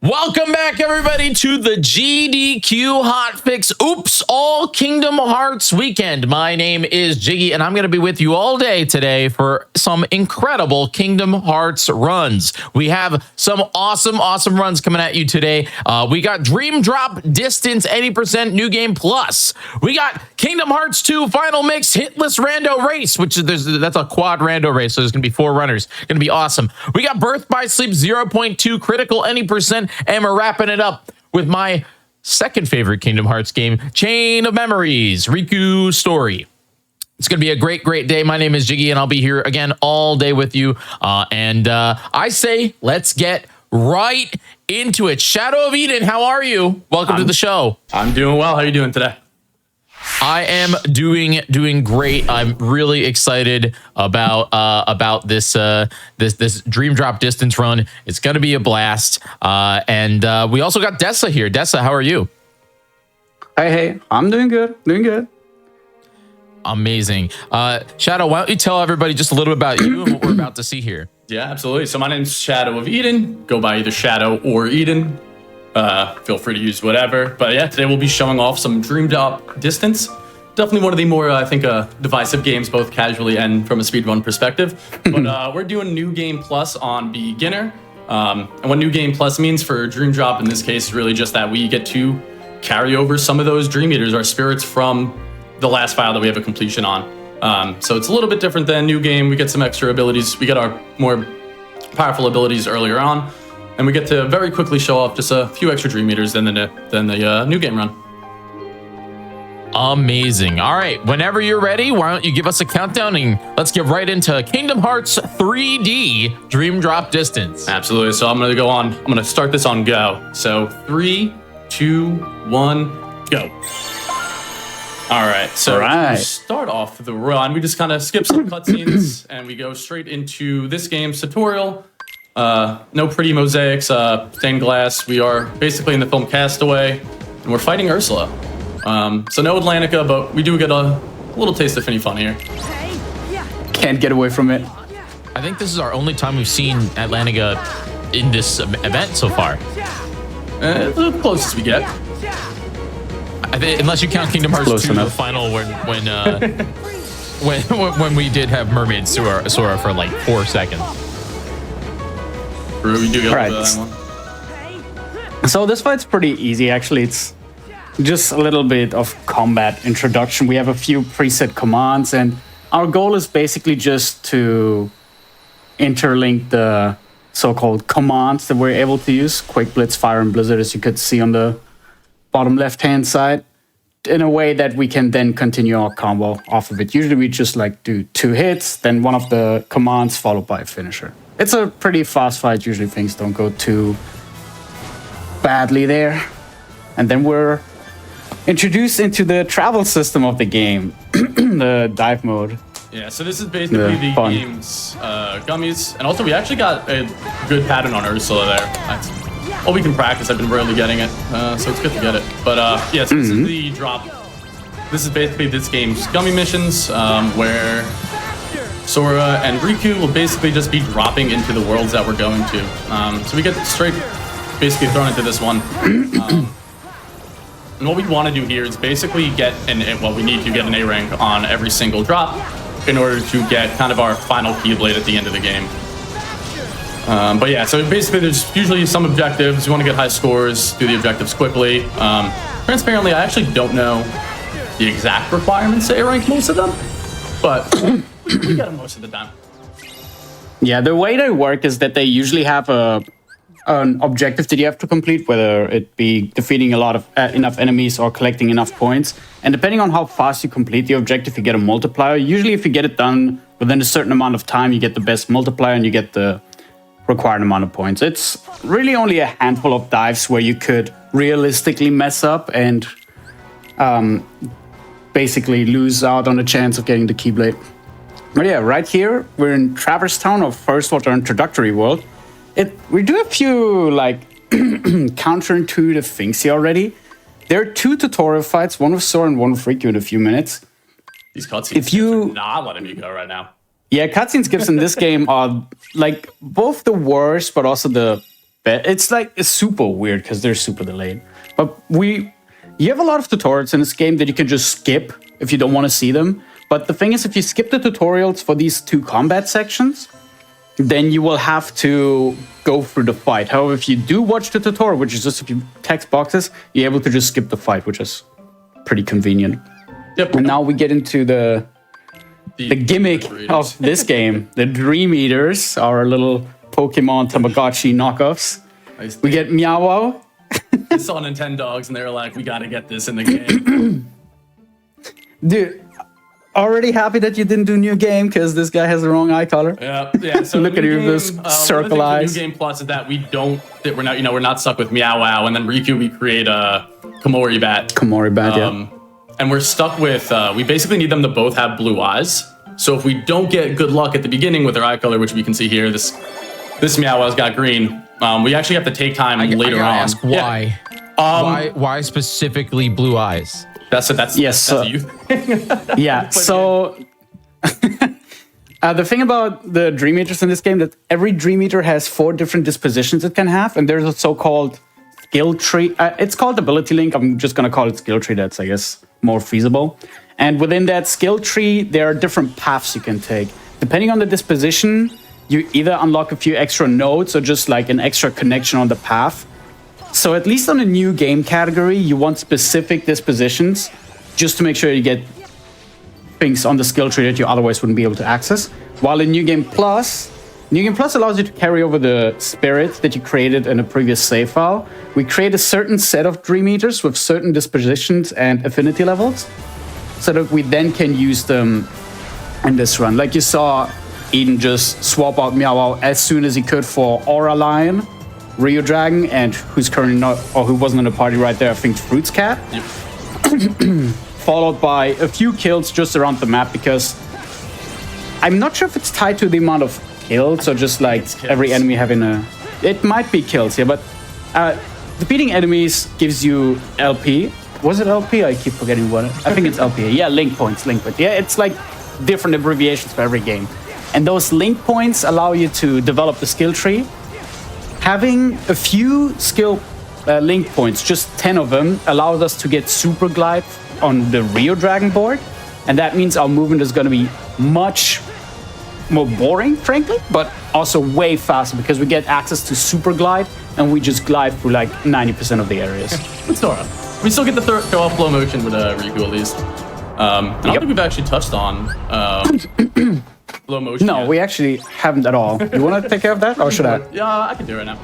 Welcome back, everybody, to the GDQ Hotfix Oops All Kingdom Hearts weekend. My name is Jiggy, and I'm going to be with you all day today for some incredible Kingdom Hearts runs. We have some awesome runs coming at you today. We got Dream Drop Distance 80% New Game Plus. We got Kingdom Hearts 2 Final Mix Hitless Rando Race, which is that's a quad rando race, so there's going to be 4 runners. Going to be awesome. We got Birth by Sleep 0.2 Critical Any Percent. And we're wrapping it up with my second favorite Kingdom Hearts game, Chain of Memories, Riku Story. It's going to be a great day. My name is Jiggy, and I'll be here again all day with you. I say, let's get right into it. Shadow of Eden, how are you? Welcome to the show. I'm doing well. How are you doing today? I am doing great. I'm really excited about this this Dream Drop Distance run. It's going to be a blast. And we also got Dessa here. Dessa, how are you? Hey, I'm doing good. Amazing. Shadow, why don't you tell everybody just a little bit about you and what we're about to see here? Yeah, absolutely. So my name's Shadow of Eden. Go by either Shadow or Eden. Feel free to use whatever. But yeah, today we'll be showing off some Dream Drop Distance. Definitely one of the more, I think, divisive games, both casually and from a speedrun perspective. But we're doing New Game Plus on Beginner. And what New Game Plus means for Dream Drop in this case is really just that we get to carry over some of those Dream Eaters, our spirits, from the last file that we have a completion on. So it's a little bit different than New Game. We get some extra abilities. We get our more powerful abilities earlier on. And we get to very quickly show off just a few extra Dream Eaters than the New Game run. Amazing. All right, whenever you're ready, why don't you give us a countdown and let's get right into Kingdom Hearts 3D Dream Drop Distance. Absolutely. So I'm going to start this on go. So 3, 2, 1, go. All right. So to start off the run, we just kind of skip some cutscenes and we go straight into this game's tutorial. No pretty mosaics, stained glass. We are basically in the film Castaway, and we're fighting Ursula. So no Atlantica, but we do get a little taste of Finny Fun here. Can't get away from it. I think this is our only time we've seen Atlantica in this event so far. The closest we get. I think, unless you count Kingdom Hearts 2, the final when we did have Mermaid Sora for like 4 seconds. We do get that one. So this fight's pretty easy, actually. It's just a little bit of combat introduction. We have a few preset commands, and our goal is basically just to interlink the so-called commands that we're able to use, Quick, Blitz, Fire, and Blizzard, as you could see on the bottom left-hand side, in a way that we can then continue our combo off of it. Usually we just like do 2 hits, then one of the commands followed by a finisher. It's a pretty fast fight. Usually things don't go too badly there. And then we're introduced into the travel system of the game, the dive mode. Yeah, so this is basically the game's gummies. And also we actually got a good pattern on Ursula there. That's all we can practice. I've been rarely getting it, so it's good to get it. But yeah, so this is the drop. This is basically this game's gummy missions, where Sora and Riku will basically just be dropping into the worlds that we're going to. So we get straight basically thrown into this one. And what we want to do here is basically we need to get an A rank on every single drop in order to get kind of our final Keyblade at the end of the game. But yeah, so basically there's usually some objectives. You want to get high scores, do the objectives quickly. Transparently, I actually don't know the exact requirements to A rank most of them, but we get them most of the time. Yeah, the way they work is that they usually have an objective that you have to complete, whether it be defeating a lot of enough enemies or collecting enough points. And depending on how fast you complete the objective, you get a multiplier. Usually if you get it done within a certain amount of time, you get the best multiplier and you get the required amount of points. It's really only a handful of dives where you could realistically mess up and basically lose out on a chance of getting the Keyblade. But yeah, right here, we're in Traverse Town, or First Water Introductory World. We do a few like counterintuitive things here already. There are 2 tutorial fights, one with Sora and one with Riku in a few minutes. These cutscenes are not letting me go right now. Yeah, cutscene skips in this game are like both the worst, but also the it's super weird because they're super delayed. But you have a lot of tutorials in this game that you can just skip if you don't want to see them. But the thing is, if you skip the tutorials for these 2 combat sections, then you will have to go through the fight. However, if you do watch the tutorial, which is just a few text boxes, you're able to just skip the fight, which is pretty convenient. Yep. And now we get into the gimmick of this game. The Dream Eaters, our little Pokemon Tamagotchi knockoffs. We get Meow Wow. I saw Nintendogs and they were like, we gotta get this in the game. Dude, already happy that you didn't do new game because this guy has the wrong eye color. Yeah. So look at you, those circle eyes. New game plus is that we're not stuck with Meow Wow, and then Riku we create a Komori Bat. Yeah. And we're stuck with we basically need them to both have blue eyes. So if we don't get good luck at the beginning with their eye color, which we can see here, this Meow Wow's got green. We actually have to take time later on. Ask why. Yeah. Why specifically blue eyes? That's a youth thing. Yeah. So the thing about the Dream Eaters in this game that every Dream Eater has 4 different dispositions it can have, and there's a so-called skill tree. It's called ability link. I'm just gonna call it skill tree. That's, I guess, more feasible. And within that skill tree, there are different paths you can take. Depending on the disposition, you either unlock a few extra nodes or just like an extra connection on the path. So at least on a new game category, you want specific dispositions just to make sure you get things on the skill tree that you otherwise wouldn't be able to access. While in New Game Plus allows you to carry over the spirits that you created in a previous save file. We create a certain set of Dream Eaters with certain dispositions and affinity levels so that we then can use them in this run. Like you saw Eden just swap out Meow Wow as soon as he could for Aura Lion, Rio Dragon, and who's currently not, or who wasn't in the party right there, I think Fruits Cat. Yep. Followed by a few kills just around the map because I'm not sure if it's tied to the amount of kills or just like every enemy having a... It might be kills, yeah, but defeating enemies gives you LP. Was it LP? I keep forgetting what I think it's LP. Yeah, link points. Yeah, it's like different abbreviations for every game. And those link points allow you to develop the skill tree. Having a few skill link points, just 10 of them, allows us to get Super Glide on the Rio Dragon board. And that means our movement is going to be much more boring, frankly, but also way faster because we get access to Super Glide and we just glide through like 90% of the areas. It's Dora. We still get to throw off flow motion with Riku at least. I don't think we've actually touched on flow motion. No, yet. we actually haven't at all. You want to take care of that, or should I? Yeah, I can do it now.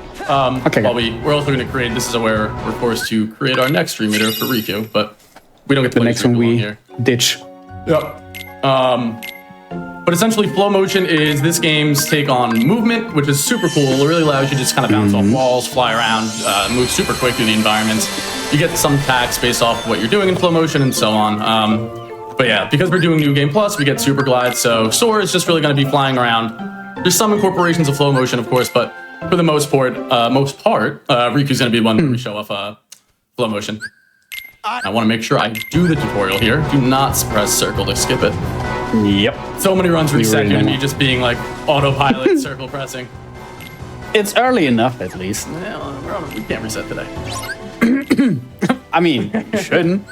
Okay. While we're also going to create. This is where we're forced to create our next Dream Eater for Riku, but we don't get to The play next one Riku we on here. ditch. Yep. But essentially, flow motion is this game's take on movement, which is super cool. It really allows you to just kind of bounce off walls, fly around, move super quick through the environments. You get some attacks based off what you're doing in flow motion and so on. But yeah, because we're doing New Game Plus, we get Super Glide, so Sora is just really going to be flying around. There's some incorporations of flow motion, of course, but for the most part, Riku's going to be one where we show off flow motion. I want to make sure I do the tutorial here. Do not press circle to skip it. Yep. So many runs reset really to me just being like autopilot circle pressing. It's early enough, at least. Yeah, we can't reset today. I mean, you shouldn't.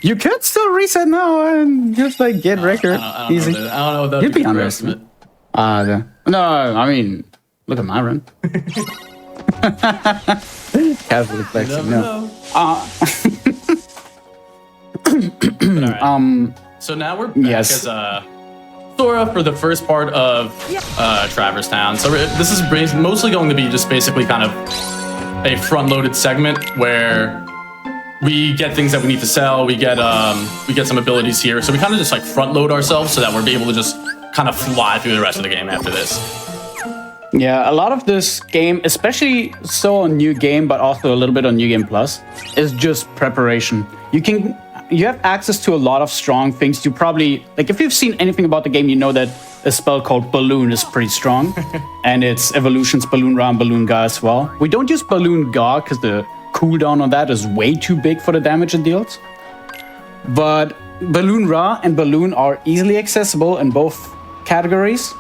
You could still reset now and just like get record. I don't Easy. know. I don't know. That You'd be underestimate. No, I mean, look at my run. Casually flexing. No. Right. So now we're back as Sora for the first part of Traverse Town. So this is mostly going to be just basically kind of a front-loaded segment where we get things that we need to sell. We get some abilities here. So we kind of just like front-load ourselves so that we're able to just kind of fly through the rest of the game after this. Yeah, a lot of this game, especially so on New Game, but also a little bit on New Game Plus, is just preparation. You have access to a lot of strong things. You probably, like if you've seen anything about the game, you know that a spell called Balloon is pretty strong. And it's evolutions Balloon Ra and Balloon Ga as well. We don't use Balloon Ga because the cooldown on that is way too big for the damage it deals. But Balloon Ra and Balloon are easily accessible in both categories.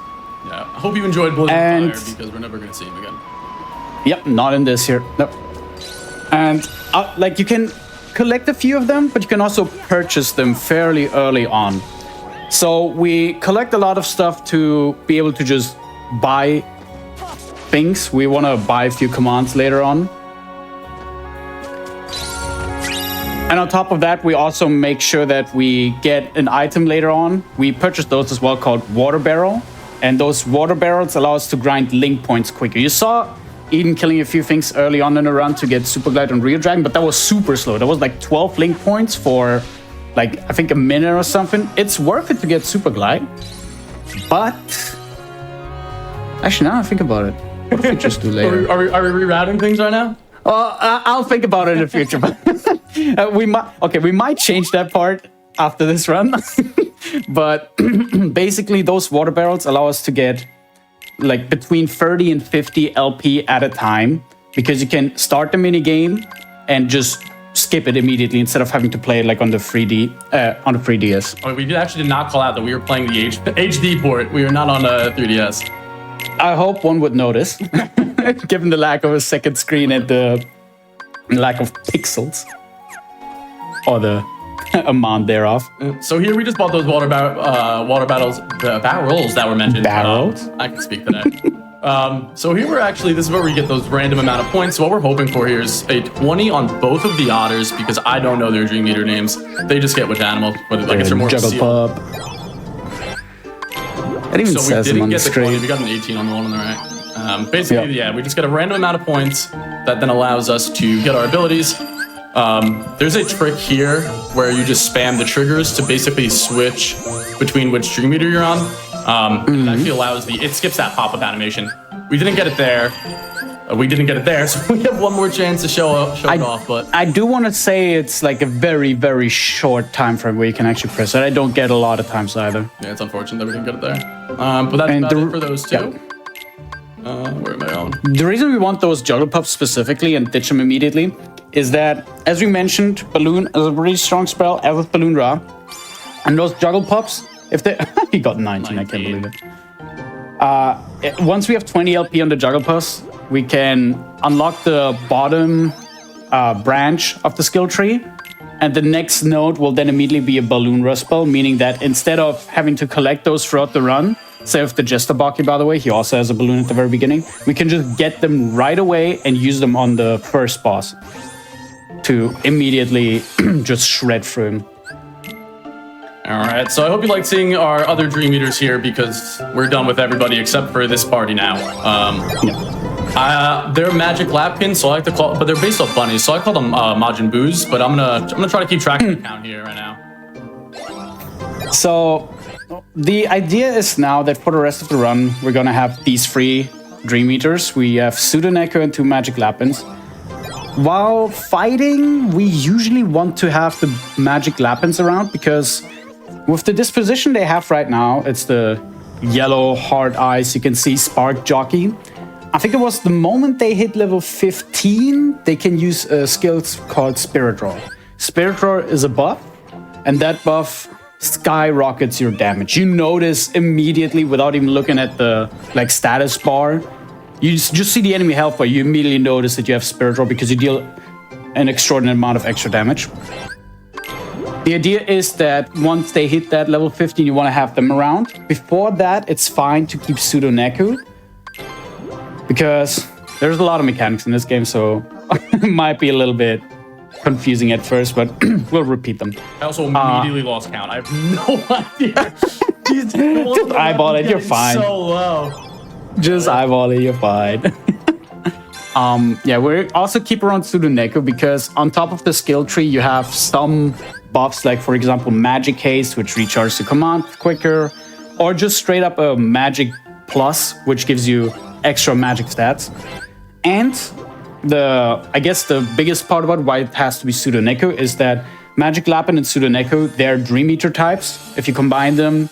Yeah, I hope you enjoyed Balloon Fire because we're never going to see him again. Yep, not in this here. Nope. And like you can collect a few of them, but you can also purchase them fairly early on. So we collect a lot of stuff to be able to just buy things. We want to buy a few commands later on. And on top of that, we also make sure that we get an item later on. We purchase those as well called water barrel. And those water barrels allow us to grind link points quicker. You saw Eden killing a few things early on in the run to get Super Glide on Real Dragon, but that was super slow. That was like 12 link points for like, I think a minute or something. It's worth it to get Super Glide. But actually, now I think about it, what if we just do later? Are we rerouting things right now? Well, I'll think about it in the future. But we might change that part after this run. But basically, those water barrels allow us to get like between 30 and 50 LP at a time, because you can start the mini game and just skip it immediately instead of having to play it like on the 3DS. Oh, we actually did not call out that we were playing the HD port. We were not on a 3DS. I hope one would notice, given the lack of a second screen and the lack of pixels, or the amount thereof. So here we just bought those water barrels that were mentioned. Barrels? I can speak today. So here this is where we get those random amount of points. So what we're hoping for here is a 20 on both of the otters, because I don't know their Dream Eater names. They just get which animal, whether like if they're more Juggle seal. Pup. It even says them on the screen. We got an 18 on the one on the right. Basically, yeah, we just get a random amount of points that then allows us to get our abilities. There's a trick here where you just spam the triggers to basically switch between which Dream Eater you're on. It actually allows it skips that pop-up animation. We didn't get it there. So we have one more chance to show it off. But I do want to say it's like a very, very short time frame where you can actually press it. I don't get a lot of times either. Yeah, it's unfortunate that we didn't get it there. But that's about it for those two. Where am I on? The reason we want those Juggle Pups specifically and ditch them immediately is that, as we mentioned, Balloon is a really strong spell, as with Balloon Ra. And those Juggle Pups, if they... he got 19, I can't believe it. Once we have 20 LP on the Juggle Pups, we can unlock the bottom branch of the skill tree. And the next node will then immediately be a Balloon Ra spell, meaning that instead of having to collect those throughout the run, say with the Jester Baki, by the way, he also has a balloon at the very beginning, we can just get them right away and use them on the first boss to immediately just shred through him. All right, so I hope you like seeing our other Dream Eaters here, because we're done with everybody except for this party now. They're Magic Lapkins, so I like to call, but they're based off bunnies, so I call them Majin Boos. But I'm gonna try to keep track of the count here right now. So the idea is now that for the rest of the run, we're gonna have these 3 Dream Eaters. We have Pseudoneko and 2 Magic Lapins. While fighting, we usually want to have the Magic Lapins around, because with the disposition they have right now, it's the yellow hard eyes, you can see Spark Jockey. I think it was the moment they hit level 15, they can use a skill called Spirit Roar. Spirit Roar is a buff, and that buff skyrockets your damage. You notice immediately without even looking at the status bar. You just see the enemy health bar, you immediately notice that you have Spirit Roar because you deal an extraordinary amount of extra damage. The idea is that once they hit that level 15, you want to have them around. Before that, it's fine to keep Pseudoneku, because there's a lot of mechanics in this game, so it might be a little bit confusing at first, but we'll repeat them. I also immediately lost count. I have no idea. Just eyeball it, you're fine. So low. Just eyeball it, you're fine. Yeah, we also keep around Pseudoneku because on top of the skill tree, you have some buffs, like for example, Magic Haste, which recharges the command quicker, or just straight up a Magic Plus, which gives you extra magic stats. And I guess the biggest part about why it has to be Pseudoneku is that Magic Lapin and Pseudoneku, they're Dream Eater types. If you combine them,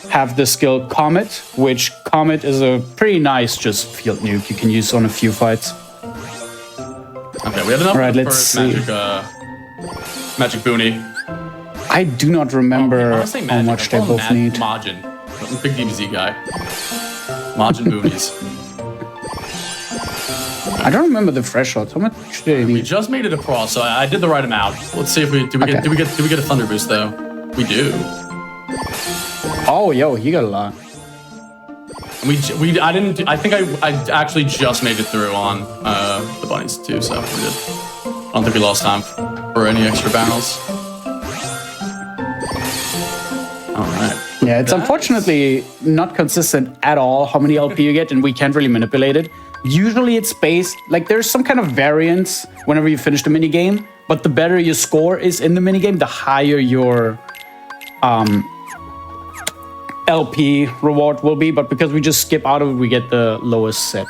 have the skill Comet, which Comet is a pretty nice just field nuke you can use on a few fights. Okay, we have enough. All right, let's see. Magic Boonie. I do not remember how much they both need. Majin. I'm a big DBZ guy. Majin Boonies. I don't remember the threshold. How much did it We need? just made it across, so I did the right amount. Let's see if we do. Okay. Do we get a thunder boost though? We do. Oh, yo, you got a lot. I didn't. I think I actually just made it through on the bunnies too, so we're good. I don't think we lost time for any extra battles. All right. Yeah, it's unfortunately not consistent at all how many LP you get, and we can't really manipulate it. Usually it's based, like there's some kind of variance whenever you finish the minigame, but the better your score is in the minigame, the higher your LP reward will be, but because we just skip out of it, we get the lowest set.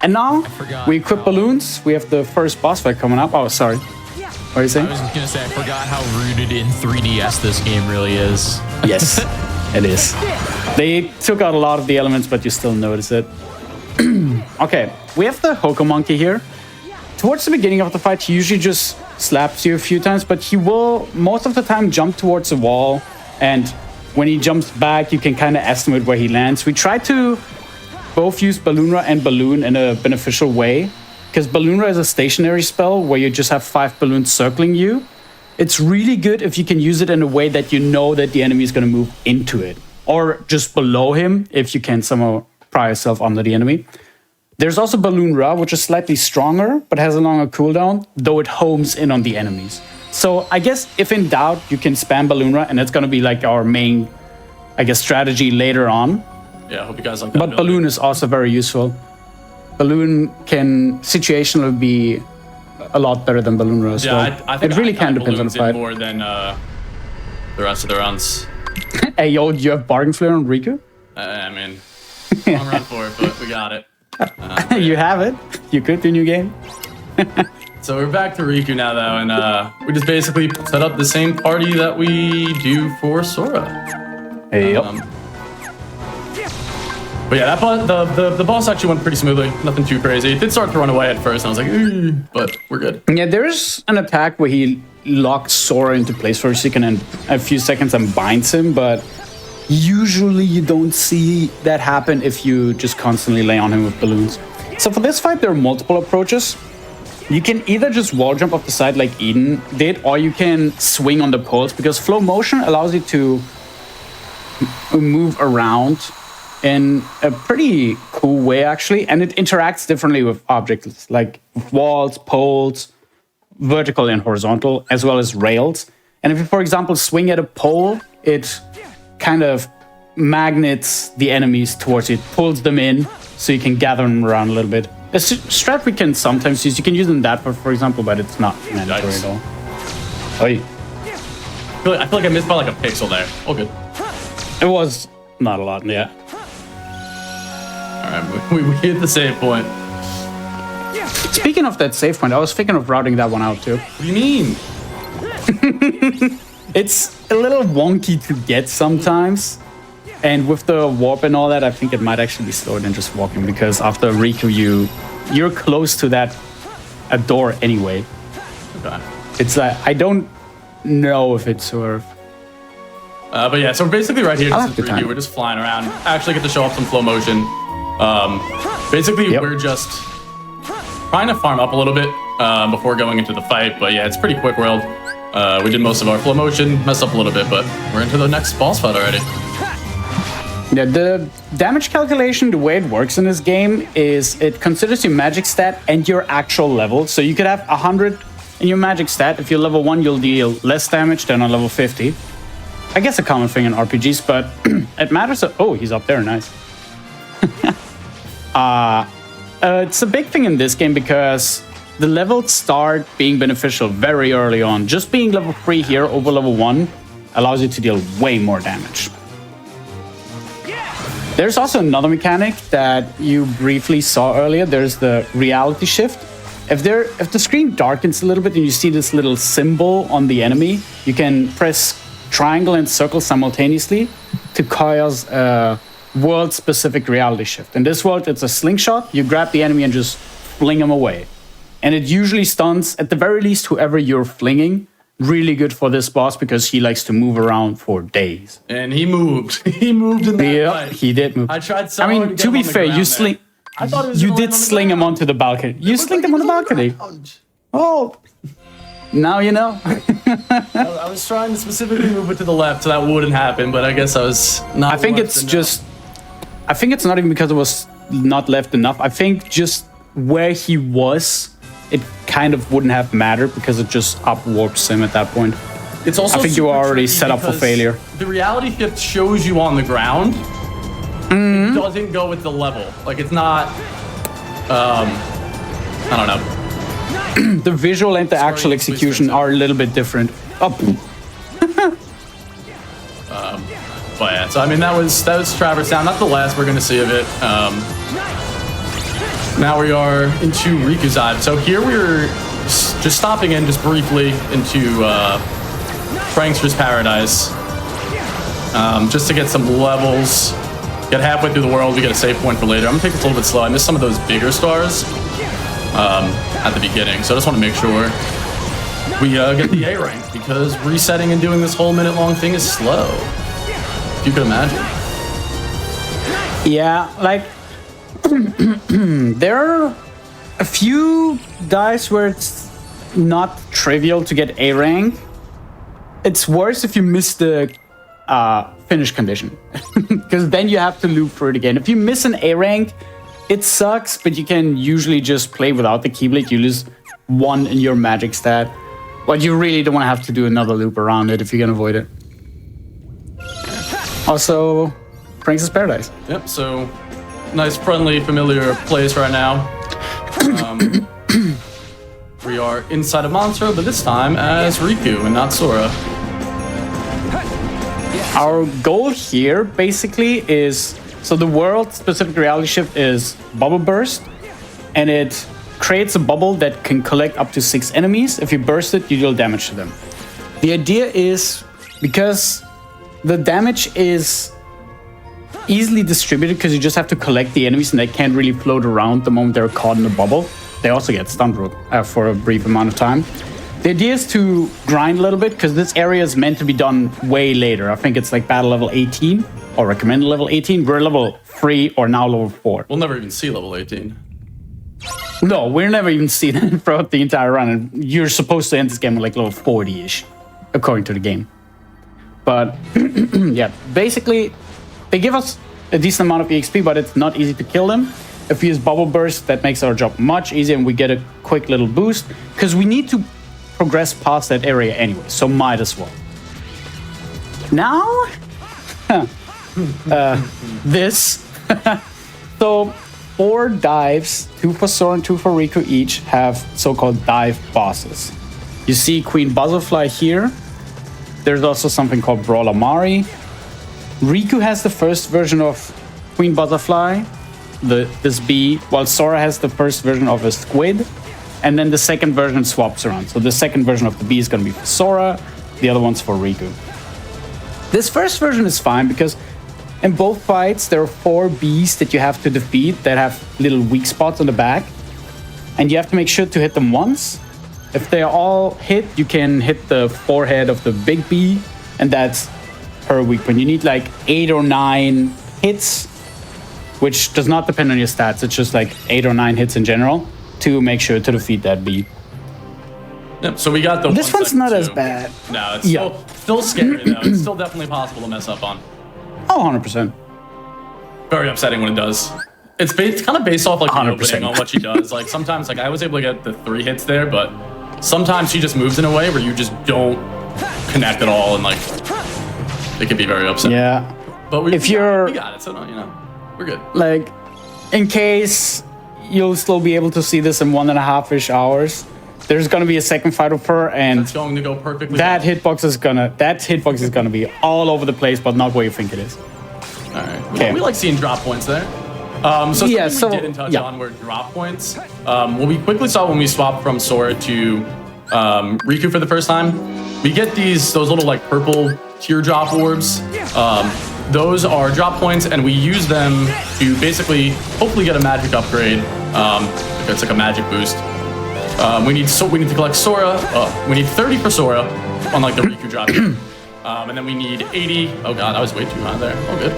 And now we equip balloons. We have the first boss fight coming up. Oh, sorry. What are you saying? I was just gonna say, I forgot how rooted in 3DS this game really is. Yes, it is. They took out a lot of the elements, but you still notice it. Okay, we have the Hoko Monkey here. Towards the beginning of the fight, he usually just slaps you a few times, but he will most of the time jump towards the wall, and when he jumps back, you can kind of estimate where he lands. We try to both use Balloonra and Balloon in a beneficial way, because Balloonra is a stationary spell where you just have 5 balloons circling you. It's really good if you can use it in a way that you know that the enemy is going to move into it, or just below him if you can somehow pry yourself under the enemy. There's also Balloonra, which is slightly stronger, but has a longer cooldown, though it homes in on the enemies. So I guess if in doubt, you can spam Balloonra, and it's going to be like our main, I guess, strategy later on. Yeah, I hope you guys like that. But Balloon is also very useful. Balloon can situationally be a lot better than Balloonra as well. I think it really can depend on the fight. More than the rest of the runs. Hey, yo, do you have Bargain Flare on Riku? I mean, I'm run for it, but we got it. You have it. You could do new game. So we're back to Riku now, though, and we just basically set up the same party that we do for Sora. Hey, yep. But yeah, the boss actually went pretty smoothly. Nothing too crazy. It did start to run away at first, and I was like, ooh, but we're good. Yeah, there's an attack where he locks Sora into place for a second and a few seconds and binds him, but usually you don't see that happen if you just constantly lay on him with balloons. So for this fight, there are multiple approaches. You can either just wall jump off the side like Eden did, or you can swing on the poles, because flow motion allows you to move around in a pretty cool way, actually, and it interacts differently with objects like walls, poles, vertical and horizontal, as well as rails. And if you, for example, swing at a pole, it kind of magnets the enemies towards it, pulls them in, so you can gather them around a little bit. A strat we can sometimes use. You can use in that, for example, but it's not mandatory at all. Oy. I feel like I missed by like a pixel there. All good. It was not a lot, yeah. All right, we hit the save point. Speaking of that save point, I was thinking of routing that one out too. What do you mean? It's a little wonky to get sometimes. And with the warp and all that, I think it might actually be slower than just walking, because after Riku, you're close to that door anyway. Okay. It's like, I don't know if it's sort of... But yeah, so we're basically right here. I'll This have is to time. Riku. We're just flying around. Actually get to show off some flow motion. Basically, Yep. we're just trying to farm up a little bit before going into the fight. But yeah, it's pretty quick world. We did most of our flow motion, messed up a little bit, but we're into the next boss fight already. Yeah, the damage calculation, the way it works in this game is it considers your magic stat and your actual level. So you could have 100 in your magic stat. If you're level 1, you'll deal less damage than on level 50. I guess a common thing in RPGs, but it matters. Oh, he's up there, nice. It's a big thing in this game because the levels start being beneficial very early on. Just being level 3 here over level 1 allows you to deal way more damage. There's also another mechanic that you briefly saw earlier. There's the reality shift. If the screen darkens a little bit and you see this little symbol on the enemy, you can press triangle and circle simultaneously to cause a world-specific reality shift. In this world, it's a slingshot. You grab the enemy and just fling him away. And it usually stuns, at the very least, whoever you're flinging. Really good for this boss because he likes to move around for days. And he moved. He moved in that Yeah, fight. he did move. I tried so I hard mean, to get to him be on the fair, ground I thought it was You going did on the sling him ground. onto the balcony. You It looked slinged like him on the he was balcony. ground. Oh, now you know. I was trying to specifically move it to the left so that wouldn't happen, but I guess I was not. I think large it's enough. just. I think it's not even because it was not left enough. I think just where he was, it kind of wouldn't have mattered because it just upwarps him at that point. It's also I think you super are already tricky set up for because failure. The reality shift shows you on the ground. Mm-hmm. It doesn't go with the level. Like it's not. I don't know. The visual and the actual it's execution twisted. are a little bit different. Oh, But yeah, so I mean that was Traverse Town. Not the last we're gonna see of it. Now we are into Riku's Eye. So here we're just stopping in just briefly into Prankster's Paradise, just to get some levels. Get halfway through the world. We get a save point for later. I'm gonna take this a little bit slow. I missed some of those bigger stars at the beginning, so I just want to make sure we get the A rank because resetting and doing this whole minute-long thing is slow. If you could imagine. yeah, like there are a few dives where it's not trivial to get A rank. It's worse if you miss the finish condition because then you have to loop for it again. If you miss an A rank, it sucks, but you can usually just play without the Keyblade. You lose 1 in your magic stat, but you really don't want to have to do another loop around it if you can avoid it. Also, Prankster's Paradise. Yep. So nice, friendly, familiar place right now. We are inside a monster, but this time as Riku and not Sora. Our goal here basically is, so the world specific reality shift is bubble burst, and it creates a bubble that can collect up to 6 enemies. If you burst it, you deal damage to them. The idea is, because the damage is easily distributed because you just have to collect the enemies and they can't really float around the moment they're caught in the bubble. They also get stun root for a brief amount of time. The idea is to grind a little bit because this area is meant to be done way later. I think it's like battle level 18 or recommended level 18. We're level 3 or now level 4. We'll never even see level 18. No, we're never even seen it throughout the entire run. And you're supposed to end this game with like level 40-ish, according to the game. But yeah, basically, they give us a decent amount of EXP, but it's not easy to kill them. If we use Bubble Burst, that makes our job much easier and we get a quick little boost because we need to progress past that area anyway, so might as well. Now, this. So 4 dives, 2 for Sora and 2 for Riku each, have so-called dive bosses. You see Queen Buzzerfly here. There's also something called Brawler Mari. Riku has the first version of Queen Butterfly, this bee, while Sora has the first version of a squid, and then the second version swaps around. So the second version of the bee is going to be for Sora, the other one's for Riku. This first version is fine because in both fights there are 4 bees that you have to defeat that have little weak spots on the back, and you have to make sure to hit them once. If they're all hit, you can hit the forehead of the big bee, and that's per week point. You need like 8 or 9 hits, which does not depend on your stats. It's just like 8 or 9 hits in general to make sure to defeat that bee. Yep, so we got the This one's not as too. bad. No, it's Yeah. still scary though. It's still definitely possible to mess up on. Oh, 100%. Very upsetting when it does. It's kind of based off like the 100%. opening on what she does. Like sometimes, like I was able to get the 3 hits there, but sometimes she just moves in a way where you just don't connect at all, and like it can be very upsetting. Yeah. But we If you're- got it, so no, we're good. Like, in case you'll still be able to see this in 1.5-ish hours, there's gonna be a second fight with her, and It's going to go perfectly. that hitbox is gonna be all over the place, but not where you think it is. All right. Okay. We like seeing drop points there. So Yeah, something we so- didn't touch yeah. on were drop points. What we quickly saw when we swapped from Sora to Riku for the first time, we get those little like purple teardrop orbs. Those are drop points, and we use them to basically hopefully get a magic upgrade. It's like a magic boost. We need to collect Sora. We need 30 for Sora, unlike the Riku drop. And then we need 80. Oh god, I was way too high there. Oh good.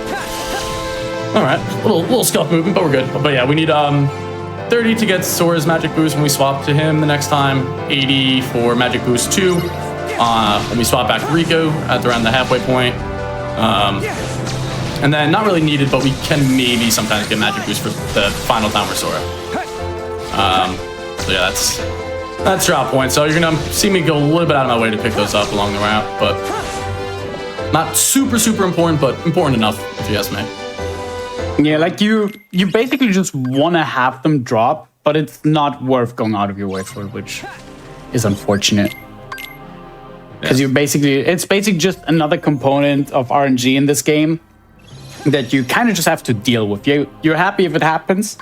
All right, little scuff movement, but we're good. But yeah, we need 30 to get Sora's magic boost when we swap to him the next time. 80 for magic boost 2 when we swap back to Rico at around the halfway point. And then not really needed, but we can maybe sometimes get magic boost for the final time we're Sora. So yeah, that's drop point. So you're gonna see me go a little bit out of my way to pick those up along the route, but not super important, but important enough if you ask me. Yeah, like you basically just want to have them drop, but it's not worth going out of your way for it, which is unfortunate. Because it's basically just another component of RNG in this game that you kind of just have to deal with. You're happy if it happens,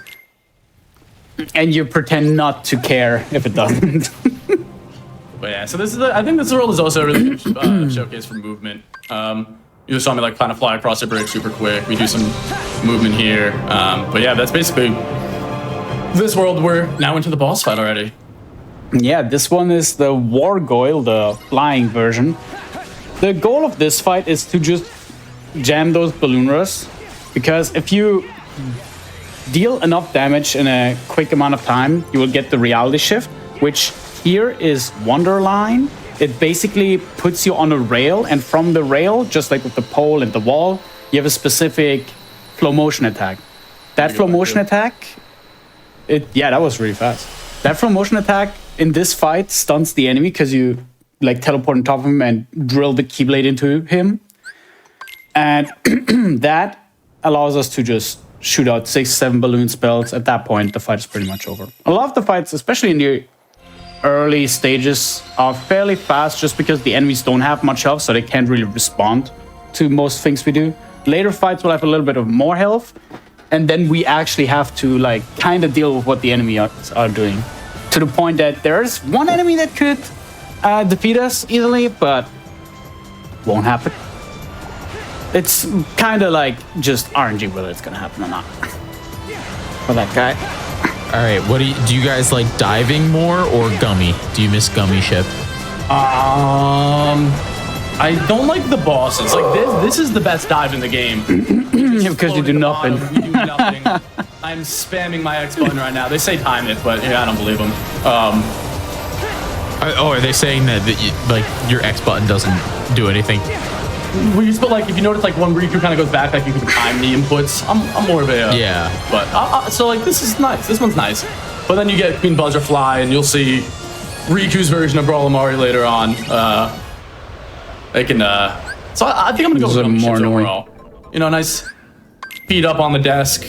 and you pretend not to care if it doesn't. But yeah, so I think this world is also a really good showcase for movement. You just saw me like kind of fly across the bridge super quick. We do some movement here. But yeah, that's basically this world. We're now into the boss fight already. Yeah, this one is the Wargoyle, the flying version. The goal of this fight is to just jam those balloon rush, because if you deal enough damage in a quick amount of time, you will get the reality shift, which here is Wonderline. It basically puts you on a rail, and from the rail, just like with the pole and the wall, you have a specific flow motion attack. That flow motion attack, that was really fast. That flow motion attack in this fight stuns the enemy because you like teleport on top of him and drill the keyblade into him. And that allows us to just shoot out 6-7 balloon spells. At that point, the fight is pretty much over. A lot of the fights, especially in the early stages, are fairly fast just because the enemies don't have much health, so they can't really respond to most things we do. Later fights will have a little bit of more health, and then we actually have to like kind of deal with what the enemy are doing, to the point that there's one enemy that could defeat us easily, but won't happen. It's kind of like just RNG whether it's gonna happen or not for that guy. All right, what do you guys like, diving more or gummy? Do you miss gummy ship? I don't like the bosses. Like this is the best dive in the game. Because you do nothing. We do nothing. I'm spamming my X button right now. They say time it, but yeah, I don't believe them. Are they saying that like your X button doesn't do anything? But like if you notice, like when Riku kind of goes back, like you can time the inputs. I'm more of a yeah. But so like this is nice. This one's nice. But then you get Queen Butterfly, and you'll see Riku's version of Brawlamari later on. They can. So I think I'm gonna go with gummy ships overall. You know, nice feet up on the desk.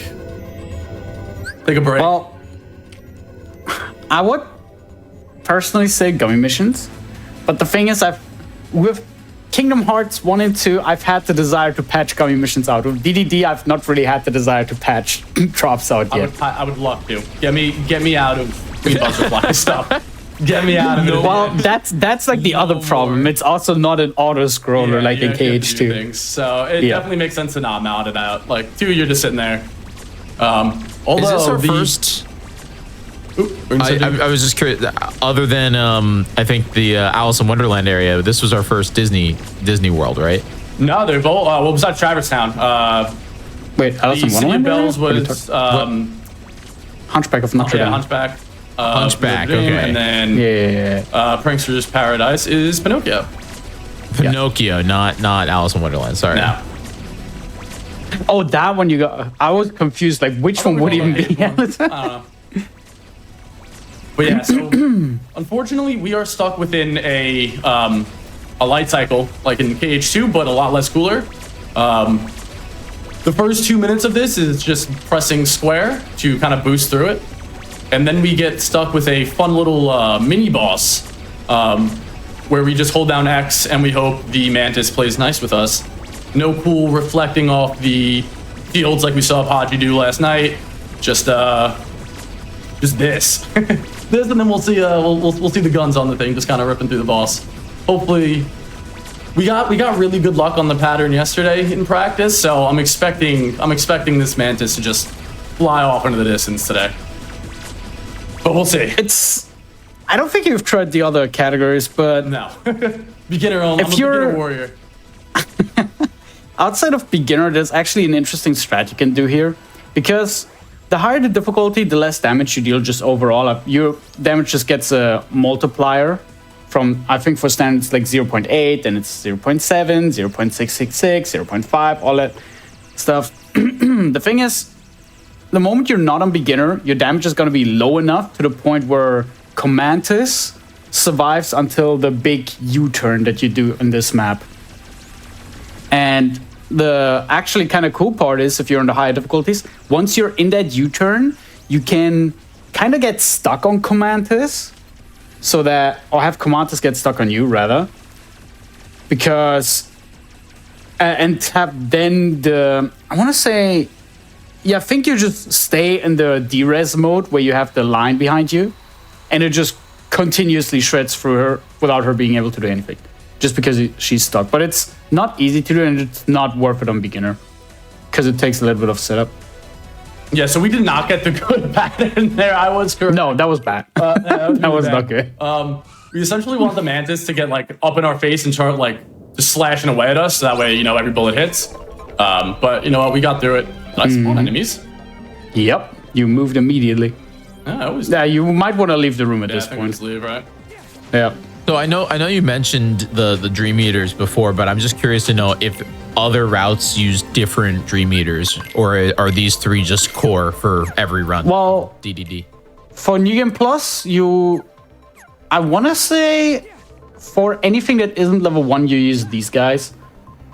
Take a break. Well, I would personally say gummy missions, but the thing is, with Kingdom Hearts 1 and 2, I've had the desire to patch gummy missions out. With DDD, I've not really had the desire to patch drops out yet. I would love to. Get me out of Queen Butterfly stuff. Get me out of it. Well, that's like the other problem. It's also not an auto-scroller like in KH2. So it definitely makes sense to not mount it out. Like, 2, you're just sitting there. Although is this our first... I was just curious. Other than I think the Alice in Wonderland area, this was our first Disney World, right? No, they're both. Well, besides Traverse Town. Wait, Alice in Wonderland? Bells was Hunchback of Notre Dame. Yeah, Hunchback. Hunchback. Okay. And then Prankster's Paradise is Pinocchio. Pinocchio, not Alice in Wonderland. Sorry. No. Oh, that one you got. I was confused. Like, which one would even be? I don't know. But yeah, so unfortunately, we are stuck within a light cycle, like in KH2, but a lot less cooler. The first 2 minutes of this is just pressing square to kind of boost through it. And then we get stuck with a fun little mini boss where we just hold down X and we hope the Mantis plays nice with us. No cool reflecting off the fields like we saw Podgy do last night. Just this. This, and then we'll see we'll see the guns on the thing just kind of ripping through the boss. Hopefully we got really good luck on the pattern yesterday in practice, so I'm expecting this Mantis to just fly off into the distance today. But we'll see. I don't think you've tried the other categories, but no. Beginner only. I'm a beginner warrior. outside of beginner, there's actually an interesting strat you can do here. Because the higher the difficulty, the less damage you deal just overall. Your damage just gets a multiplier from, I think for standard it's like 0.8, and it's 0.7, 0.666, 0.5, all that stuff. The thing is, the moment you're not on beginner, your damage is going to be low enough to the point where Commantis survives until the big U-turn that you do in this map. And the actually kind of cool part is, if you're on the higher difficulties, once you're in that U-turn, you can kind of get stuck on Commantis, so that, or have Commantis get stuck on you rather, because and have then the, I want to say, yeah, I think you just stay in the D-res mode where you have the line behind you, and it just continuously shreds through her without her being able to do anything, just because she's stuck. But it's not easy to do, and it's not worth it on beginner, because it takes a little bit of setup. Yeah, so we did not get the good pattern there. I was correct. No, that was bad. That was not good. We essentially want the Mantis to get like up in our face and start like just slashing away at us. So that way, you know, every bullet hits. But you know what? We got through it. Nice spawn enemies. Yep, you moved immediately. Yeah, you might want to leave the room at this point. Just leave, right? Yeah. So I know you mentioned the Dream Eaters before, but I'm just curious to know if other routes use different Dream Eaters, or are these three just core for every run? Well, DDD. For New Game Plus, I want to say for anything that isn't level 1, you use these guys.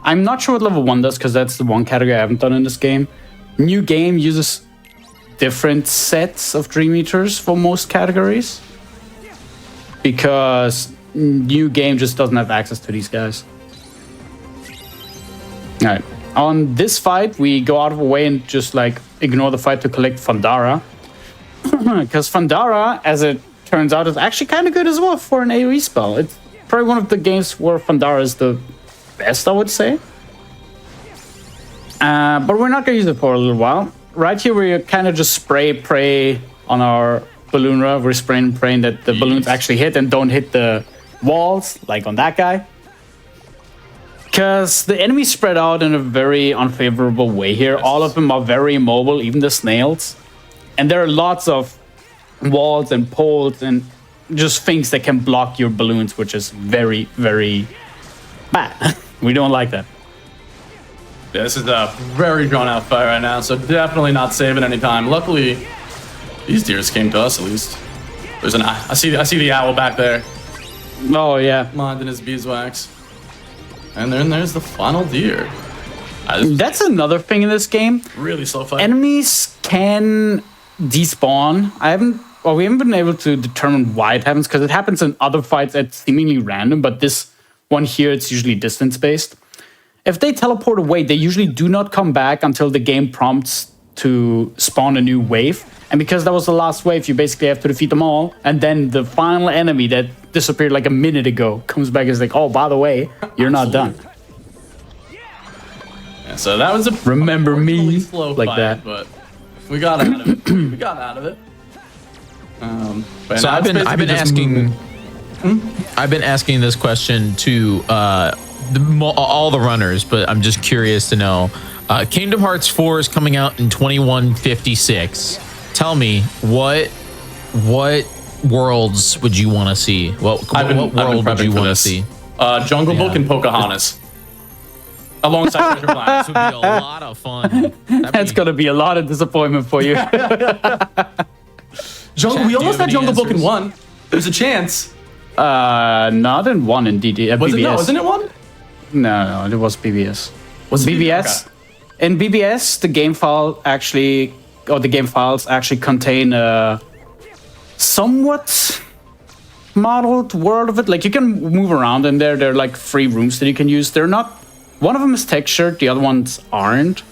I'm not sure what level 1 does, because that's the one category I haven't done in this game. New Game uses different sets of Dream Eaters for most categories, because New Game just doesn't have access to these guys. All right. On this fight, we go out of the way and just like ignore the fight to collect Fandara. Because Fandara, as it turns out, is actually kind of good as well for an AoE spell. It's probably one of the games where Fandara is the best, I would say. But we're not going to use it for a little while. Right here, we kind of just spray pray on our Balloonra. We're spraying and praying that the balloons actually hit and don't hit the walls, like on that guy. Because the enemies spread out in a very unfavorable way here. All of them are very mobile, even the snails. And there are lots of walls and poles and just things that can block your balloons, which is very, very bad. We don't like that. Yeah, this is a very drawn out fight right now, so definitely not saving any time. Luckily, these deers came to us at least. There's an I see the owl back there. Oh yeah. Minding his beeswax. And then there's the final deer. That's another thing in this game. Really slow fight. Enemies can despawn. We haven't been able to determine why it happens, because it happens in other fights at seemingly random, but this one here, it's usually distance based. If they teleport away, they usually do not come back until the game prompts to spawn a new wave. And because that was the last wave, you basically have to defeat them all. And then the final enemy that disappeared like a minute ago comes back and is like, oh, by the way, you're not done. Yeah, so that was a remember me slow like fight, that. But we got out of it. We got out of it. So I've been asking this question to all the runners, but I'm just curious to know. Kingdom Hearts 4 is coming out in 2156. Tell me, what worlds would you want to see? What world would you want to see? Jungle Book and Pocahontas. Alongside Treasure Planet. This would be a lot of fun. That's going to be a lot of disappointment for you. We almost had Jungle Book in 1. There's a chance. Not in 1 in DD. Was BBS. it? No, wasn't it 1? No, it was BBS. Was it BBS? Okay. In BBS, the game files actually contain a somewhat modeled world of it. Like, you can move around in there. There are like 3 rooms that you can use. They're not. One of them is textured, the other ones aren't.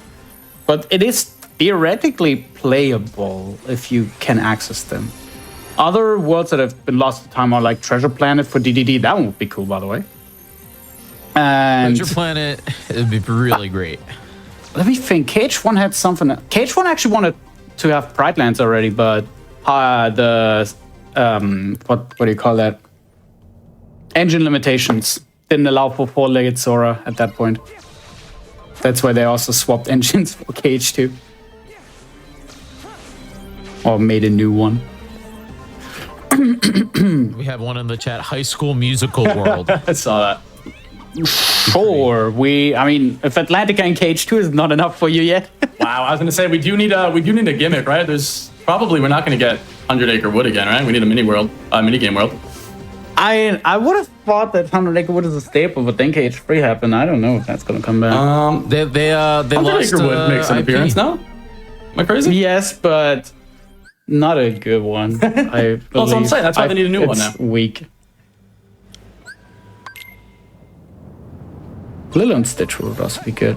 But it is theoretically playable if you can access them. Other worlds that have been lost to time are like Treasure Planet for DDD. That one would be cool, by the way. And Treasure Planet, it'd be really great. Let me think. KH1 had something. KH1 actually wanted to have Pride Lands already, but what do you call that? Engine limitations didn't allow for 4-legged Sora at that point. That's why they also swapped engines for KH2. Or made a new one. We have one in the chat. High School Musical World. I saw that. Sure, I mean, if Atlantica and KH2 is not enough for you yet. Wow, I was gonna say we do need a gimmick, right? We're not gonna get 100 Acre Wood again, right? We need a mini game world. I would have thought that 100 Acre Wood is a staple, but then KH3 happened. I don't know if that's gonna come back. They 100 lost Acre Wood makes an IP. appearance now. Am I crazy? Yes, but not a good one. I Well, that's what I'm believe. saying. That's why they need a new one now. It's weak. Lilo and Stitch would also be good.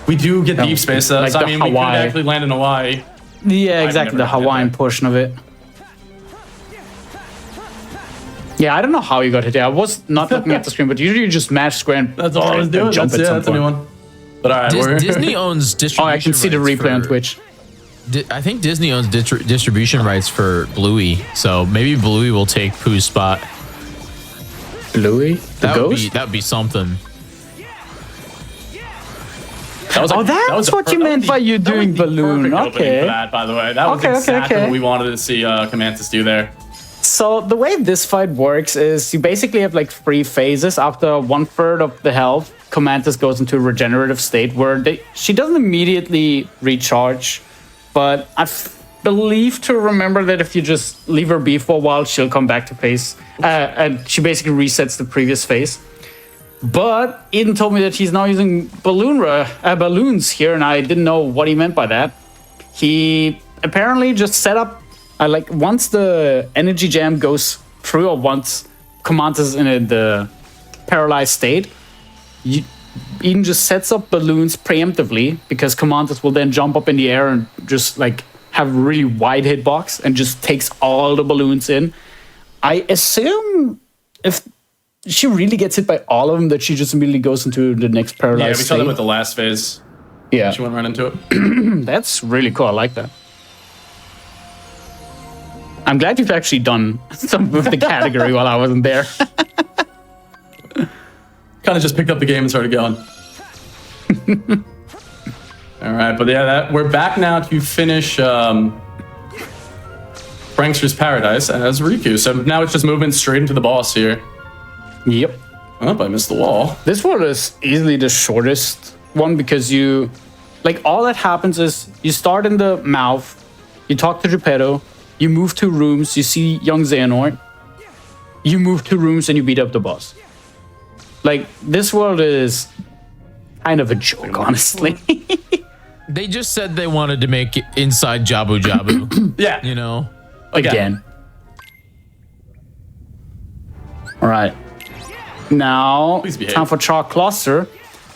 We do get No, deep space though. like So, I the mean, we could Hawaii. actually land in Hawaii. Yeah, exactly. The never did Hawaiian that. portion of it. Yeah, I don't know how you got hit there. I was not looking at the screen, but usually you just mash square and That's all I was doing. jump That's, at some that's a new point. one. But all right, we're Disney owns Oh, distribution. I can see the rights replay on for- Twitch. I think Disney owns distribution rights for Bluey, so maybe Bluey will take Pooh's spot. Louis? The ghost? That would be something. That was Oh, that's what you meant by you doing balloon. Okay. For that, by the way, that was Okay, okay, exactly okay. what we wanted to see Camantis do there. So the way this fight works is you basically have like 3 phases. After 1/3 of the health, Camantis goes into a regenerative state where she doesn't immediately recharge, but I believe to remember that if you just leave her be for a while, she'll come back to phase, and she basically resets the previous phase. But Eden told me that he's now using balloons here, and I didn't know what he meant by that. He apparently just set up, like once the energy jam goes through, or once Command is in the paralyzed state, Eden just sets up balloons preemptively because Commanders will then jump up in the air and just like have a really wide hitbox and just takes all the balloons in. I assume if she really gets hit by all of them, that she just immediately goes into the next paralyzed Yeah, we saw that state. with the last phase. Yeah, She went right into it. that's really cool. I like that. I'm glad you've actually done some with the category while I wasn't there. Kind of just picked up the game and started going. All right, but yeah, we're back now to finish Prankster's Paradise as Riku. So now it's just moving straight into the boss here. Yep. Oh, I missed the wall. This one is easily the shortest one because you, like, all that happens is you start in the mouth, you talk to Geppetto, you move 2 rooms, you see young Xehanort, you move 2 rooms, and you beat up the boss. Like, this world is kind of a joke, honestly. They just said they wanted to make it inside Jabu Jabu. Yeah. You know? Again. All right. Now, Please behave. time for Chalk Cluster.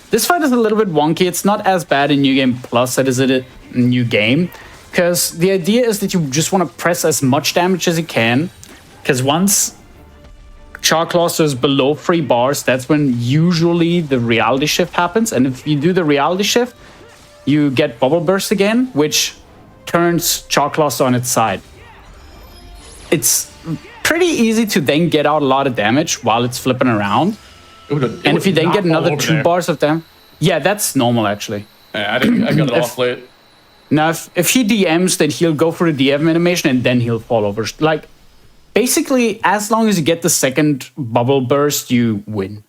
This fight is a little bit wonky. It's not as bad in New Game Plus as it is in New Game. Because the idea is that you just want to press as much damage as you can. Because once Chalk Cluster is below 3 bars, that's when usually the reality shift happens. And if you do the reality shift, you get Bubble Burst again, which turns Chalk Cluster on its side. It's pretty easy to then get out a lot of damage while it's flipping around. And if you then get another 2 bars of them, yeah, that's normal actually. Yeah, I got it off late. Now, if he DMs, then he'll go for the DM animation and then he'll fall over. Like, basically, as long as you get the second bubble burst, you win.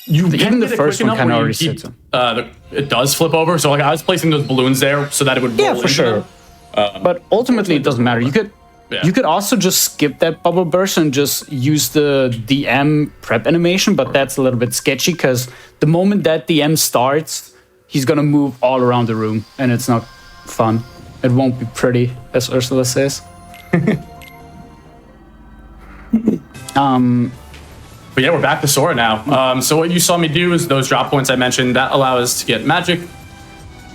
Even the first one kind of already sits on. It does flip over. So, like, I was placing those balloons there so that it would roll Yeah, for into sure. them. But ultimately, it doesn't matter. You could also just skip that bubble burst and just use the DM prep animation, but that's a little bit sketchy because the moment that DM starts, he's gonna move all around the room, and it's not fun. It won't be pretty, as Ursula says. But yeah, we're back to Sora now. So what you saw me do is those drop points I mentioned that allow us to get magic.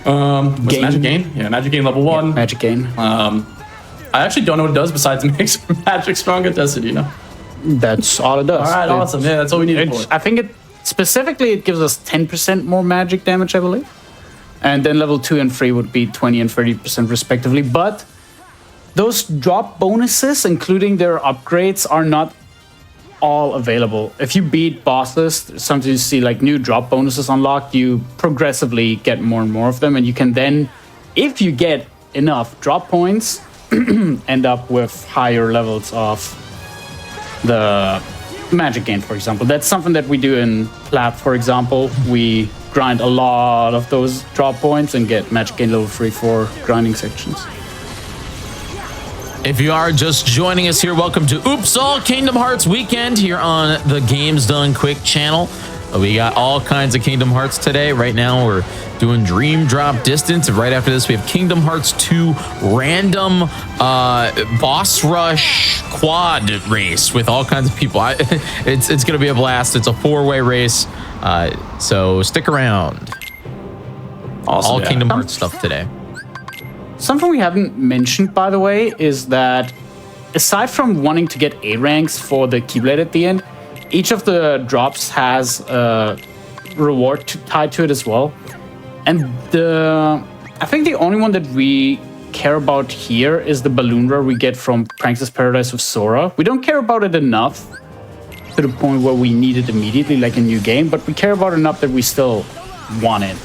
What's Gain. magic gain? Yeah, magic gain level 1. Magic gain. I actually don't know what it does besides makes magic stronger. Does it? You know? That's all it does. All right, awesome. Yeah, that's all we need it for. I think it specifically it gives us 10% more magic damage, I believe. And then level 2 and 3 would be 20 and 30% respectively. But those drop bonuses, including their upgrades, are not all available. If you beat bosses, sometimes you see like new drop bonuses unlocked. You progressively get more and more of them, and you can then, if you get enough drop points, end up with higher levels of the magic gain, for example. That's something that we do in Plat, for example. We grind a lot of those drop points and get magic gain level 3 for grinding sections. If you are just joining us here, welcome to Oops All Kingdom Hearts Weekend here on the Games Done Quick channel. We got all kinds of Kingdom Hearts today. Right now, we're doing Dream Drop Distance. And right after this, we have Kingdom Hearts 2 random boss rush quad race with all kinds of people. It's going to be a blast. It's a 4-way race. So stick around. Awesome, all Kingdom Hearts stuff today. Something we haven't mentioned, by the way, is that aside from wanting to get A ranks for the Keyblade at the end, each of the drops has a reward tied to it as well. And I think the only one that we care about here is the balloon rare we get from Prank's Paradise of Sora. We don't care about it enough to the point where we need it immediately, like a new game, but we care about it enough that we still want it.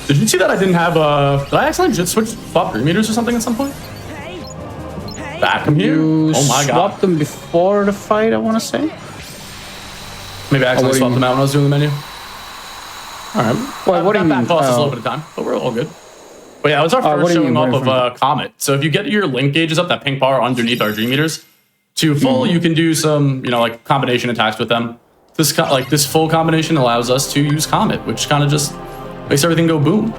Did you see that I didn't have did I accidentally just swap Dream Eaters or something at some point? Back from here? You Oh my god. swapped them before the fight, I want to say. Maybe I accidentally swapped them out when I was doing the menu. Alright. Well, what do you that mean? cost us a little bit of time, but we're all good. But yeah, it was our what first do you showing mean, off of Comet. So if you get your link gauges up, that pink bar underneath our Dream Eaters, to full, you can do some, like combination attacks with them. This full combination allows us to use Comet, which kind of just makes everything go boom.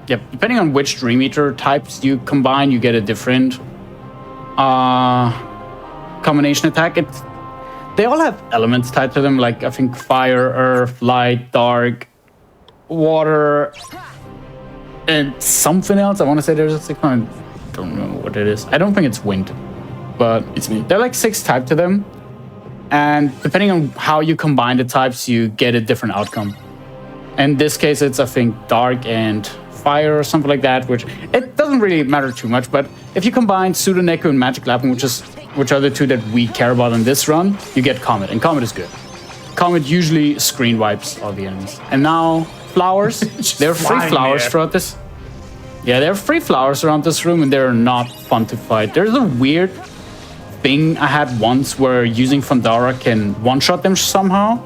Yep. Depending on which Dream Eater types you combine, you get a different combination attack. They all have elements tied to them, like I think fire, earth, light, dark, water, and something else. I want to say there's a sixth one. I don't remember what it is. I don't think it's wind, but It's me. there are like 6 types to them, and depending on how you combine the types, you get a different outcome. In this case, it's I think dark and fire or something like that, which it doesn't really matter too much. But if you combine Pseudo Neko and Magic Lapin, which are the 2 that we care about in this run, you get Comet, and Comet is good. Comet usually screen wipes all the enemies. And now flowers, there are free flowers there. throughout this. Yeah, there are free flowers around this room, and they're not fun to fight. There's a weird thing I had once where using Fandara can one-shot them somehow.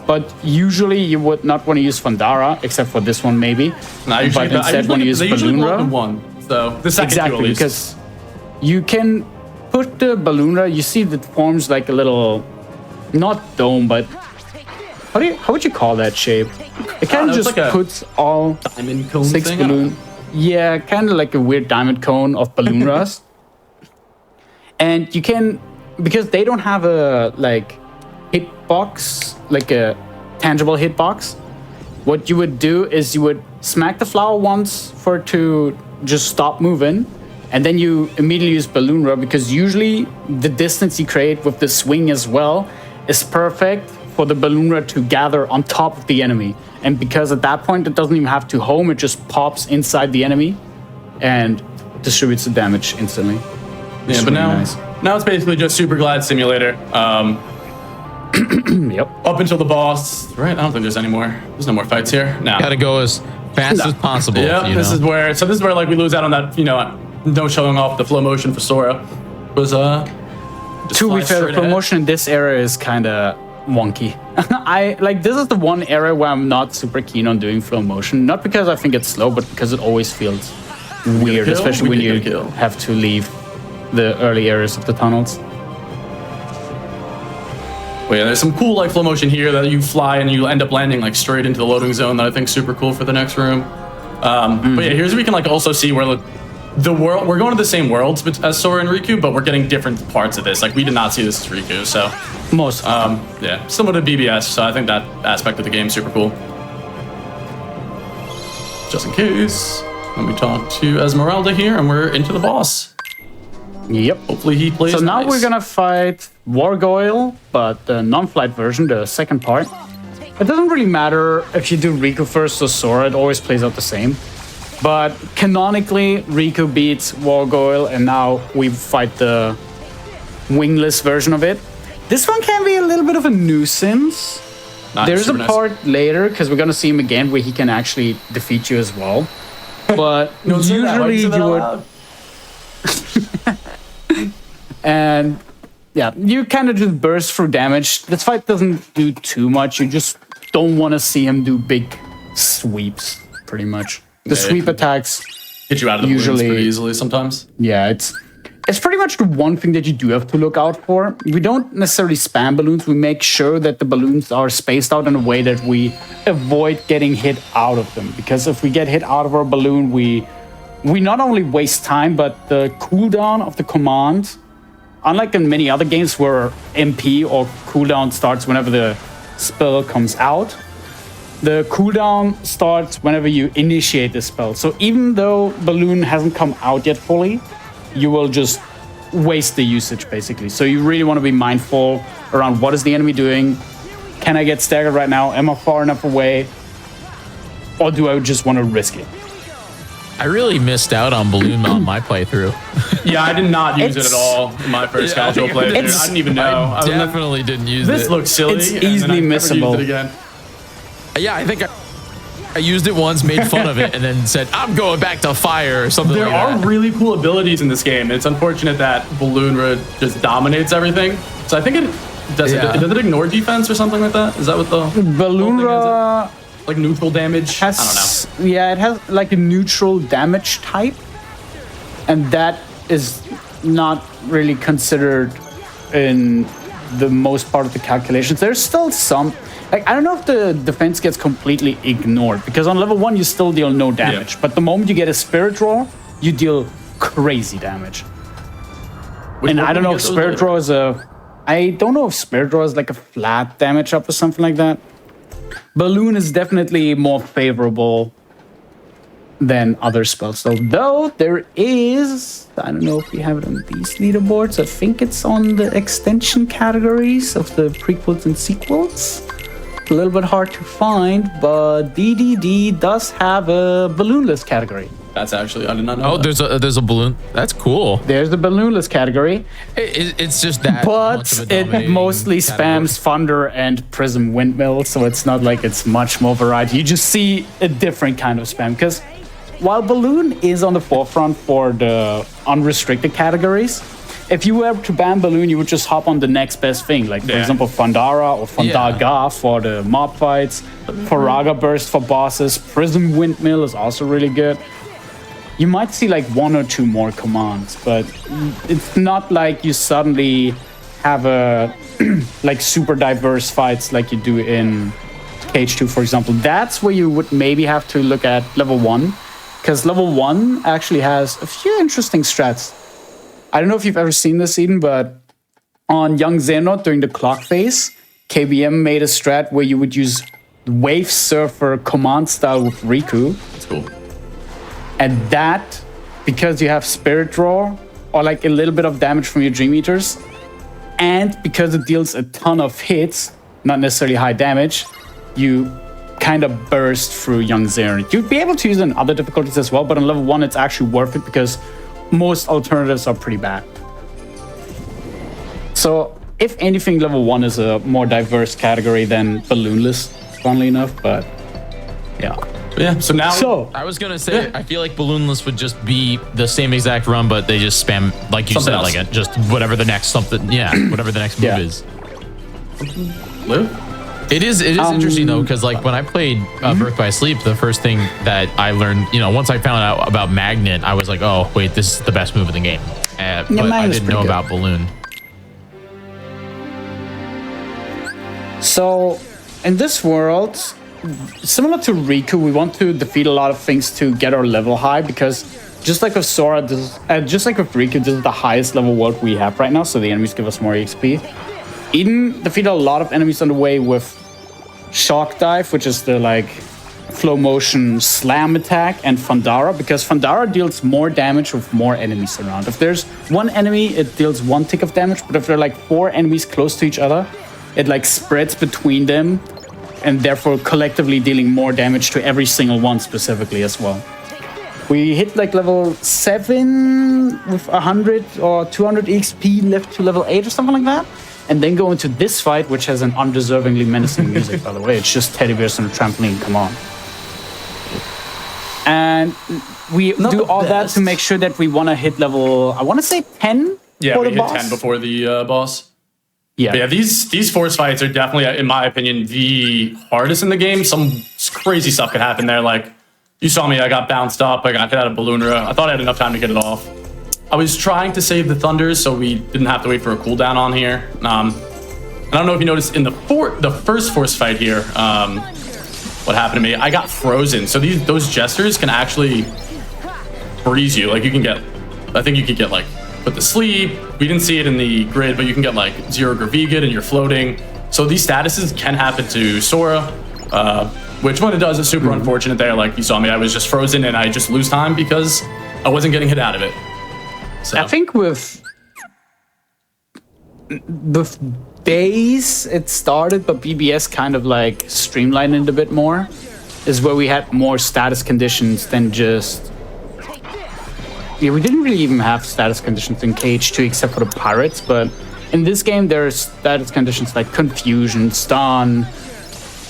But usually you would not want to use Fandara, except for this one maybe. No, But instead want to use Balloonra. So the second two at Exactly, least. because you can put the Balloonra, you see that forms like a little, not dome, but how would you call that shape? It kind of it's just like a puts all diamond cone 6 thing. I don't balloon. know. Yeah, kind of like a weird diamond cone of Balloonras. And you can, because they don't have a hitbox, like a tangible hitbox, what you would do is you would smack the flower once for it to just stop moving, and then you immediately use Balloonra, because usually the distance you create with the swing as well is perfect for the Balloonra to gather on top of the enemy. And because at that point it doesn't even have to home, it just pops inside the enemy and distributes the damage instantly. Yeah, but now it's basically just Super Glide Simulator. Yep. Up until the boss, right? I don't think there's any more. There's no more fights here. No. Got to go as fast as possible. Yeah, this is where like we lose out on that. No showing off the flow motion for Sora was just To be fly fair, the straight ahead. promotion in this area is kind of wonky. This is the one area where I'm not super keen on doing flow motion. Not because I think it's slow, but because it always feels weird, kill? especially We when did you get a kill. have to leave the early areas of the tunnels. But yeah, there's some cool flow motion here that you fly and you end up landing straight into the loading zone that I think is super cool for the next room. But yeah, here's where we can also see where the world, we're going to the same worlds as Sora and Riku, but we're getting different parts of this. We did not see this as Riku, so Most. yeah, similar to BBS. So I think that aspect of the game is super cool. Just in case, let me talk to Esmeralda here, and we're into the boss. Yep. Hopefully he plays. So now nice. we're gonna fight Wargoyle, but the non-flight version, the second part. It doesn't really matter if you do Riku first or Sora, it always plays out the same. But canonically, Riku beats Wargoyle, and now we fight the wingless version of it. This one can be a little bit of a nuisance. There's a part later, because we're going to see him again, where he can actually defeat you as well. But usually you would... And yeah, you kind of just burst through damage. This fight doesn't do too much. You just don't want to see him do big sweeps, pretty much. The sweep attacks get you out of the usually pretty easily sometimes. Yeah, it's pretty much the one thing that you do have to look out for. We don't necessarily spam balloons. We make sure that the balloons are spaced out in a way that we avoid getting hit out of them. Because if we get hit out of our balloon, we not only waste time, but the cooldown of the command, unlike in many other games where MP or cooldown starts whenever the spell comes out, the cooldown starts whenever you initiate the spell. So even though balloon hasn't come out yet fully, you will just waste the usage, basically. So you really want to be mindful around what is the enemy doing? Can I get staggered right now? Am I far enough away? Or do I just want to risk it? I really missed out on balloon on my playthrough. Yeah, I did not use it at all in my first casual playthrough. I didn't even know. I definitely didn't use it. This looks silly. It's easily missable. Never used it again. Yeah, I think I used it once, made fun of it, and then said, I'm going back to fire or something like that. There are really cool abilities in this game. It's unfortunate that Balloon just dominates everything. So I think does it ignore defense or something like that? Is that what the Balloon like neutral damage? I don't know. Yeah, it has like a neutral damage type. And that is not really considered in the most part of the calculations. There's still some... Like, I don't know if the defense gets completely ignored, because on level 1 you still deal no damage, but the moment you get a Spirit Draw, you deal crazy damage. And I don't know if Spirit Draw is I don't know if Spirit Draw is like a flat damage up or something like that. Balloon is definitely more favorable than other spells, though there is... I don't know if we have it on these leaderboards. I think it's on the extension categories of the prequels and sequels. A little bit hard to find, but DDD does have a balloonless category. That's actually, I did not know. Oh, there's a balloon. That's cool. There's the balloonless category. It's just that. But it mostly spams Thunder and Prism Windmill, so it's not like it's much more variety. You just see a different kind of spam, because while Balloon is on the forefront for the unrestricted categories, if you were to ban Balloon, you would just hop on the next best thing. Like, for example, Fundara or Fundaga for the mob fights, Faraga Burst for bosses, Prism Windmill is also really good. You might see like 1 or 2 more commands, but it's not like you suddenly have a like super diverse fights like you do in KH2, for example. That's where you would maybe have to look at level 1, because level 1 actually has a few interesting strats. I don't know if you've ever seen this, Eden, but on Young Xehanort during the clock phase, KBM made a strat where you would use Wave Surfer command style with Riku. That's cool. And that, because you have Spirit Draw, or like a little bit of damage from your Dream Eaters, and because it deals a ton of hits, not necessarily high damage, you kind of burst through Young Xehanort. You'd be able to use it in other difficulties as well, but on level 1 it's actually worth it because most alternatives are pretty bad. So, if anything, level 1 is a more diverse category than Balloonless, funnily enough, but yeah. Yeah, so now... I was going to say, I feel like Balloonless would just be the same exact run, but they just spam, like you said, like just whatever the next whatever the next move is. Lou? It is interesting though, because like when I played Birth by Sleep, the first thing that I learned, once I found out about Magnet, I was like, oh wait, this is the best move in the game. But I didn't know about Balloon. So in this world, similar to Riku, we want to defeat a lot of things to get our level high, because just like with Sora, just like with Riku, this is the highest level world we have right now, so the enemies give us more XP. Eden defeated a lot of enemies on the way with Shock Dive, which is the like flow motion slam attack, and Fundara, because Fundara deals more damage with more enemies around. If there's one enemy, it deals 1 tick of damage, but if there are like 4 enemies close to each other, it like spreads between them, and therefore collectively dealing more damage to every single one specifically as well. We hit like level 7 with 100 or 200 XP left to level 8 or something like that. And then go into this fight, which has an undeservingly menacing music, by the way. It's just teddy bears on a trampoline, come on. And we do all that to make sure that we want to hit level, I want to say 10 Yeah, for we the hit boss. 10 before the boss. Yeah. But yeah, these force fights are definitely, in my opinion, the hardest in the game. Some crazy stuff could happen there. Like, you saw me, I got bounced up, I got hit out of Balloonra. I thought I had enough time to get it off. I was trying to save the Thunders, so we didn't have to wait for a cooldown on here. I don't know if you noticed in the first force fight here, what happened to me, I got frozen. So those jesters can actually freeze you. Like, you can get, I think you could get like put to sleep. We didn't see it in the grid, but you can get like 0 Gravigan and you're floating. So these statuses can happen to Sora, which when it does is super unfortunate there. Like, you saw me, I was just frozen and I just lose time because I wasn't getting hit out of it. So. I think with days it started, but BBS kind of like streamlined it a bit more, is where we had more status conditions than just... Yeah, we didn't really even have status conditions in KH2 except for the pirates, but in this game there's status conditions like confusion, stun,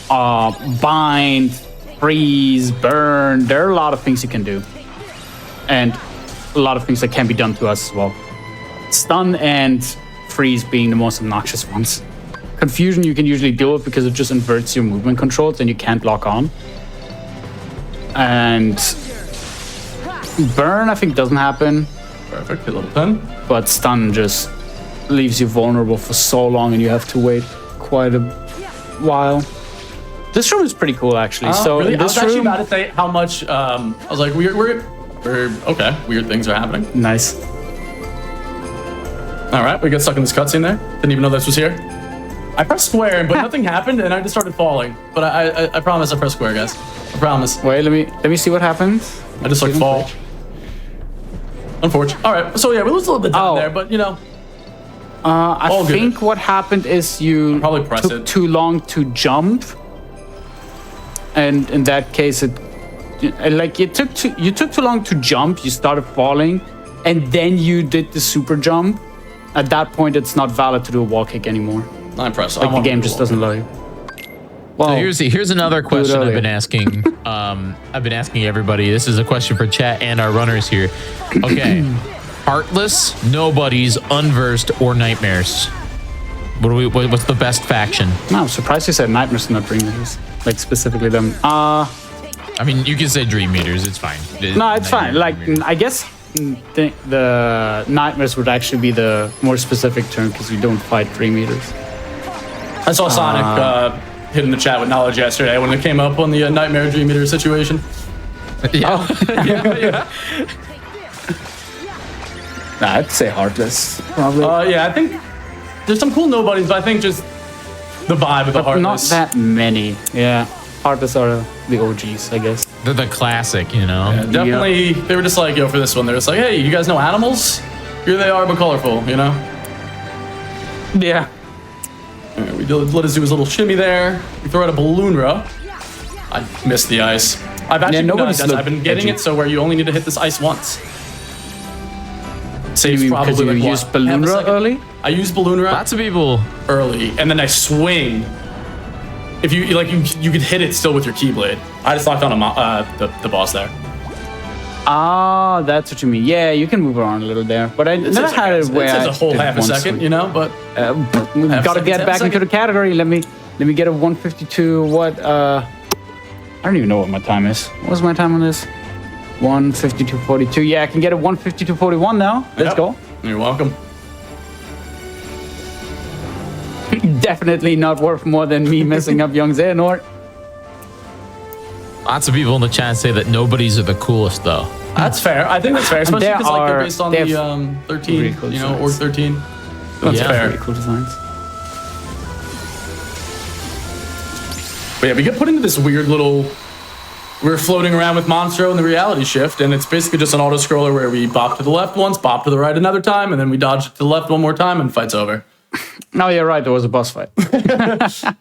bind, freeze, burn. There are a lot of things you can do. And a lot of things that can be done to us as well. Stun and freeze being the most obnoxious ones. Confusion you can usually deal with because it just inverts your movement controls and you can't lock on. And burn I think doesn't happen. Perfect, hit level 10. But stun just leaves you vulnerable for so long and you have to wait quite a while. This room is pretty cool actually. So really? in I was this actually room, about to say how much, I was like, we're okay, weird things are happening. nice. All right, we got stuck in this cutscene there. Didn't even know this was here. I pressed square, but nothing happened, and I just started falling. But I promise I pressed square, guys. I promise. Wait, let me see what happens. I just like fall. Unfortunate. All right, so yeah, we lose a little bit down there, but you know. I think what happened is you probably press took it. too long to jump, and in that case, you took too long to jump. You started falling, and then you did the super jump. At that point, it's not valid to do a wall kick anymore. I'm pressed. Like the game just doesn't allow you. Well, So here's another question I've been asking. I've been asking everybody. This is a question for chat and our runners here. Okay, Heartless, Nobodies, Unversed, or Nightmares? What's the best faction? no, I'm surprised you said Nightmares, not Dream Eaters. Like specifically them. I mean, you can say Dream Eaters. It's fine. No, it's fine. Like, I guess the Nightmares would actually be the more specific term because you don't fight Dream Eaters. I saw Sonic hit in the chat with knowledge yesterday when it came up on the Nightmare Dream Eater situation. Yeah. yeah. Nah, I'd say Heartless, probably. Yeah, I think there's some cool nobodies, but I think just the vibe of the Heartless. Not that many. Yeah, Heartless are the OGs, I guess. They're the classic, you know? Yeah, definitely, they were just like, yo, for this one, they're just like, hey, you guys know animals? Here they are, but colorful, you know? Yeah. All right, we let us do his little shimmy there. We throw out a Balloonra. I missed the ice. I've actually I've been getting it so where you only need to hit this ice once. Saves probably you like use Balloonra early? I use Balloonra Lots of people. early, and then I swing. If you like, you could hit it still with your Keyblade. I just locked on the boss there. Ah, that's what you mean. Yeah, you can move around a little there, but I never had it where It says a whole half a second, you know, but gotta get back into the category. Let me get a 152. What? I don't even know what my time is. What was my time on this? 152.42. Yeah, I can get a 152.41 now. Let's go. You're welcome. Definitely not worth more than me messing up young Xehanort. Lots of people in the chat say that Nobodies are the coolest, though. That's fair. I think that's fair, especially because like they're based on the 13, really cool you know, or designs. 13. That's Yeah. fair. Pretty cool designs. But yeah, we get put into this weird little. We're floating around with Monstro in the reality shift, and it's basically just an auto scroller where we bop to the left once, bop to the right another time, and then we dodge to the left one more time, and fight's over. No, you're right. There was a boss fight. That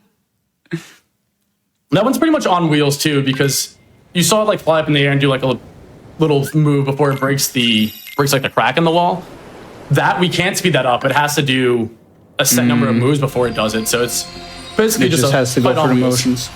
one's pretty much on wheels too, because you saw it like fly up in the air and do like a little move before it breaks like the crack in the wall. That we can't speed that up. It has to do a set number of moves before it does it. So it's basically It just has to go for the motions.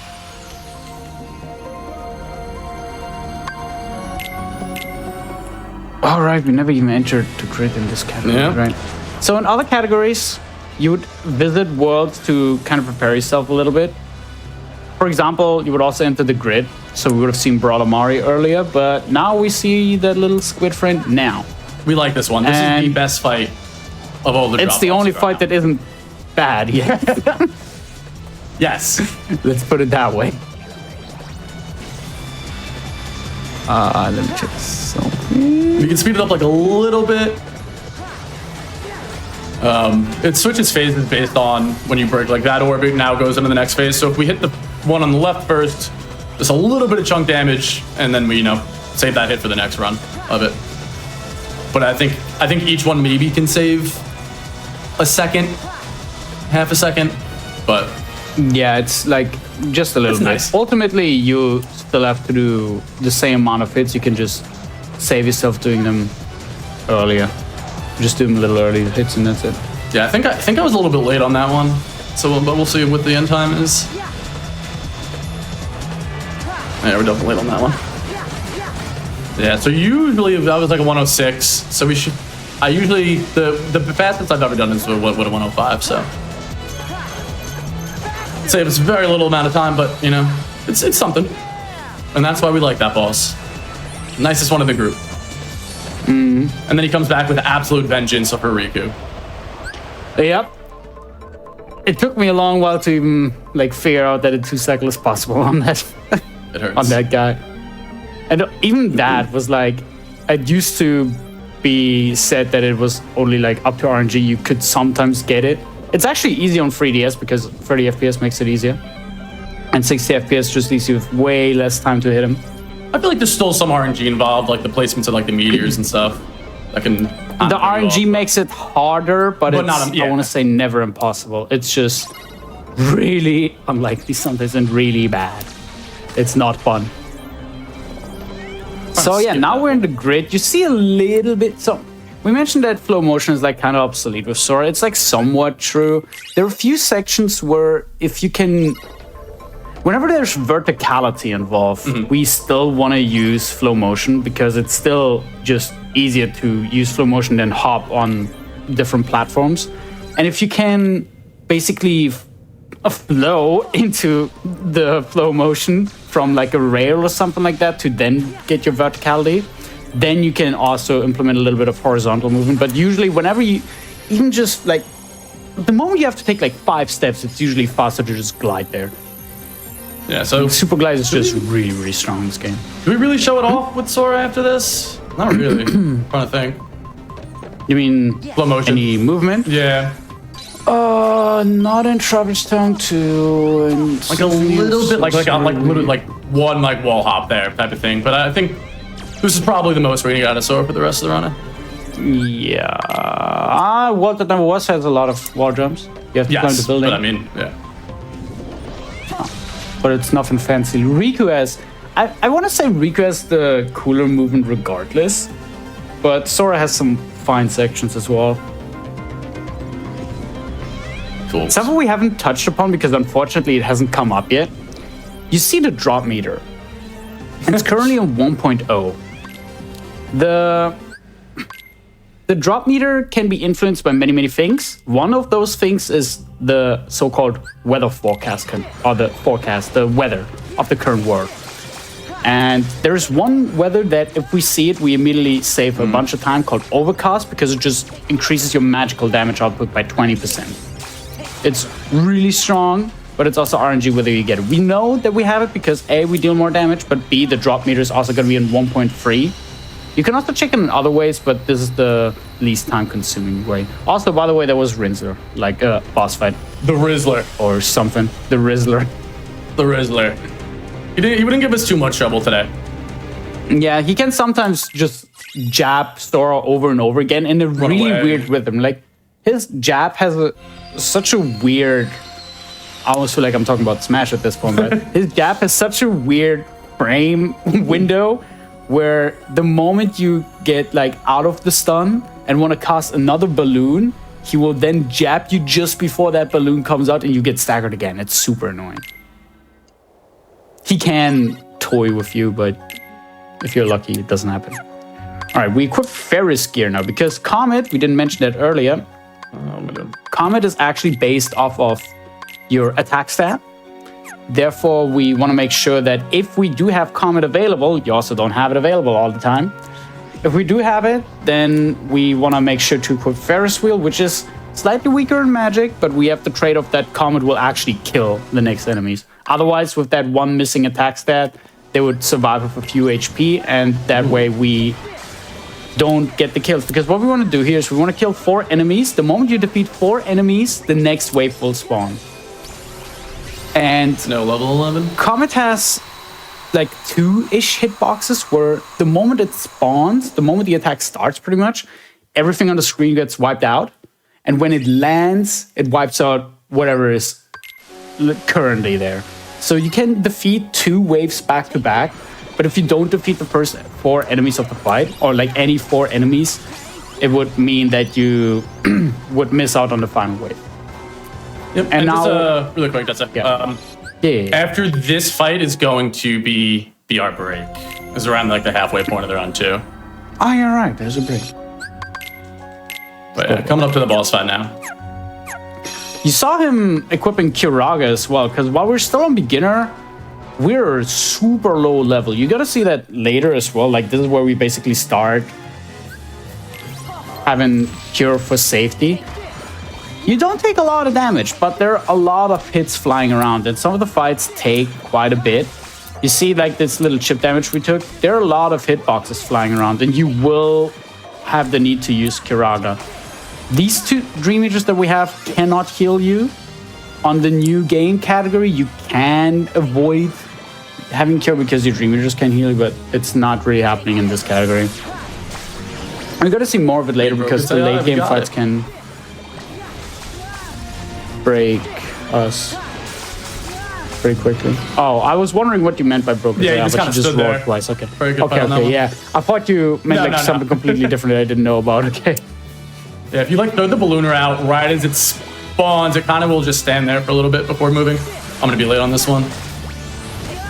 All right, we never even entered the grid in this category, right? So in other categories, you would visit worlds to kind of prepare yourself a little bit. For example, you would also enter the grid. So we would have seen Brawler Mari earlier, but now we see that little squid friend now. We like this one. This is the best fight of all the It's the only fight that isn't bad yet. Yes. Let's put it that way. Let me check something. We can speed it up like a little bit. It switches phases based on when you break like that orbit now goes into the next phase. So if we hit the one on the left first, just a little bit of chunk damage, and then we, save that hit for the next run of it. But I think each one maybe can save a second, half a second, but yeah, it's like just a little bit. Nice. Ultimately, you still have to do the same amount of hits. You can just save yourself doing them earlier. Just do them a little early hits, and that's it. Yeah, I think I was a little bit late on that one. So, but we'll see what the end time is. Yeah, we're definitely late on that one. Yeah, so usually that was like a 106. So we should. The fastest I've ever done is what a 105. So saves very little amount of time, but it's something, and that's why we like that boss. Nicest one in the group. And then he comes back with absolute vengeance of Riku. Yep. It took me a long while to even figure out that a 2-cycle is possible on that. It hurts. On that guy. And even that was it used to be said that it was only up to RNG. You could sometimes get it. It's actually easy on 3DS because 30 FPS makes it easier. And 60 FPS just leaves you with way less time to hit him. I feel like there's still some RNG involved, like the placements of the meteors and stuff. That can. The RNG makes it harder, but it's not, I want to say never impossible. It's just really unlikely sometimes and really bad. It's not fun. So yeah, now we're in the grid. You see a little bit. So we mentioned that flow motion is kind of obsolete with Sora. It's somewhat true. There are a few sections where if you can. Whenever there's verticality involved, we still want to use flow motion because it's still just easier to use flow motion than hop on different platforms. And if you can basically flow into the flow motion from a rail or something like that to then get your verticality, then you can also implement a little bit of horizontal movement. But usually whenever you, even just the moment you have to take 5 steps, it's usually faster to just glide there. Yeah, so Super Glide is just really, really strong in this game. do we really show it off with Sora after this? Not really. I'm trying to think. You mean Flow motion. any movement? Yeah. Not in Travis Tongue 2. And A little bit literally one wall hop there type of thing. But I think this is probably the most we're gonna get out of Sora for the rest of the run. Yeah. What the number was has a lot of wall jumps. You have to climb the building. But I mean, yeah. But it's nothing fancy. Riku has... I want to say Riku has the cooler movement regardless. But Sora has some fine sections as well. Cool. Something we haven't touched upon because unfortunately it hasn't come up yet. You see the drop meter. And it's currently on 1.0. The drop meter can be influenced by many, many things. One of those things is the so-called weather forecast, or the weather of the current world. And there's one weather that if we see it, we immediately save a bunch of time called overcast because it just increases your magical damage output by 20%. It's really strong, but it's also RNG whether you get it. We know that we have it because A, we deal more damage, but B, the drop meter is also going to be in 1.3. You can also check it in other ways, but this is the least time-consuming way. Also, by the way, there was Rinsler, a boss fight. The Rizzler. Or something. The Rizzler. The Rizzler. He wouldn't give us too much trouble today. Yeah, he can sometimes just jab Sora over and over again in a really weird rhythm. His jab has such a weird... I almost feel like I'm talking about Smash at this point, but his jab has such a weird frame window where the moment you get like out of the stun and want to cast another balloon, he will then jab you just before that balloon comes out and you get staggered again. It's super annoying. He can toy with you, but if you're lucky, it doesn't happen. All right, we equip Ferris gear now because Comet, we didn't mention that earlier. Comet is actually based off of your attack stat. Therefore, we want to make sure that if we do have Comet available, you also don't have it available all the time. If we do have it, then we want to make sure to equip Ferris wheel, which is slightly weaker in magic, but we have the trade-off that Comet will actually kill the next enemies. Otherwise, with that one missing attack stat, they would survive with a few HP, and that way we don't get the kills. Because what we want to do here is we want to kill 4 enemies. The moment you defeat 4 enemies, the next wave will spawn. And no level 11. Comet has like 2-ish hitboxes where the moment it spawns, the moment the attack starts pretty much, everything on the screen gets wiped out. And when it lands, it wipes out whatever is currently there. So you can defeat 2 waves back to back, but if you don't defeat the first 4 enemies of the fight, or like any 4 enemies, it would mean that you would miss out on the final wave. Yep. And now, really quick, that's it. Yeah. After this fight is going to be our break. It's around like the halfway point of the round 2. Oh, you're right. There's a break. But yeah, coming up to the boss fight now. You saw him equipping Kiraga as well, because while we're still on beginner, we're super low level. You gotta see that later as well. Like, this is where we basically start having Cure for safety. You don't take a lot of damage, but there are a lot of hits flying around, and some of the fights take quite a bit. You see, like, this little chip damage we took? There are a lot of hitboxes flying around, and you will have the need to use Kiraga. These 2 Dream Eaters that we have cannot heal you. On the new game category, you can avoid having Cure because your Dream Eaters can heal you, but it's not really happening in this category. We're gonna see more of it later because the late game fights can break us pretty quickly. Oh, I was wondering what you meant by broken. Yeah, you just rolled there twice. Okay. Very good Okay, yeah. I thought you meant something completely different that I didn't know about. Okay. Yeah, if you like throw the ballooner out right as it spawns, it kind of will just stand there for a little bit before moving. I'm gonna be late on this one.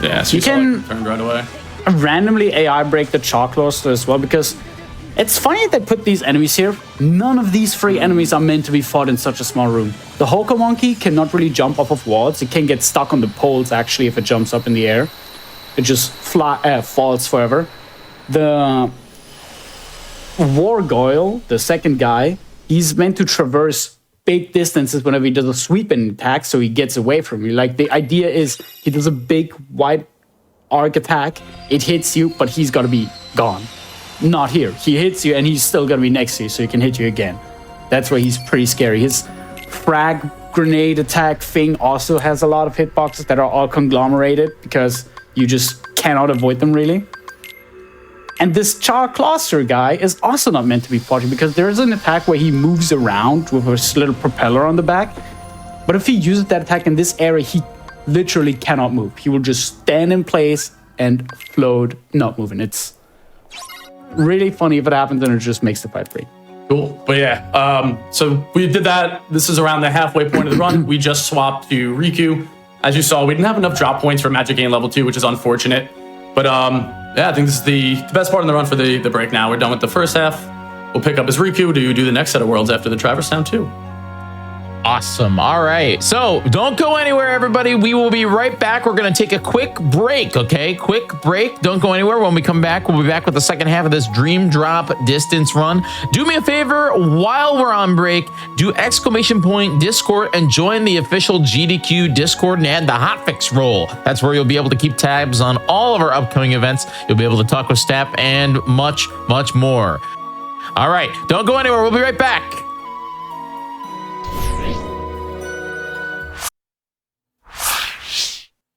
Yeah, so you can turned right away. Randomly AI break the Chalk Cluster as well, because it's funny that they put these enemies here. None of these 3 enemies are meant to be fought in such a small room. The Hoka Monkey cannot really jump off of walls. It can get stuck on the poles, actually, if it jumps up in the air. It just falls forever. The Wargoyle, the second guy, he's meant to traverse big distances whenever he does a sweeping attack, so he gets away from you. Like, the idea is he does a big, wide arc attack. It hits you, but he's got to be gone. Not here. He hits you and he's still gonna be next to you, so he can hit you again. That's why he's pretty scary. His frag grenade attack thing also has a lot of hitboxes that are all conglomerated because you just cannot avoid them really. And this Chalk Cluster guy is also not meant to be fought because there is an attack where he moves around with a little propeller on the back. But if he uses that attack in this area, he literally cannot move. He will just stand in place and float, not moving. It's really funny if it happens, and it just makes the fight free. Cool. But yeah, so we did that. This is around the halfway point of the run. We just swapped to Riku. As you saw, we didn't have enough drop points for Magic Gain level 2, which is unfortunate. But yeah, I think this is the best part of the run for the break now. We're done with the first half. We'll pick up as Riku to do the next set of worlds after the Traverse Town 2. Awesome. All right. So don't go anywhere, everybody. We will be right back. We're going to take a quick break, okay? Quick break. Don't go anywhere. When we come back, we'll be back with the second half of this Dream Drop distance run. Do me a favor while we're on break, do ! Discord and join the official GDQ Discord and add the Hotfix role. That's where you'll be able to keep tabs on all of our upcoming events. You'll be able to talk with staff and much, much more. All right. Don't go anywhere. We'll be right back.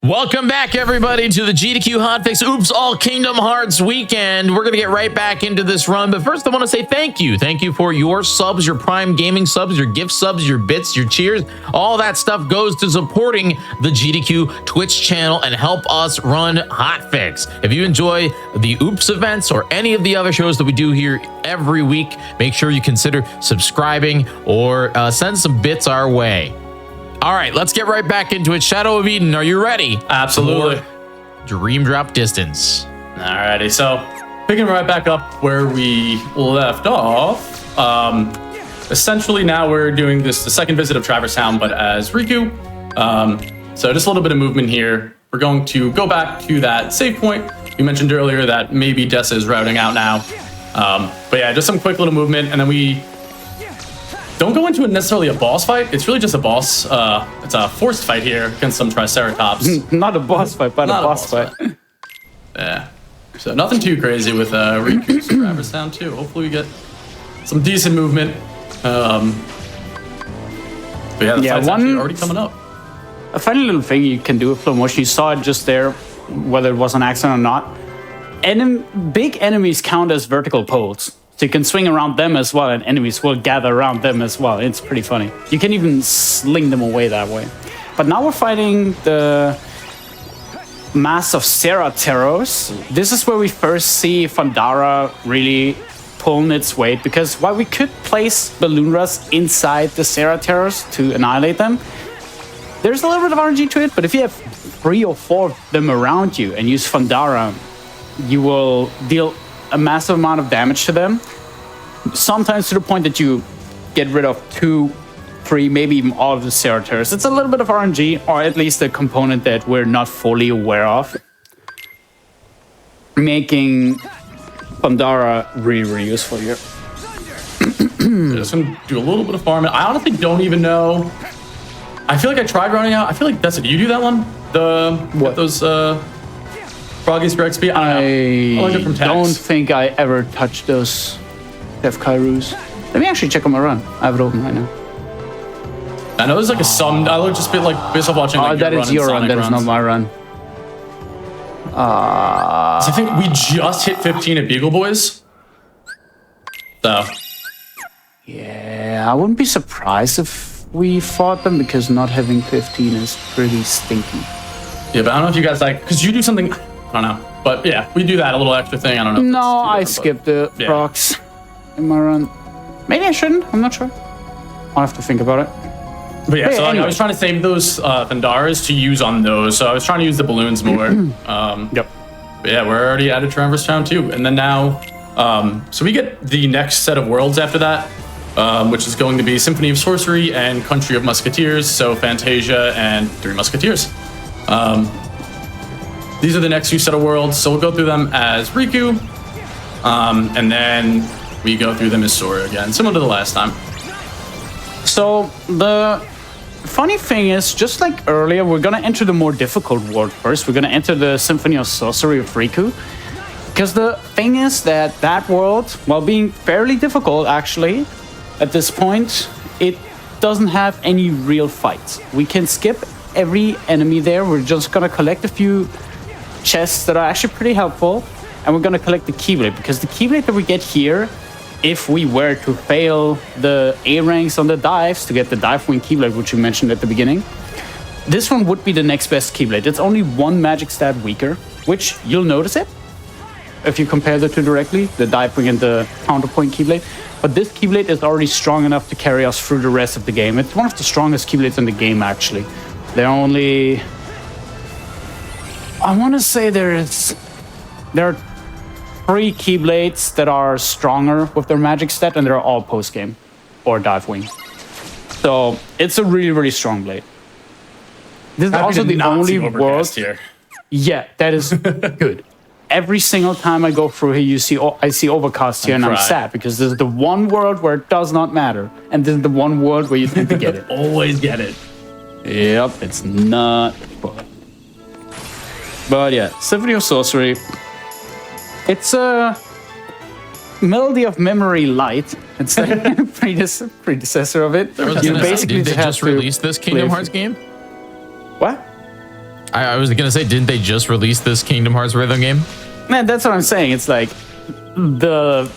Welcome back, everybody, to the GDQ Hotfix Oops All Kingdom Hearts weekend. We're going to get right back into this run, but first I want to say thank you. Thank you for your subs, your Prime Gaming subs, your gift subs, your bits, your cheers. All that stuff goes to supporting the GDQ Twitch channel and help us run Hotfix. If you enjoy the Oops events or any of the other shows that we do here every week, make sure you consider subscribing or send some bits our way. All right, let's get right back into it. Shadow of Eden, are you ready? Absolutely. For Dream Drop Distance. Alrighty, so picking right back up where we left off. Essentially now we're doing the second visit of Traverse Town, but as Riku. So just a little bit of movement here. We're going to go back to that save point. You mentioned earlier that maybe Dessa is routing out now. But yeah, just some quick little movement, and then we don't go into necessarily a boss fight. It's really just a boss. It's a forced fight here against some Triceratops. Not a boss fight, but a boss fight. Yeah. So nothing too crazy with Riku's Traverse Town too. Hopefully we get some decent movement. But yeah, the fight's actually already coming up. A funny little thing you can do with flow motion. You saw it just there, whether it was an accident or not. Big enemies count as vertical poles. So you can swing around them as well, and enemies will gather around them as well. It's pretty funny. You can even sling them away that way. But now we're fighting the mass of Cerateros. This is where we first see Fandara really pulling its weight, because while we could place Balloon Rust inside the Cerateros to annihilate them, there's a little bit of RNG to it, but if you have 3 or 4 of them around you and use Fandara, you will deal a massive amount of damage to them, sometimes to the point that you get rid of 2, 3, maybe even all of the Cerateros. It's a little bit of RNG, or at least a component that we're not fully aware of, making Pandara really, really useful here. Just gonna do a little bit of farming. I honestly don't even know. I feel like I tried running out. I feel like that's it. You do that one? What? Those Froggies for XP? I like it from don't think I ever touched those Def Kairus. Let me actually check on my run. I have it open right now. I know there's like I look just a bit like based off watching like that is your run. That is not my run. So I think we just hit 15 at Beagle Boys. So. Yeah, I wouldn't be surprised if we fought them, because not having 15 is pretty stinky. Yeah, but I don't know if you guys like, because you do something, I don't know. But yeah, we do that, a little extra thing. I don't know. No, I skipped the procs in my run. Maybe I shouldn't. I'm not sure. I'll have to think about it. But yeah, so anyway. I was trying to save those Thandaras to use on those. So I was trying to use the balloons more. Yep. But yeah, we're already at a Traverse Town too. And then now, so we get the next set of worlds after that, which is going to be Symphony of Sorcery and Country of Musketeers. So Fantasia and 3 Musketeers. These are the next few set of worlds. So we'll go through them as Riku. And then we go through them as Sora again, similar to the last time. So the funny thing is, just like earlier, we're gonna enter the more difficult world first. We're gonna enter the Symphony of Sorcery of Riku. Because the thing is that that world, while being fairly difficult actually, at this point, it doesn't have any real fights. We can skip every enemy there. We're just gonna collect a few chests that are actually pretty helpful, and we're gonna collect the Keyblade, because the Keyblade that we get here, if we were to fail the A ranks on the dives to get the dive wing Keyblade, which you mentioned at the beginning, this one would be the next best Keyblade. It's only 1 magic stat weaker, which you'll notice it if you compare the two directly, the dive wing and the counterpoint Keyblade. But this Keyblade is already strong enough to carry us through the rest of the game. It's one of the strongest Keyblades in the game, actually. There are only, I want to say there are 3 Keyblades that are stronger with their magic stat, and they're all post-game or dive wing. So it's a really, really strong blade. This is also the only world here. Yeah, that is good. Every single time I go through here, I see Overcast here, and I'm sad, because this is the one world where it does not matter, and this is the one world where you tend to get it. Always get it. Yep, it's not fun. But yeah, Symphony of Sorcery. It's a Melody of Memory Light. It's the predecessor of it. You basically did they just release this Kingdom Hearts game? What? I was gonna say, didn't they just release this Kingdom Hearts rhythm game? Man, that's what I'm saying. It's like the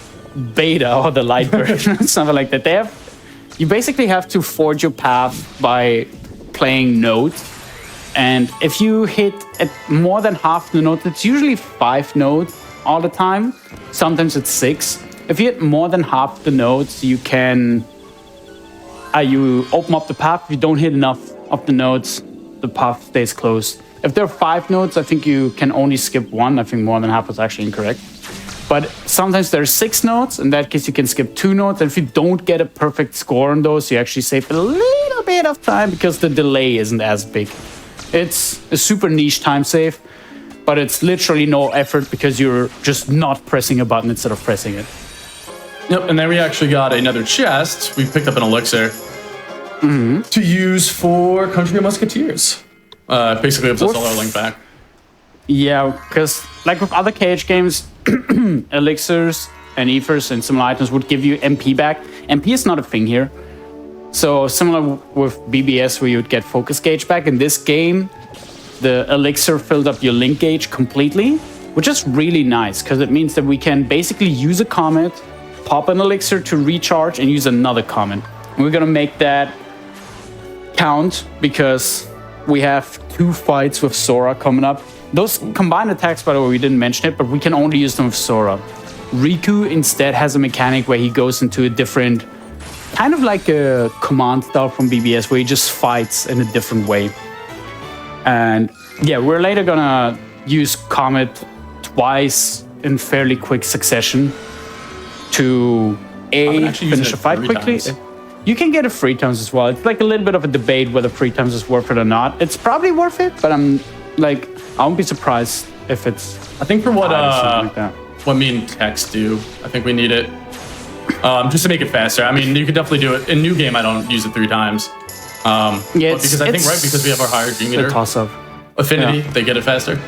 beta or the light version, something like that. You basically have to forge your path by playing notes. And if you hit at more than half the notes, it's usually 5 notes all the time. Sometimes it's 6. If you hit more than half the notes, you can you open up the path. If you don't hit enough of the notes, the path stays closed. If there are 5 notes, I think you can only skip 1. I think more than half is actually incorrect. But sometimes there's 6 notes. In that case, you can skip 2 notes. And if you don't get a perfect score on those, you actually save a little bit of time because the delay isn't as big. It's a super niche time save, but it's literally no effort because you're just not pressing a button instead of pressing it. Yep, and then we actually got another chest. We picked up an elixir to use for Country of Musketeers. Basically, gives us all our link back. Yeah, because like with other KH games, elixirs and ethers and similar items would give you MP back. MP is not a thing here. So similar with BBS where you would get focus gauge back. In this game, the elixir filled up your link gauge completely, which is really nice because it means that we can basically use a comet, pop an elixir to recharge, and use another comet. And we're gonna make that count because we have 2 fights with Sora coming up. Those combined attacks, by the way, we didn't mention it, but we can only use them with Sora. Riku instead has a mechanic where he goes into a different, kind of like a command style from BBS, where he just fights in a different way. And yeah, we're later gonna use Comet twice in fairly quick succession to finish a fight quickly. Times. You can get it 3 times as well. It's like a little bit of a debate whether 3 times is worth it or not. It's probably worth it, but I won't be surprised if it's. I think for what like that. what me and Tex do, I think we need it just to make it faster. I mean, you could definitely do it in new game. I don't use it 3 times. Yeah, because I think because we have our higher G meter toss up affinity, they get it faster.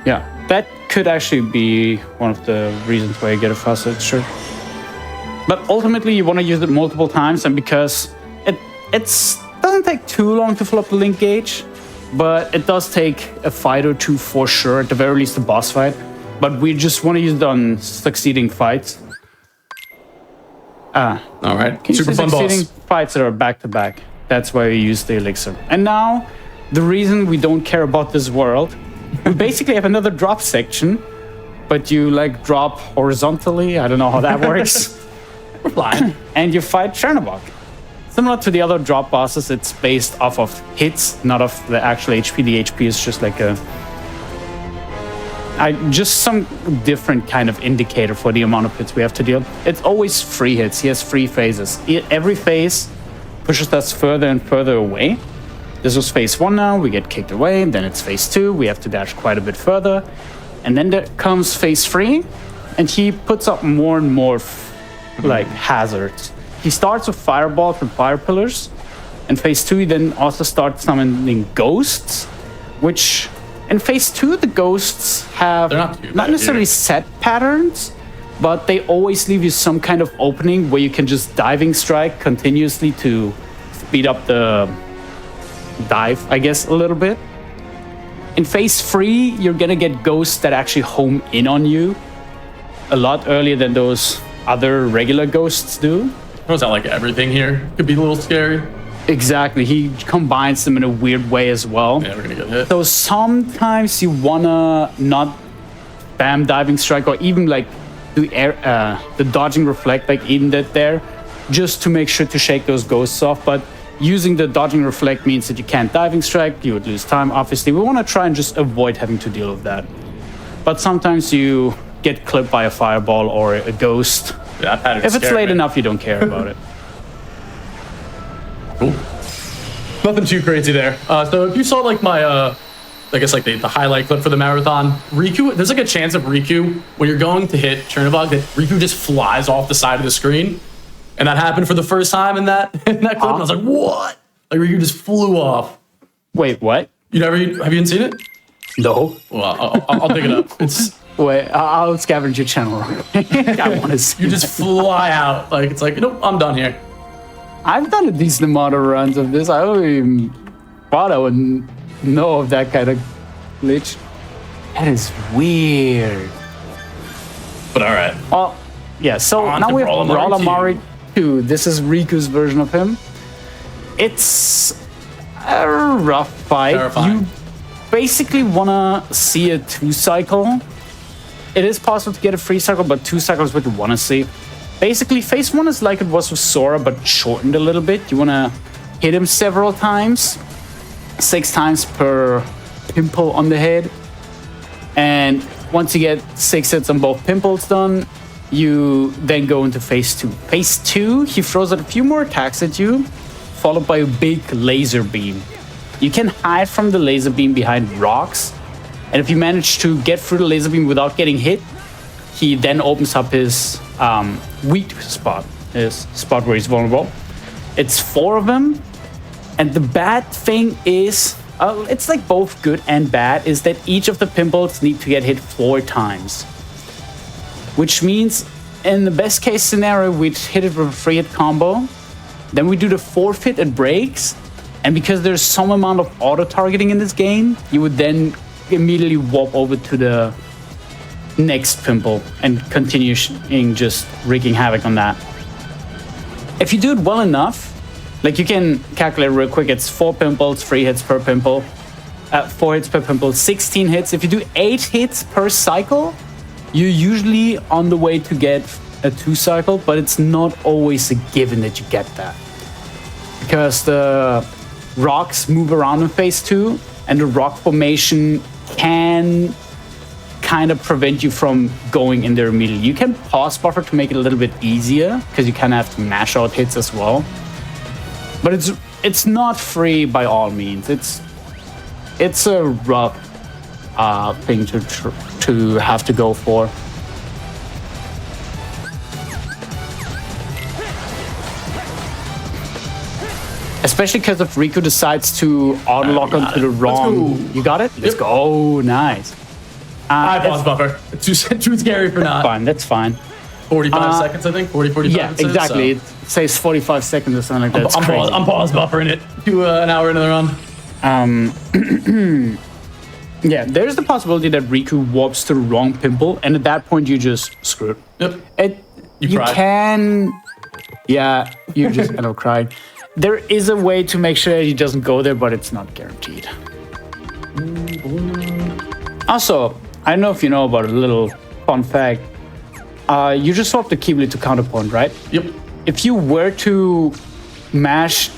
Yeah, that could actually be one of the reasons why you get it faster. Sure. But ultimately, you want to use it multiple times, and because it doesn't take too long to fill up the link gauge, but it does take a fight or 2 for sure, at the very least a boss fight. But we just want to use it on succeeding fights. All right, super fun succeeding boss. fights that are back to back. That's why we use the elixir. And now, the reason we don't care about this world, we basically have another drop section, but you like drop horizontally. I don't know how that works. We're flying. And you fight Chernobog. Similar to the other drop bosses, it's based off of hits, not of the actual HP. The HP is just like just some different kind of indicator for the amount of hits we have to deal. It's always 3 hits. He has 3 phases. Every phase pushes us further and further away. This was phase 1 now. We get kicked away. Then it's phase 2. We have to dash quite a bit further. And then there comes phase 3. And he puts up more and more hazards. He starts with fireballs and fire pillars. In phase 2, he then also starts summoning ghosts, which in phase 2, the ghosts have not necessarily set patterns, but they always leave you some kind of opening where you can just diving strike continuously to speed up the dive, I guess, a little bit. In phase 3, you're gonna get ghosts that actually home in on you a lot earlier than those other regular ghosts do. Turns out like everything here could be a little scary. Exactly, he combines them in a weird way as well. Yeah, we're gonna get hit. So sometimes you wanna not spam diving strike or even like do the dodging reflect, like even that there, just to make sure to shake those ghosts off. But using the dodging reflect means that you can't diving strike, you would lose time. Obviously, we want to try and just avoid having to deal with that. But sometimes you get clipped by a fireball or a ghost. Yeah, that pattern's If it's scary, late man. enough, you don't care about it. Cool. Nothing too crazy there. So if you saw like my, I guess like the highlight clip for the marathon, Riku, there's like a chance of Riku, when you're going to hit Chernobog, that Riku just flies off the side of the screen. And that happened for the first time in that clip. And I was like, what? Like Riku just flew off. Wait, what? Have you seen it? No. Well, I'll dig it up. It's Wait, I'll scavenge your channel. I want to see. you just fly out. Like it's like, nope, I'm done here. I've done a decent amount of runs of this. I don't even thought I would know of that kind of glitch. That is weird. But all right. Well, yeah, so On now to we have Brawler Mari 2. This is Riku's version of him. It's a rough fight. Terrifying. You basically want to see a 2-cycle. It is possible to get a 3-cycle, but 2 cycles what you want to see. Basically, phase 1 is like it was with Sora, but shortened a little bit. You want to hit him several times. 6 times per pimple on the head. And once you get 6 hits on both pimples done, you then go into phase 2. Phase 2, he throws out a few more attacks at you, followed by a big laser beam. You can hide from the laser beam behind rocks, and if you manage to get through the laser beam without getting hit, he then opens up his weak spot, his spot where he's vulnerable. It's 4 of them, and the bad thing is, it's like both good and bad, is that each of the pimples need to get hit 4 times. Which means, in the best case scenario, we'd hit it with a 3-hit combo. Then we do the 4th hit, it breaks. And because there's some amount of auto-targeting in this game, you would then immediately warp over to the next pimple and continue just wreaking havoc on that. If you do it well enough, like you can calculate real quick, it's 4 pimples, 3 hits per pimple, 4 hits per pimple, 16 hits. If you do 8 hits per cycle, you're usually on the way to get a 2-cycle, but it's not always a given that you get that. Because the rocks move around in phase 2, and the rock formation can kind of prevent you from going in there immediately. You can pause buffer to make it a little bit easier, because you kind of have to mash out hits as well. But it's not free by all means. It's a rough thing to have to go for. Especially because if Riku decides to auto-lock onto the wrong... You got it? Let's go. Oh, nice. I pause buffer. It's too scary for not. That's fine. 45 seconds, I think. 45 Yeah, exactly. It says 45 seconds or something like that. I'm pause buffering it to an hour into the run. Yeah, there's the possibility that Riku warps to the wrong pimple, and at that point, you just screwed. Yep. You can... Yeah, you just end up crying. There is a way to make sure he doesn't go there, but it's not guaranteed. Also, I don't know if you know about a little fun fact. You just swap the Keyblade to counterpoint, right? Yep. If you were to mash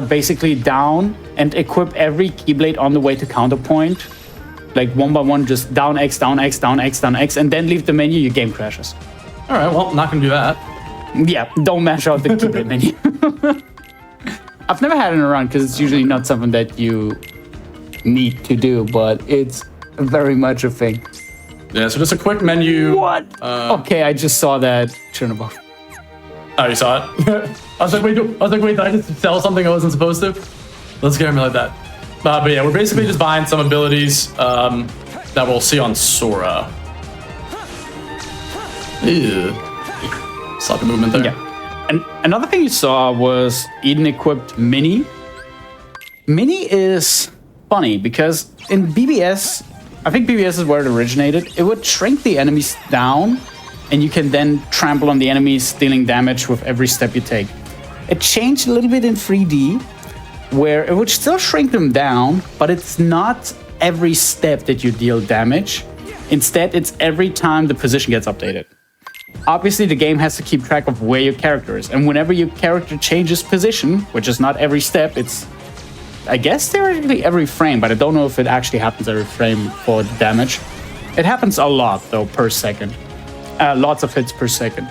basically down and equip every Keyblade on the way to counterpoint, like one by one, just down X, down X, down X, down X, and then leave the menu, your game crashes. All right, well, I'm not going to do that. Yeah, don't mash out the Keyblade menu. I've never had it around because it's usually not something that you need to do, but it's very much a thing. Yeah, so just a quick menu. What? Okay, I just saw that. Turn above. Oh, you saw it? I was like, wait, did I just sell something I wasn't supposed to? Don't scare me like that. But yeah, we're basically just buying some abilities that we'll see on Sora. Ew. Sloppy movement there. Yeah. And another thing you saw was Eden equipped Mini. Mini is funny because in BBS, I think BBS is where it originated. It would shrink the enemies down, and you can then trample on the enemies, dealing damage with every step you take. It changed a little bit in 3D, where it would still shrink them down, but it's not every step that you deal damage. Instead, it's every time the position gets updated. Obviously, the game has to keep track of where your character is, and whenever your character changes position, which is not every step, it's, I guess, theoretically every frame, but I don't know if it actually happens every frame for the damage. It happens a lot, though, per second. Lots of hits per second.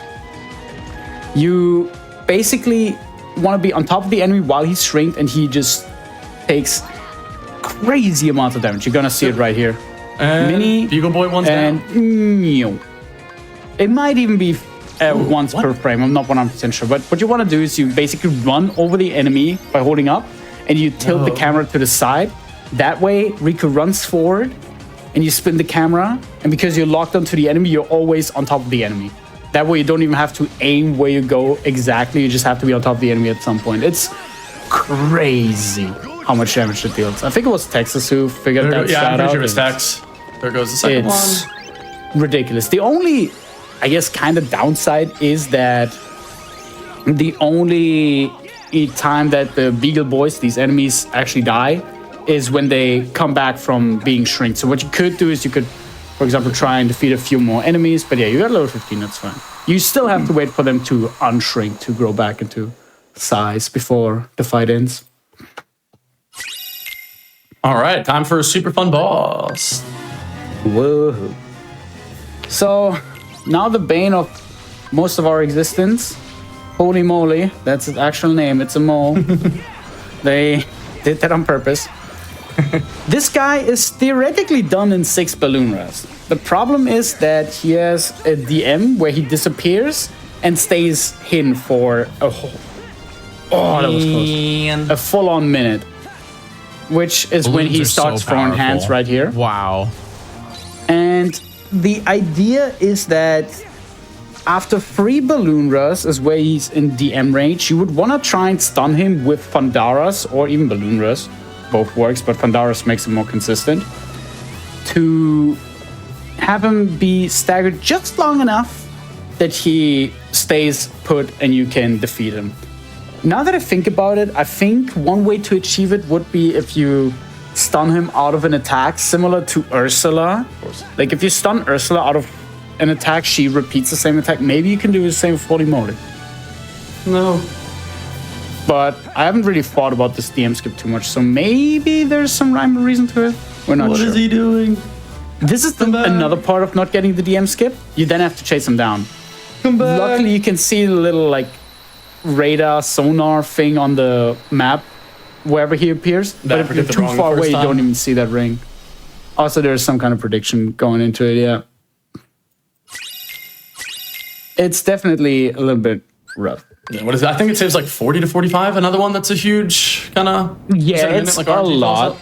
You basically want to be on top of the enemy while he's shrinked, and he just takes crazy amounts of damage. You're gonna see it right here. And Mini Beagle Boy one's and down. It might even be once per frame. I'm not 100% sure. But what you want to do is you basically run over the enemy by holding up, and you tilt the camera to the side. That way, Riku runs forward, and you spin the camera. And because you're locked onto the enemy, you're always on top of the enemy. That way, you don't even have to aim where you go exactly. You just have to be on top of the enemy at some point. It's crazy how much damage it deals. I think it was Texas who figured that Yeah, I'm stat pretty out. sure it's Tex. There goes the second It's one. ridiculous. The only, I guess, kind of downside is that the only time that the Beagle Boys, these enemies, actually die is when they come back from being shrinked. So what you could do is you could, for example, try and defeat a few more enemies. But yeah, you got level 15, that's fine. You still have to wait for them to unshrink, to grow back into size before the fight ends. All right, time for a super fun boss. Whoa. So now the bane of most of our existence, holy moly, that's its actual name, it's a mole. They did that on purpose. This guy is theoretically done in 6 balloon runs. The problem is that he has a DM where he disappears and stays hidden for a whole... Oh, that was close. A full-on minute. Which is when he Balloons are so starts throwing hands powerful. right here. Wow. And the idea is that after 3 balloon rush is where he's in DM range, you would want to try and stun him with Pandaras or even balloon rush. Both works, but Pandaras makes it more consistent. To have him be staggered just long enough that he stays put and you can defeat him. Now that I think about it, I think one way to achieve it would be if you stun him out of an attack, similar to Ursula. Like if you stun Ursula out of an attack, she repeats the same attack. Maybe you can do the same with Holy Moly. No. But I haven't really thought about this DM skip too much, so maybe there's some rhyme or reason to it. We're not What sure. is he doing? This is another part of not getting the DM skip. You then have to chase him down. Come back. Luckily, you can see the little like radar sonar thing on the map wherever he appears. But if you're too far away, you don't even see that ring. Also, there's some kind of prediction going into it. Yeah, it's definitely a little bit rough. Yeah, what is it? I think it saves like 40 to 45. Another one that's a huge kind of... Yeah, it's a lot.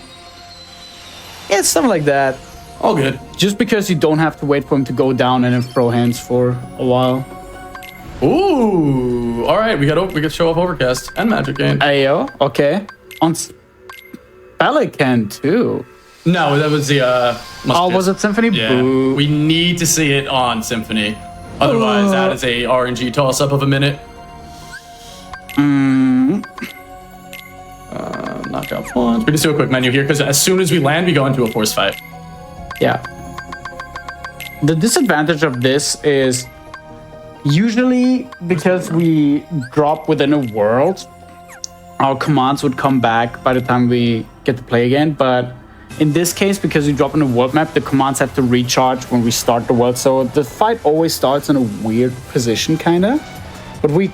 Yeah, something like that. All good. Just because you don't have to wait for him to go down and then throw hands for a while. Ooh. All right, we got show off Overcast and Magic Game. Ayo, okay. On Pelican too. No, that was the... Oh, was it Symphony? Yeah. Boo. We need to see it on Symphony. Otherwise, that is a RNG toss-up of a minute. Knockout punch. We just do a quick menu here, because as soon as we land, we go into a force fight. Yeah. The disadvantage of this is usually because we drop within a world, our commands would come back by the time we get to play again. But in this case, because we drop in a world map, the commands have to recharge when we start the world. So the fight always starts in a weird position, kind of. But we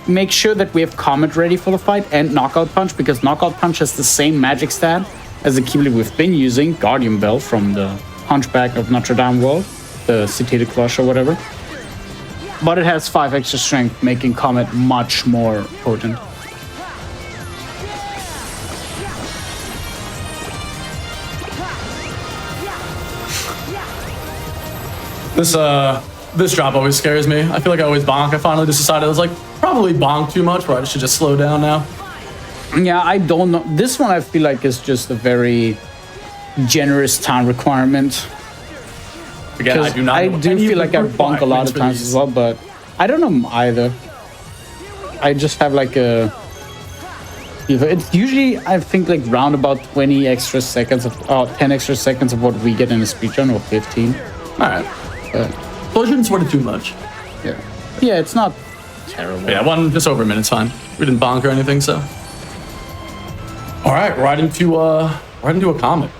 make sure that we have Comet ready for the fight and Knockout Punch, because Knockout Punch has the same magic stat as the Keyblade we've been using, Guardian Bell from the Hunchback of Notre Dame world, the Cité de Cloche or whatever. But it has 5 extra strength, making Comet much more potent. This drop always scares me. I feel like I always bonk. I finally just decided I was like, probably bonk too much, where I should just slow down now. Yeah, I don't know. This one I feel like is just a very generous time requirement. Again, I do not. I do feel like I bonk a lot of times as well, but I don't know either. I just have like a... It's usually, I think, like round about 20 extra seconds of... 10 extra seconds of what we get in a speedrun, or 15. Alright. So I shouldn't sweat it too much. Yeah. Yeah, it's not terrible. Yeah, just over a minute's fine. We didn't bonk or anything, so. Alright, right into a comet.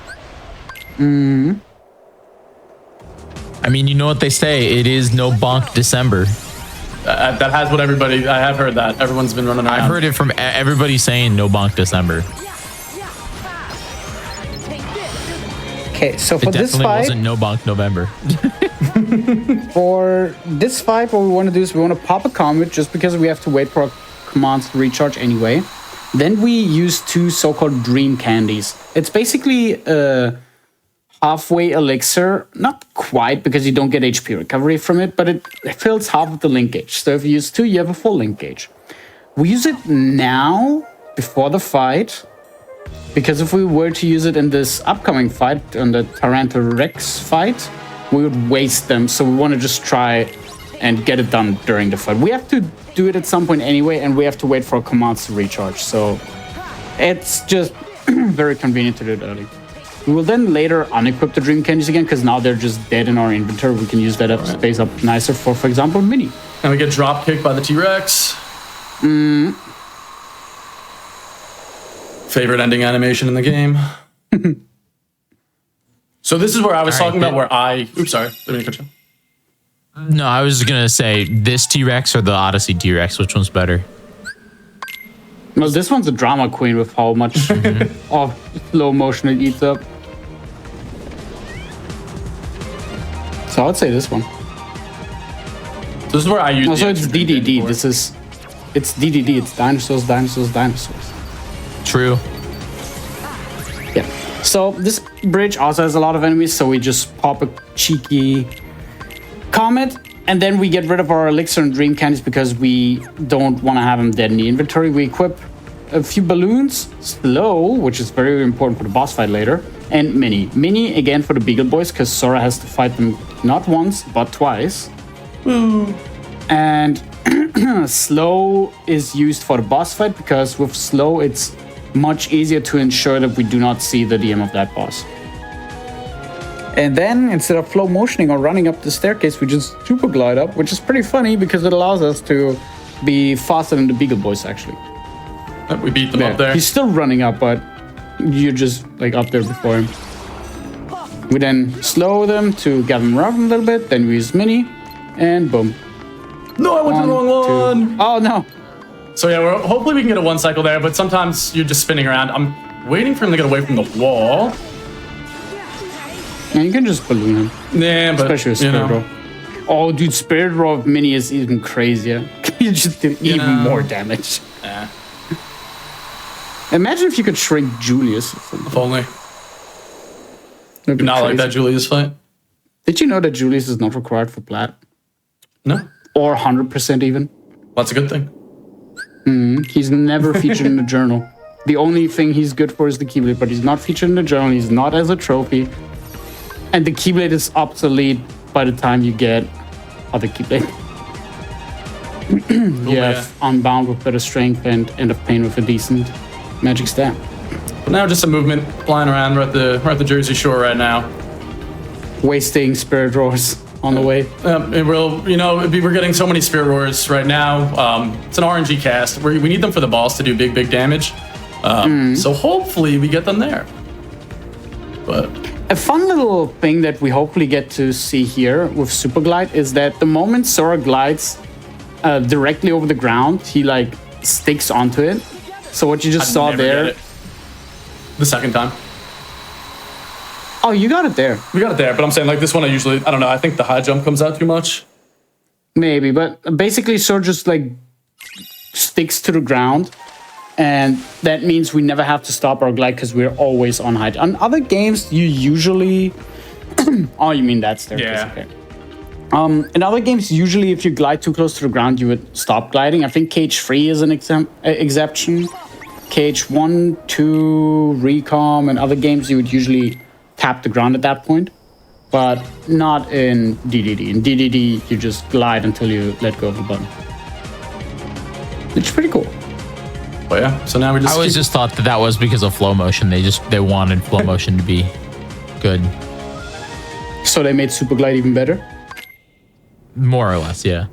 I mean, you know what they say. It is no bonk December. That has what everybody... I have heard that. Everyone's been running around. I've heard it from everybody saying no bonk December. Okay, so for It this definitely fight... wasn't no bonk November. For this fight, what we want to do is we want to pop a comet just because we have to wait for our commands to recharge anyway. Then we use 2 so-called dream candies. It's basically a halfway elixir. Not quite, because you don't get HP recovery from it, but it fills half of the link gauge. So if you use 2, you have a full link gauge. We use it now, before the fight, Because if we were to use it in this upcoming fight, on the Tyrannosaurus fight, we would waste them. So we want to just try and get it done during the fight. We have to do it at some point anyway, and we have to wait for our commands to recharge. So it's just very convenient to do it early. We will then later unequip the dream candies again, because now they're just dead in our inventory. We can use that up space up nicer for example, Mini. And we get drop kicked by the T-Rex. Favorite ending animation in the game. So this is where I was talking about where I... Oops, sorry. Let me cut you. No, I was going to say this T-Rex or the Odyssey T-Rex. Which one's better? Well, this one's a drama queen with how much of slow motion it eats up. So I'd say this one. So this is where I use. Also, it's DDD. It's DDD. It's dinosaurs, dinosaurs, dinosaurs. True. Yeah. So this bridge also has a lot of enemies. So we just pop a cheeky comet, and then we get rid of our elixir and dream candies because we don't want to have them dead in the inventory. We equip a few balloons, slow, which is very important for the boss fight later, and mini. Mini again for the Beagle Boys because Sora has to fight them not once but twice. And slow is used for the boss fight because with slow it's much easier to ensure that we do not see the DM of that boss. And then instead of flow motioning or running up the staircase, we just super glide up, which is pretty funny because it allows us to be faster than the Beagle Boys actually. We beat them up there. He's still running up, but you're just like up there before him. We then slow them to get them around a little bit, then we use mini, and boom. No, I went to the wrong one. Oh no. So yeah, hopefully we can get a one cycle there, but sometimes you're just spinning around. I'm waiting for him to get away from the wall. And you can just balloon him. Yeah, but especially with Spirit Row. Oh, dude, Spirit Row of Mini is even crazier. You just do even more damage. Yeah. Imagine if you could shrink Julius. If only. Not like that Julius fight. Did you know that Julius is not required for plat? No. Or 100% even? That's a good thing. He's never featured in the journal. The only thing he's good for is the Keyblade, but he's not featured in the journal. He's not as a trophy. And the Keyblade is obsolete by the time you get other Keyblade. You have Unbound with better strength and End of Pain with a decent magic stat. But now just some movement flying around. We're at the Jersey Shore right now. Wasting Spirit Roars on the way. We're getting so many Spirit Roars right now. It's an RNG cast. We need them for the boss to do big damage. So hopefully we get them there. But a fun little thing that we hopefully get to see here with Super Glide is that the moment Sora glides directly over the ground, he like sticks onto it. So what you just saw there. The second time. Oh, you got it there. We got it there, but I'm saying like this one I don't know, I think the high jump comes out too much. Maybe, but basically Sora just like sticks to the ground. And that means we never have to stop our glide because we're always on height. On other games, you usually... oh, you mean that staircase? Yeah. Okay. In other games, usually if you glide too close to the ground, you would stop gliding. I think Cage 3 is an exception. Cage 1, 2, Recom, and other games, you would usually tap the ground at that point. But not in DDD. In DDD, you just glide until you let go of the button. It's pretty cool. Oh yeah, so now we just... I always just thought that was because of flow motion. They wanted flow motion to be good. So they made Super Glide even better? More or less, yeah.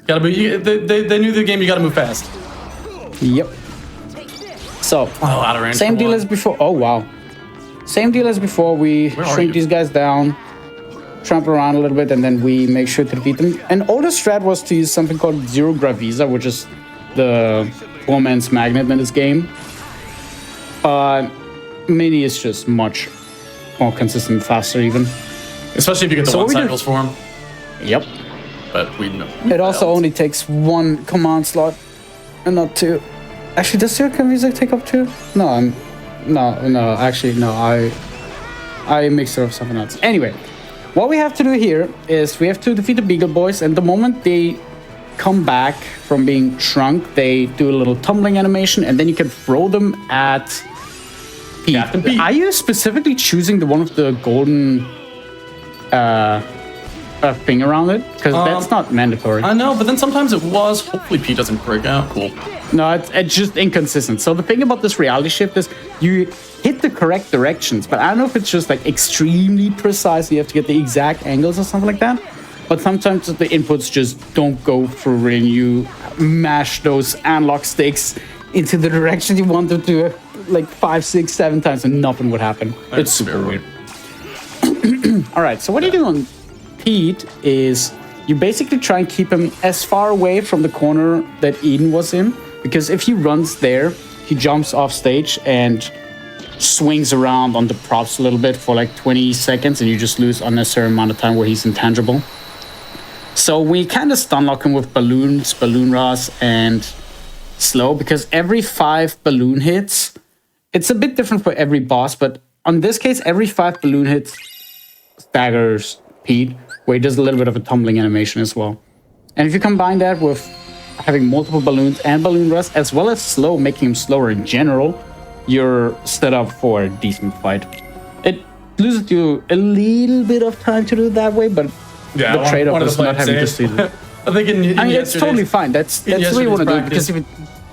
Gotta be... They knew the game, you gotta move fast. Yep. So, out of range. same deal as before. Oh, wow. Same deal as before. We shrink these guys down, trample around a little bit, and then we make sure to defeat them. An older strat was to use something called Zero Gravisa, which is the poor man's magnet in this game. Mini is just much more consistent, faster even. Especially if you get the one cycles for him. Yep. But we know. It also only takes one command slot and not two. Actually, does Zero Gravisa take up two? No, I mixed it up with something else. Anyway, what we have to do here is we have to defeat the Beagle Boys, and the moment they come back from being shrunk, they do a little tumbling animation, and then you can throw them at Pete, Captain Pete. are you specifically choosing the one with the golden thing around it? Because that's not mandatory. I know, but then sometimes it was. Hopefully Pete doesn't break out. Cool. No, it's just inconsistent. So the thing about this reality shift is you hit the correct directions, but I don't know if it's just like extremely precise. You have to get the exact angles or something like that. But sometimes the inputs just don't go through and you mash those analog sticks into the direction you want them to like 5, 6, 7 times and nothing would happen. It's super weird. All right, so what you do on Pete is you basically try and keep him as far away from the corner that Eden was in, because if he runs there, he jumps off stage and swings around on the props a little bit for like 20 seconds and you just lose unnecessary amount of time where he's intangible. So we kind of stun lock him with balloons, balloon Ross, and slow, because every 5 balloon hits, it's a bit different for every boss, but on this case, every 5 balloon hits staggers Pete, where he does a little bit of a tumbling animation as well. And if you combine that with having multiple balloons and balloon rust, as well as slow, making him slower in general, you're set up for a decent fight. It loses you a little bit of time to do it that way, but Yeah, the trade-off is not having to see it. I think it's totally fine. That's what you want to do, because if it,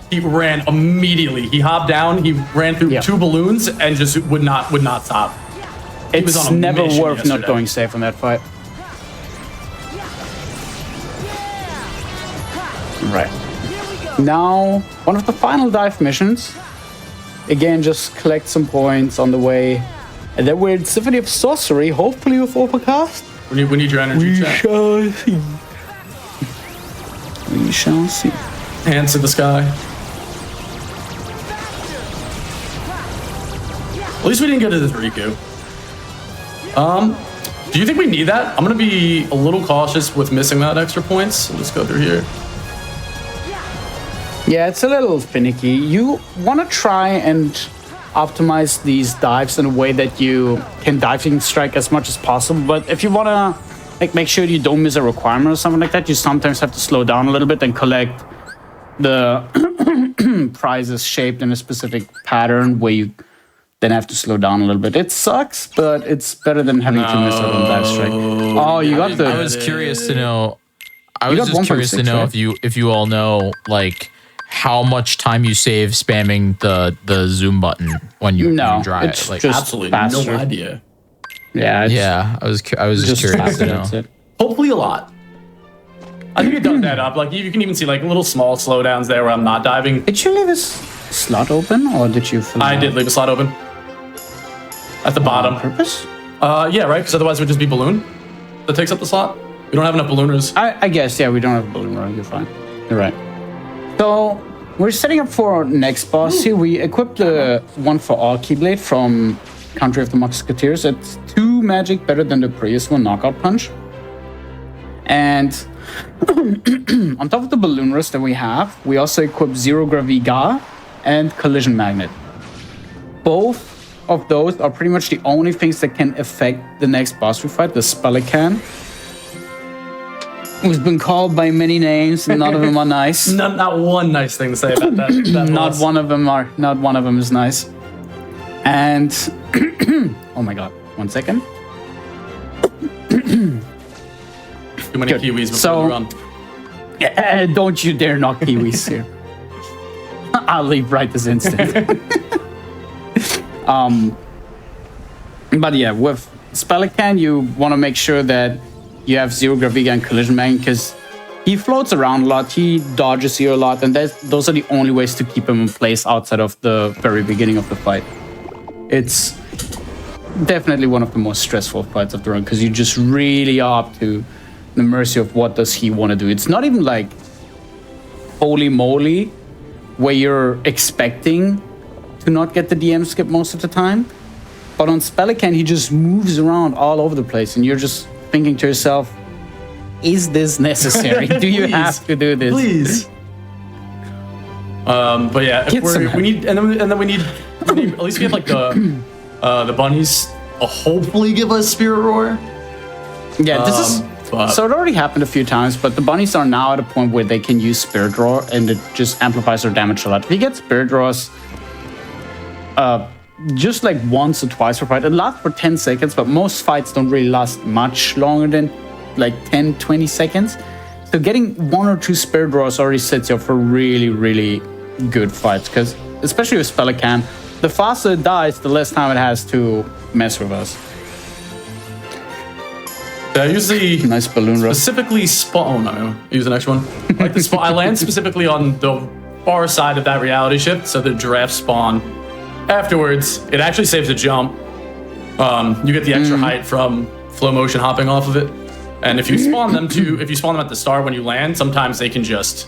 he ran immediately. He hopped down. He ran through 2 balloons and just would not stop. He was it's on a never mission worth yesterday. not going safe on that fight. Right. Now, one of the final dive missions. Again, just collect some points on the way. And then we're in Symphony of Sorcery, hopefully with Overcast. We need your energy. We chat. shall see. We shall see. Hands to the sky. At least we didn't go to the Riku. Do you think we need that? I'm gonna be a little cautious with missing that extra points. Let's go through here. Yeah, it's a little finicky. You want to try and optimize these dives in a way that you can diving strike as much as possible. But if you want to like make sure you don't miss a requirement or something like that, you sometimes have to slow down a little bit and collect the prizes shaped in a specific pattern where you then have to slow down a little bit. It sucks, but it's better than having to miss out on dive strike. Oh, you got the... I was curious to know. I You was got just curious to 1.6, know right? if you all know like how much time you save spamming the zoom button when you drive. it's Like, just Absolutely faster. no idea. Yeah, it's yeah, I was just curious faster, to know. that's it. Hopefully a lot. I think it does that up. Like you can even see like little small slowdowns there where I'm not diving. Did you leave this slot open, or did you fill it I out? did leave a slot open. At the bottom. On purpose? Yeah, right? Because otherwise it would just be balloon that takes up the slot. We don't have enough ballooners. I guess, yeah, we don't have a balloon run. You're fine. You're right. So, we're setting up for our next boss here. We equipped the one for all Keyblade from Country of the Musketeers. It's 2 magic better than the previous one, Knockout Punch. And on top of the balloon rust that we have, we also equip Zero Graviga and Collision Magnet. Both of those are pretty much the only things that can affect the next boss we fight, the Spelican. Who's been called by many names, and none of them are nice. Not one nice thing to say about that. Not boss. one of them is nice. And oh my god, 1 second. Too many Good. Kiwis before So- the run. Don't you dare knock Kiwis here. I'll leave right this instant. But yeah, with Spelican, you want to make sure that you have Zero Graviga and Collision Magnet, because he floats around a lot, he dodges you a lot, and those are the only ways to keep him in place outside of the very beginning of the fight. It's definitely one of the most stressful fights of the run, because you just really are up to the mercy of what does he want to do. It's not even like holy moly, where you're expecting to not get the DM skip most of the time. But on Spelican, he just moves around all over the place, and you're just thinking to yourself, is this necessary? Do you Please. have to do this? Please. But yeah, if Get some we need, and then we need at least we have like the bunnies. Hopefully, give us Spirit Roar. Yeah, this is... but- So it already happened a few times, but the bunnies are now at a point where they can use Spirit Roar, and it just amplifies their damage a lot. If you get Spirit Roars just like once or twice per fight. It lasts for 10 seconds, but most fights don't really last much longer than like 10, 20 seconds. So getting 1 or 2 spirit roars already sets you up for really, really good fights. Because especially with Spelican, the faster it dies, the less time it has to mess with us. I usually Nice balloon rush. specifically spawn. Oh no, use the next one. Like the spawn, I land specifically on the far side of that reality ship, so the giraffes spawn. Afterwards, it actually saves a jump. You get the extra height from flow motion hopping off of it, and if you spawn them at the start when you land, sometimes they can just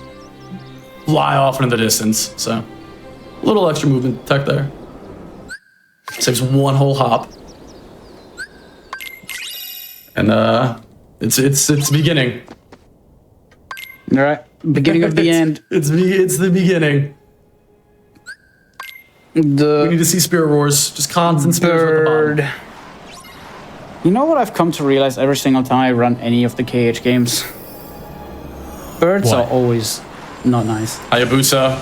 fly off into the distance. So a little extra movement tech there. Saves one whole hop. And it's beginning. All right, beginning of the end. It's the beginning. We need to see spirit roars, just constant spirit roars at the bottom. You know what I've come to realize every single time I run any of the KH games? Birds What? are always not nice. Hayabusa.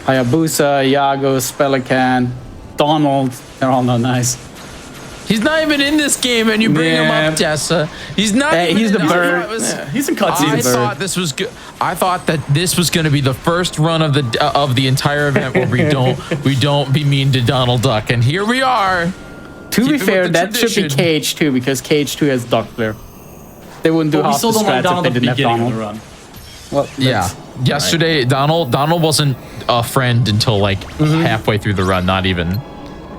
Hayabusa, Iago, Spelican, Donald, they're all not nice. He's not even in this game, and you bring him Yeah. up, Tessa. He's not. Hey, even he's in the this. bird. Yeah, he's in I cutscenes. thought this was good. I thought that this was going to be the first run of the entire event where we don't be mean to Donald Duck, and here we are. To be Keep it fair, with the that should be tradition. KH2 because KH2 has Duck Flare. They wouldn't do But we half still the don't like strats if Donald they at the didn't have beginning of Donald. the run. Well, Yeah. Yesterday, Donald wasn't a friend until like halfway through the run. Not even.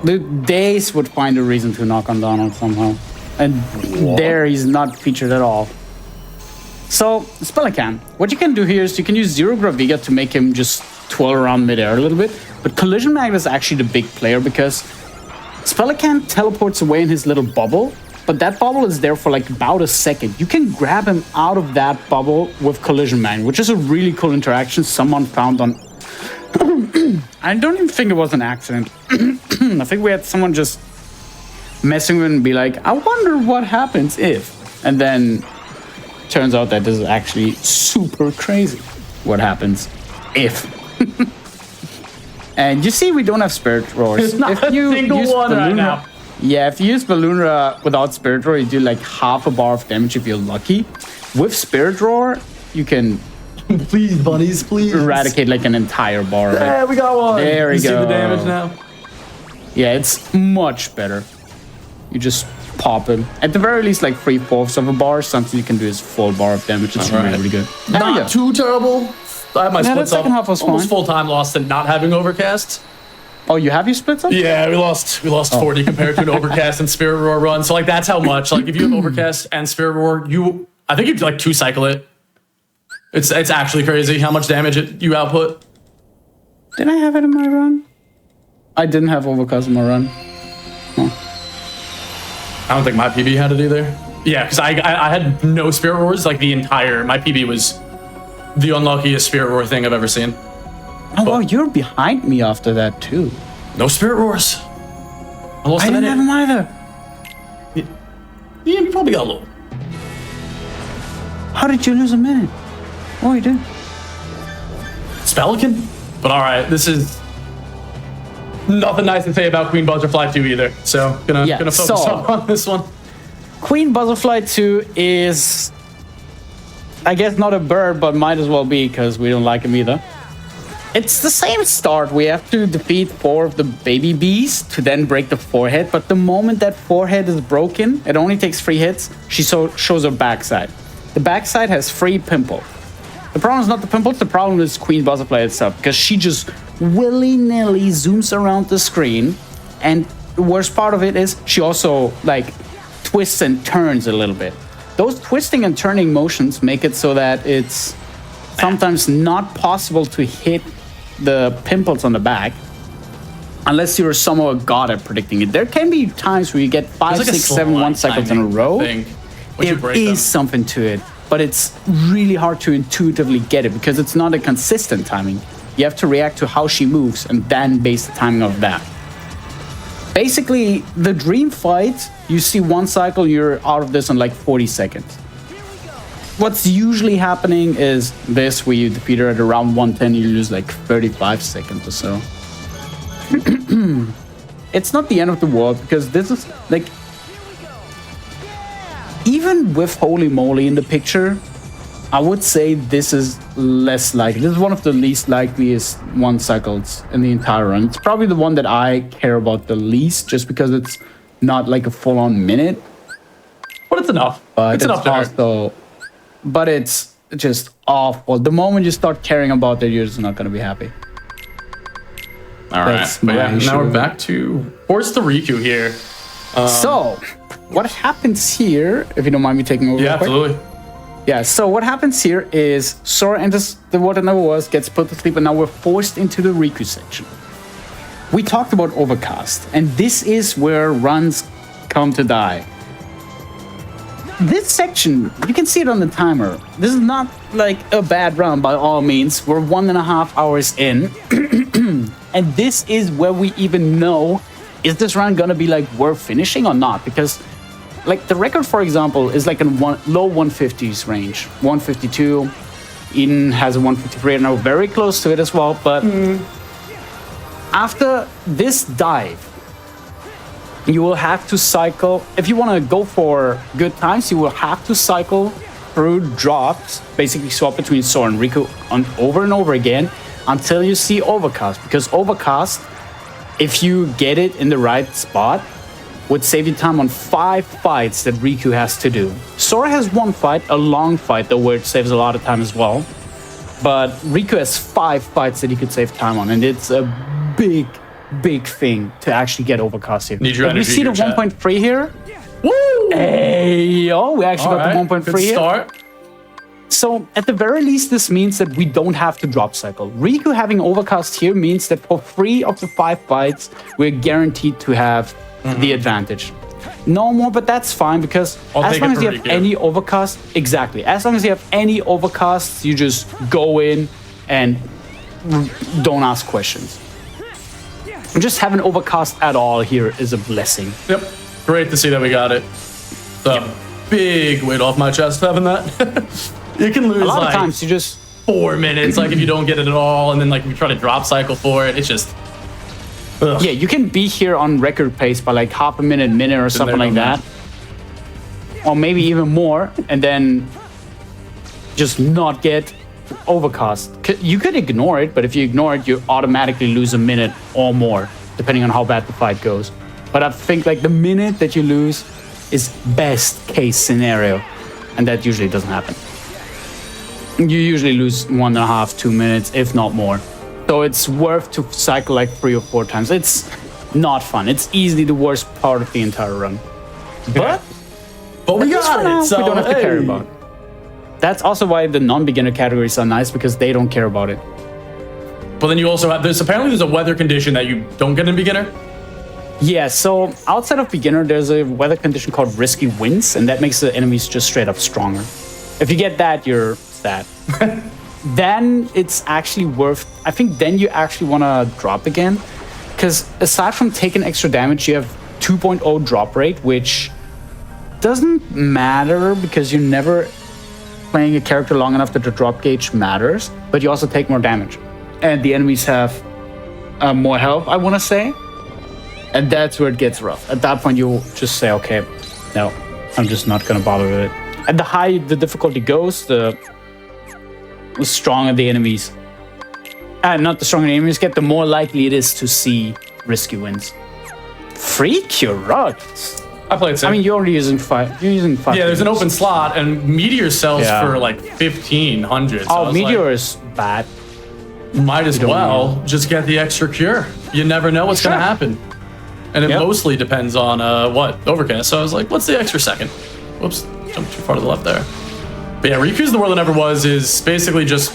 the Days would find a reason to knock on Donald somehow. And there he's not featured at all. So, Spelican, what you can do here is you can use Zero Graviga to make him just twirl around midair a little bit. But Collision Magnet is actually the big player because Spelican teleports away in his little bubble, but that bubble is there for like about a second. You can grab him out of that bubble with Collision Magnet, which is a really cool interaction someone found on... I don't even think it was an accident. I think we had someone just messing with it and be like, I wonder what happens if... And then turns out that this is actually super crazy what happens if. And you see, we don't have Spirit Roars. There's not a single use one right now. Yeah, if you use Balloonra without Spirit Roar, you do like half a bar of damage if you're lucky. With Spirit Roar, you can Please, bunnies, please. eradicate like an entire bar of it. Yeah, we got one. There we you see go. the damage now? Yeah, it's much better. You just pop him. At the very least, like 3/4 of a bar. Something you can do is full bar of damage. It's Alright. really, really good. There we go. Not too terrible. I have my Yeah, splits that second up. half was Almost fine. full time lost and not having overcast. Oh, you have your splits up? Yeah, we lost 40 compared to an overcast and spirit roar run. So like that's how much. Like if you have overcast and spirit roar, I think you like 2-cycle it. It's actually crazy how much damage you output. Did I have it in my run? I didn't have overcast in my run. I don't think my PB had it either. Yeah, because I had no spirit roars. Like my PB was the unluckiest spirit roar thing I've ever seen. Oh, wow, you're behind me after that too. No spirit roars. I lost I a didn't have minute. them either. Yeah, you probably got a little. How did you lose a minute? Oh, you did. Spelican? But alright, this is nothing nice to say about Queen Butterfly 2 either. So gonna focus so- on this one. Queen Butterfly 2 is, I guess, not a bird, but might as well be because we don't like him either. It's the same start. We have to defeat 4 of the baby bees to then break the forehead. But the moment that forehead is broken, it only takes 3 hits. She shows her backside. The backside has 3 pimples. The problem is not the pimples. The problem is Queen Butterfly itself because she just willy-nilly zooms around the screen. And the worst part of it is she also like twists and turns a little bit. Those twisting and turning motions make it so that it's sometimes not possible to hit the pimples on the back unless you're somehow a god at predicting it. There can be times where you get 5, There's like a 6, 7 slight 1 cycles in a timing row. thing. Once you There break them. is something to it, but it's really hard to intuitively get it because it's not a consistent timing. You have to react to how she moves and then base the timing of that. Basically, the dream fight, you see 1 cycle, you're out of this in like 40 seconds. What's usually happening is this, where you defeat her at around 110, you lose like 35 seconds or so. it's not the end of the world, because this is like, even with Holy Moly in the picture, I would say this is less likely. This is one of the least likeliest one cycles in the entire run. It's probably the one that I care about the least, just because it's not like a full-on minute. But it's enough. But it's enough to hurt. also, but it's just awful. The moment you start caring about it, you're just not going to be happy. All right. That's But my yeah, issue. now we're back to Force the Riku here. So, what happens here, if you don't mind me taking over? Yeah, real quick? absolutely. Yeah, so what happens here is Sora enters the water never was, gets put to sleep, and now we're forced into the Riku section. We talked about Overcast, and this is where runs come to die. This section, you can see it on the timer. This is not like a bad run by all means. We're 1.5 hours in, and this is where we even know, is this run gonna be like worth finishing or not? Because like the record, for example, is like in low 150s range, 152. Eden has a 153, and now very close to it as well. But after this dive, you will have to cycle. If you want to go for good times, you will have to cycle through drops, basically swap between Sora and Riku over and over again until you see Overcast. Because Overcast, if you get it in the right spot, would save you time on 5 fights that Riku has to do. Sora has 1 fight, a long fight though, where it saves a lot of time as well. But Riku has 5 fights that he could save time on, and it's a big thing to actually get Overcast here. Need your If you energy see the here, chat. 1.3 here, Woo! hey yo, we actually got the 1.3 Good here. start. So at the very least, this means that we don't have to drop cycle. Riku having Overcast here means that for 3 of the 5 fights, we're guaranteed to have the advantage. No more, but that's fine, because I'll as take long it as for you have Riku. any Overcast, exactly. As long as you have any Overcasts, you just go in and don't ask questions. Just having Overcast at all here is a blessing. Yep. Great to see that we got it. The big weight off my chest having that. You can lose A lot like of times you just 4 minutes, like if you don't get it at all, and then like we try to drop cycle for it. It's just. Ugh. yeah, you can be here on record pace by like half a minute or something like there, that. Or maybe even more, and then just not get Overcast. You could ignore it, but if you ignore it, you automatically lose a minute or more, depending on how bad the fight goes. But I think like the minute that you lose is best case scenario, and that usually doesn't happen. You usually lose 1.5, 2 minutes, if not more. So it's worth to cycle like 3 or 4 times. It's not fun. It's easily the worst part of the entire run. But we at least for got now, it. So we don't have to care hey. about it. That's also why the non-beginner categories are nice, because they don't care about it. But then you also have this. Apparently, there's a weather condition that you don't get in beginner. Yeah, so outside of beginner, there's a weather condition called risky winds, and that makes the enemies just straight up stronger. If you get that, you're sad. Then it's actually worth, I think then you actually want to drop again, because aside from taking extra damage, you have 2.0 drop rate, which doesn't matter because you're never playing a character long enough that the drop gauge matters, but you also take more damage. And the enemies have more health, I want to say. And that's where it gets rough. At that point, you just say, okay, no, I'm just not going to bother with it. And the higher the difficulty goes, the stronger the enemies. Not the stronger the enemies get, the more likely it is to see risky wins. Freak your rugs. I played safe. I mean, you're only using 5. You're using 5. Yeah, there's an open slot, and Meteor sells Yeah. for like 1,500. So I Oh, was Meteor is bad. like, might as don't well just get the extra cure. You never know what's going to Sure. happen. And it Yep. mostly depends on what? Overcast. So I was like, what's the extra second? Whoops, jumped too far to the left there. But yeah, Riku's The World That Never Was is basically just,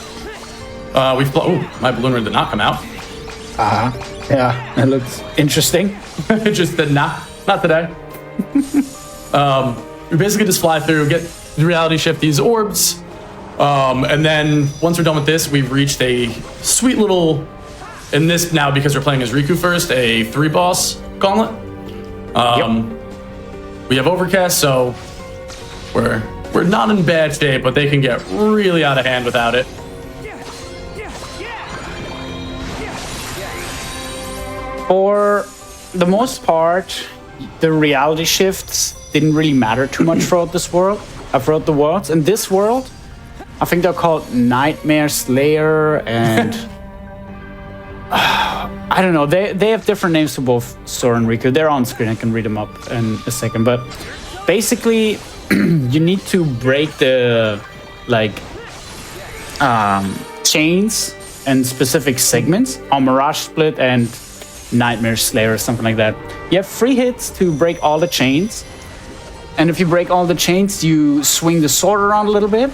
oh, my balloon ring did not come out. Yeah, that looks interesting. It just did not today. We basically just fly through, get reality shift these orbs, and then once we're done with this, we've reached a sweet little, in this now because we're playing as Riku first, a 3-boss gauntlet. We have Overcast, so we're not in bad shape, but they can get really out of hand without it. For the most part, the reality shifts didn't really matter too much throughout this world. Throughout the worlds. In this world, I think they're called Nightmare Slayer and I don't know. They have different names for both Sora and Riku. They're on screen. I can read them up in a second. But basically, you need to break the chains and specific segments on Mirage Split and Nightmare Slayer or something like that. You have 3 hits to break all the chains. And if you break all the chains, you swing the sword around a little bit,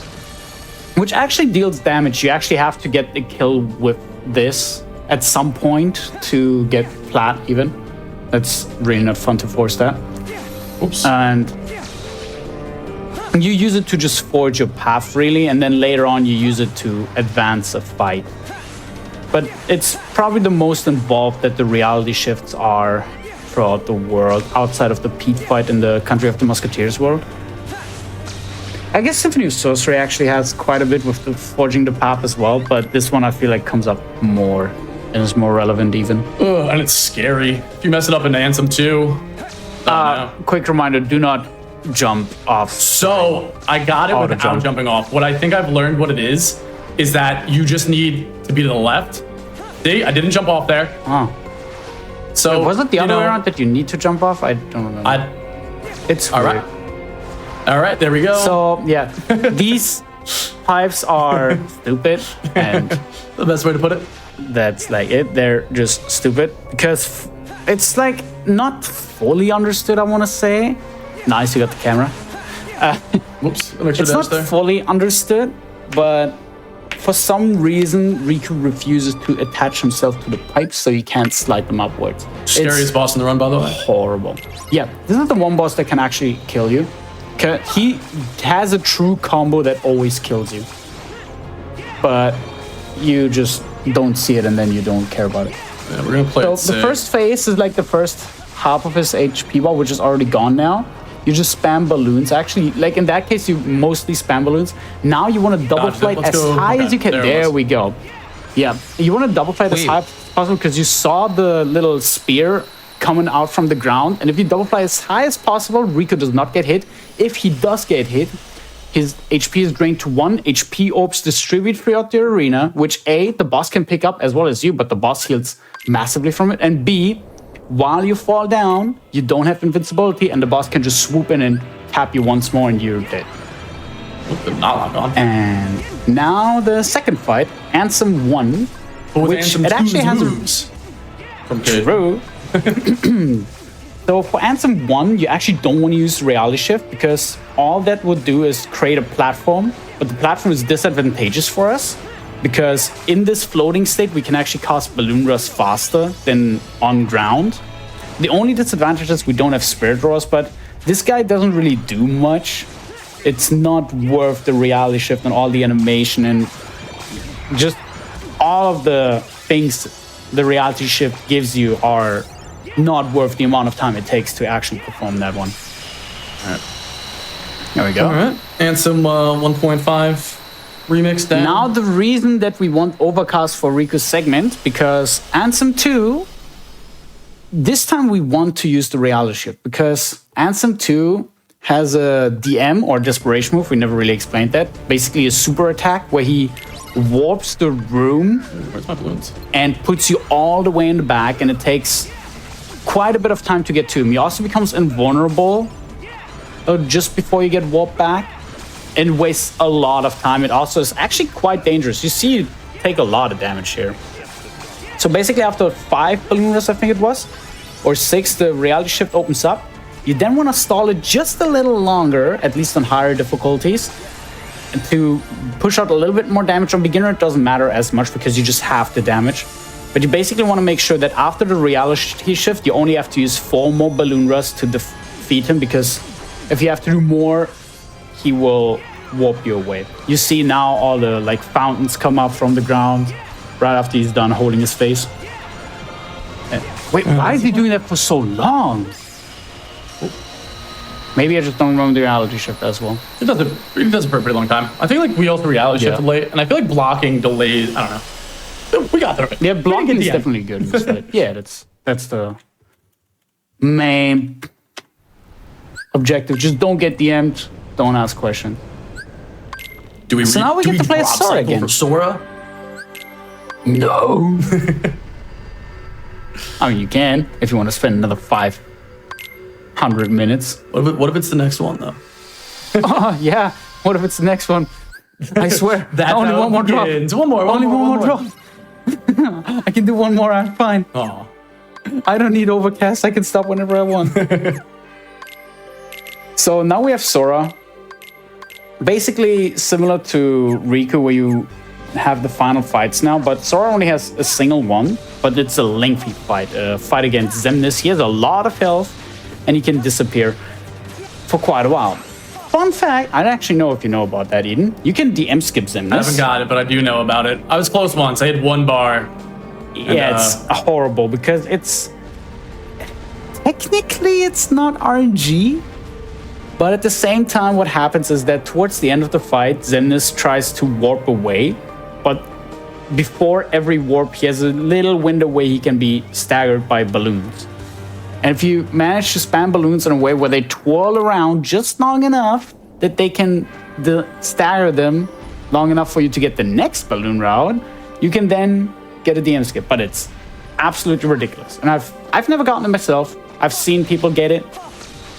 which actually deals damage. You actually have to get the kill with this at some point to get plat even. That's really not fun to force that. Oops. And you use it to just forge your path, really, and then later on you use it to advance a fight. But it's probably the most involved that the reality shifts are throughout the world, outside of the Pete fight in the Country of the Musketeers world. I guess Symphony of Sorcery actually has quite a bit with the forging the path as well, but this one I feel like comes up more and is more relevant even. Ugh, and it's scary. If you mess it up in Anthem 2. Quick reminder, do not jump off. So I got it without jumping off. What I think I've learned what it is that you just need to be to the left. See, I didn't jump off there. Oh. So Was it the other way around that you need to jump off? I don't remember. It's all weird. right. All right, there we go. So yeah, these pipes are stupid, and The best way to put it. that's like it. They're just stupid because it's like not fully understood. I want to say. Nice, you got the camera. Whoops, make sure It's that's not there. fully understood, but for some reason, Riku refuses to attach himself to the pipes, so you can't slide them upwards. Scariest boss in the run, by the way. Horrible. Yeah, this is the one boss that can actually kill you. He has a true combo that always kills you. But you just don't see it and then you don't care about it. Yeah, we're gonna play So it the first phase is like the first half of his HP bar, which is already gone now. You just spam balloons. Actually, like in that case, you mostly spam balloons. Now you want to double Dodge it. flight Let's as go. high Okay, as you can. there it There was. we go. Yeah, you want to double flight as Wait. high as possible because you saw the little spear coming out from the ground. And if you double fly as high as possible, Riku does not get hit. If he does get hit, his HP is drained to 1. HP orbs distribute throughout the arena, which A, the boss can pick up as well as you, but the boss heals massively from it. And B, while you fall down, you don't have invincibility, and the boss can just swoop in and tap you once more and you're dead. Oop, did not lock on. And now the second fight, Ansem 1, But with which Anthem it actually 2's has a moves from Kid. True. So for Ansem 1, you actually don't want to use Reality Shift because all that would do is create a platform, but the platform is disadvantageous for us because in this floating state, we can actually cast Balloon Rush faster than on ground. The only disadvantage is we don't have Spirit Drawers, but this guy doesn't really do much. It's not worth the Reality Shift and all the animation and just all of the things the Reality Shift gives you are not worth the amount of time it takes to actually perform that one. All right. There we go. All right. Ansem 1.5 remix down. Now the reason that we want Overcast for Riku's segment, because Ansem 2, this time we want to use the Reality Shift, because Ansem 2 has a DM or Desperation move, we never really explained that. Basically a super attack where he warps the room Where's my balloons? and puts you all the way in the back, and it takes quite a bit of time to get to him. He also becomes invulnerable just before you get warped back and wastes a lot of time. It also is actually quite dangerous. You see you take a lot of damage here. So basically after 5 balloon rush, I think it was, or 6, the Reality Shift opens up. You then want to stall it just a little longer, at least on higher difficulties, to push out a little bit more damage. On beginner, it doesn't matter as much because you just have the damage. But you basically want to make sure that after the Reality Shift, you only have to use 4 more Balloon Rush to defeat him, because if you have to do more, he will warp you away. You see now all the like fountains come up from the ground right after he's done holding his face. Wait, why is he doing that for so long? Maybe I just don't remember the Reality Shift as well. It does it for a pretty long time. I think like we also reality shifted Yeah. late, and I feel like blocking delays. I don't know. We got through it. Yeah, blocking is Yeah. definitely good in this fight. Yeah, that's the main objective. Just don't get DM'd. Don't ask questions. Do we? So now we get to play as Sora again. For Sora? No. I mean, you can if you want to spend another 500 minutes. What if it's the next one though? Oh yeah. What if it's the next one? I swear. That's only one more drop. One more. Only one more drop. I can do one more. I'm fine. Oh. I don't need overcast. I can stop whenever I want. So now we have Sora. Basically similar to Riku, where you have the final fights now, but Sora only has a single one, but it's a lengthy fight. A fight against Xemnas. He has a lot of health, and he can disappear for quite a while. Fun fact, I don't actually know if you know about that, Eden. You can DM skip Xemnas. I haven't got it, but I do know about it. I was close once. I had one bar. Yeah, it's horrible because it's... Technically, it's not RNG. But at the same time, what happens is that towards the end of the fight, Xemnas tries to warp away. But before every warp, he has a little window where he can be staggered by balloons. And if you manage to spam balloons in a way where they twirl around just long enough that they can stagger them long enough for you to get the next balloon route, you can then get a DM skip. But it's absolutely ridiculous. And I've never gotten it myself. I've seen people get it.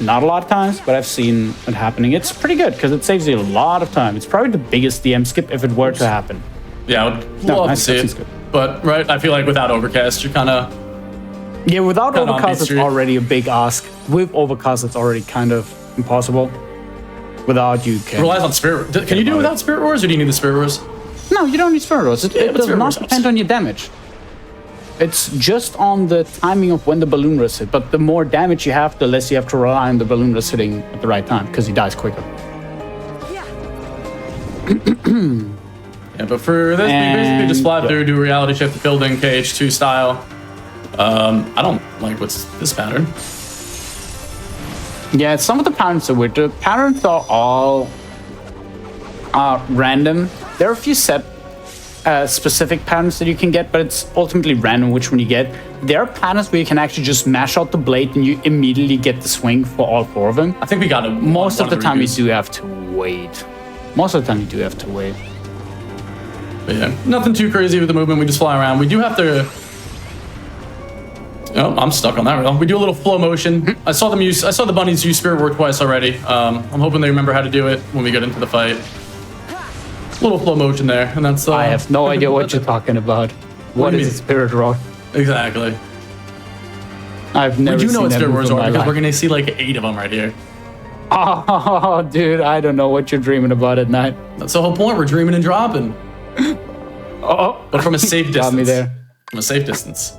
Not a lot of times, but I've seen it happening. It's pretty good because it saves you a lot of time. It's probably the biggest DM skip if it were to happen. Yeah, I would love to see it. But, right, I feel like without Overcast, you're kind of... Yeah, without Overcast, it's already a big ask. With Overcast, it's already kind of impossible. Without, you can... It relies on Spirit... Can you do it without Spirit Roars, or do you need the Spirit Roars? No, you don't need Spirit Roars. It does not depend on your damage. It's just on the timing of when the balloon rush hit. But the more damage you have, the less you have to rely on the balloon rush hitting at the right time, because he dies quicker. Yeah, but for this, we basically just fly through, do reality shift building, KH2 style. I don't like what's this pattern. Yeah, some of the patterns are weird. The patterns are all random. There are a few set specific patterns that you can get, but it's ultimately random which one you get. There are patterns where you can actually just mash out the blade and you immediately get the swing for all four of them. I think we got it. Most of the time you do have to wait. Most of the time you do have to wait. But yeah, nothing too crazy with the movement. We just fly around. We do have to... Oh, I'm stuck on that rail. We do a little flow motion. I saw the bunnies use Spirit Roar twice already. I'm hoping they remember how to do it when we get into the fight. Little flow motion there, and that's... I have no idea what you're talking about. What is a Spirit Roar? Exactly. I've never seen that. We do know what Spirit Roars are because we're gonna see like 8 of them right here. Oh, dude, I don't know what you're dreaming about at night. That's the whole point. We're dreaming and dropping. Oh, but from a safe distance. Got me there. From a safe distance.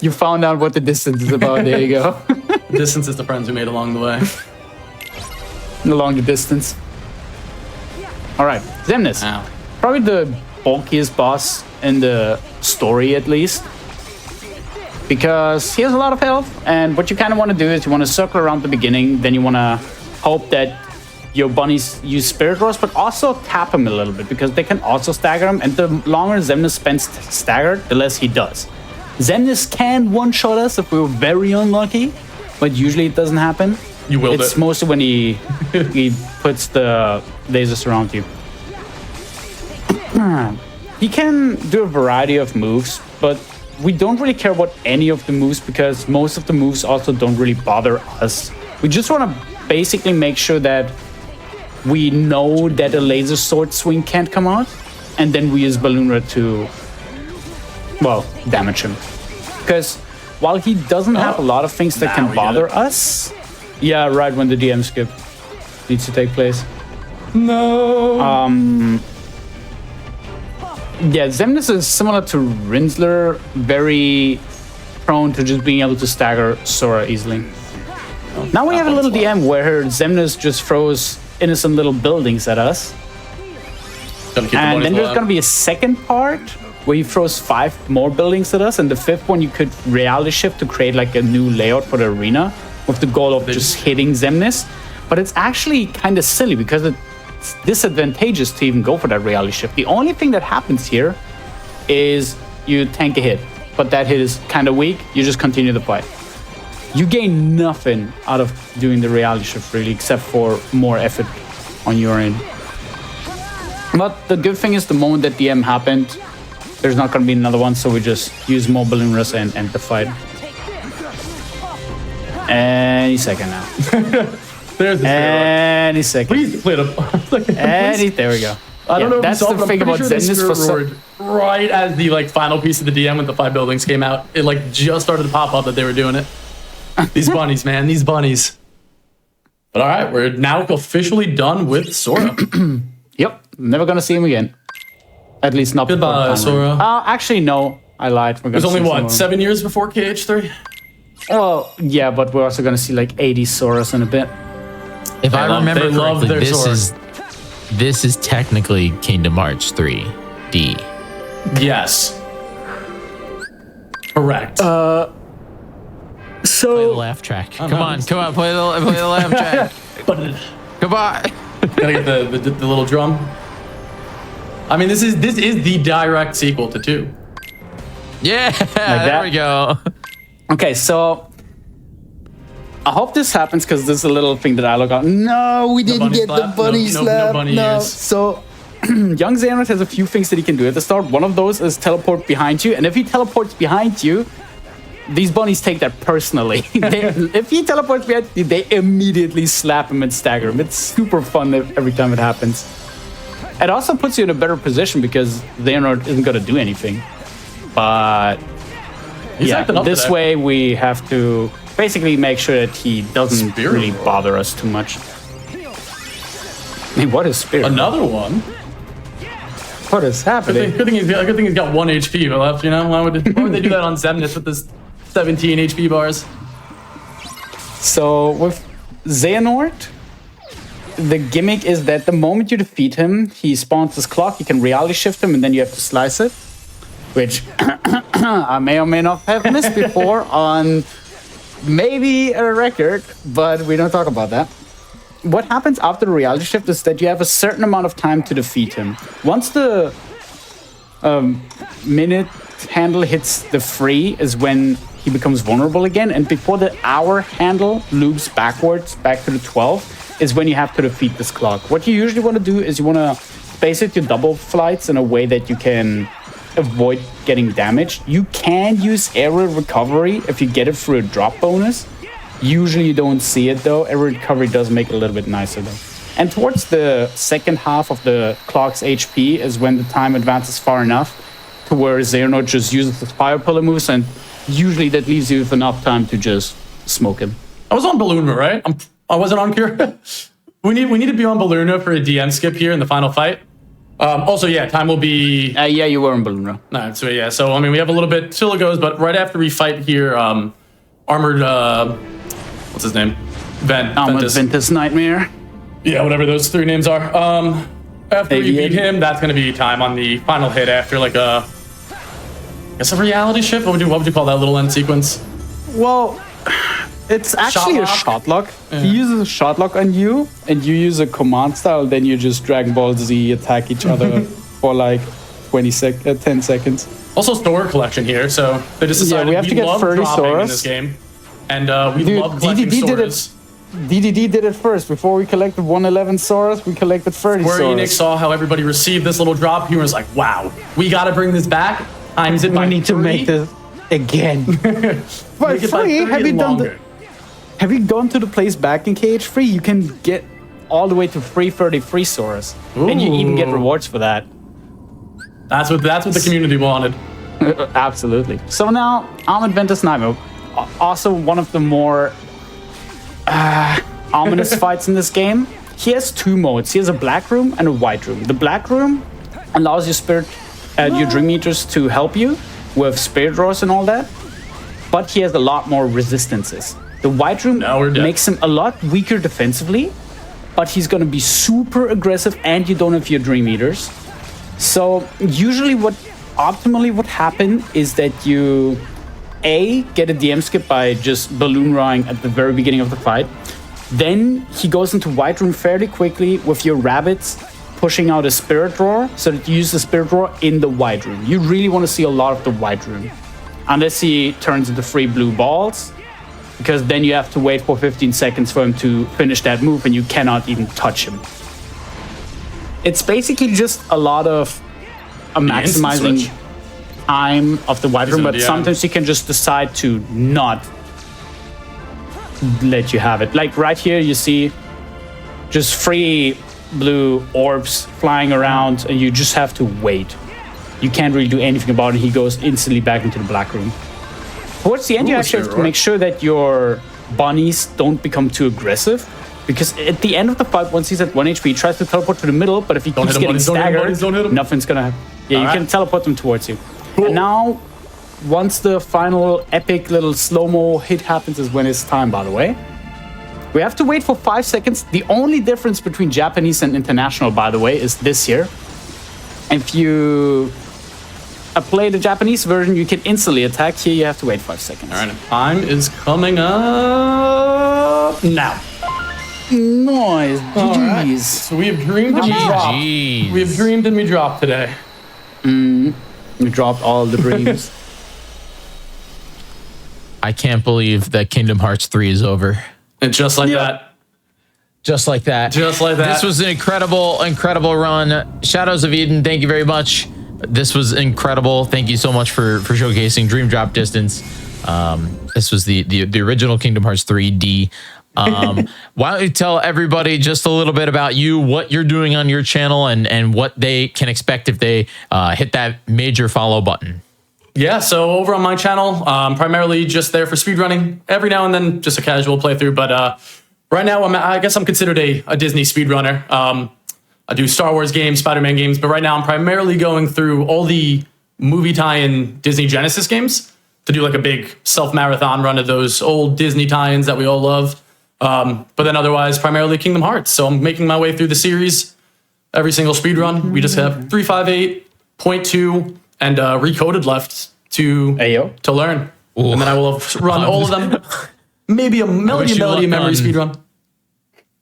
You found out what the distance is about. There you go. The distance is the friends we made along the way. Along the distance. All right, Xemnas. Ow. Probably the bulkiest boss in the story, at least. Because he has a lot of health, and what you kind of want to do is you want to circle around the beginning, then you want to hope that your bunnies use Spirit Roars, but also tap him a little bit, because they can also stagger him, and the longer Xemnas spends staggered, the less he does. Xemnas can one-shot us if we were very unlucky, but usually it doesn't happen. You will. It's mostly when he puts the lasers around you. He can do a variety of moves, but we don't really care about any of the moves because most of the moves also don't really bother us. We just want to basically make sure that we know that a laser sword swing can't come out, and then we use Balloon Red to, well, damage him. Because while he doesn't have a lot of things that can bother us, yeah, right when the DM skip needs to take place. No. Yeah, Xemnas is similar to Rinsler, very prone to just being able to stagger Sora easily. Now we have a little DM where Xemnas just throws innocent little buildings at us. And then there's gonna be a second part where he throws 5 more buildings at us, and the 5th one you could reality shift to create like a new layout for the arena with the goal of just hitting Xemnas. But it's actually kind of silly because it's disadvantageous to even go for that reality shift. The only thing that happens here is you tank a hit. but that hit is kind of weak, you just continue the fight. You gain nothing out of doing the reality shift really, except for more effort on your end. But the good thing is the moment that the M happened, there's not going to be another one, so we just use more balloon rush and end the fight. Any second now. There's the Any second. Please play it. There we go. I don't know if that's you saw, the but thing I'm about pretty sure Zen they is for roared right as the like final piece of the DM with the 5 buildings came out. It like just started to pop up that they were doing it. These bunnies, man, these bunnies. But all right, we're now officially done with Sora. Yep, never gonna see him again. At least not. Goodbye, Sora. Actually, no, I lied. We're It was gonna only see what, 7 years before KH3? Well, yeah, but we're also gonna see like 80 Soras in a bit. If I remember they love correctly, their this is technically Kingdom Hearts 3D. Yes. Correct. Play the So laugh track. Come on, play the laugh track. Come on. Gotta get the little drum. I mean, this is the direct sequel to 2. Yeah, there that? we go. okay, so I hope this happens because there's a little thing that I look out. No, we didn't bunny get slap? the bunny No slap. bunny No. ears. So young Xehanort has a few things that he can do at the start. One of those is teleport behind you, and if he teleports behind you, these bunnies take that personally. If he teleports behind you, they immediately slap him and stagger him. It's super fun every time it happens. It also puts you in a better position because Xehanort isn't going to do anything. But He's yeah, acting up this today. way we have to basically make sure that he doesn't Spirit really Roar. bother us too much. Hey, what is Spirit? Another one. What is happening? Good thing he's got 1 HP left. You know, why would they do that on Zemnis with this 17 HP bars? So with Xehanort, the gimmick is that the moment you defeat him, he spawns this clock. You can reality shift him, and then you have to slice it, which I may or may not have missed before on maybe a record, but we don't talk about that. What happens after the reality shift is that you have a certain amount of time to defeat him. Once the minute handle hits the 3 is when he becomes vulnerable again, and before the hour handle loops backwards back to the 12 is when you have to defeat this clock. What you usually want to do is you want to space it your double flights in a way that you can avoid getting damaged. You can use aerial recovery if you get it through a drop bonus. Usually you don't see it though. Aerial recovery does make it a little bit nicer though. And towards the second half of the clock's HP is when the time advances far enough to where Xehanort just uses the fire pillar moves, and usually that leaves you with enough time to just smoke him. I was on Balloonra, right? I wasn't on Cure. we need to be on Balloonra for a DM skip here in the final fight. Also, yeah, time will be. Yeah, you were in Balloonra. Alright, so yeah, so I mean, we have a little bit till it goes, but right after we fight here, armored. What's his name? Ventus. Ventus Nightmare. Yeah, whatever those 3 names are. After we beat him, that's gonna be time on the final hit after like a. I guess a reality shift. What would you call that little end sequence? Well, it's actually a shot lock. Yeah. He uses a shot lock on you, and you use a command style. Then you just Dragon Ball Z attack each other for like 10 seconds. Also, Sora collection here, so they just decided we have to get love 30 dropping in Soras. this game, and we Dude, love collecting DDD did Soras. DDD did it first. Before we collected 111 Soras, we collected 30 Square Enix Soras. saw how everybody received this little drop here and was like, wow, we gotta bring this back. Times it by We need to 3. make this again. By Make it by 3, 3 have you and done longer. Have you gone to the place back in KH3? You can get all the way to 333 Soras, and you even get Ooh. rewards for that. That's what the community wanted. Absolutely. So now, Armored Ventus Nightmare. Also one of the more ominous fights in this game. He has 2 modes. He has a black room and a white room. The black room allows your spirit and your dream eaters to help you with spirit roars and all that. But he has a lot more resistances. The white room Now we're dead. makes him a lot weaker defensively, but he's going to be super aggressive, and you don't have your dream eaters. So usually optimally what happens is that you get a DM skip by just balloon rawing at the very beginning of the fight. Then he goes into white room fairly quickly with your rabbits pushing out a spirit roar, so that you use the spirit roar in the white room. You really want to see a lot of the white room. unless he turns into 3 blue balls, because then you have to wait for 15 seconds for him to finish that move, and you cannot even touch him. It's basically just a lot of maximizing time of the white room, but sometimes you can just decide to not let you have it. Like right here, you see just 3 blue orbs flying around, and you just have to wait. You can't really do anything about it. He goes instantly back into the black room. Towards the end, you actually have to make sure that your bunnies don't become too aggressive, because at the end of the fight, once he's at 1 HP, he tries to teleport to the middle, but if he keeps getting staggered, nothing's gonna happen. Yeah, you can teleport them towards you. Cool. And now, once the final epic little slow-mo hit happens is when it's time, by the way. We have to wait for 5 seconds. The only difference between Japanese and international, by the way, is this here. If you play the Japanese version, you can instantly attack. Here, you have to wait 5 seconds. All right, time is coming up now. Nice. GG's. Right. So we have dreamed and we dropped. We have dreamed and we dropped today. We dropped all the dreams. I can't believe that Kingdom Hearts 3 is over. And just like that. Just like that. Just like that. This was an incredible run. Shadows of Eden, thank you very much. This was incredible. Thank you so much for showcasing Dream Drop Distance. This was the original Kingdom Hearts 3D. Why don't you tell everybody just a little bit about you, what you're doing on your channel, and what they can expect if they hit that major follow button. Yeah, so over on my channel, primarily just there for speedrunning. Every now and then, just a casual playthrough. But right now, I guess I'm considered a Disney speedrunner. I do Star Wars games, Spider-Man games, but right now I'm primarily going through all the movie tie-in Disney Genesis games to do like a big self-marathon run of those old Disney tie-ins that we all love. But then otherwise, primarily Kingdom Hearts. So I'm making my way through the series, every single speedrun. We just have 358.2 and Recoded left to learn. Ooh. And then I will have run all of them. Maybe a Melody Memory speedrun.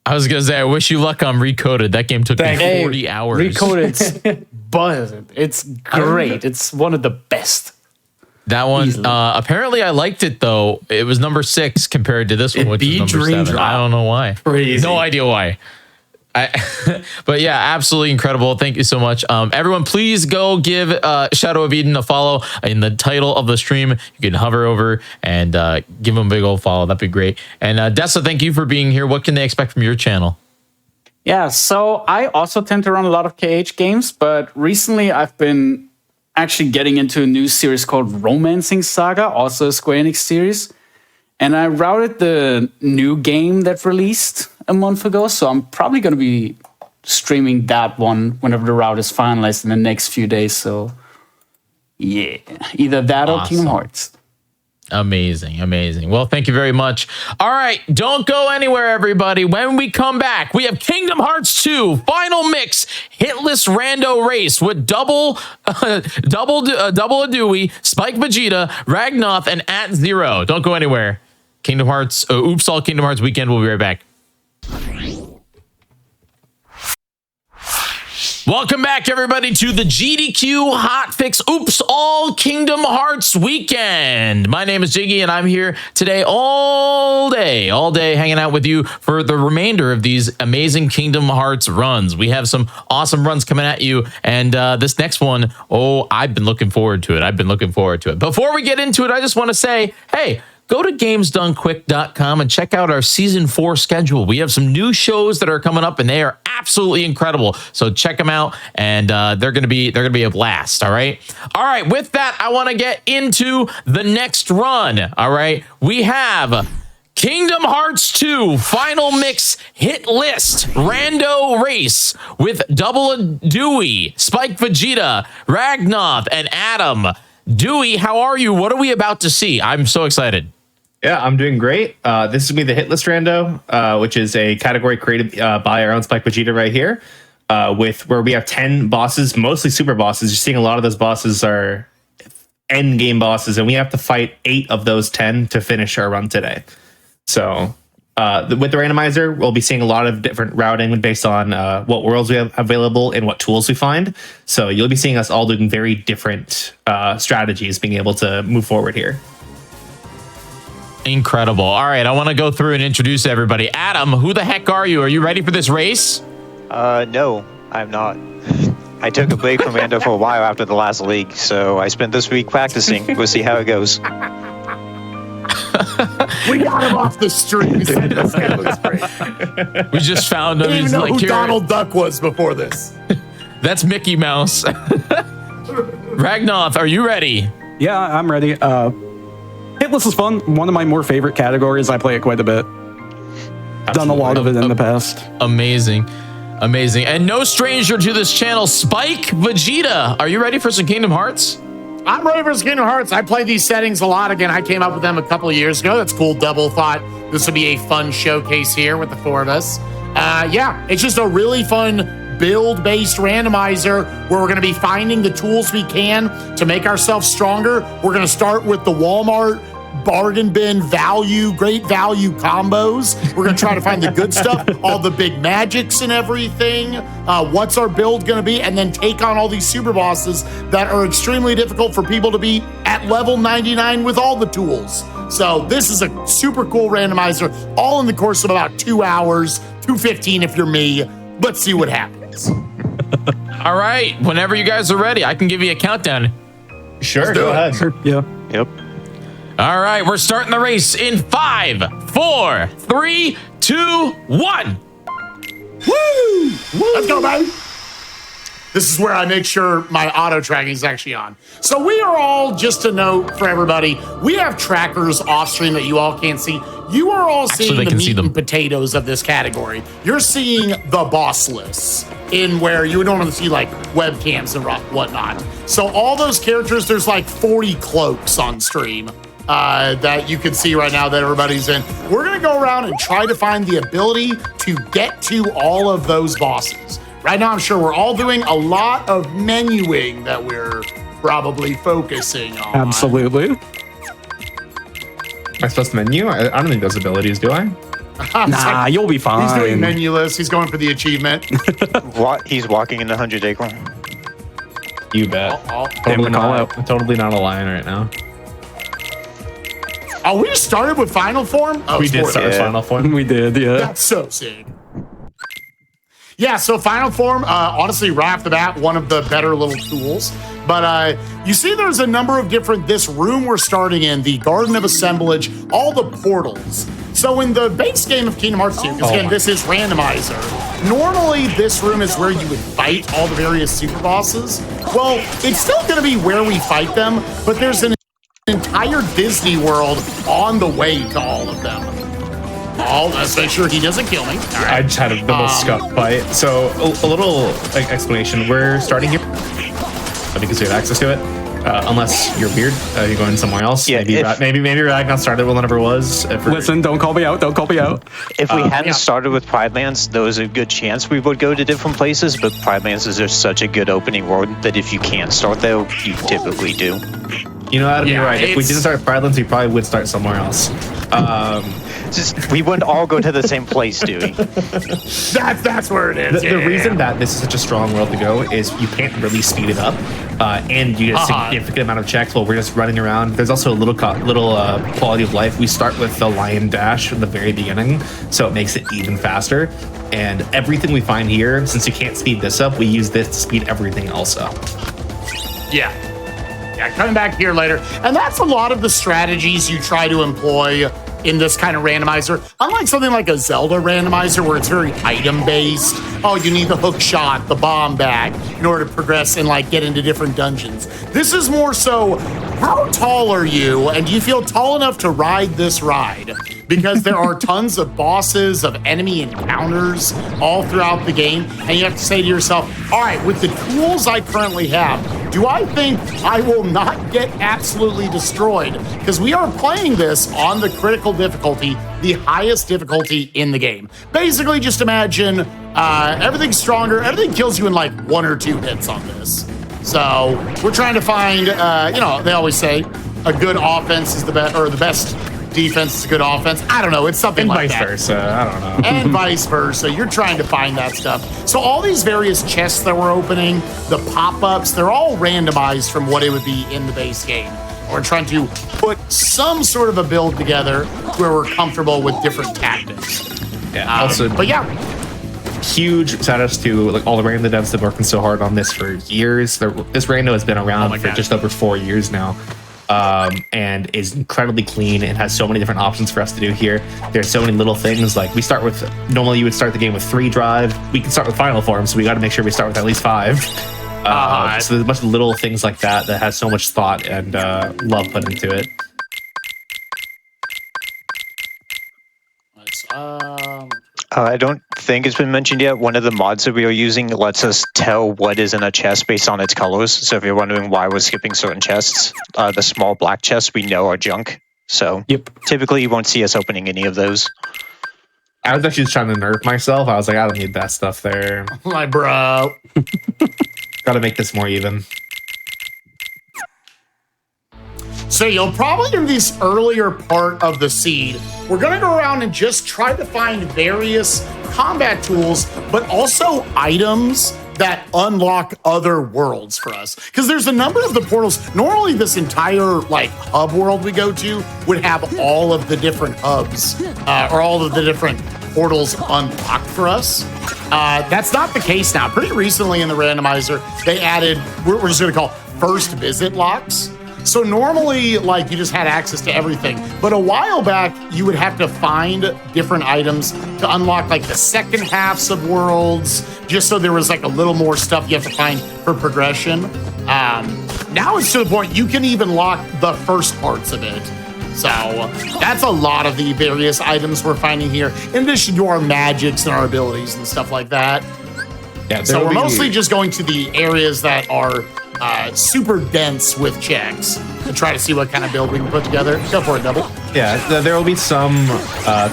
I was gonna say, I wish you luck on Recoded. That game took me 40 hours. Recoded's buzzing. It's great. It's one of the best. That one, apparently I liked it though. It was number 6 compared to this one, which is number 7. I don't know why. Crazy. No idea why. But yeah, absolutely incredible. Thank you so much. Everyone, please go give Shadow of Eden a follow in the title of the stream. You can hover over and give him a big old follow. That'd be great. And Dessa, thank you for being here. What can they expect from your channel? Yeah, so I also tend to run a lot of KH games, but recently I've been actually getting into a new series called Romancing Saga, also a Square Enix series. And I routed the new game that released a month ago, so I'm probably going to be streaming that one whenever the route is finalized in the next few days. So, yeah, either that or Kingdom Hearts. Amazing, amazing. Well, thank you very much. All right, don't go anywhere, everybody. When we come back, we have Kingdom Hearts 2 Final Mix Hitless Rando Race with double Dewey, Spike Vegeta, Ragnoth, and @Zero. Don't go anywhere. Kingdom Hearts, Oops All Kingdom Hearts Weekend. We'll be right back. Welcome back, everybody, to the GDQ Hotfix Oops All Kingdom Hearts Weekend. My name is Jiggy, and I'm here today all day hanging out with you for the remainder of these amazing Kingdom Hearts runs. We have some awesome runs coming at you, and this next one, I've been looking forward to it. Before we get into it, I just want to say, hey, go to gamesdonequick.com and check out our season 4 schedule. We have some new shows that are coming up, and they are absolutely incredible. So check them out, and they're gonna be a blast. All right. With that, I want to get into the next run. All right. We have Kingdom Hearts 2 Final Mix Hit List Rando Race with Double Dewey, Spike Vegeta, Ragnoth, and Adam. Dewey, how are you? What are we about to see? I'm so excited. Yeah, I'm doing great. This is going to be the Hit List Rando, which is a category created by our own Spike Vegeta right here, where we have 10 bosses, mostly super bosses. You're seeing a lot of those bosses are end game bosses, and we have to fight 8 of those 10 to finish our run today. So With the randomizer, we'll be seeing a lot of different routing based on what worlds we have available and what tools we find. So you'll be seeing us all doing very different strategies, being able to move forward here. Incredible. All right, I want to go through and introduce everybody. Adam, who the heck are you? Are you ready for this race? No, I'm not. I took a break from Rando for a while after the last league, so I spent this week practicing. We'll see how it goes. We got him off the street. We said this guy looks great. We just found him. I didn't He's even know like, who here. Donald Duck was before this. That's Mickey Mouse. Ragnoth, are you ready? Yeah, I'm ready. Hitless is fun. One of my more favorite categories. I play it quite a bit. Done a lot of it in the past. Amazing. Amazing. And no stranger to this channel, Spike Vegeta. Are you ready for some Kingdom Hearts? I'm ready for Kingdom Hearts. I play these settings a lot. Again, I came up with them a couple of years ago. That's cool. Double thought this would be a fun showcase here with the four of us. Yeah, it's just a really fun build-based randomizer where we're going to be finding the tools we can to make ourselves stronger. We're going to start with the Walmart bargain bin value, great value combos. We're going to try to find the good stuff, all the big magics and everything. What's our build going to be? And then take on all these super bosses that are extremely difficult for people to beat at level 99 with all the tools. So this is a super cool randomizer, all in the course of about 2 hours, 2:15 if you're me. Let's see what happens. All right. Whenever you guys are ready, I can give you a countdown. Sure, go ahead. Yeah. Yep. All right. We're starting the race in 5, 4, 3, 2, 1. Woo! Let's go, baby. This is where I make sure my auto tracking is actually on. So we are all, just a note for everybody, we have trackers off stream that you all can't see. You are all Actually, seeing they the can see meat them. and potatoes of this category. You're seeing the boss lists in where you would normally see like webcams and whatnot. So all those characters, there's like 40 cloaks on stream that you can see right now that everybody's in. We're gonna go around and try to find the ability to get to all of those bosses. Right now, I'm sure we're all doing a lot of menuing that we're probably focusing on. Absolutely. Am I supposed to menu? I don't think those abilities, do I? Nah, you'll be fine. He's doing menu lists. He's going for the achievement. He's walking in the 100 acre. You bet. Totally not a lion right now. Oh, we just started with Final Form? Oh, We did start with Yeah. Final Form. We did, yeah. That's so sick. Yeah, so Final Form, honestly, right off the bat, one of the better little tools. But you see there's a number of different, this room we're starting in, the Garden of Assemblage, all the portals. So in the base game of Kingdom Hearts 2, because again, this is randomizer, normally this room is where you would fight all the various super bosses. Well, it's still going to be where we fight them, but there's an entire Disney world on the way to all of them. Oh, let's make sure he doesn't kill me. All right. I just had a double scuff fight. So a little explanation. We're starting here because we have access to it. Unless you're weird, you're going somewhere else. Yeah, maybe Ragnar started when whenever it was. Listen, don't call me out. Don't call me out. If we hadn't started with Pride Lands, there was a good chance we would go to different places, but Pride Lands is just such a good opening world that if you can't start there, you typically do. You know, Adam, Yeah, you're right. If we it's- didn't start Pride Lands, we probably would start somewhere else. Just, we wouldn't all go to the same place, do we? That's where it is. The reason that this is such a strong world to go is you can't really speed it up, and you get a significant amount of checks while we're just running around. There's also a little quality of life. We start with the Lion Dash from the very beginning, so it makes it even faster. And everything we find here, since you can't speed this up, we use this to speed everything else up. Yeah. Yeah, coming back here later. And that's a lot of the strategies you try to employ in this kind of randomizer. Unlike something like a Zelda randomizer where it's very item-based. Oh, you need the hook shot, the bomb bag in order to progress and like get into different dungeons. This is more so, how tall are you? And do you feel tall enough to ride this ride? Because there are tons of bosses, of enemy encounters all throughout the game. And you have to say to yourself, all right, with the tools I currently have, do I think I will not get absolutely destroyed? Because we are playing this on the critical difficulty, the highest difficulty in the game. Basically, just imagine everything's stronger. Everything kills you in like 1 or 2 hits on this. So we're trying to find, you know, they always say a good offense is the best, or the best defense is good offense. I don't know. It's something And like vice that. versa. I don't know. And vice versa. You're trying to find that stuff. So all these various chests that we're opening, the pop-ups, they're all randomized from what it would be in the base game. We're trying to put some sort of a build together where we're comfortable with different tactics. Yeah. Also, But yeah, huge shout outs to like all the rando devs that have been working so hard on this for years. This rando has been around for just over 4 years now. And is incredibly clean and has so many different options for us to do here. There's so many little things, like we start with, normally you would start the game with 3 drive. We can start with final form, so we got to make sure we start with at least 5. So there's a bunch of little things like that that has so much thought and love put into it. I don't think it's been mentioned yet. One of the mods that we are using lets us tell what is in a chest based on its colors. So if you're wondering why we're skipping certain chests, the small black chests we know are junk. So typically you won't see us opening any of those. I was actually just trying to nerf myself. I was like, I don't need that stuff there. like, bro. Got to make this more even. So you'll probably in this earlier part of the seed, we're gonna go around and just try to find various combat tools, but also items that unlock other worlds for us. Because there's a number of the portals. Normally this entire like hub world we go to would have all of the different hubs or all of the different portals unlocked for us. That's not the case now. Pretty recently in the randomizer, they added, we're just gonna call first visit locks. So normally, like, you just had access to everything. But a while back, you would have to find different items to unlock, like, the second halves of worlds, just so there was, like, a little more stuff you have to find for progression. Now it's to the point you can even lock the first parts of it. So that's a lot of the various items we're finding here, in addition to our magics and our abilities and stuff like that. Yeah, so we're mostly just going to the areas that are super dense with checks to try to see what kind of build we can put together. Go for it, Double. Yeah, there will be some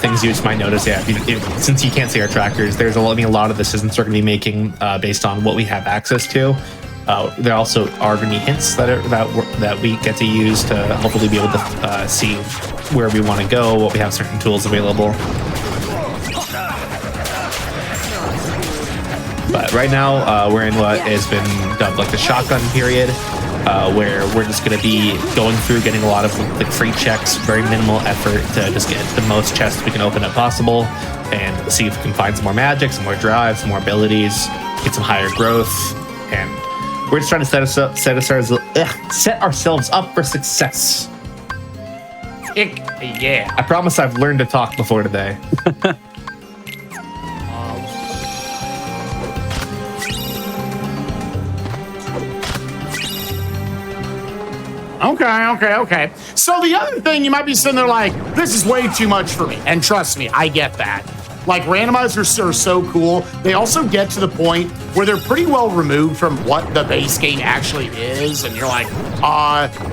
things you just might notice. Yeah, since you can't see our trackers, there's a lot of decisions we're going to be making based on what we have access to. There also are going to be hints that we get to use to hopefully be able to see where we want to go, what we have certain tools available. But right now, we're in what has been dubbed like the shotgun period, where we're just going to be going through, getting a lot of like free checks, very minimal effort to just get the most chests we can open up possible, and see if we can find some more magic, some more drive, some more abilities, get some higher growth, and we're just trying to set ourselves up for success. Yeah. I promise I've learned to talk before today. Okay. So the other thing, you might be sitting there like, this is way too much for me. And trust me, I get that. Like, randomizers are so cool. They also get to the point where they're pretty well removed from what the base game actually is. And you're like,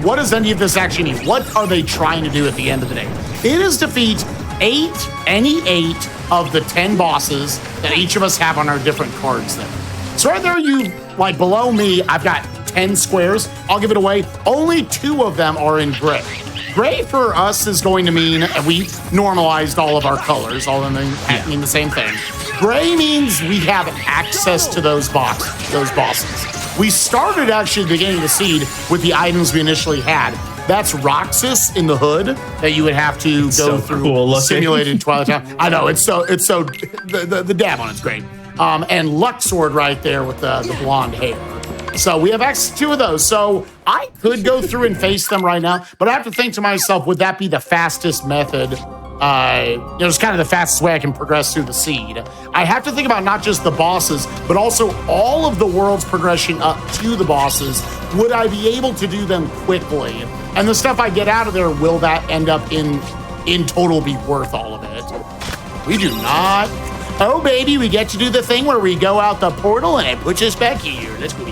what does any of this actually mean? What are they trying to do at the end of the day? It is defeat any eight of the 10 bosses that each of us have on our different cards there. So right there, like below me, I've got 10 squares. I'll give it away. Only 2 of them are in gray. Gray for us is going to mean we normalized all of our colors, all of them mean the same thing. Gray means we have access to those bosses. We started actually at the beginning of the seed with the items we initially had. That's Roxas in the hood that you would have to go through cool simulated Twilight Town. I know, it's so the dab on it's great. And Luxord right there with the blonde hair. So we have access to 2 of those. So I could go through and face them right now, but I have to think to myself, would that be the fastest method? It's kind of the fastest way I can progress through the seed. I have to think about not just the bosses, but also all of the world's progression up to the bosses. Would I be able to do them quickly? And the stuff I get out of there, will that end up in total be worth all of it? We do not. Oh, baby, we get to do the thing where we go out the portal and it puts us back here. Let's go.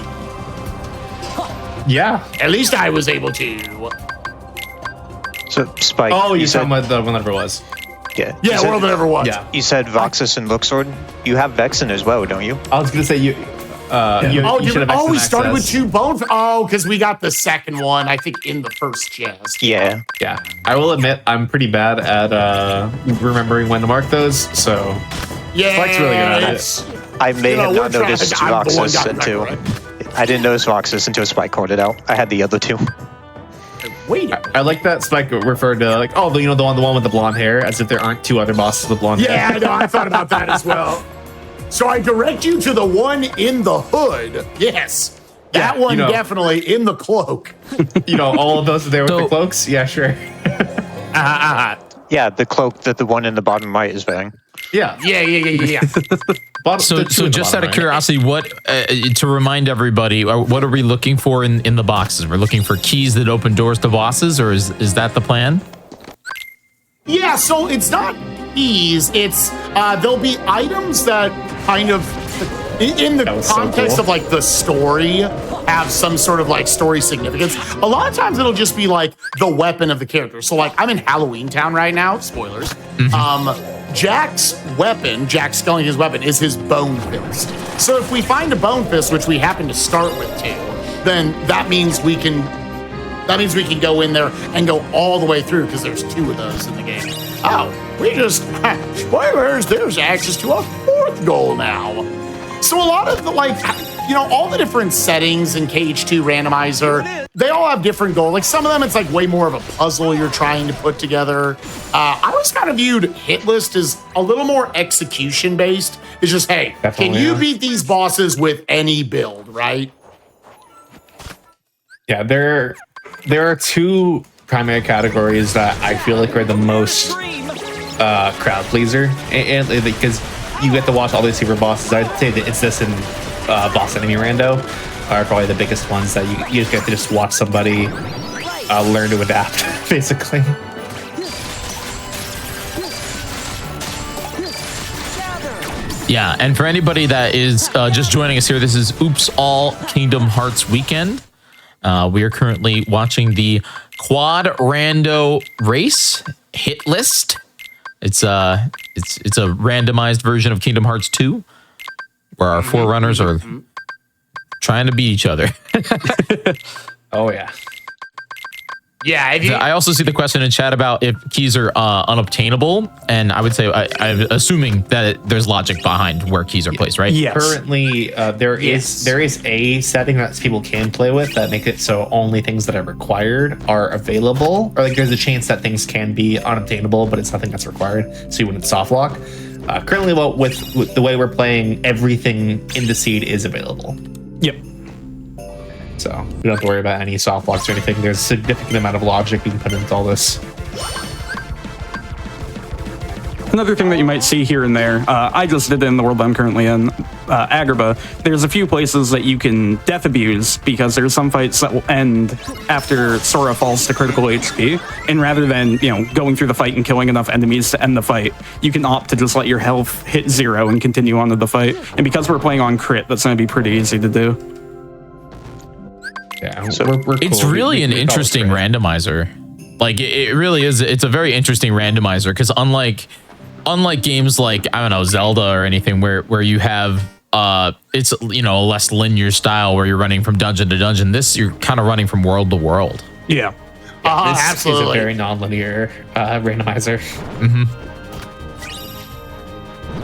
Yeah. At least I was able to. So, Spike. Oh, you're talking about the one that never was. Yeah. Yeah, world that ever was. Yeah. You said Voxus and Luxord. You have Vexen as well, don't you? I was gonna say you. You should have we XM started with access. 2 bone. Because we got the second one, I think, in the first chest. Yeah. Yeah, I will admit I'm pretty bad at remembering when to mark those. So Yeah, Spike's really good at it's- I may You know, have we're not trying- noticed I'm the one Roxas gotten that until correct. I didn't notice Roxas until Spike called it out. I had the other 2. Wait. I like that Spike referred to like, oh, the one with the blonde hair, as if there aren't 2 other bosses with blonde Yeah, hair. I know. I thought about that as well. So I direct you to the one in the hood. Yes. That Yeah, one you know. definitely in the cloak. All of those are there with So- the cloaks. Yeah, sure. Yeah, the cloak that the one in the bottom right is wearing. Yeah. Yeah. So just out of curiosity, what to remind everybody, what are we looking for in the boxes? We're looking for keys that open doors to bosses, or is that the plan? Yeah, so it's not keys. It's there'll be items that kind of in the was so context cool. of like the story have some sort of like story significance. A lot of times it'll just be like the weapon of the character. So like I'm in Halloween Town right now. Spoilers. Jack's weapon, Jack sculling his weapon, is his bone fist. So if we find a bone fist, which we happen to start with too, then that means we can go in there and go all the way through because there's 2 of those in the game. Oh, we just spoilers. There's access to a 4th goal now. So a lot of the all the different settings in KH2 randomizer, they all have different goals. Like some of them, it's like way more of a puzzle you're trying to put together. I always kind of viewed Hit List as a little more execution based. It's just, hey, Definitely, can you yeah. beat these bosses with any build, right? Yeah, there are 2 primary categories that I feel like are the most crowd pleaser, and because you get to watch all these super bosses. I'd say that it's this and boss enemy rando are probably the biggest ones that you just get to just watch somebody learn to adapt, basically. Yeah, and for anybody that is just joining us here, this is Oops All Kingdom Hearts Weekend. We are currently watching the Quad Rando Race Hit List. It's a randomized version of Kingdom Hearts 2, where our 4 runners are trying to beat each other. Oh yeah. Yeah, if you, I also see the question in chat about if keys are unobtainable, and I would say I'm assuming that there's logic behind where keys are placed, right? Yes. Currently, there is a setting that people can play with that make it so only things that are required are available, or like there's a chance that things can be unobtainable, but it's nothing that's required, so you wouldn't soft lock. Currently, with the way we're playing, everything in the seed is available, Yep. so we don't have to worry about any soft locks or anything. There's a significant amount of logic we can put into all this. Another thing that you might see here and there, I just did it in the world I'm currently in, Agrabah. There's a few places that you can death abuse because there's some fights that will end after Sora falls to critical HP. And rather than, going through the fight and killing enough enemies to end the fight, you can opt to just let your health hit 0 and continue on to the fight. And because we're playing on crit, that's going to be pretty easy to do. Yeah, So we're It's cool. really We an call it interesting crit. randomizer. Like it really is. It's a very interesting randomizer because unlike games like, I don't know, Zelda or anything where you have it's a less linear style where you're running from dungeon to dungeon. This you're kind of running from world to world. Yeah. This absolutely. is a very non-linear randomizer.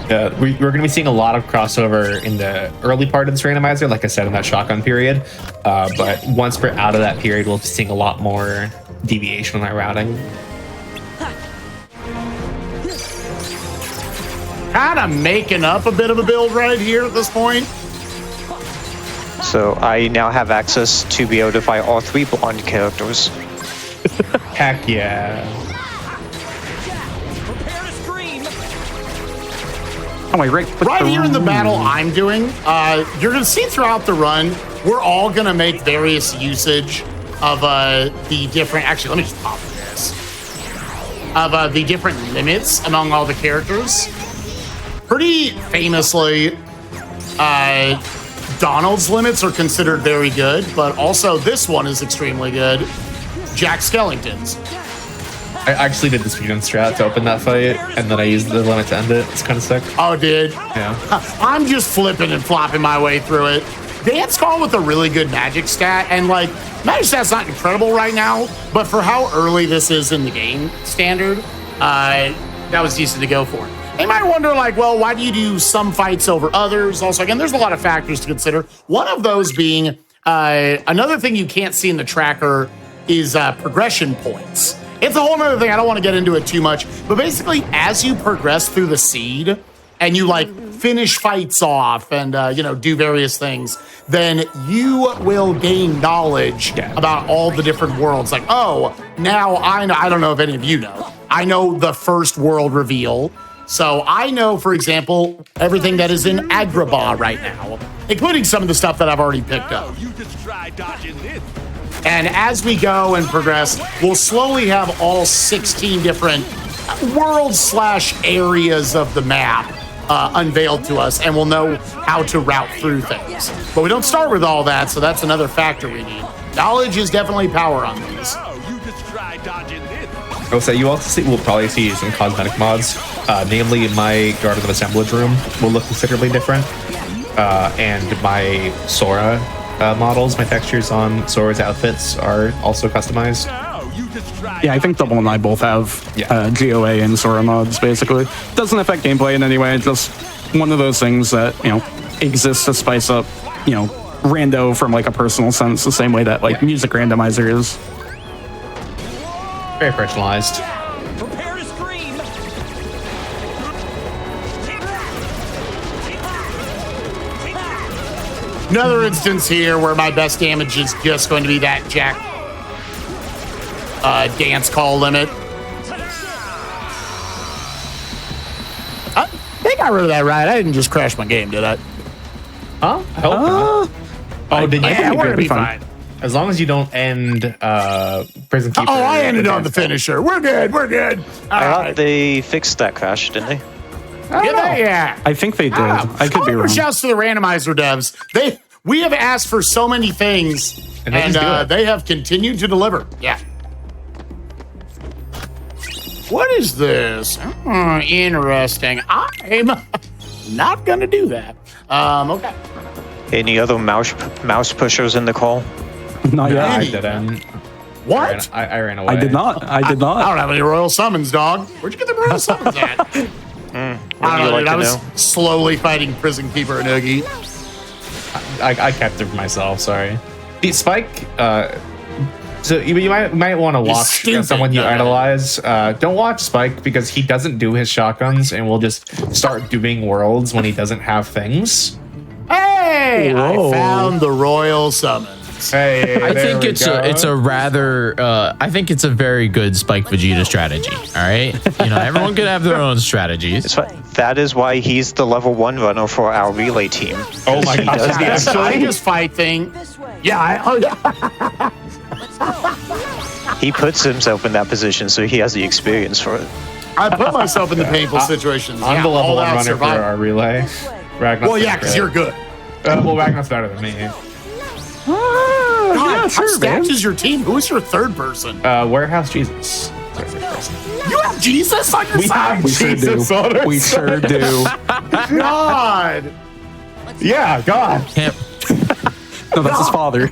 We're going to be seeing a lot of crossover in the early part of this randomizer, like I said, in that shotgun period. But once we're out of that period, we'll be seeing a lot more deviation in our routing. kind of making up a bit of a build right here at this point. So I now have access to be able to fight all 3 blonde characters. Heck yeah. Oh, wait, Right here in the battle I'm doing, you're going to see throughout the run, we're all going to make various usage of the different... Actually, let me just pop this. Of the different limits among all the characters. Pretty famously, Donald's limits are considered very good, but also this one is extremely good. Jack Skellington's. I actually did the speedrun strat to open that fight, and then I used the limit to end it. It's kind of sick. Oh, dude. Yeah. I'm just flipping and flopping my way through it. Dance Call with a really good magic stat, and like, magic stat's not incredible right now, but for how early this is in the game standard, that was decent to go for. They might wonder, like, well, why do you do some fights over others? Also, again, there's a lot of factors to consider. One of those being another thing you can't see in the tracker is progression points. It's a whole other thing. I don't want to get into it too much, but basically, as you progress through the seed and you like finish fights off and do various things, then you will gain knowledge about all the different worlds. Like, oh, now I know. I don't know if any of you know. I know the first world reveal. So I know, for example, everything that is in Agrabah right now, including some of the stuff that I've already picked up. And as we go and progress, we'll slowly have all 16 different worlds/areas of the map unveiled to us, and we'll know how to route through things. But we don't start with all that, so that's another factor we need. Knowledge is definitely power on these. So you also will probably see some cosmetic mods, namely my Garden of Assemblage room will look considerably different, and my Sora models, my textures on Sora's outfits are also customized. Yeah, I think Double and I both have GOA and Sora mods, basically. Doesn't affect gameplay in any way, just one of those things that, exists to spice up, rando from like a personal sense, the same way that like music randomizer is. Very personalized. Prepare to scream. Another instance here where my best damage is just going to be that Jack dance call limit. They got rid of that, right? I didn't just crash my game, did I? Huh? I hope not. Oh, did you? Yeah, we're gonna be fine. As long as you don't end Prison Keeper. Oh, I ended on the finisher. We're good. We're good. I thought they fixed that crash, didn't they? Yeah. I think they did. I could be However, wrong. shouts to the randomizer devs. We have asked for so many things, And they just do it. they have continued to deliver. Yeah. What is this? Interesting. I'm not gonna do that. Okay. Any other mouse pushers in the call? Not yet. I didn't. What? I ran away. I did not. I did I not. don't have any royal summons, dog. Where'd you get the royal summons at? I don't know, like dude. to I was know? slowly fighting Prison Keeper and Oogie. I kept it for myself. Sorry. The Spike. So you might want to watch stupid. someone you No, no. idolize. Don't watch Spike because he doesn't do his shotguns and will just start doing worlds when he doesn't have things. Hey, Whoa. I found the royal summons. Hey, I think it's a rather I think it's a very good Spike Vegeta strategy. All right, everyone could have their own strategies. That is why he's the level 1 runner for our relay team. Oh my He gosh, does yeah. that. I just fight thing. Yeah. He puts himself in that position, so he has the experience for it. I put myself in the painful situations. I'm the level 1 all-out runner for survival. our relay. Ragnar's Well, yeah, because you're good. well, Ragnar's better than me. God, yeah, how sure, man. stacked is your team? Who is your third person? Warehouse Jesus. You have Jesus on your side? We sure Jesus do. on our We sure do. God. Yeah, God. Can't- No, that's his father.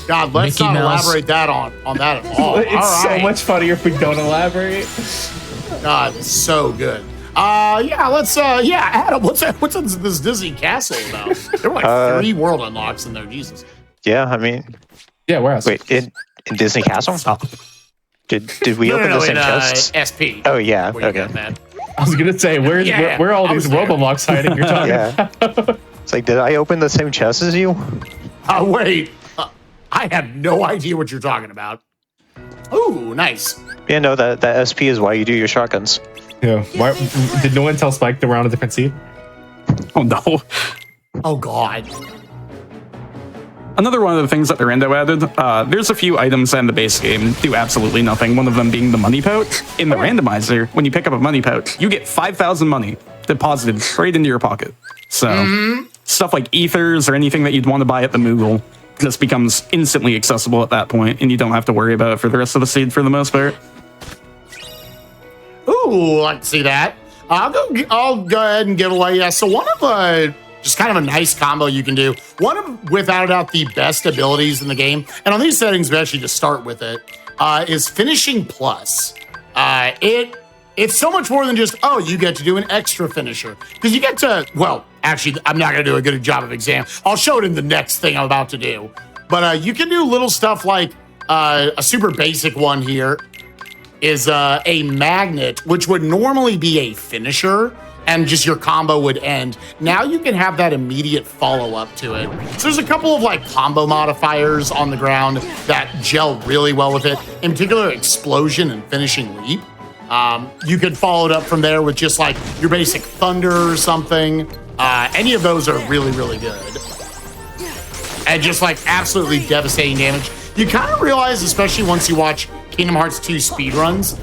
God, let's Mickey not Mouse. elaborate that on that at all. It's All so right. much funnier if we don't elaborate. God, it's so good. Let's Adam, what's this Disney castle about? There were like 3 world unlocks in there, Jesus. Yeah, I mean, Yeah, Warehouse. wait, in Disney Castle? Did we open the same chests? SP. Oh, yeah, Where you okay. got, man. I was gonna say, where are all I these was there. Roblox hiding? You're talking. Yeah. It's like, did I open the same chest as you? Wait. I have no idea what you're talking about. Ooh, nice. Yeah, no, that SP is why you do your shotguns. Yeah. Why, did no one tell Spike to round a different seed? Oh no. Oh, God. Another one of the things that the rando added, there's a few items in the base game do absolutely nothing. One of them being the money pouch. In the randomizer, when you pick up a money pouch, you get 5,000 money deposited straight into your pocket. So stuff like ethers or anything that you'd want to buy at the Moogle just becomes instantly accessible at that point, and you don't have to worry about it for the rest of the seed for the most part. Ooh, I like to see that. I'll go ahead and give away. Yeah, so one of just kind of a nice combo you can do. One of, without a doubt, the best abilities in the game, and on these settings, we actually just start with it, is Finishing Plus. It's so much more than just, oh, you get to do an extra finisher. Because you get to, well, actually, I'm not going to do a good job of exam. I'll show it in the next thing I'm about to do. But you can do little stuff like a super basic one here is a magnet, which would normally be a finisher, and just your combo would end. Now you can have that immediate follow-up to it. So there's a couple of like combo modifiers on the ground that gel really well with it. In particular, Explosion and Finishing Leap. You could follow it up from there with just like your basic Thunder or something. Any of those are really, really good. And just like absolutely devastating damage. You kind of realize, especially once you watch Kingdom Hearts 2 speedruns,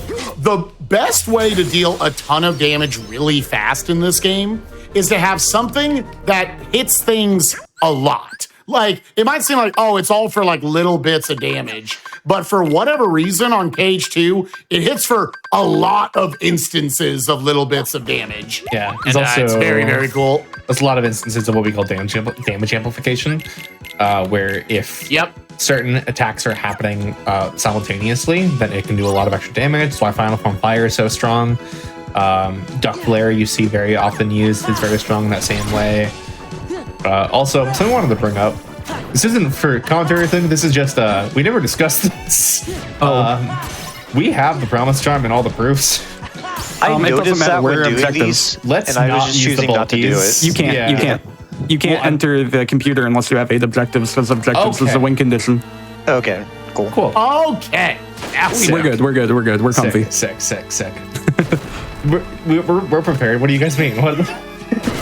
the best way to deal a ton of damage really fast in this game is to have something that hits things a lot. Like, it might seem like, oh, it's all for like little bits of damage, but for whatever reason on KH2, it hits for a lot of instances of little bits of damage. Yeah, and, it's very, very cool. There's a lot of instances of what we call damage amplification, where if certain attacks are happening simultaneously, then it can do a lot of extra damage. That's why Final Form Fire is so strong. Duck Flare you see very often used is very strong in that same way. Also, something I wanted to bring up. This isn't for commentary thing. This is just we never discussed this. We have the Promise Charm and all the proofs. I noticed that we're doing these, and I was just choosing not to do it. You can't. You can't enter the computer unless you have 8 objectives, because objectives is a win condition. Okay, cool. Okay. We're good. We're comfy. Sick. We're prepared. What do you guys mean? What?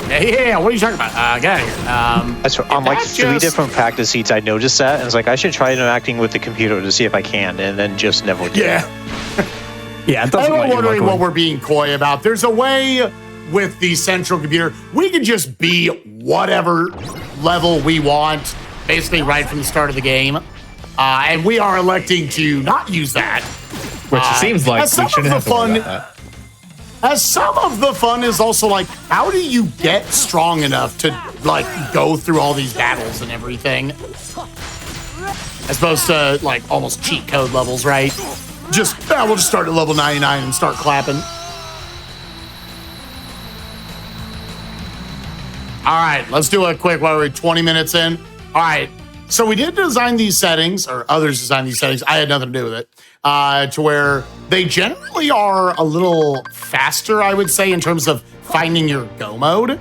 Yeah, what are you talking about? Get out of here. That's on like 3 different practice seats. I noticed that, and I was like, I should try interacting with the computer to see if I can, and then just never did. Yeah, it doesn't. I'm wondering what we're being coy about. There's a way with the central computer, we can just be whatever level we want, basically right from the start of the game. And we are electing to not use that. Which seems like we shouldn't have to worry about that. As some of the fun is also like, how do you get strong enough to like go through all these battles and everything? As opposed to like almost cheat code levels, right? We'll just start at level 99 and start clapping. All right, let's do a quick, what are we, 20 minutes in? All right, so we did design these settings, or others designed these settings. I had nothing to do with it. To where they generally are a little faster, I would say, in terms of finding your go mode.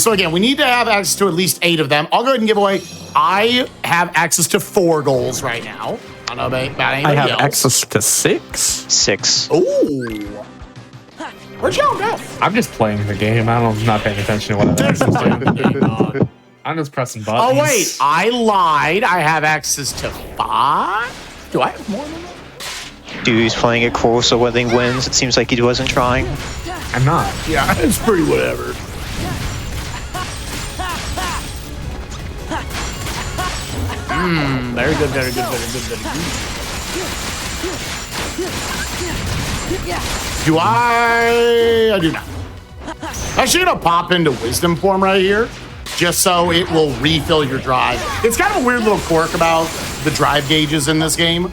So again, we need to have access to at least 8 of them. I'll go ahead and give away. I have access to 4 goals right now. I don't know about anybody else. I have access to 6. 6. Ooh. Where'd y'all go? I'm just playing the game. I'm not paying attention to what I'm access to. I'm just pressing buttons. Oh, wait. I lied. I have access to 5? Do I have more than that? Dude, he's playing it cool, so when he wins, it seems like he wasn't trying. I'm not. Yeah, it's pretty whatever. Very good, very good, very good, very good. Do I do not. Actually gonna pop into Wisdom form right here, just so it will refill your drive. It's kind of a weird little quirk about the drive gauges in this game,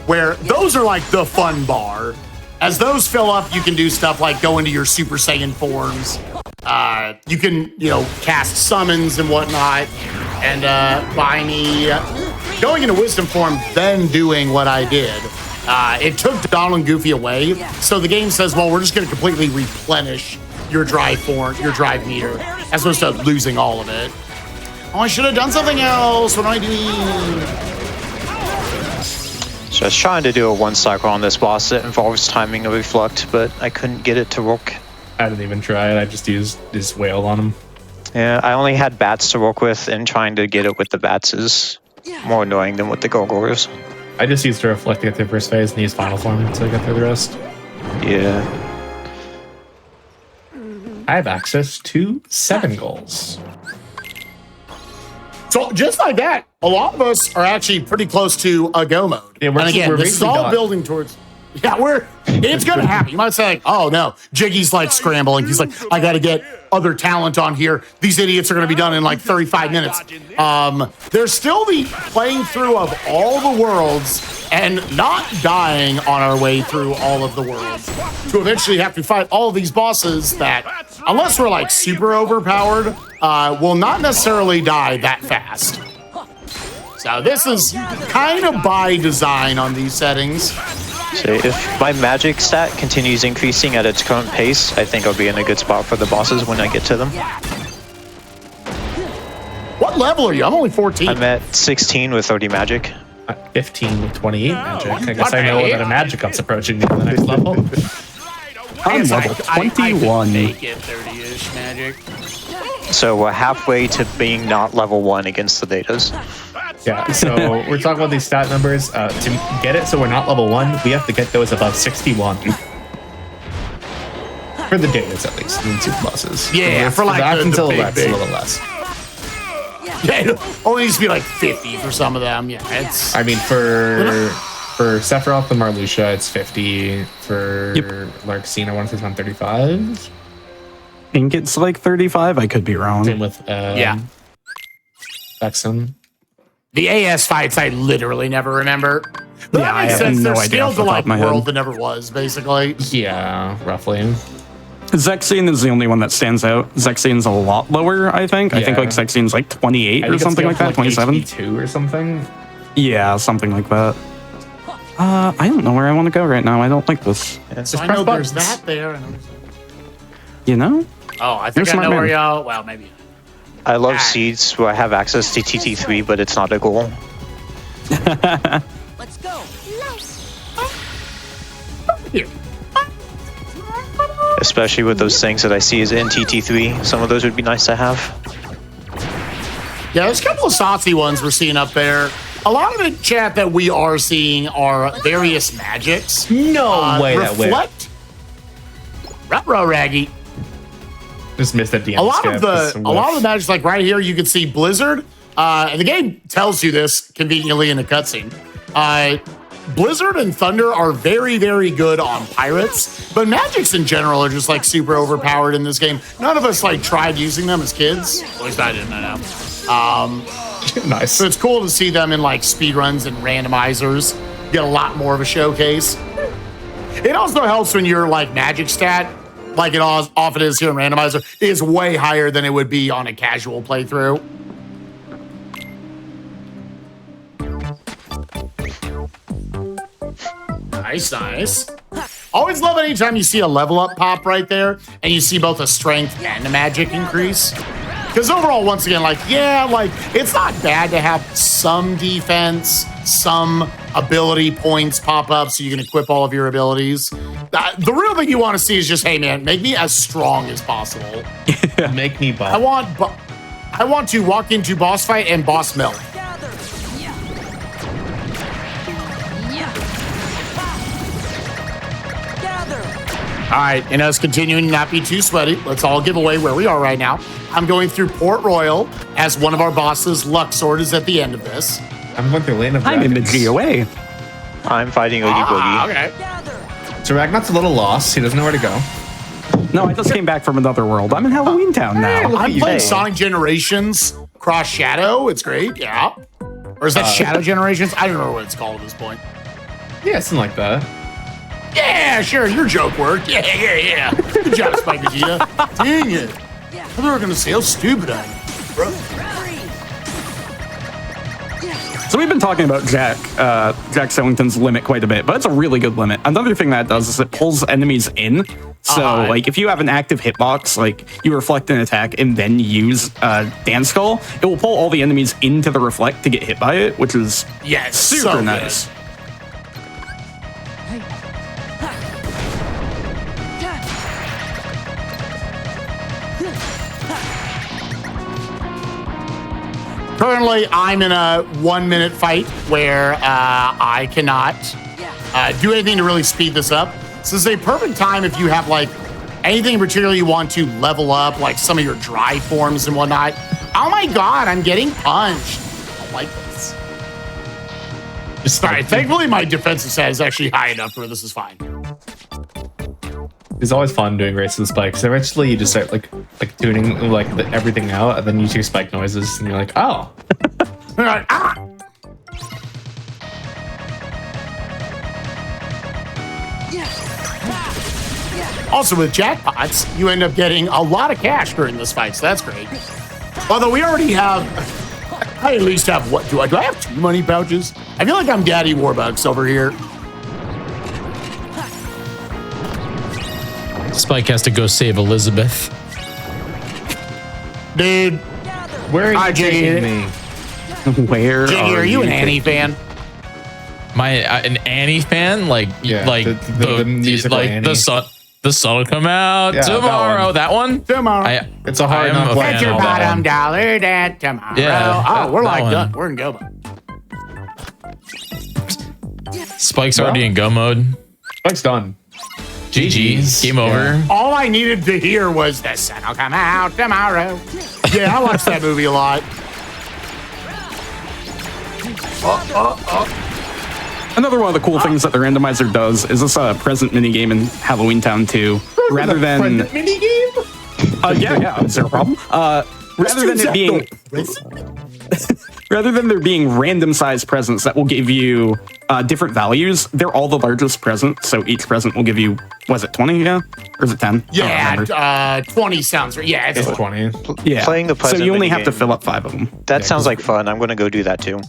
where those are like the fun bar. As those fill up, you can do stuff like go into your Super Saiyan forms. You can, cast summons and whatnot. And by me going into Wisdom form, then doing what I did, it took Donald and Goofy away. So the game says, well, we're just going to completely replenish your drive form, your drive meter, as opposed to losing all of it. Oh, I should have done something else. What am I doing? So I was trying to do a 1 cycle on this boss that involves timing a reflect, but I couldn't get it to work. I didn't even try it. I just used this whale on him. Yeah, I only had bats to work with, and trying to get it with the bats is more annoying than with the gargoyles. I just used to reflect to get through the first phase and use final form to get through the rest. Yeah. I have access to 7 goals. So So just like that, a lot of us are actually pretty close to a go mode. Yeah, and again, we're this is basically all done. building towards. Yeah, it's gonna happen. You might say, like, "Oh no, Jiggy's like scrambling." He's like, "I got to get other talent on here. These idiots are gonna be done in like 35 minutes." There's still the playing through of all the worlds and not dying on our way through all of the worlds to eventually have to fight all of these bosses that, unless we're like super overpowered, will not necessarily die that fast. So this is kind of by design on these settings. So if my magic stat continues increasing at its current pace, I think I'll be in a good spot for the bosses when I get to them. What level are you? I'm only 14. I'm at 16 with 30 magic. 15 with 28 magic. I guess what I know the that a magic up's approaching me to the next level. I'm level 21. Make it 30-ish magic. So we're halfway to being not level 1 against the datas. Yeah, so we're talking about these stat numbers. To get it so we're not level 1, we have to get those above 61. For the datas, at least, in super bosses. Yeah, for like that the until big, that's big. a little less. Yeah, it only needs to be like 50 for some of them. Yeah, it's. I mean, for Sephiroth and Marluxia, it's 50. For Larxene, I want to say it's on 35. I think it's like 35. I could be wrong. Same with Vexen. The AS fights, I literally never remember. But Yeah, that I makes have sense. no They're idea scaled off the to top like of my head. world that never was, basically. Yeah, roughly. Zexion is the only one that stands out. Zexion's a lot lower, I think. I think Yeah. like Zexion's like 28 I or think something like that, 27. HP2 or something. Yeah, something like that. I don't know where I want to go right now. I don't like this. So I press know there's buttons. that there. And there's... You know? Oh, I think You're I know smart where man. y'all. Well, maybe. I love seeds where I have access to TT3, but it's not a goal. Let's go. Here. Especially with those things that I see as in TT3. Some of those would be nice to have. Yeah, there's a couple of saucy ones we're seeing up there. A lot of the chat that we are seeing are various magics. No way that way. Reflect. Retro Raggy. Just missed that DM. A lot of the magics, like right here, you can see Blizzard. And the game tells you this conveniently in a cutscene. Blizzard and Thunder are very, very good on pirates, but magics in general are just like super overpowered in this game. None of us like tried using them as kids. At least I didn't. I know. Nice. So it's cool to see them in like speedruns and randomizers. Get a lot more of a showcase. It also helps when your like magic stat, like it often is here in randomizer, is way higher than it would be on a casual playthrough. Nice, nice. Always love anytime you see a level up pop right there and you see both a strength and a magic increase. Because overall, once again, like, yeah, like, it's not bad to have some defense, some ability points pop up so you can equip all of your abilities. The real thing you want to see is just, hey, man, make me as strong as possible. Make me buff. I want to walk into boss fight and boss melt. Gather. Gather. All right, and us continuing to not be too sweaty, let's all give away where we are right now. I'm going through Port Royal as one of our bosses. Luxord is at the end of this. I'm going through Lane of I'm in the Dragons. GOA. I'm fighting Oogie Boogie. Okay. Gather. So Ragnar's a little lost. He doesn't know where to go. No, I just came back from another world. I'm in Halloween Town now. I'm you. playing Hey. Sonic Generations Cross Shadow. It's great, yeah. Or is that Shadow Generations? I don't know what it's called at this point. Yeah, something like that. Yeah, sure, your joke worked. Yeah. Good job, Spike Vegeta. Dang it. I thought they were going to say how stupid I am. Bro. So we've been talking about Jack Skellington's limit quite a bit, but it's a really good limit. Another thing that it does is it pulls enemies in. So, like, if you have an active hitbox, like, you reflect an attack and then use Dance Skull, it will pull all the enemies into the reflect to get hit by it, which is Yes, super so nice. Currently, I'm in a 1 minute fight where I cannot do anything to really speed this up. So this is a perfect time if you have like anything in particular you want to level up, like some of your dry forms and whatnot. Oh my god, I'm getting punched. I don't like this. Sorry, thankfully my defensive stat is actually high enough where this is fine. It's always fun doing races with spikes. Eventually, you just start like tuning like everything out, and then you hear spike noises, and you're like, oh. You're like, ah! Also, with jackpots, you end up getting a lot of cash during this fight, so that's great. Although we already have, I at least have, what, do I have 2 money pouches? I feel like I'm Daddy Warbucks over here. Spike has to go save Elizabeth. Dude, Where are you Hi, taking Jiggy. me? Where Jiggy, are you an Annie fan? An Annie fan? Like, Yeah, like the musical like Annie. the sun will come out Yeah, that tomorrow. one. That one? Tomorrow. It's a hard I am enough a one. fan Get your of that bottom one. dollar that tomorrow. Yeah, Oh, we're that like one. done. We're in go mode. Spike's already in go mode. Spike's done. GG. Game over. All I needed to hear was the sun will come out tomorrow. Yeah, I watched that movie a lot. Another one of the cool things that the randomizer does is this present minigame in Halloween Town 2. Rather than mini game. yeah, is there a problem? Rather than it being rather than there being random sized presents that will give you different values, they're all the largest present. So each present will give you, was it 20? Yeah, or is it 10? Yeah, 20 sounds right. Yeah, it's It's 20. Yeah. Playing the so present you only have to minigame. fill up 5 of them. That sounds like fun. I'm going to go do that too.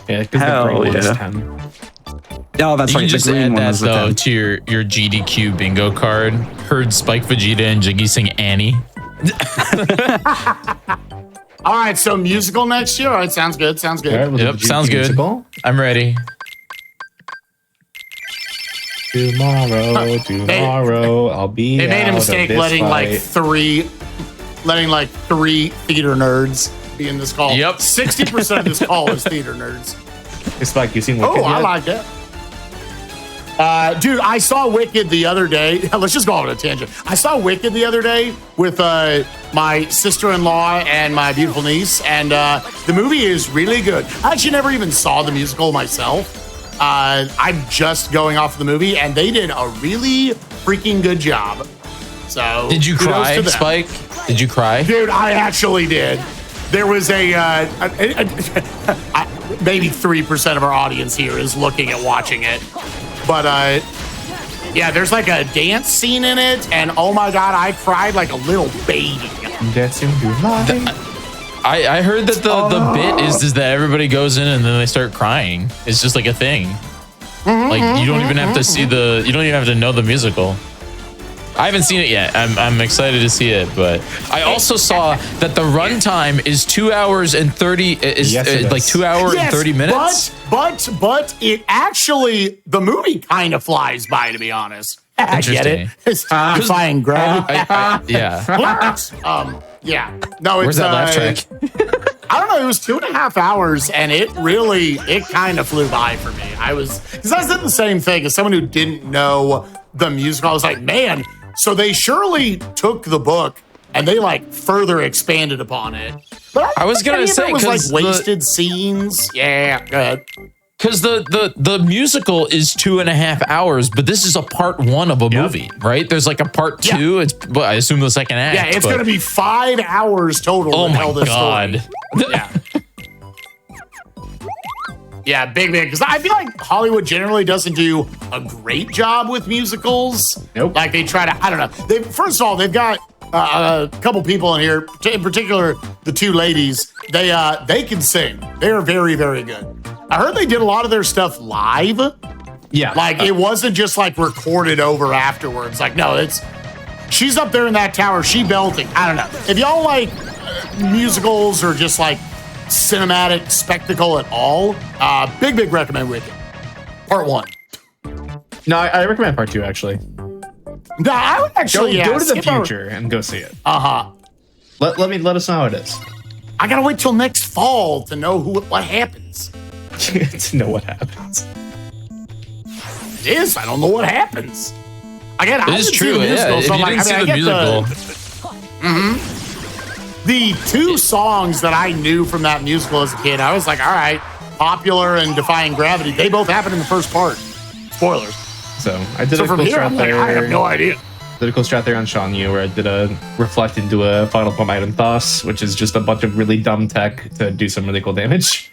Yeah, because the Hell green one is yeah. 10. Oh, that's You right. can The just green add one that is the though 10. to your GDQ bingo card. Heard Spike, Vegeta, and Jiggy sing Annie. all right, so musical next year. All right, sounds good. Sounds good. All right, we'll do Yep, the sounds good. musical. I'm ready. Tomorrow, I'll be. They made a out of mistake this letting fight. three theater nerds be in this call. Yep. 60% of this call is theater nerds. It's like you seen Wicked Oh, I yet? like that. Dude, I saw Wicked the other day. Let's just go on a tangent. I saw Wicked the other day with my sister-in-law and my beautiful niece, and the movie is really good. I actually never even saw the musical myself. I'm just going off of the movie, and they did a really freaking good job. So, Did you kudos cry, to them. Spike? Did you cry? Dude, I actually did. There was maybe 3% of our audience here is looking at watching it. But yeah, there's like a dance scene in it, and oh my god, I cried like a little baby. Dancing to life. I heard that the bit is that everybody goes in and then they start crying. It's just like a thing. Like you don't even have to see you don't even have to know the musical. I haven't seen it yet. I'm excited to see it, but I also saw that the runtime is 2 hours and 30 is Yes, it like is. 2 hours and 30 minutes. But it actually, the movie kind of flies by, to be honest. I get it. Interesting. It's defying gravity. Yeah. Yeah. No, it's Where's that laugh track? I don't know. It was 2.5 hours, and it kind of flew by for me. Because I said the same thing as someone who didn't know the musical. I was like, man, so they surely took the book and they like further expanded upon it. But I was gonna say, it was like 'cause wasted scenes. Yeah, go ahead. Because the musical is 2.5 hours, but this is a part 1 of a movie, right? There's like a part 2. It's, but I assume the second act. Yeah, it's but- going to be 5 hours total Oh to my tell this god. story. Yeah. Yeah, big. Because I feel like Hollywood generally doesn't do a great job with musicals. Nope. Like they try to, I don't know. First of all, they've got a couple people in here, in particular the 2 ladies. They can sing. They are very, very good. I heard they did a lot of their stuff live. Yeah. Like it wasn't just like recorded over afterwards. Like no, she's up there in that tower. She belting. I don't know. If y'all like musicals or just like cinematic spectacle at all, big recommend Wicked. Part 1. No, I recommend part 2 actually. No, I would actually Go to the skip over- future and go see it. Uh-huh. Let us know how it is. I gotta wait till next fall to know what happens. To know what happens. It is. I don't know what happens. Again, I It is didn't see true. the musical, Yeah, so if I'm you like, didn't see I the get musical, The two songs that I knew from that musical as a kid, I was like, all right, Popular and Defying Gravity, they both happened in the first part. Spoilers. So I did So a from cool here, strat I'm like, there. I have no idea. Did a cool strat there on Sean Yu where I did a reflect into a final form item toss, which is just a bunch of really dumb tech to do some really cool damage.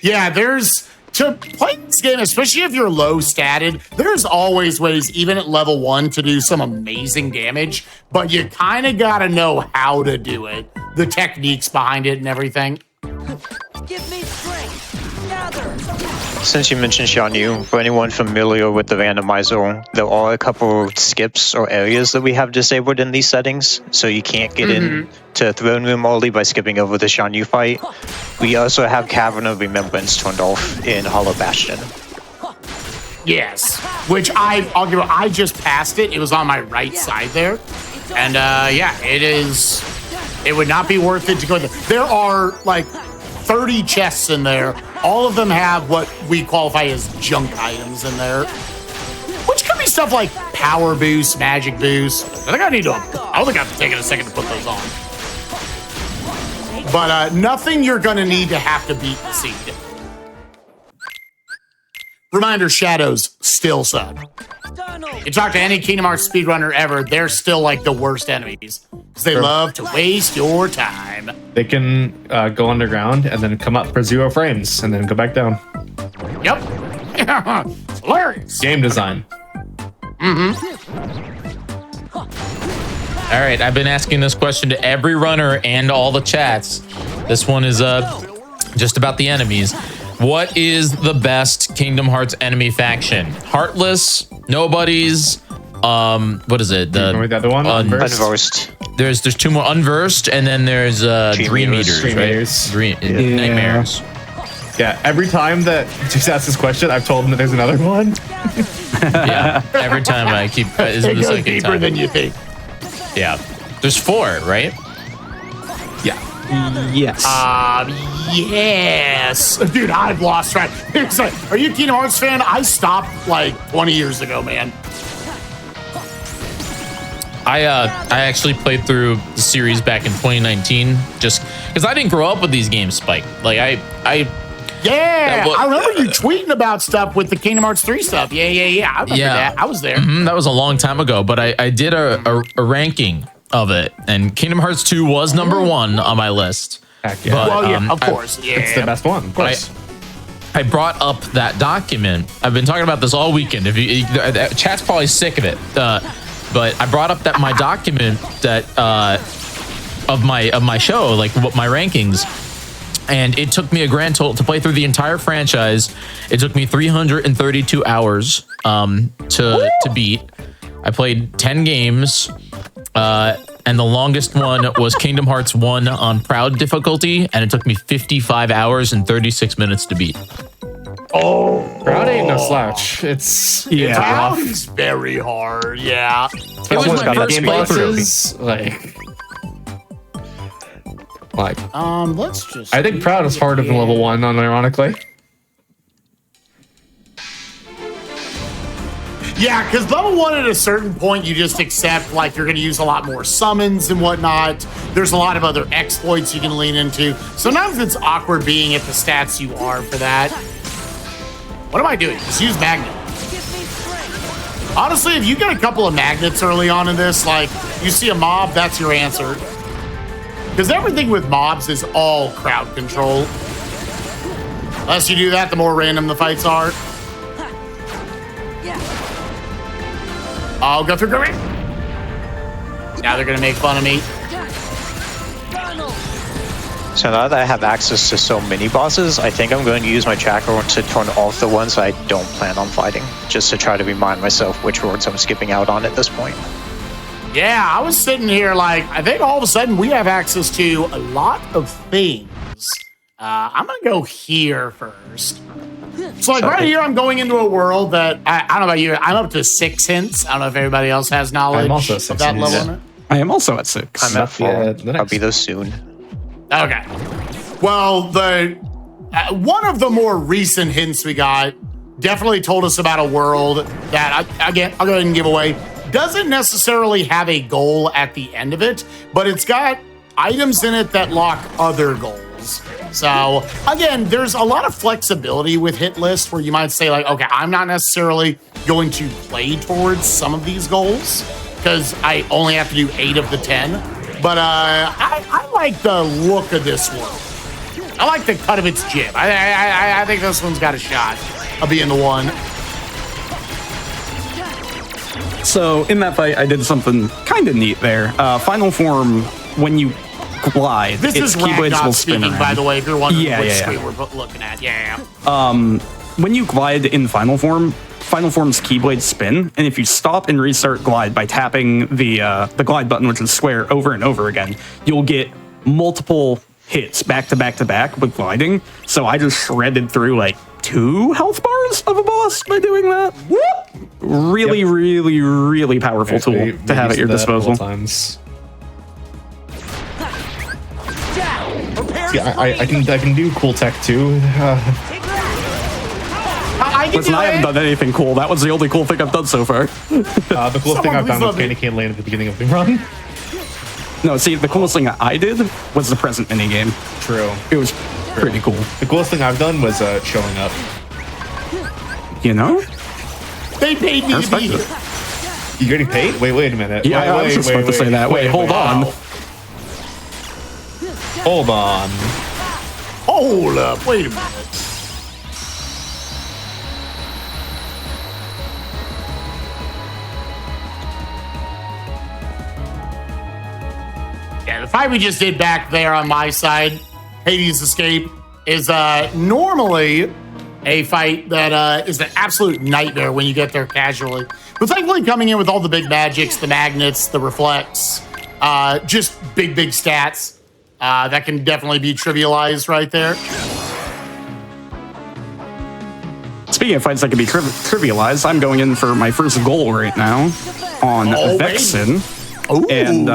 Yeah, to play this game, especially if you're low statted, there's always ways, even at level 1, to do some amazing damage, but you kind of got to know how to do it, the techniques behind it and everything. Give me strength. Gather. Since you mentioned Xian Yu, for anyone familiar with the randomizer, there are a couple skips or areas that we have disabled in these settings, so you can't get in to Throne Room early by skipping over the Xian Yu fight. We also have Cavern of Remembrance turned off in Hollow Bastion. Yes, which I'll give. I just passed it. It was on my right side there, and yeah, it would not be worth it to go there. There are like 30 chests in there. All of them have what we qualify as junk items in there, which could be stuff like power boost, magic boost. I don't think I've taken a second to put those on. But nothing you're gonna need to have to beat the seed. Reminder, shadows still suck. You talk to any Kingdom Hearts speedrunner ever, they're still like the worst enemies. Because they love to waste your time. They can go underground and then come up for 0 frames and then go back down. Yep. Hilarious. Game design. All right, I've been asking this question to every runner and all the chats. This one is just about the enemies. What is the best Kingdom Hearts enemy faction? Heartless, Nobodies, what is it? Remember the other one? Unversed. There's 2 more, Unversed, and then there's Dream Eaters, Dream right? Eaters. Nightmares. Yeah, every time that Jason asks this question, I've told him that there's another one. Yeah, every time I keep. This is It the goes second deeper time. than you think. Yeah, there's 4, right? Yeah. Yes. Yes. Dude, I've lost track. It's like, are you a Kingdom Hearts fan? I stopped like 20 years ago, man. I actually played through the series back in 2019, just because I didn't grow up with these games, Spike. Like Yeah, That was- I remember you tweeting about stuff with the Kingdom Hearts 3 stuff. Yeah. I remember that. I was there. That was a long time ago, but I did a ranking of it, and Kingdom Hearts 2 was number 1 on my list. Heck yeah. But, Well, yeah, of I- course. Yeah. It's the best one. Of course. I brought up that document. I've been talking about this all weekend. If you, chat's probably sick of it, but I brought up my document that of my show, like what my rankings, and it took me a grand total to play through the entire franchise. It took me 332 hours to beat. I played 10 games. And the longest one was Kingdom Hearts 1 on Proud difficulty, and it took me 55 hours and 36 minutes to beat. Proud ain't no slouch. It's Proud is very hard. Yeah. It was Someone's my got that first game playthrough. like Let's just. I think Proud is harder than level 1, unironically. Yeah, because level 1 at a certain point, you just accept like you're going to use a lot more summons and whatnot. There's a lot of other exploits you can lean into. Sometimes it's awkward being at the stats you are for that. What am I doing? Just use magnet. Honestly, if you get a couple of magnets early on in this, like you see a mob, that's your answer. Because everything with mobs is all crowd control. Less you do that, the more random the fights are. I'll go through Gary. Now they're gonna make fun of me. So now that I have access to so many bosses, I think I'm going to use my tracker to turn off the ones I don't plan on fighting, just to try to remind myself which roads I'm skipping out on at this point. Yeah, I was sitting here like, I think all of a sudden we have access to a lot of things. I'm gonna go here first. So like right here, I'm going into a world that, I don't know about you, I'm up to 6 hints. I don't know if everybody else has knowledge I'm also at of 6 that hints. level in it. I am also at 6. I'm at 4. Yeah, nice. I'll be there soon. Okay. Well, the one of the more recent hints we got definitely told us about a world that, I'll go ahead and give away. doesn't necessarily have a goal at the end of it, but it's got items in it that lock other goals. So again, there's a lot of flexibility with hit list where you might say like, okay, I'm not necessarily going to play towards some of these goals because I only have to do 8 of the 10. But I like the look of this one. I like the cut of its jib. I think this one's got a shot of being the one. So in that fight, I did something kind of neat there. Final form, when you glide, This its is keyblades Ragnar will spin speaking, around. by the way, if you're wondering Yeah, which yeah, screen yeah. we're looking at. Yeah. When you glide in Final Form's keyblades spin, and if you stop and restart glide by tapping the glide button, which is square, over and over again, you'll get multiple hits back to back to back with gliding. So I just shredded through like 2 health bars of a boss by doing that. Whoop! Really, really, really powerful tool to have at your disposal. Times. Jack, prepare Yeah, I can do cool tech too. I can Listen, do I haven't it. done anything cool. That was the only cool thing I've done so far. The coolest thing Someone I've done please was let me- Candy Cane Lane at the beginning of the run. No, see, the coolest thing that I did was the present minigame. True. It was pretty cool. The coolest thing I've done was showing up. You know? They paid me I to be respect here. it. You getting paid? Wait a minute. Yeah, wait, I was just about to say that. Wait, hold on. Hold on. Hold up. Wait a minute. Yeah, the fight we just did back there on my side, Hades Escape, is normally a fight that is an absolute nightmare when you get there casually. But thankfully coming in with all the big magics, the magnets, the reflects, just big stats, that can definitely be trivialized right there. Speaking of fights that can be trivialized, I'm going in for my first goal right now on Oh, Vexen. Ooh. And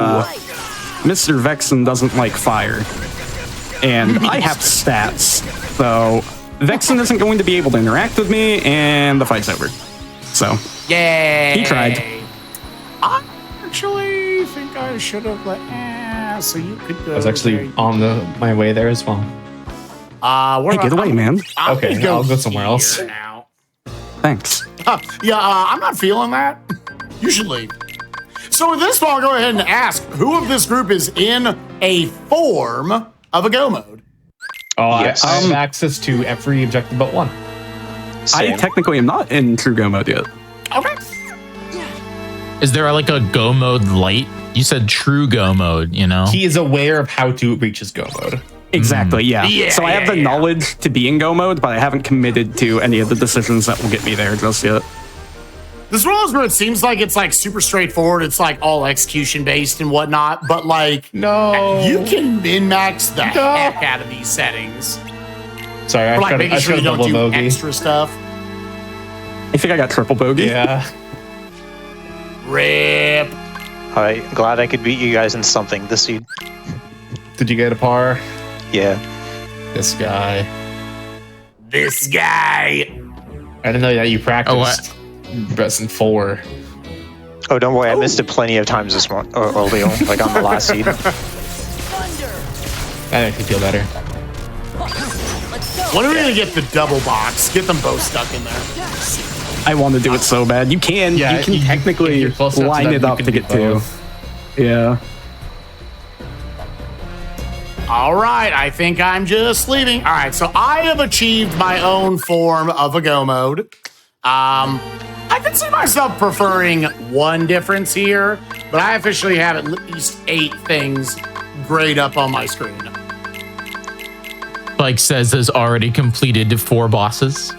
Mr. Vexen doesn't like fire. And I have stats, so Vexen isn't going to be able to interact with me, and the fight's over. So, Yay! He tried. I actually think I should have let. So you could go. I was actually on my way there as well. Where hey, get away, man. I'm Okay, gonna I'll go somewhere else. here Now. Thanks. I'm not feeling that. You should leave. So with this one, I'll go ahead and ask who of this group is in a form of a go mode. Oh, Yes. I have access to every objective but one. I Same. technically am not in True Go mode yet. Okay. Is there like a go mode light? You said true go mode, you know? He is aware of how to reach his go mode. Exactly, yeah. Yeah, So I have the yeah. knowledge to be in Go mode, but I haven't committed to any of the decisions that will get me there just yet. This is one of those where it seems like it's like super straightforward. It's like all execution based and whatnot, but like No. you can min-max the heck out of these settings. Sorry, I For like tried making sure to you don't double do bogey. extra stuff. I think I got triple bogey. Yeah. Rip. All right, glad I could beat you guys in something this seed. Did you get a par? Yeah. This guy. This guy. I didn't know that you practiced Resident 4. Oh, don't worry, I missed it plenty of times this month early on, like on the last seed. Thunder. That makes me feel better. Let's go. When are we gonna get the double box? Get them both stuck in there. I want to do it so bad. You can Yeah, if technically you're close enough to line them, it you up can to do get to. both. Yeah. All right, I think I'm just leaving. All right, so I have achieved my own form of a go mode. I can see myself preferring one difference here, but I officially have at least 8 things grayed up on my screen. Like says has already completed 4 bosses.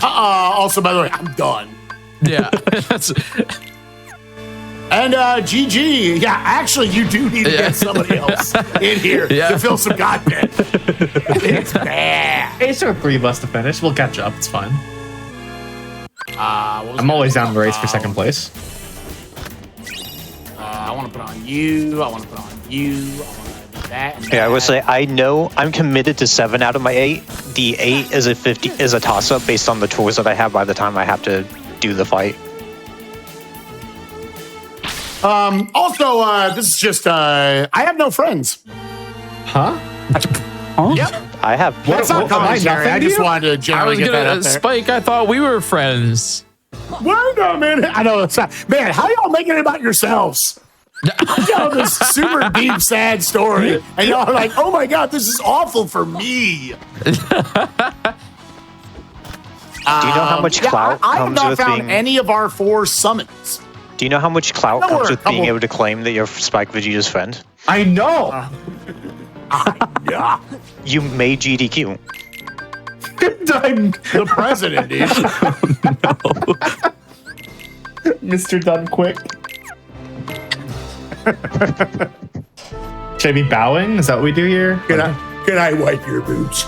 Also, by the way, I'm done. Yeah. That's, And GG, yeah, actually, you do need to get somebody else in here to fill some content. It's bad. It's sort of 3 of us to finish. We'll catch up. It's fine. What was I'm that? always down to race for second place. I want to put on you. I want to put on you. I want to do that. And Yeah, I would that. say I know I'm committed to 7 out of my 8. The 8 is a toss-up based on the tools that I have by the time I have to do the fight. Also, this is just, I have no friends. Huh? Yep. I have. That's not commentary. I just wanted to I generally was get that gonna up there. Spike. I thought we were friends. Wait a minute. I know it's not. Man, how y'all making it about yourselves? I tell this super deep, sad story, and y'all are like, "Oh my god, this is awful for me." Do you know how much clout I have comes not with found being? any of our 4 summons. Do you know how much clout No, comes we're a with being couple- able to claim that you're Spike Vegeta's friend? I know. Yeah, You made GDQ. the president, dude. Mr. Done Quick. Should I be bowing? Is that what we do here? Can I wipe your boots?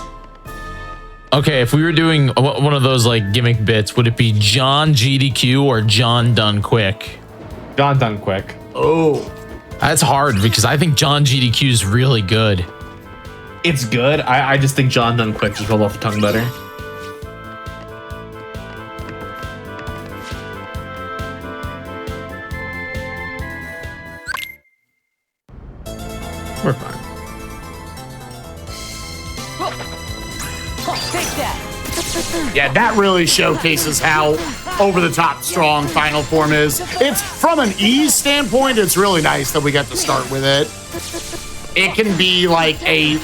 Okay, if we were doing one of those like gimmick bits, would it be John GDQ or John Done Quick? John Done Quick. Oh, That's hard because I think John GDQ is really good. It's good. I just think John Done Quick just rolled off the tongue better. We're fine. Take that. yeah, that really showcases how over the top strong final form is. It's from an ease standpoint, it's really nice that we got to start with it. It can be like a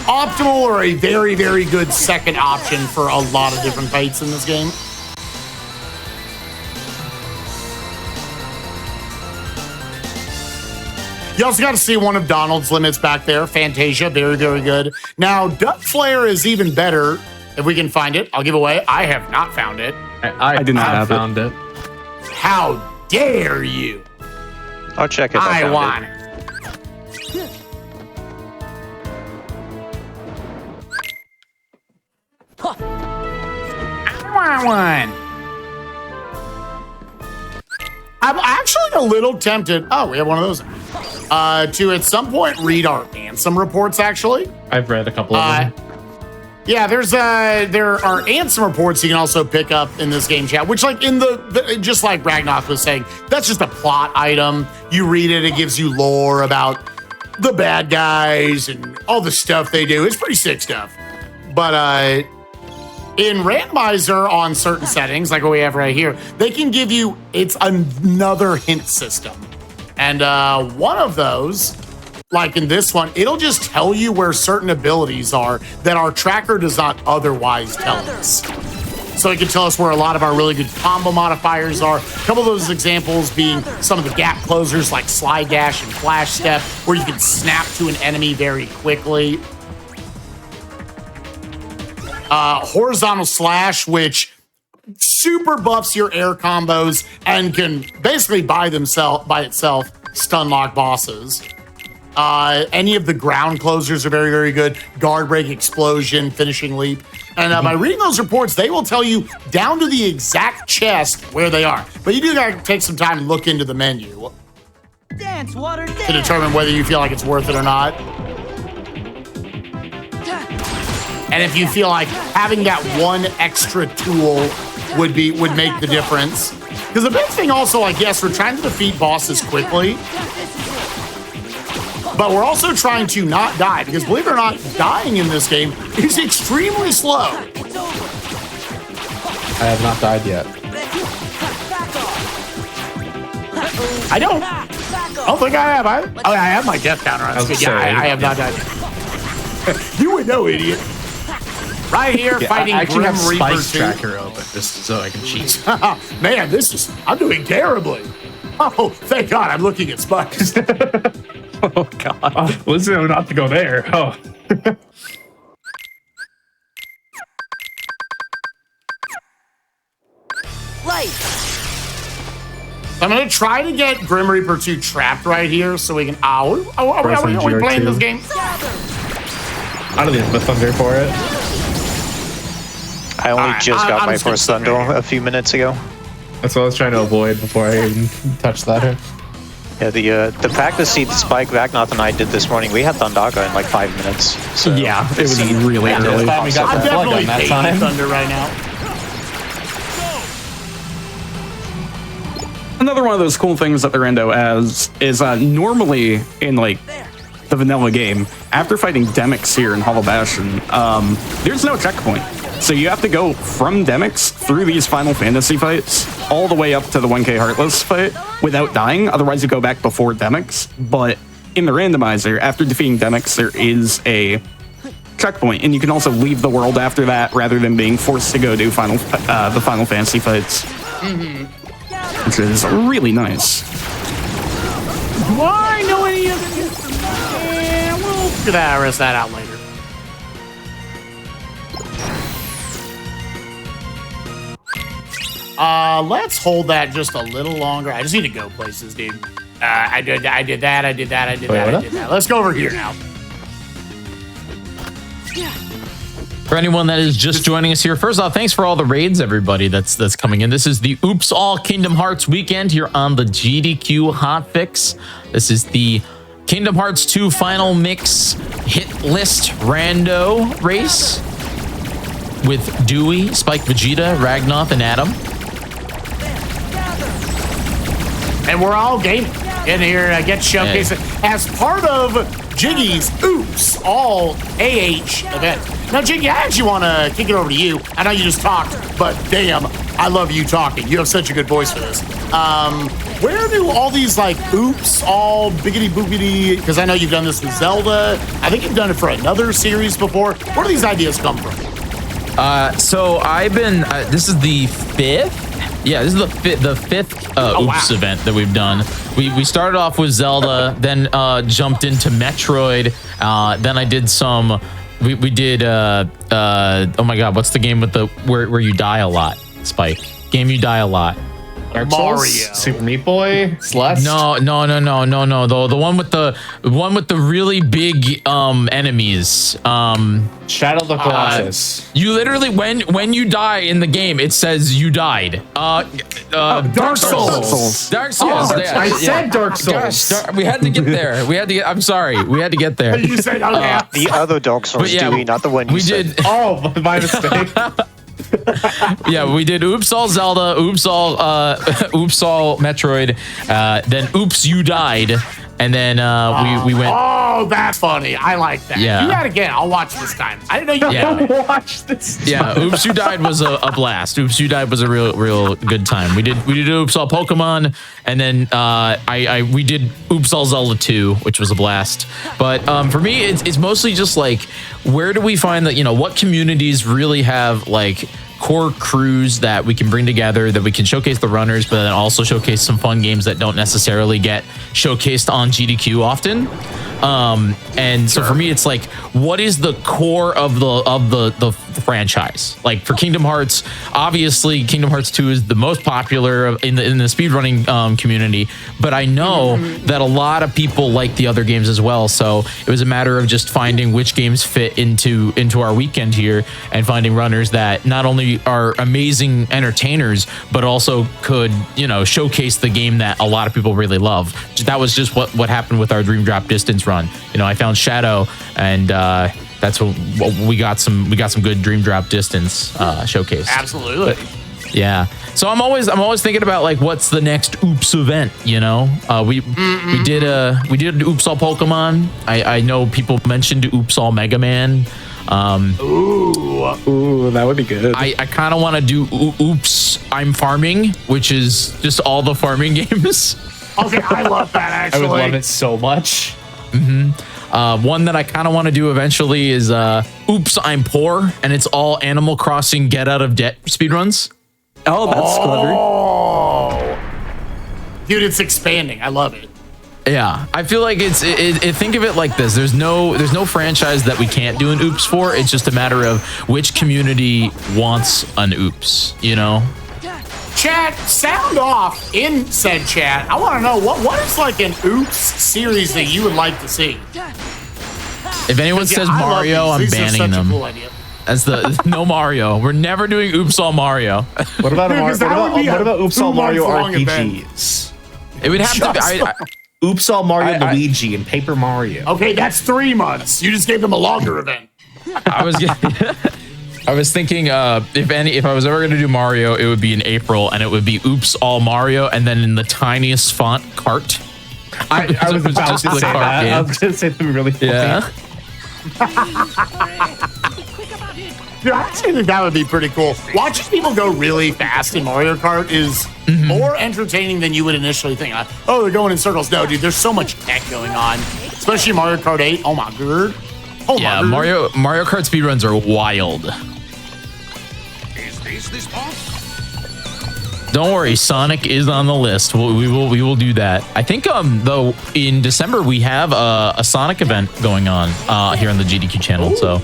optimal or a very, very good second option for a lot of different fights in this game. You also got to see one of Donald's limits back there. Fantasia, very, very good. Now, Duck Flare is even better. If we can find it, I'll give away. I have not found it. I did not have it. found it. How dare you? I'll check if I I found want it. it. I want one. I'm actually a little tempted. Oh, we have one of those. To at some point read our Ansem reports. Actually, I've read a couple of them. yeah. There are Ansem reports you can also pick up in this game chat. Which, like in the just like Ragnar was saying, that's just a plot item. You read it, it gives you lore about the bad guys and all the stuff they do. It's pretty sick stuff. But in randomizer on certain settings, like what we have right here, they can give you, it's another hint system. And one of those, like in this one, it'll just tell you where certain abilities are that our tracker does not otherwise tell us. So it can tell us where a lot of our really good combo modifiers are. A couple of those examples being some of the gap closers like Slide Dash and Flash Step, where you can snap to an enemy very quickly. Horizontal Slash, which super buffs your air combos and can basically by itself stun lock bosses. Any of the ground closers are very, very good. Guard Break, Explosion, Finishing Leap. And by reading those reports, they will tell you down to the exact chest where they are. But you do gotta take some time to look into the menu Dance, water, dance. to determine whether you feel like it's worth it or not. And if you feel like having that one extra tool would make the difference. Because the big thing also, like, yes, we're trying to defeat bosses quickly, but we're also trying to not die, because believe it or not, dying in this game is extremely slow. It's over. I have not died yet. Back off. I don't Back think I have. I have my death counter on. was Good. Yeah, gonna say, I have not died. You would know, idiot. Right here, fighting I actually Grim have Reaper Spike's 2. tracker open just so I can cheat. Man, I'm doing terribly. Oh, thank God, I'm looking at Spikes. Oh god. Listen, not to go there. Oh. Light. I'm gonna try to get Grim Reaper 2 trapped right here so we can. Are we playing this game? I don't need the thunder for it. I only Alright, just got I'm my just gonna first sit thunder right here. a few minutes ago. That's what I was trying to avoid before I even touched that. Yeah, the practice seat Spike, Vagnoth, and I did this morning, we had Thundaga in like 5 minutes. So Yeah, it was really Yeah, early. we got I'm the flood definitely on that taking time. Thunder right now. Another one of those cool things that the rando has is normally in like the vanilla game, after fighting Demix here in Hollow Bastion, there's no checkpoint. So you have to go from Demix through these Final Fantasy fights all the way up to the 1K Heartless fight without dying. Otherwise, you go back before Demix. But in the randomizer, after defeating Demix, there is a checkpoint, and you can also leave the world after that rather than being forced to go do the Final Fantasy fights, which is really nice. Do I know any of the Yeah, we'll figure that rest that out later. Let's hold that just a little longer. I just need to go places, dude. I did that. Let's go over here now. For anyone that is just joining us here, first off, thanks for all the raids, everybody that's coming in. This is the Oops All Kingdom Hearts weekend here on the GDQ Hotfix. This is the Kingdom Hearts 2 Final Mix Hit List Rando race with Dewey, Spike Vegeta, Ragnoth, and Adam. And we're all gaming in here. Get showcased as part of Jiggy's Oops All AH event. Now, Jiggy, I actually want to kick it over to you. I know you just talked, but damn, I love you talking. You have such a good voice for this. Where do all these like Oops All Biggity Boogity? Because I know you've done this with Zelda. I think you've done it for another series before. Where do these ideas come from? So I've been. This is the fifth. Yeah, this is the fifth Oops event that we've done. We started off with Zelda, then jumped into Metroid. Then I did some. We did. Oh my God, what's the game with the where you die a lot? Spike game, you die a lot. Dark Mario. Souls? Super Meat Boy, Celeste. No. The one with the really big enemies. Shadow of the Colossus. You literally when you die in the game, it says you died. Dark Souls. Dark Souls. I said Dark Souls. Gosh, we had to get there. I'm sorry. We had to get there. You said okay. The other Dark Souls, But yeah, Dewey, not the one you we said. did. Oh, my mistake. Yeah, we did Oops All Zelda, Oops All Metroid, then Oops You Died, and then we went. Oh, that's funny. I like that. Yeah. Do that again. I'll watch this time. I didn't know you. Yeah. Watch this. Yeah, Oops You Died was a blast. Oops You Died was a real good time. We did Oops All Pokemon, and then we did Oops All Zelda 2, which was a blast. But for me, it's mostly just like, where do we find that, what communities really have like core crews that we can bring together, that we can showcase the runners, but then also showcase some fun games that don't necessarily get showcased on GDQ often. And so for me, it's like, what is the core of the franchise? Like for Kingdom Hearts, obviously Kingdom Hearts 2 is the most popular in the speedrunning community, but I know that a lot of people like the other games as well. So it was a matter of just finding which games fit into our weekend here, and finding runners that not only are amazing entertainers, but also could, showcase the game that a lot of people really love. That was just what happened with our Dream Drop Distance run. I found Shadow, and that's what we got some good Dream Drop Distance showcase. Absolutely. But, yeah. So I'm always thinking about like, what's the next Oops event? We did Oops All Pokemon. I know people mentioned Oops All Mega Man. Ooh, that would be good. I kind of want to do Oops I'm Farming, which is just all the farming games. Okay, I love that I actually. would love it so much. One that I kind of want to do eventually is Oops I'm Poor, and it's all Animal Crossing Get Out of Debt speedruns. Oh, that's clever. Oh, dude, it's expanding. I love it. Yeah, I feel like think of it like this. There's no franchise that we can't do an Oops for. It's just a matter of which community wants an Oops, Chat, sound off in said chat. I want to know what is like an Oops series that you would like to see. If anyone says I love Mario, I'm these. These are banning such a them. cool idea. That's no Mario. We're never doing Oops All Mario. What about Because that would be what a about Oops All Mario 2-month-long RPGs? It would have to be. Oops All Mario Luigi and Paper Mario. Okay, that's 3 months. You just gave them a longer event. I was I was thinking if I was ever going to do Mario, it would be in April, and it would be Oops All Mario, and then in the tiniest font, Kart. I was about to say that. I was going to say something really funny. Yeah. Dude, I actually think that would be pretty cool. Watching people go really fast in Mario Kart is more entertaining than you would initially think. Oh, they're going in circles. No, dude, there's so much tech going on, especially Mario Kart 8. Oh my god. Oh Yeah, my god. Mario Kart speedruns are wild. Is this boss? Don't worry, Sonic is on the list. We will do that. I think though in December we have a Sonic event going on here on the GDQ channel. So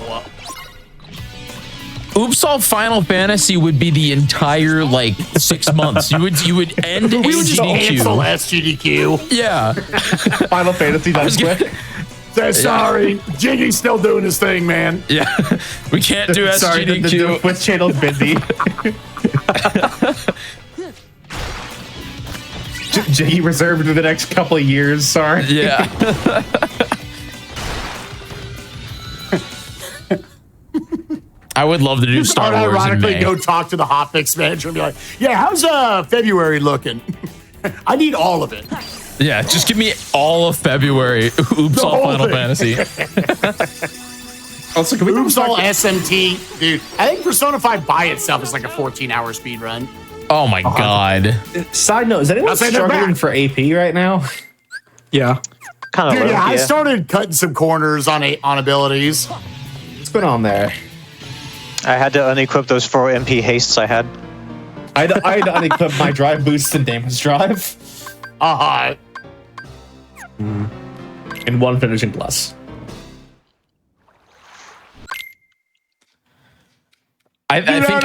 Oops All Final Fantasy would be the entire like 6 months. You would end We would just cancel GDQ. SGDQ. Yeah. Final Fantasy done quick. Sorry, Jiggy's still doing his thing, man. Yeah. We can't do Sorry, the SGDQ. Twitch channel's busy. Jiggy reserved for the next couple of years. Sorry. Yeah. I would love to do Star Wars in Ironically, May. go talk to the Hotfix manager and be like, "Yeah, how's February looking? I need all of it." Yeah, just give me all of February. Oops All whole Final thing. Fantasy. Also, can we Oops All SMT, dude. I think Persona 5 by itself is like a 14-hour speed run. Oh my god. Side note, is anyone I'll say they're struggling back. for AP right now? Yeah. Kind of Dude, low, yeah, I yeah. started cutting some corners on abilities. What's going on there? I had to unequip those 4 MP hastes I had. I had to unequip my drive boost and damage drive. And 1 finishing plus. I think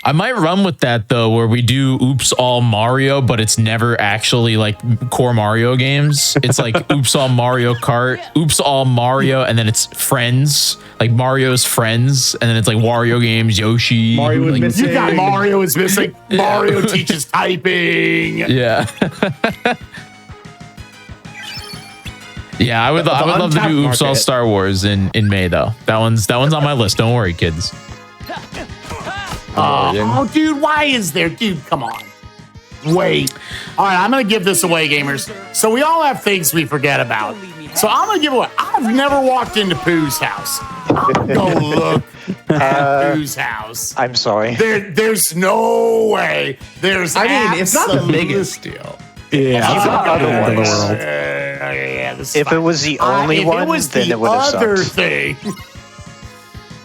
I might run with that though, where we do Oops All Mario, but it's never actually like core Mario games. It's like Oops All Mario Kart, Oops All Mario, and then it's Friends, like Mario's Friends, and then it's like Wario games, Yoshi. Mario is like, missing. You got Mario is missing. Mario teaches typing. Yeah. Yeah, I would love to do Oops All market. Star Wars in May though. That one's on my list. Don't worry, kids. Oh, dude, why is there? Dude, come on. Wait. All right, I'm going to give this away, gamers. So we all have things we forget about. So I'm going to give away. I've never walked into Pooh's house. I'm going to look at Pooh's house. I'm sorry. There's no way. There's it's not the absolute- biggest deal. Yeah. It's not Out of other the ones. world. Yeah, this is If it fine. was the only if one, it was then the it would have other sucked. thing.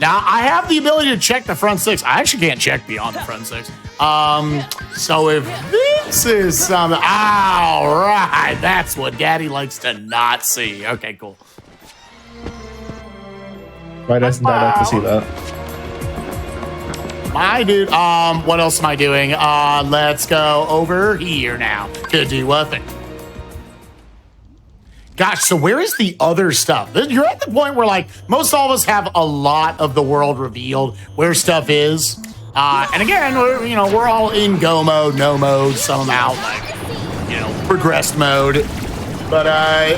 Now I have the ability to check the front 6. I actually can't check beyond the front 6. So if this is something, all right, that's what Daddy likes to not see. Okay, cool. Why doesn't I like to see that? My dude. What else am I doing? Let's go over here now to do a thing. Gosh, so where is the other stuff? You're at the point where, like, most all of us have a lot of the world revealed where stuff is. And again, we're all in go mode, no mode, some out, like, progressed mode. But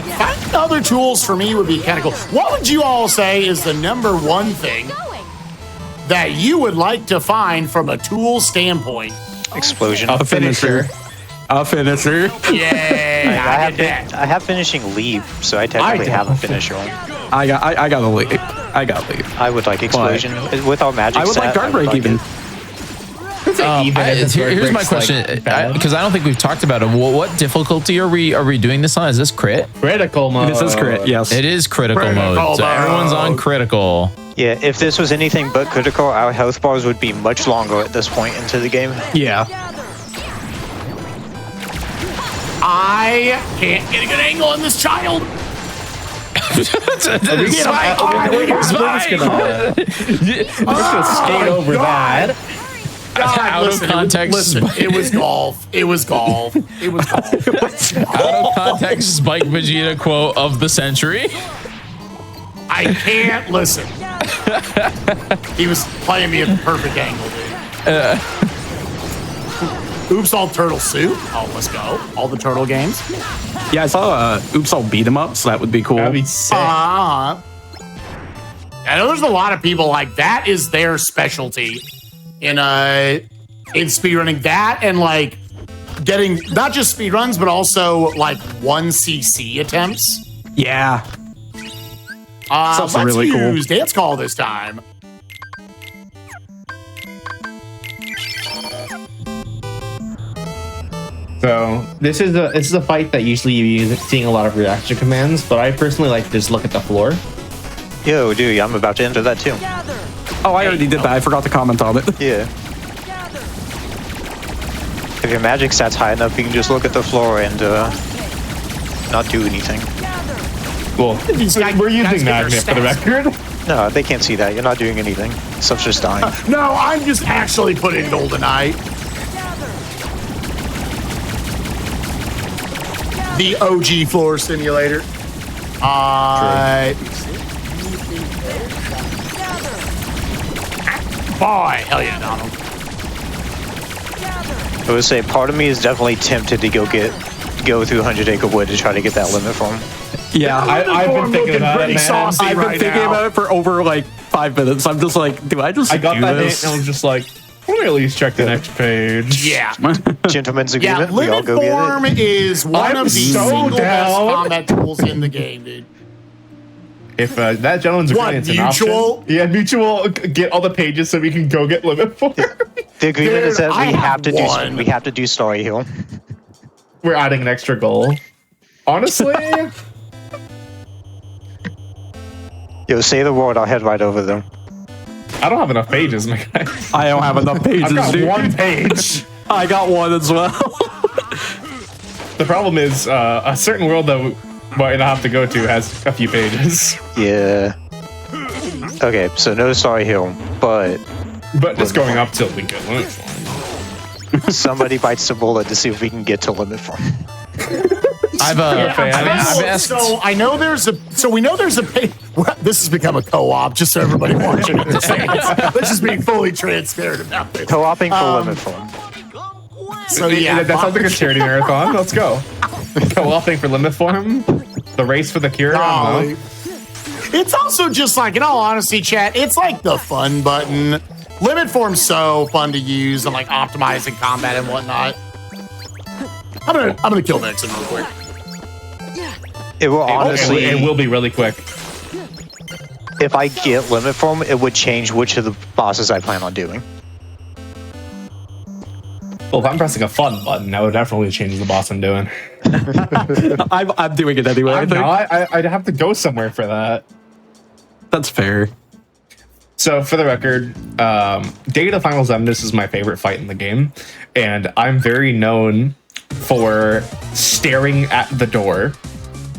finding other tools for me would be kind of cool. What would you all say is the number one thing that you would like to find from a tool standpoint? Explosion. A finisher. A finisher. Yay! I did that. I have finishing leap, so I technically have a finisher. I got a lead. I got lead. I would like explosion with our magic. I would like set, guard break even. Here's my question, because I don't think we've talked about it. What difficulty are we doing this on? Is this crit? Critical mode. This is crit. Yes. It is critical mode. So mode. everyone's on critical. Yeah, if this was anything but critical, our health bars would be much longer at this point into the game. Yeah. I can't get a good angle on this child. It's fine. We're just gonna skate over that. Out of context. Listen, it was golf. It was golf. It was golf. Out of context, Spike Vegeta quote of the century. I can't listen. He was playing me at the perfect angle, dude. Oops All Turtle Soup. Oh, let's go. All the turtle games. Yeah, I saw Oops All beat 'em up, so that would be cool. That'd be sick. I know there's a lot of people like that is their specialty in speedrunning. That and like getting not just speedruns, but also like 1cc attempts. Yeah. Let's really cool. use Dance Call this time. So this is a fight that usually you're seeing a lot of reaction commands, but I personally like to just look at the floor. Yo, dude, I'm about to enter that too. Gather. Oh, I already did that. I forgot to comment on it. Yeah. Gather. If your magic stat's high enough, you can just look at the floor and not do anything. Gather. Well, These guys- we're guys using get their magnet for the stats. record. No, they can't see that. You're not doing anything. Stuff's just dying. No, I'm just actually putting Goldeneye. Gather. The OG floor simulator. Gather. Boy, hell yeah, Donald. Gather. I would say part of me is definitely tempted to go through 100 Acre Wood to try to get that limit form. Yeah. I've been thinking about it, man. saucy I've been right thinking now. about it for over like 5 minutes. I'm just like, do I just I got do that this? hint and I was just like, let me at least check the next page. Yeah. Gentlemen's Yeah, agreement. We all limit go get form it. is one I'm of the so single best down. combat tools in the game, dude. If that gentleman's What, agreement's an mutual? option, yeah, mutual. Get all the pages so we can go get limit form. The agreement is Dude, that I we have to one. do. We have to do Story Hill. We're adding an extra goal. Honestly, Yo, say the word. I'll head right over them. I don't have enough pages, my guy. I don't have enough pages, I've got dude. one page. I got one as well. The problem is a certain world that we might not have to go to has a few pages. Yeah. Okay, so no Story Hill, but But just going up till we get limit form. somebody bites the bullet to see if we can get to limit form. I've asked. So I know there's a. So we know there's a. Well, this has become a co-op, just so everybody watching it understands. Let's just be fully transparent about this. Co-oping for limit form. So yeah, that sounds like a charity marathon. Let's go. Co-oping for limit form. The race for the cure. I don't know. It's also just like, in all honesty, chat, it's like the fun button. Limit form's so fun to use and like optimizing combat and whatnot. I'm gonna kill Vixen real quick. It will honestly. it will be really quick. If I get limit form, it would change which of the bosses I plan on doing. Well, if I'm pressing a fun button, that would definitely change the boss I'm doing. I'm doing it anyway. I think I'd have to go somewhere for that. that's fair. So, for the record, Data Final Xemnas is my favorite fight in the game, and I'm very known for staring at the door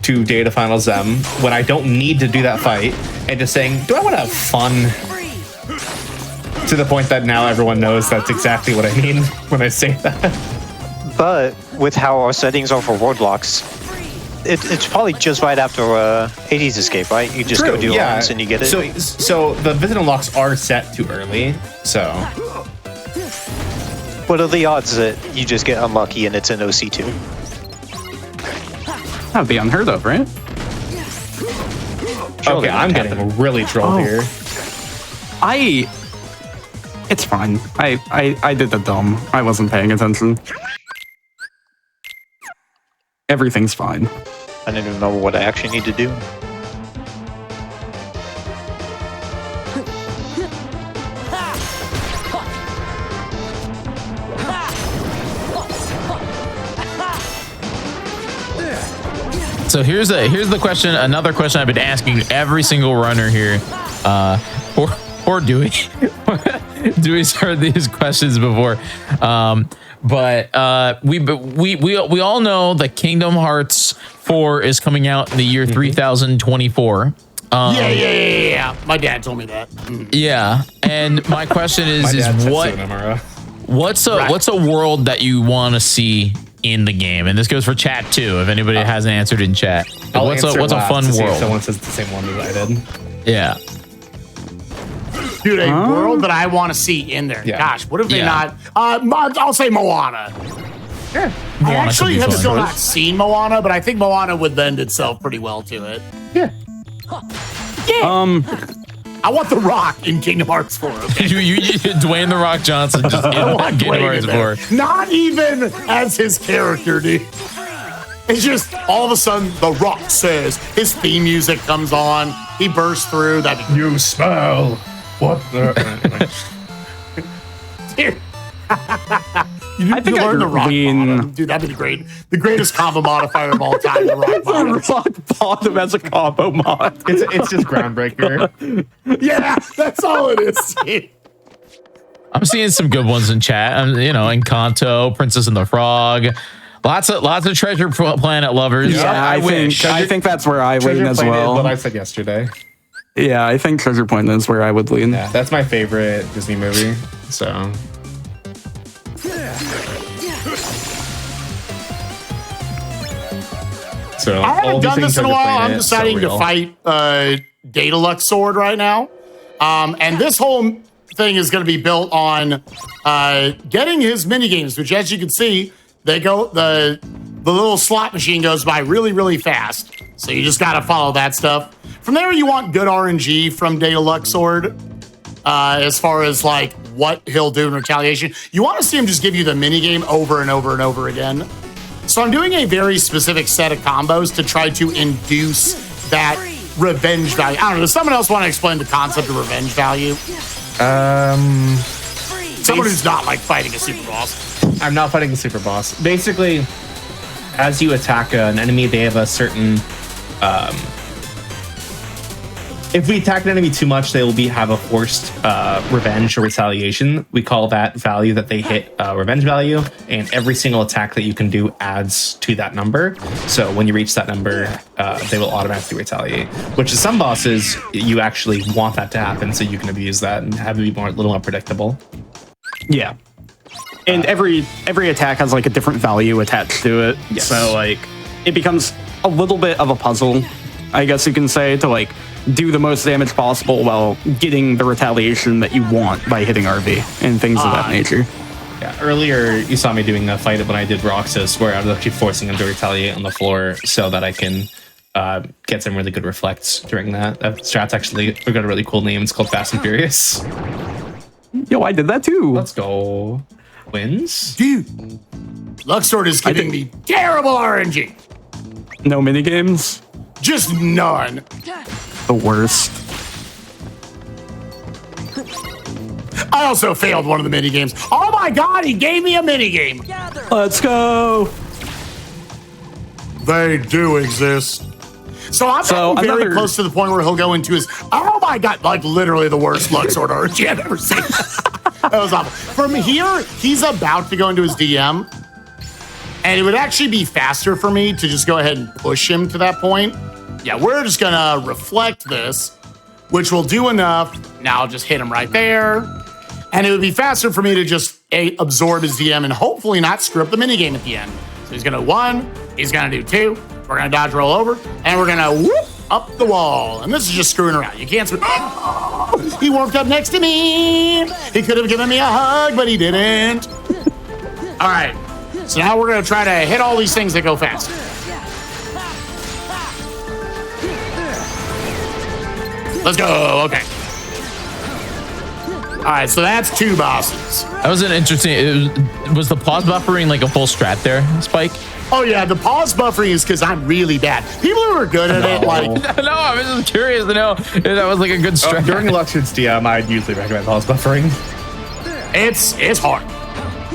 to Data Final Zem when I don't need to do that fight, and just saying, do I want to have fun? To the point that now everyone knows that's exactly what I mean when I say that. But with how our settings are for ward blocks, it's probably just right after Hades Escape, right? You just go do it once and you get it. So the visit unlocks are set too early, so... What are the odds that you just get unlucky and it's an OC2? That'd be unheard of, right? Surely Okay, I'm that getting happened. really trolled here. It's fine. I did the dumb. I wasn't paying attention. Everything's fine. I don't even remember what I actually need to do. So here's the question. Another question I've been asking every single runner here, or Dewey. Dewey's heard these questions before, but we all know that Kingdom Hearts 4 is coming out in the year 3024. Yeah. My dad told me that. Yeah, and my question is Nomura. what's a world that you want to see in the game? And this goes for chat too. If anybody hasn't answered in chat, what's a fun to see if world? someone says the same one as I did. Yeah. Dude, a world that I want to see in there. Yeah. Gosh, what if they Yeah. not? I'll say Moana. Yeah. I actually could be have fun. still not seen Moana, but I think Moana would lend itself pretty well to it. Yeah. I want The Rock in Kingdom Hearts 4. Okay? you Dwayne the Rock Johnson just I want Kingdom Dwayne Hearts in there. 4. Not even as his character, dude. It's just all of a sudden The Rock says his theme music comes on. He bursts through. That You smell what the. dude. I think you learn the rock lean- bottom. Dude, that'd be the greatest combo modifier of all time. The rock bottom. Rock bottom as a combo mod. It's just groundbreaker. Yeah, that's all it is. I'm seeing some good ones in chat. You know, Encanto, Princess and the Frog. Lots of Treasure Planet lovers. Yeah, I think that's where I lean Treasure as Planet is well. what I said yesterday. Yeah, I think Treasure Planet is where I would lean. Yeah, that's my favorite Disney movie. So. So I all haven't these done things this in a Treasure while. Planet, I'm deciding so to real. fight Daedalus Sword right now. And this whole thing is going to be built on getting his mini games, which, as you can see, they go the little slot machine goes by really, really fast. So you just got to follow that stuff. From there, you want good RNG from Daedalus Sword as far as like what he'll do in retaliation. You want to see him just give you the mini game over and over and over again. So I'm doing a very specific set of combos to try to induce that revenge value. I don't know. Does someone else want to explain the concept of revenge value? Someone who's not like fighting a super boss. I'm not fighting a super boss. Basically, as you attack an enemy, they have a certain. If we attack an enemy too much, they will have a forced revenge or retaliation. We call that value that they hit revenge value, and every single attack that you can do adds to that number. So when you reach that number, they will automatically retaliate. Which is some bosses, you actually want that to happen, so you can abuse that and have it be a little more predictable. Yeah. And every attack has like a different value attached to it. Yes. So like it becomes a little bit of a puzzle, I guess you can say, to like do the most damage possible while getting the retaliation that you want by hitting RV and things of that nature. Yeah, earlier you saw me doing a fight when I did Roxas, where I was actually forcing him to retaliate on the floor so that I can get some really good reflects during that. That strat's actually got a really cool name. It's called Fast and Furious. Yo, I did that too. Let's go. Wins? Dude, Luxord is giving me terrible RNG. No minigames. Just none. The worst. I also failed one of the mini games. Oh my god, he gave me a mini game. Let's go. They do exist. So I'm very another- close to the point where he'll go into his, oh my god, like literally the worst Luxord RNG I've ever seen. That was awful. From here, he's about to go into his DM, and it would actually be faster for me to just go ahead and push him to that point. Yeah, we're just gonna reflect this, which will do enough. Now I'll just hit him right there. And it would be faster for me to just absorb his DM and hopefully not screw up the minigame at the end. So he's gonna 1, he's gonna do 2, we're gonna dodge roll over, and we're gonna whoop up the wall. And this is just screwing around. You can't screw. Oh, he warmed up next to me. He could have given me a hug, but he didn't. All right. So now we're gonna try to hit all these things that go fast. Let's go. Okay. All right, so that's 2 bosses. That was an interesting. Was the pause buffering like a full strat there, Spike? Oh yeah, the pause buffering is because I'm really bad. People who are good at it, like No, I was just curious to know if that was like a good strat. During Luxord's DM, I'd usually recommend pause buffering. it's hard.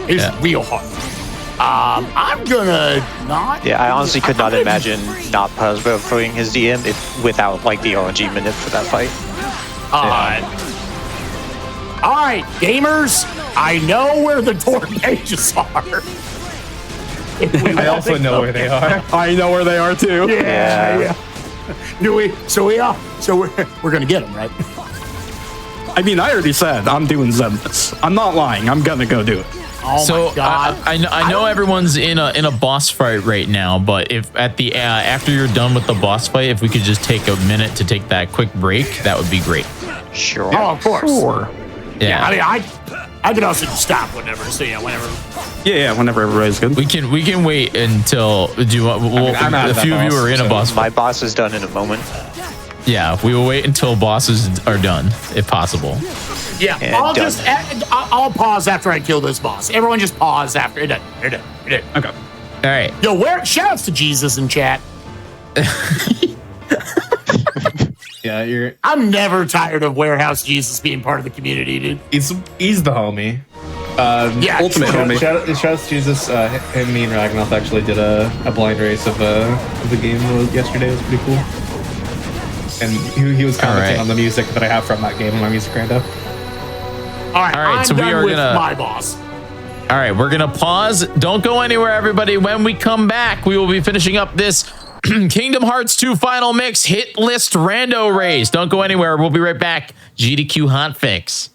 It's real hard. I'm gonna not. Yeah, I honestly could not imagine not pause buffering his DM without like the RNG minute for that fight. All right, gamers. I know where the door pages are. I also know where they are. I know where they are too. Yeah. Do we? So we're gonna get them, right? I mean, I already said I'm doing Zebus. I'm not lying. I'm gonna go do it. Oh So my god. I know everyone's in a boss fight right now, but if at the after you're done with the boss fight, if we could just take a minute to take that quick break, that would be great. Sure. Oh, of course. Yeah, I mean, I could also stop whenever. So yeah, whenever. Yeah, whenever everybody's good. we can wait until. Do you want? I'm out a of that few of you boss, are in a so boss My fight. boss is done in a moment. Yeah, we will wait until bosses are done, if possible. Yeah, And I'll done. just I'll pause after I kill this boss. Everyone just pause after it done. You're done. You're done. Okay. All right. Yo, where shouts to Jesus in chat. Yeah, you're. I'm never tired of Warehouse Jesus being part of the community, dude. He's the homie. Yeah, Ultimate true. homie. Shouts to Jesus. Him, me, and Ragnoth actually did a blind race of the game yesterday. It was pretty cool. And he was commenting right. on the music that I have from that game on my music rando. All right, All right, I'm so we done are with gonna- my boss. All right, we're going to pause. Don't go anywhere, everybody. When we come back, we will be finishing up this Kingdom Hearts 2 Final Mix Hit List Rando Race. Don't go anywhere. We'll be right back. GDQ Hotfix.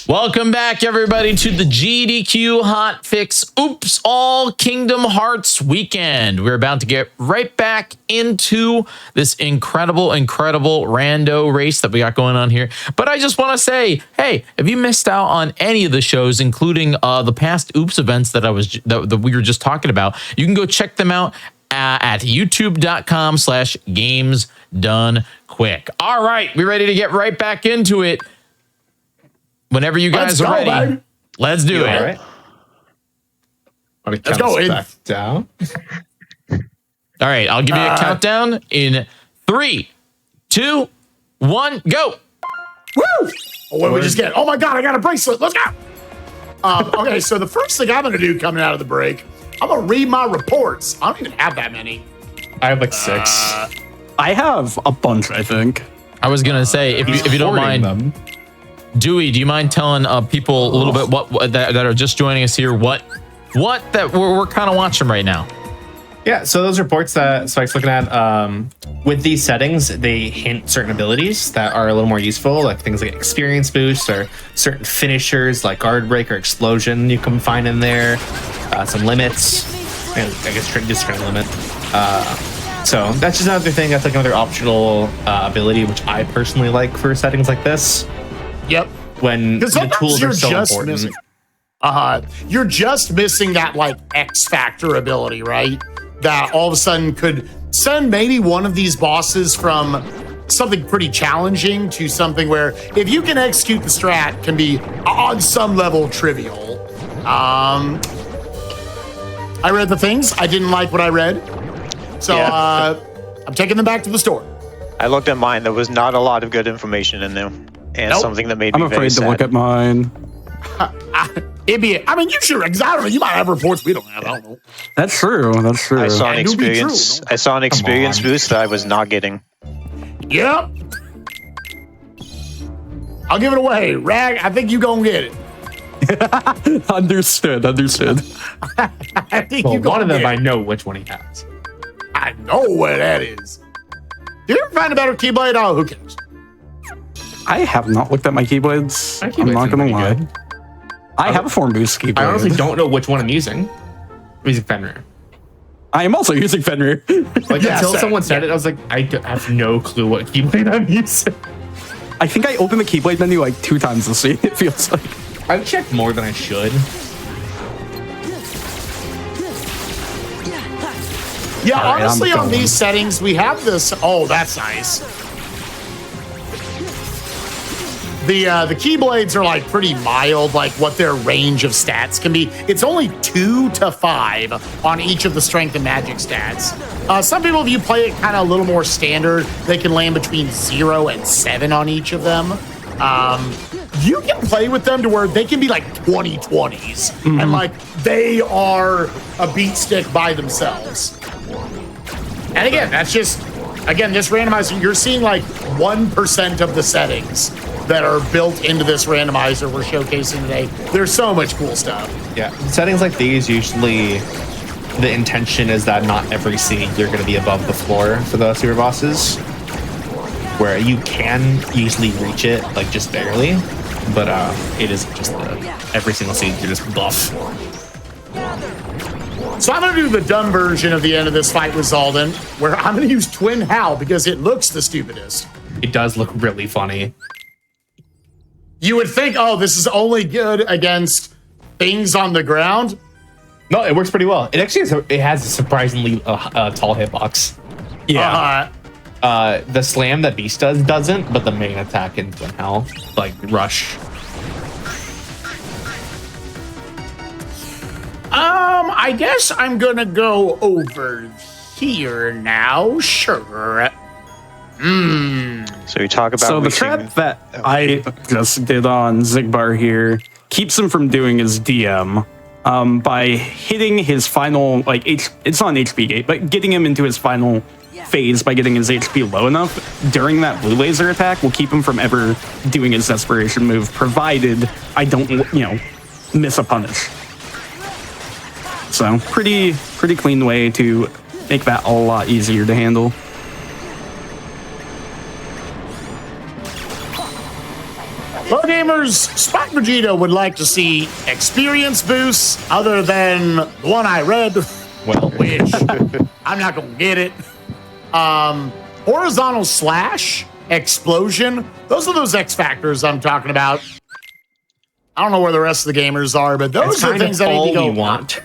Welcome back, everybody, to the GDQ Hotfix Oops All Kingdom Hearts weekend. We're about to get right back into this incredible rando race that we got going on here. But I just want to say, hey, if you missed out on any of the shows, including the past Oops events that that we were just talking about, you can go check them out at youtube.com/gamesdonequick. All right, we ready to get right back into it. Whenever you guys are ready, baby. let's do it. All right. Let's go. Back down. All right, I'll give you a countdown in 3, 2, 1, go. Woo! Oh, what did we just get? Oh my God, I got a bracelet. Let's go. Okay, so the first thing I'm going to do coming out of the break, I'm going to read my reports. I don't even have that many. I have like 6. I have a bunch, I think. I was gonna say, if you don't mind, them. Dewey, do you mind telling people a little bit what that are just joining us here, what that we're kind of watching right now? Yeah, so those reports that Spike's looking at, with these settings, they hint certain abilities that are a little more useful, like things like experience boosts or certain finishers like guard break or explosion you can find in there, some limits, and I guess just trying to limit. So that's just another thing. That's like another optional ability, which I personally like for settings like this. Yep. When Because the sometimes tools you're are so just important. missing. You're just missing that like X Factor ability, right? That all of a sudden could send maybe one of these bosses from something pretty challenging to something where if you can execute the strat can be on some level trivial. I read the things. I didn't like what I read. So Yeah. I'm taking them back to the store. I looked at mine. There was not a lot of good information in there, and Nope. something that made I'm me very afraid to sad. look at mine. I mean, you should. I don't know. You might have reports we don't have. I don't know. That's true. That's true. I saw an That do be true. experience. I saw an experience on. boost that I was not getting. Yep. I'll give it away. Rag, I think you gonna get it. Understood. I think Well, you gonna one of them get I it. know which one he has. I know where that is. Did you ever find a better keyblade? Oh, who cares? I have not looked at my keyblades. My I'm keyblades not are gonna pretty lie. good. I have a form boost keyblade. I honestly don't know which one I'm using. I'm using Fenrir. I am also using Fenrir. Like Yeah, until same. someone said it, I was like, I have no clue what keyblade I'm using. I think I opened the keyblade menu like 2 times this week. It feels like. I've checked more than I should. Yeah, All right, honestly, I'm on going. these settings, we have this. Oh, that's nice. The keyblades are like pretty mild, like what their range of stats can be. It's only 2 to 5 on each of the strength and magic stats. Some people, if you play it kind of a little more standard, they can land between 0 and 7 on each of them. You can play with them to where they can be like 20/20s, and like they are a beat stick by themselves. And again, that's just, again, this randomizer, you're seeing like 1% of the settings that are built into this randomizer we're showcasing today. There's so much cool stuff. Yeah, settings like these usually the intention is that not every scene you're going to be above the floor for the super bosses, where you can easily reach it, like just barely, but it isn't just every single scene you're just buff. So I'm going to do the dumb version of the end of this fight with Zaldin, where I'm going to use Twin Hal because it looks the stupidest. It does look really funny. You would think, oh, this is only good against things on the ground. No, it works pretty well. It actually has a surprisingly tall hitbox. Yeah. The slam that Beast doesn't, but the main attack in hell, like Rush. I guess I'm gonna go over here now. Sure. So you talk about So the reaching- trap that I just did on Zigbar here keeps him from doing his DM by hitting his final, like, it's on HP gate, but getting him into his final phase by getting his HP low enough during that blue laser attack will keep him from ever doing his desperation move, provided I don't, miss a punish. So pretty clean way to make that a lot easier to handle. Well, gamers, Spike Vegeta would like to see experience boosts other than the one I read, Well, which I'm not gonna get it. Horizontal slash, explosion. Those are those X factors I'm talking about. I don't know where the rest of the gamers are, but those are things that I need to go. we want.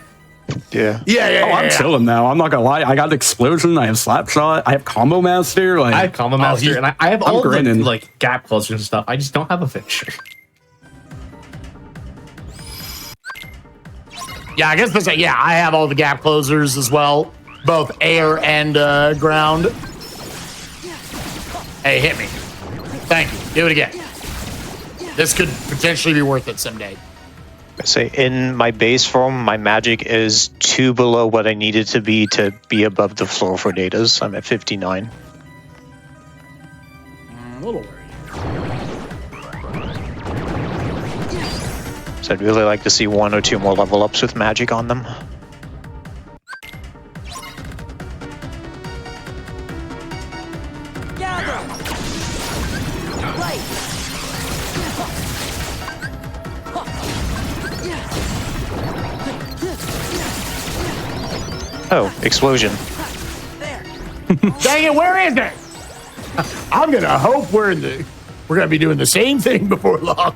Yeah. Yeah. Oh, I'm chilling now. I'm not gonna lie. I got explosion. I have slapshot. I have combo master. Like I have Combo Master, and I have I'm all the grinding. like gap closers and stuff. I just don't have a finisher. Yeah, I guess that's it. Yeah, I have all the gap closers as well, both air and ground. Hey, hit me. Thank you. Do it again. This could potentially be worth it someday. Say in my base form, my magic is 2 below what I needed to be above the floor for datas. I'm at 59. A little worried. So I'd really like to see 1 or 2 more level ups with magic on them. Gather. Right. Oh, explosion. There. Dang it, where is it? I'm gonna hope we're gonna be doing the same thing before long.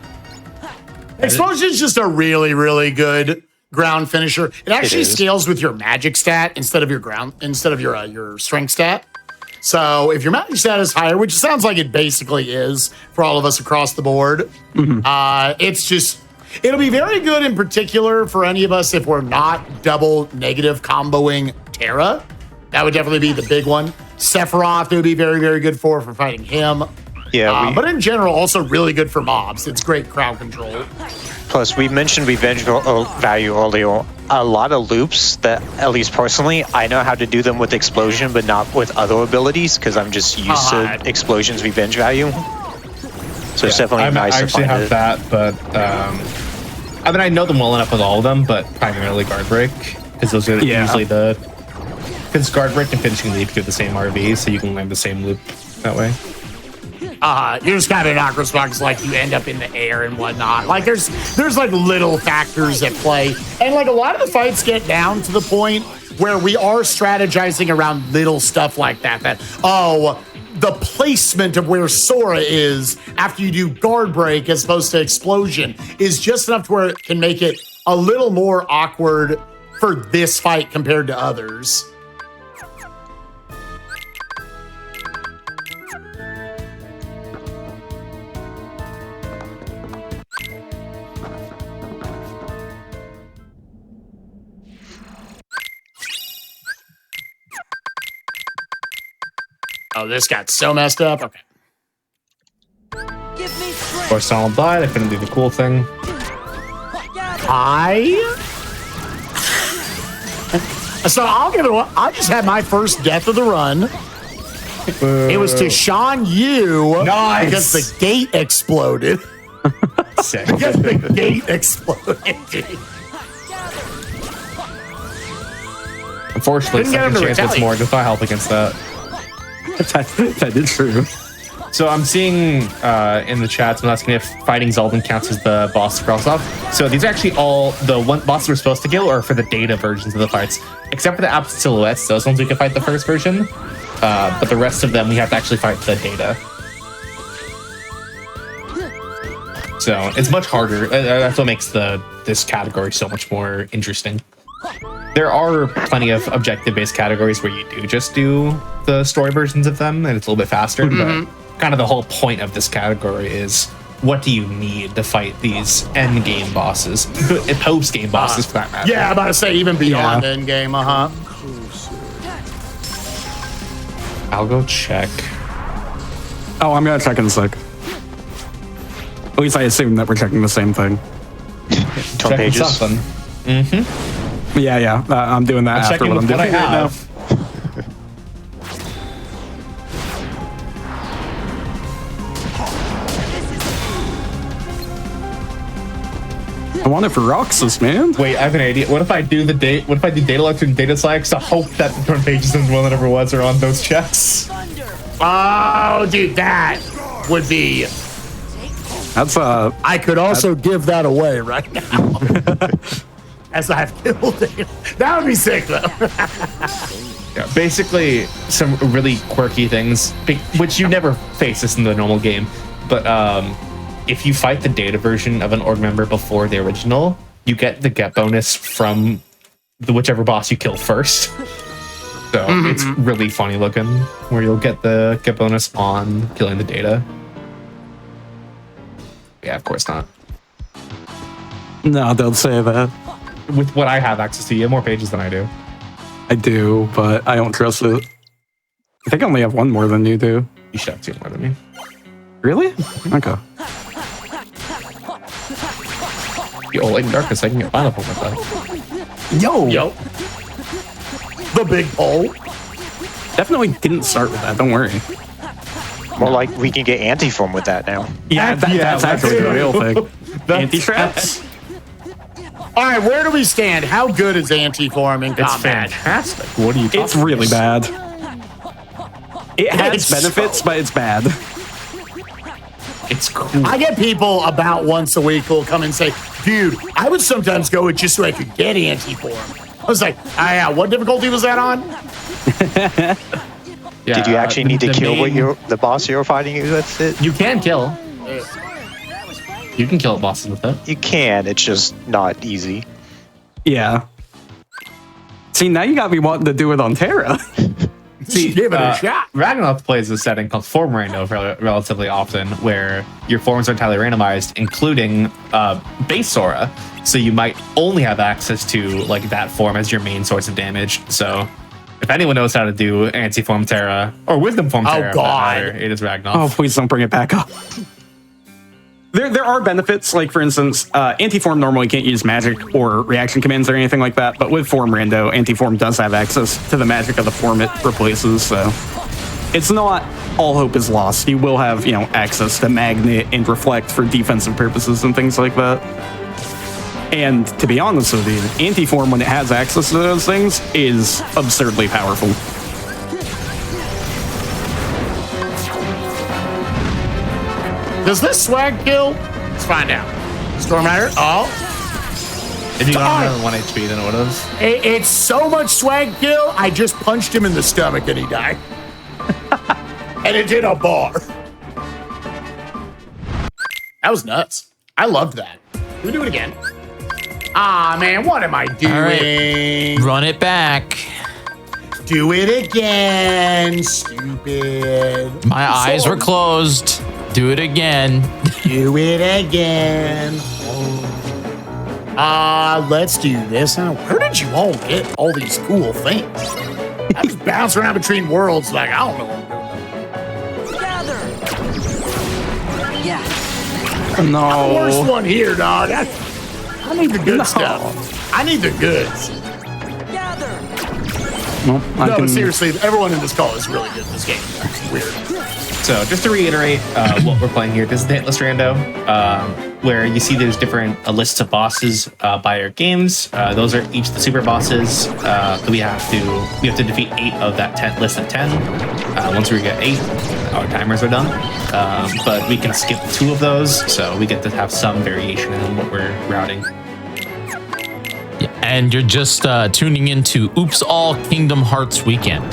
Explosion's just a really, really good ground finisher. It actually is. scales with your magic stat instead of your strength stat. So if your magic stat is higher, which sounds like it basically is for all of us across the board, it'll be very good in particular for any of us if we're not double negative comboing Terra. That would definitely be the big one. Sephiroth, it would be very, very good for fighting him. Yeah, But in general, also really good for mobs. It's great crowd control. plus we mentioned revenge value earlier. A lot of loops that, at least personally, I know how to do them with explosion, but not with other abilities because I'm just used to explosion's revenge value. So it's definitely nice I to actually find have it. that, but I mean, I know them well enough with all of them, but primarily guard break because those are usually because guard break and finishing leap give the same RV, so you can land the same loop that way. You're just kind of an awkward spot because like you end up in the air and whatnot. Like there's like little factors at play, and like a lot of the fights get down to the point where we are strategizing around little stuff like that. The placement of where Sora is after you do guard break as opposed to explosion is just enough to where it can make it a little more awkward for this fight compared to others. Oh, this got so messed up. Okay. Give me strength. Or Solid died, I couldn't do the cool thing. Gather. So I just had my first death of the run. It was to Sean Yu. Nice. Because the gate exploded. Sick. Because the gate exploded. Unfortunately, Didn't get him second to chance gets retaliate. more. Does not help against that. That is true. So I'm seeing in the chats, I'm asking if fighting Zaldin counts as the boss cross off. So these are actually all the one bosses we're supposed to kill are for the data versions of the fights, except for the absent silhouettes. Those ones we can fight the first version, but the rest of them we have to actually fight the data. So it's much harder. That's what makes this category so much more interesting. there are plenty of objective-based categories where you do just do the story versions of them, and it's a little bit faster. But kind of the whole point of this category is, what do you need to fight these end game bosses, post game bosses for that matter? Yeah, I'm about to say even beyond end game. I'll go check. Oh, I'm gonna check in a sec. At least I assume that we're checking the same thing. 12 pages. Something. Yeah. I'm doing that after what I'm doing right now. I want it for Roxas, man. Wait, I have an idea. What if I do what if I do data lecture and data science to hope that the 12 pages and one that ever was are on those checks? Oh, dude, that would be. That's I could also give that away right now. As I've killed it. That would be sick, though. Yeah, basically, some really quirky things, which you never face this in the normal game. But if you fight the data version of an org member before the original, you get the get bonus from whichever boss you kill first. So it's really funny looking, where you'll get the get bonus on killing the data. Yeah, of course not. no, don't say that. With what I have access to, you have more pages than I do. I do, but I don't trust it. I think I only have one more than you do. You should have two more than me. Really? Okay. You old in darkness, I can get final form with that. Yo. The big pole. Definitely didn't start with that. Don't worry. More like we can get anti-form with that now. Yeah, that's actually the real thing. Anti-traps? All right, where do we stand? How good is anti-form in It's combat? fantastic. What are you talking It's really bad. It has It's benefits, but it's bad. It's cool. I get people about once a week who will come and say, dude, I would sometimes go it just so I could get anti-form. I was like, what difficulty was that on? Yeah, Did you actually need to the kill main- the boss you're fighting with it? You can kill. You can kill bosses with it. You can, it's just not easy. Yeah. See, now you got me wanting to do it on Terra. See, give it a shot. Ragnarok plays a setting called Form Rando relatively often, where your forms are entirely randomized, including base Sora. So you might only have access to like that form as your main source of damage. So if anyone knows how to do anti-form Terra or wisdom form Terra, for that God. matter, it is Ragnarok. Oh, please don't bring it back up. There are benefits, like for instance, anti-form normally can't use magic or reaction commands or anything like that, but with Form Rando, anti-form does have access to the magic of the form it replaces, so it's not all hope is lost. You will have, access to magnet and reflect for defensive purposes and things like that. And to be honest with you, anti-form, when it has access to those things, is absurdly powerful. Does this swag kill? Let's find out. Storm Rider. Oh. If you got another 1 HP, then it would have. It's so much swag kill, I just punched him in the stomach and he died. And it did a bar. That was nuts. I loved that. Can we do it again? Ah, man, what am I doing? All right. Run it back. Do it again, stupid. My eyes were closed. Do it again. Do it again. Let's do this. Now, where did you all get all these cool things? I just bounce around between worlds like, I don't know what I'm doing. Gather. Yeah. I'm the No. worst one here, dog. I need the good stuff. I need the goods. Gather. Well, I No, can- but seriously, everyone in this call is really good at this game. It's weird. So just to reiterate what we're playing here, this is the Hit List Rando, where you see there's different lists of bosses by our games. Those are each the super bosses. We have to defeat 8 of that list of 10. Once we get 8, our timers are done. But we can skip 2 of those, so we get to have some variation in what we're routing. And you're just tuning into Oops All Kingdom Hearts Weekend.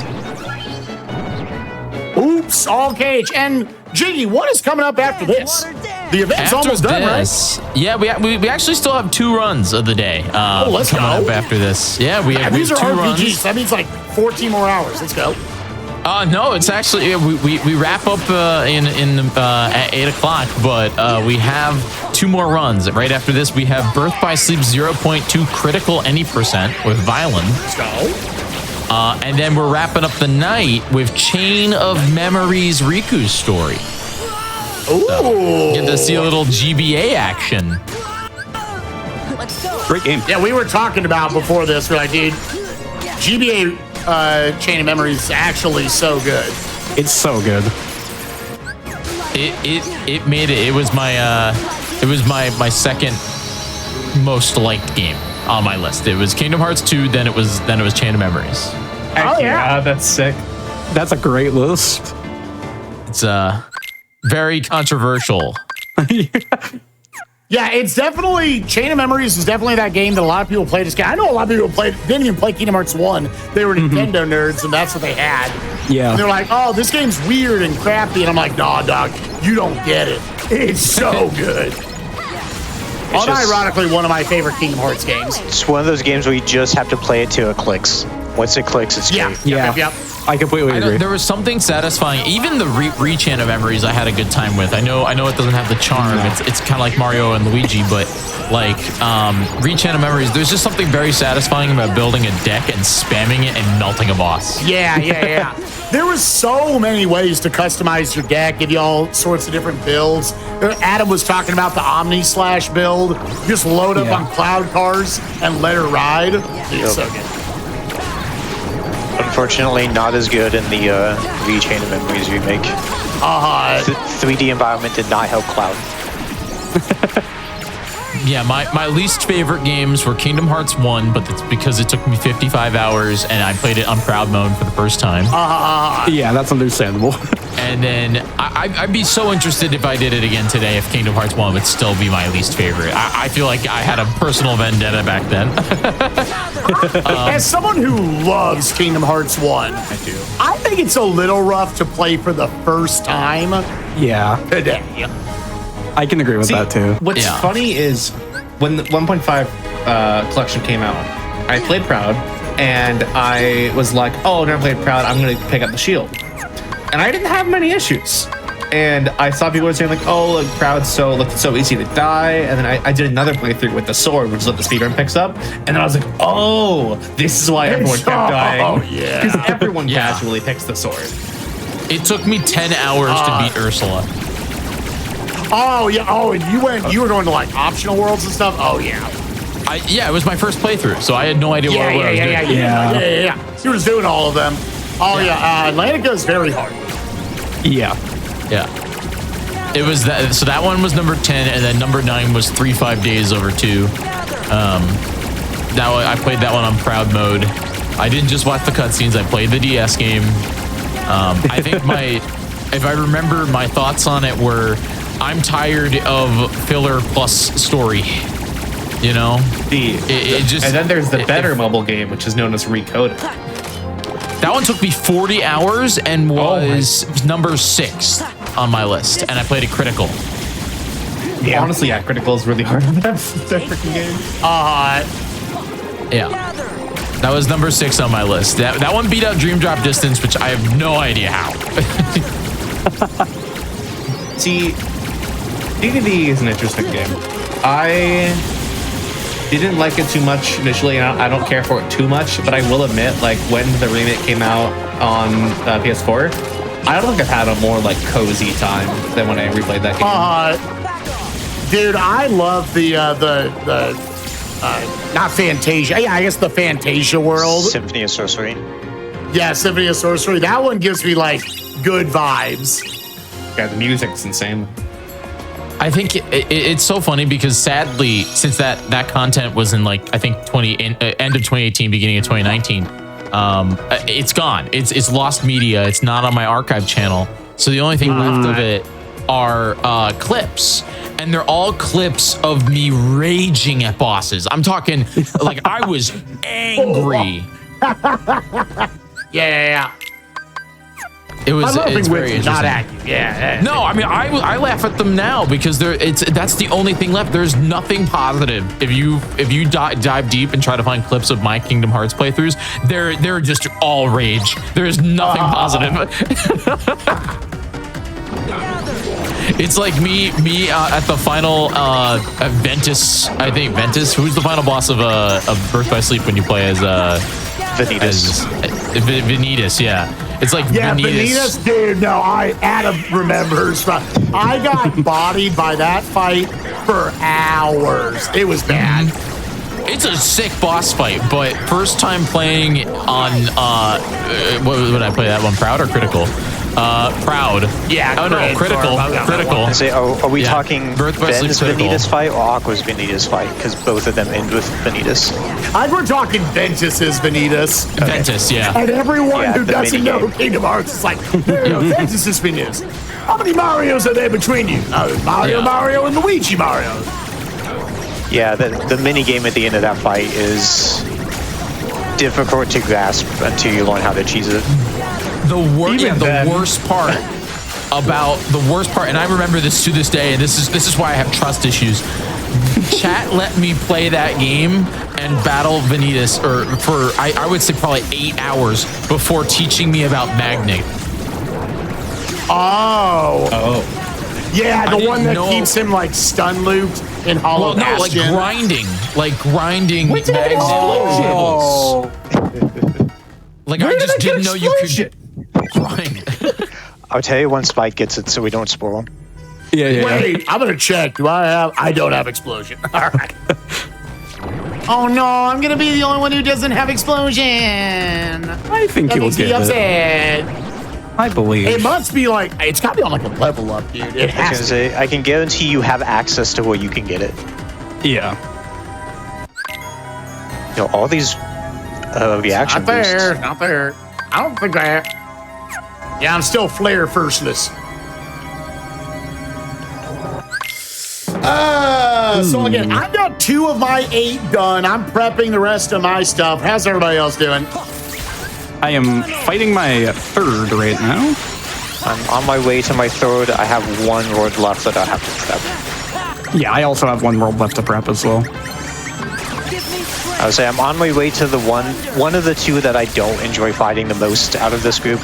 Oops, all cage. And Jiggy, what is coming up after this? Water down. The event's almost done, right? yeah, we actually still have 2 runs of the day. Let's coming go. up after this. Yeah, we have These are 2 RPGs. runs. That means like 14 more hours. Let's go. No, it's actually we wrap up at 8 o'clock, but we have 2 more runs. Right after this, we have Birth by Sleep 0.2 critical any percent with Violin. Let's go. And then we're wrapping up the night with Chain of Memories Riku's story. Ooh. So, get to see a little GBA action. Let's go. Great game. Yeah, we were talking about before this. We're like, dude, GBA Chain of Memories is actually so good. It's so good. It made it. It was my second most liked game on my list. It was Kingdom Hearts 2, then it was Chain of Memories. Heck yeah. that's sick. That's a great list. It's very controversial. Yeah, it's definitely Chain of Memories is definitely that game that a lot of people played. This game. I know a lot of people didn't even play Kingdom Hearts 1. They were Nintendo nerds, and that's what they had. Yeah. And they're like, oh, this game's weird and crappy. And I'm like, nah, dog, you don't get it. It's so good. Unironically, one of my favorite Kingdom Hearts games. It's one of those games where you just have to play it till it clicks. Once it clicks, it's Yeah, great. Yeah. yep. I completely agree. There was something satisfying. Even the Chain of Memories, I had a good time with. I know it doesn't have the charm. It's kind of like Mario and Luigi, but like Chain of Memories, there's just something very satisfying about building a deck and spamming it and melting a boss. Yeah. There was so many ways to customize your deck, give you all sorts of different builds. Adam was talking about the Omni Slash build. Just load up on cloud cars and let her ride. It's so good. Unfortunately, not as good in the Chain of Memories remake. The 3D environment did not help Cloud. Yeah, my least favorite games were Kingdom Hearts 1, but it's because it took me 55 hours and I played it on proud mode for the first time. Yeah, that's understandable. And then I'd be so interested if I did it again today if Kingdom Hearts 1 would still be my least favorite. I feel like I had a personal vendetta back then. As someone who loves Kingdom Hearts 1, I do. I think it's a little rough to play for the first time Yeah, today. I can agree with See, that too. What's Yeah. funny is when the 1.5 collection came out, I played Proud, and I was like, oh, never played Proud, I'm going to pick up the Shield. And I didn't have many issues. And I saw people saying like, oh, look, Proud's so easy to die. And then I did another playthrough with the sword, which is what the speedrun picks up. And then I was like, oh, this is why everyone kept dying. Oh, yeah. Because everyone Yeah. casually picks the sword. It took me 10 hours to beat Ursula. Oh, yeah. Oh, and you were going to like optional worlds and stuff? Oh, yeah. Yeah, it was my first playthrough, so I had no idea what I was doing. Yeah. You were doing all of them. Oh, yeah. Atlantica is very hard. Yeah. Yeah. It was that. So that one was number 10, and then number 9 was 3-5 Days over 2. Now I played that one on proud mode. I didn't just watch the cutscenes. I played the DS game. I think if I remember, my thoughts on it were, I'm tired of filler plus story. You know, it just. And then there's the better mobile game, which is known as Recoded. That one took me 40 hours and was number 6 on my list, and I played it critical. Yeah. Honestly, yeah, Critical is really hard on that freaking game. Yeah. That was number 6 on my list. That one beat out Dream Drop Distance, which I have no idea how. See, DDD is an interesting game. I didn't like it too much initially, and I don't care for it too much, but I will admit, like, when the remake came out on PS4, I don't think I've had a more, like, cozy time than when I replayed that game. Dude, I love the not Fantasia. Yeah, I guess the Fantasia world. Symphony of Sorcery. Yeah, Symphony of Sorcery. That one gives me, like, good vibes. Yeah, the music's insane. I think it's so funny because sadly, since that content was in like I think end of 2018, beginning of 2019, it's gone. It's lost media. It's not on my archive channel. So the only thing left of it are clips, and they're all clips of me raging at bosses. I'm talking like I was angry. Yeah. It was. I'm It's laughing very with you, interesting. not at you. Yeah. No, I mean I laugh at them now because that's the only thing left. There's nothing positive. If you dive deep and try to find clips of my Kingdom Hearts playthroughs, they're just all rage. There's nothing positive. It's like me at the final Ventus. I think Ventus. Who's the final boss of Birth by Sleep when you play as Vanitas. Vanitas? Yeah. It's like Yeah, Vanitas, dude. No, Adam remembers. But I got bodied by that fight for hours. It was bad. It's a sick boss fight, but first time playing on what would I play that one? Proud or Critical? Proud. Yeah. Oh no, Critical. Say, are we talking Birth by Sleep Ben's Critical. Vanitas fight or Aqua's Vanitas fight? Because both of them end with Vanitas. I think we're talking Ventus's Vanitas. Ventus, yeah. And everyone Yeah, who the doesn't know minigame. Kingdom Hearts is like, Ventus's Vanitas. How many Marios are there between you? Yeah. Mario, and Luigi Mario. Yeah, the mini game at the end of that fight is difficult to grasp until you learn how to cheese it. The worst part, and I remember this to this day, and this is why I have trust issues. Chat let me play that game and battle Vanitas for I would say probably 8 hours before teaching me about Magnet. Oh. Yeah, I the didn't one that know- keeps him like stun looped in Hollow Well, no, like Bastion. grinding What's that Magnet explosion? levels. Like I just didn't know you could grind. I'll tell you when Spike gets it so we don't spoil him. Yeah. Wait, I'm gonna check. I don't have explosion. All right. Oh no, I'm gonna be the only one who doesn't have explosion. I think That you'll makes me get it. upset. I believe. It must be like, it's gotta be on like a level up, dude. It I was has gonna to. say, I can guarantee you have access to where you can get it. Yeah. You know, all these reaction Not there, boosts. not there. I don't think that. Yeah, I'm still flare firstless. So again, I've got 2 of my 8 done. I'm prepping the rest of my stuff. How's everybody else doing? I am fighting my 3rd right now. I'm on my way to my 3rd. I have 1 word left that I have to prep. Yeah, I also have 1 world left to prep as well. I would say I'm on my way to the one of the 2 that I don't enjoy fighting the most out of this group.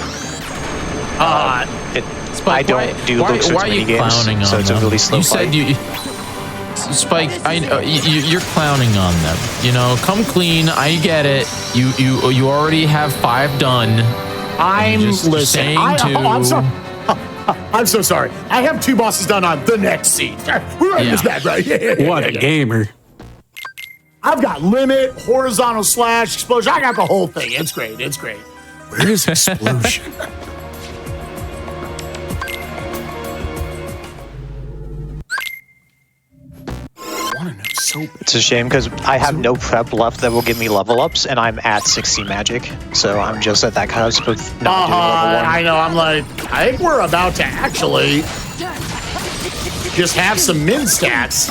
I don't do those sorts why of are you mini clowning games, so on it's a them? really slow You fight. said Spike, I know you're clowning on them. You know, come clean. I get it. You already have 5 done. I'm just listening. saying to- I'm sorry. I'm so sorry. I have 2 bosses done on the next scene. We're running this Yeah. back, right? Yeah. What a gamer. I've got limit, horizontal slash, explosion. I got the whole thing. It's great. It's great. Where is explosion? It's a shame because I have no prep left that will give me level ups, and I'm at 60 magic, so I'm just at that cusp of not doing level 1. I know. I'm like, I think we're about to actually just have some min stats.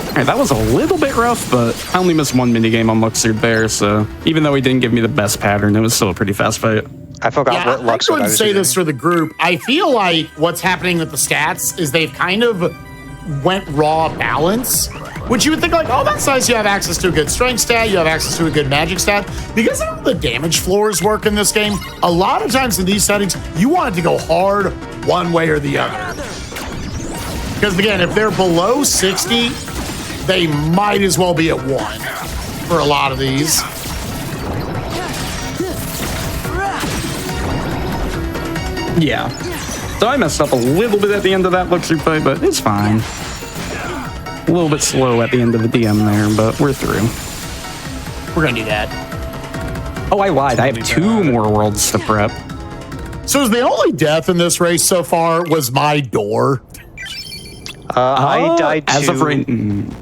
All right, that was a little bit rough, but I only missed 1 minigame on Luxord there, so even though he didn't give me the best pattern, it was still a pretty fast fight. I forgot Yeah, what I'm Lux going to was say using. this for the group. I feel like what's happening with the stats is they've kind of went raw balance, which you would think like, oh, that's nice. You have access to a good strength stat. You have access to a good magic stat. Because of how the damage floors work in this game, a lot of times in these settings, you want it to go hard one way or the other. Because again, if they're below 60, they might as well be at 1 for a lot of these. Yeah. So I messed up a little bit at the end of that Luxord fight, but it's fine. A little bit slow at the end of the DM there, but we're through. We're going to do that. Oh, I lied. I have 2 more worlds to prep. So the only death in this race so far was my door. I died as to of right.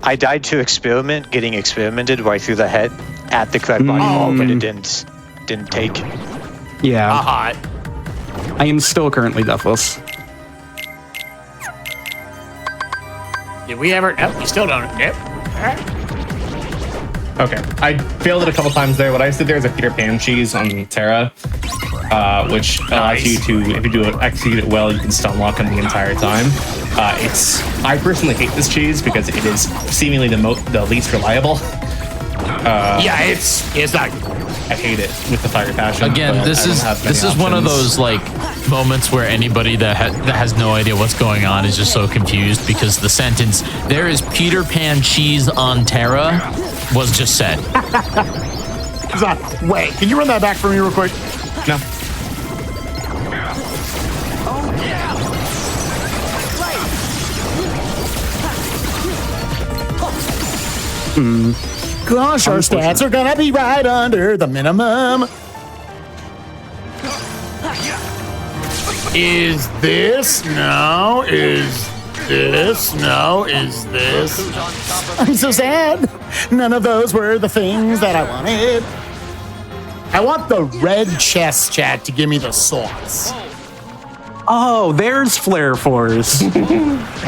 I died to experiment, getting experimented right through the head at the correct body, but it didn't take. Yeah. Aha. I am still currently deathless. Did we ever? Nope, we still don't. Nope. Okay, I failed it a couple times there. What I did there is a Peter Pan cheese on Terra. which allows you to, if you execute it well, you can stun lock him the entire time. I personally hate this cheese because it is seemingly the least reliable. Yeah, it's not good. I hate it with the fire passion. Again, but this is one of those like moments where anybody that has no idea what's going on is just so confused because the sentence "there is Peter Pan cheese on Terra" was just said. Wait, can you run that back for me real quick? No. Gosh, our stats are gonna be right under the minimum. Is this? No. Is this? No. Is this? I'm so sad. None of those were the things that I wanted. I want the red chest, chat, to give me the sauce. Oh, there's Flare Force.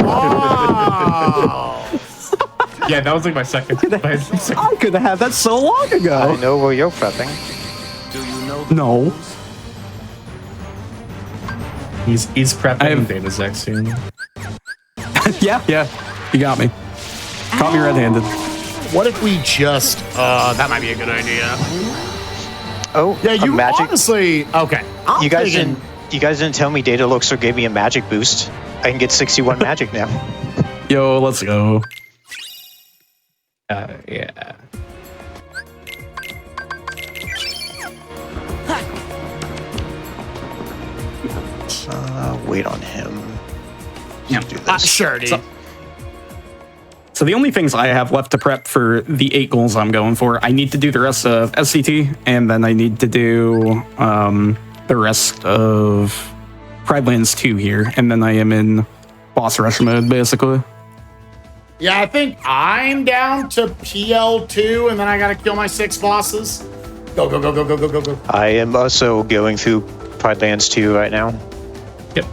Oh. Yeah, that was like my second. I could have had that so long I ago. know where you're prepping. No. He's prepping Data Zek soon. Yeah. You got me. Caught me red-handed. What if we just? That might be a good idea. Oh, Yeah, you magic. honestly. Okay. You guys didn't tell me Data Luxor gave me a magic boost. I can get 61 magic now. Yo, let's go. Yeah. Wait on him. Yeah. Do this. Sure, dude. So the only things I have left to prep for the 8 goals I'm going for, I need to do the rest of SCT, and then I need to do the rest of Pridelands 2 here, and then I am in boss rush mode, basically. Yeah, I think I'm down to PL2, and then I gotta kill my 6 bosses. Go, go, go, go, go, go, go, go. I am also going through Pridelands 2 right now. Yep.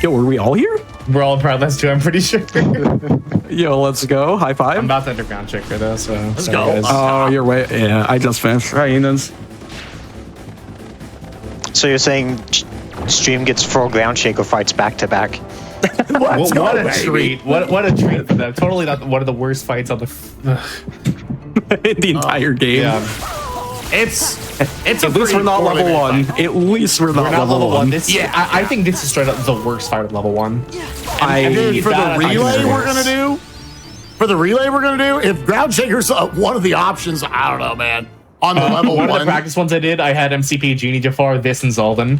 Yo, were we all here? We're all in Pridelands 2, I'm pretty sure. Yo, let's go. High five. I'm about to underground checker though, so Let's sorry, go. guys. Oh, you're way. Yeah, I just finished hyenas. So you're saying stream gets 4 ground shaker fights back to back? Let's go, What a baby. treat! What a treat for them. Totally not one of the worst fights on the. The entire game. Yeah, It's At least we're not level 1. At least we're not, we're not level 1. This, Yeah. I think this is straight up the worst fight of level 1. Dude, for the that- relay I- we're gonna do, if ground shaker's one of the options, I don't know, man. On the level One of the one, practice ones I did, I had MCP, Genie Jafar, this, and Zaldan.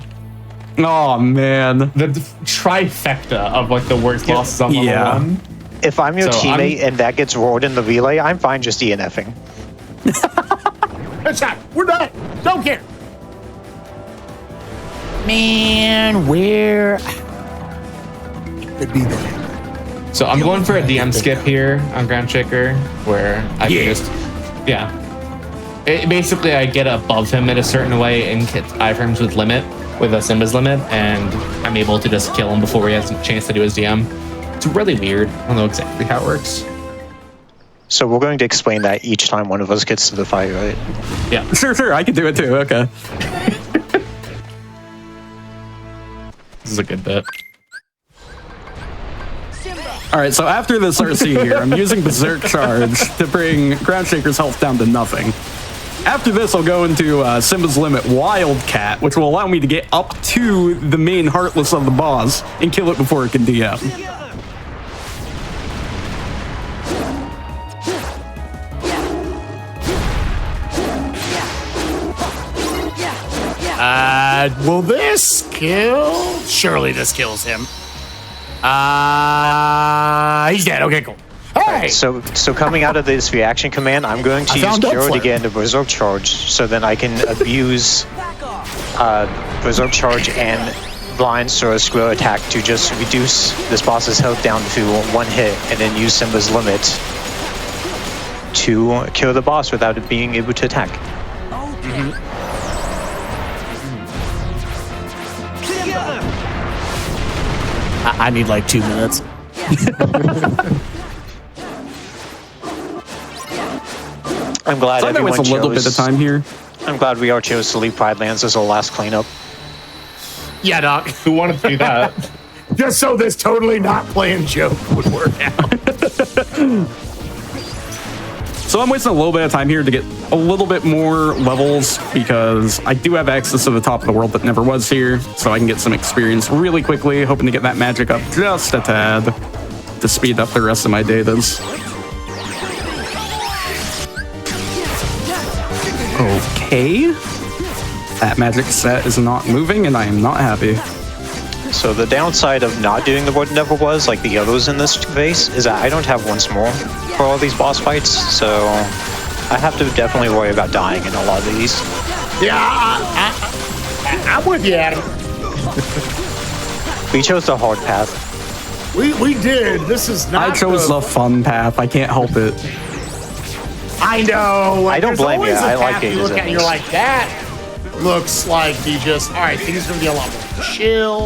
Oh man. The trifecta of like the worst bosses on level Yeah. 1. If I'm your So teammate and that gets rolled in the relay, I'm fine just DNFing. it's not. We're done. Don't care. Man, where could be there? So I'm going for a DM skip here on Ground Shaker, where I can just, basically, I get above him in a certain way and hit iframes with a Simba's limit, and I'm able to just kill him before he has a chance to do his DM. It's really weird. I don't know exactly how it works. So we're going to explain that each time one of us gets to the fight, right? Yeah. Sure. I can do it too. Okay. This is a good bit. All right. So after this RC here, I'm using Berserk Charge to bring Ground Shaker's health down to nothing. After this, I'll go into Simba's Limit Wildcat, which will allow me to get up to the main Heartless of the boss and kill it before it can DM. Will this kill? Surely this kills him. He's dead. Okay, cool. Hey! So coming out of this reaction command, I'm going to I use found Cure to Flare. get into Berserk Charge, so then I can abuse Berserk Charge and Blind Sword Square Attack to just reduce this boss's health down to 1 hit, and then use Simba's Limit to kill the boss without it being able to attack. I need like 2 minutes. I'm glad So I know everyone it's a little bit chose of time here. I'm glad we all chose to leave Pride Lands as our last cleanup. Yeah, Doc. Who wanted to do that? Just so this totally not playing joke would work out. So I'm wasting a little bit of time here to get a little bit more levels because I do have access to the top of the world that never was here, so I can get some experience really quickly, hoping to get that magic up just a tad to speed up the rest of my datas. Okay. That magic set is not moving and I am not happy. So the downside of not doing the what never was, like the others in this phase, is that I don't have once more for all these boss fights, so I have to definitely worry about dying in a lot of these. Yeah, I'm with you, Adam. We chose the hard path. We did. This is not. I chose the fun path. I can't help it. I know. I don't blame you. There's always a I like path you Gator's look at and you're enemies. like, that looks like the just, all right, things are going to be a lot more chill.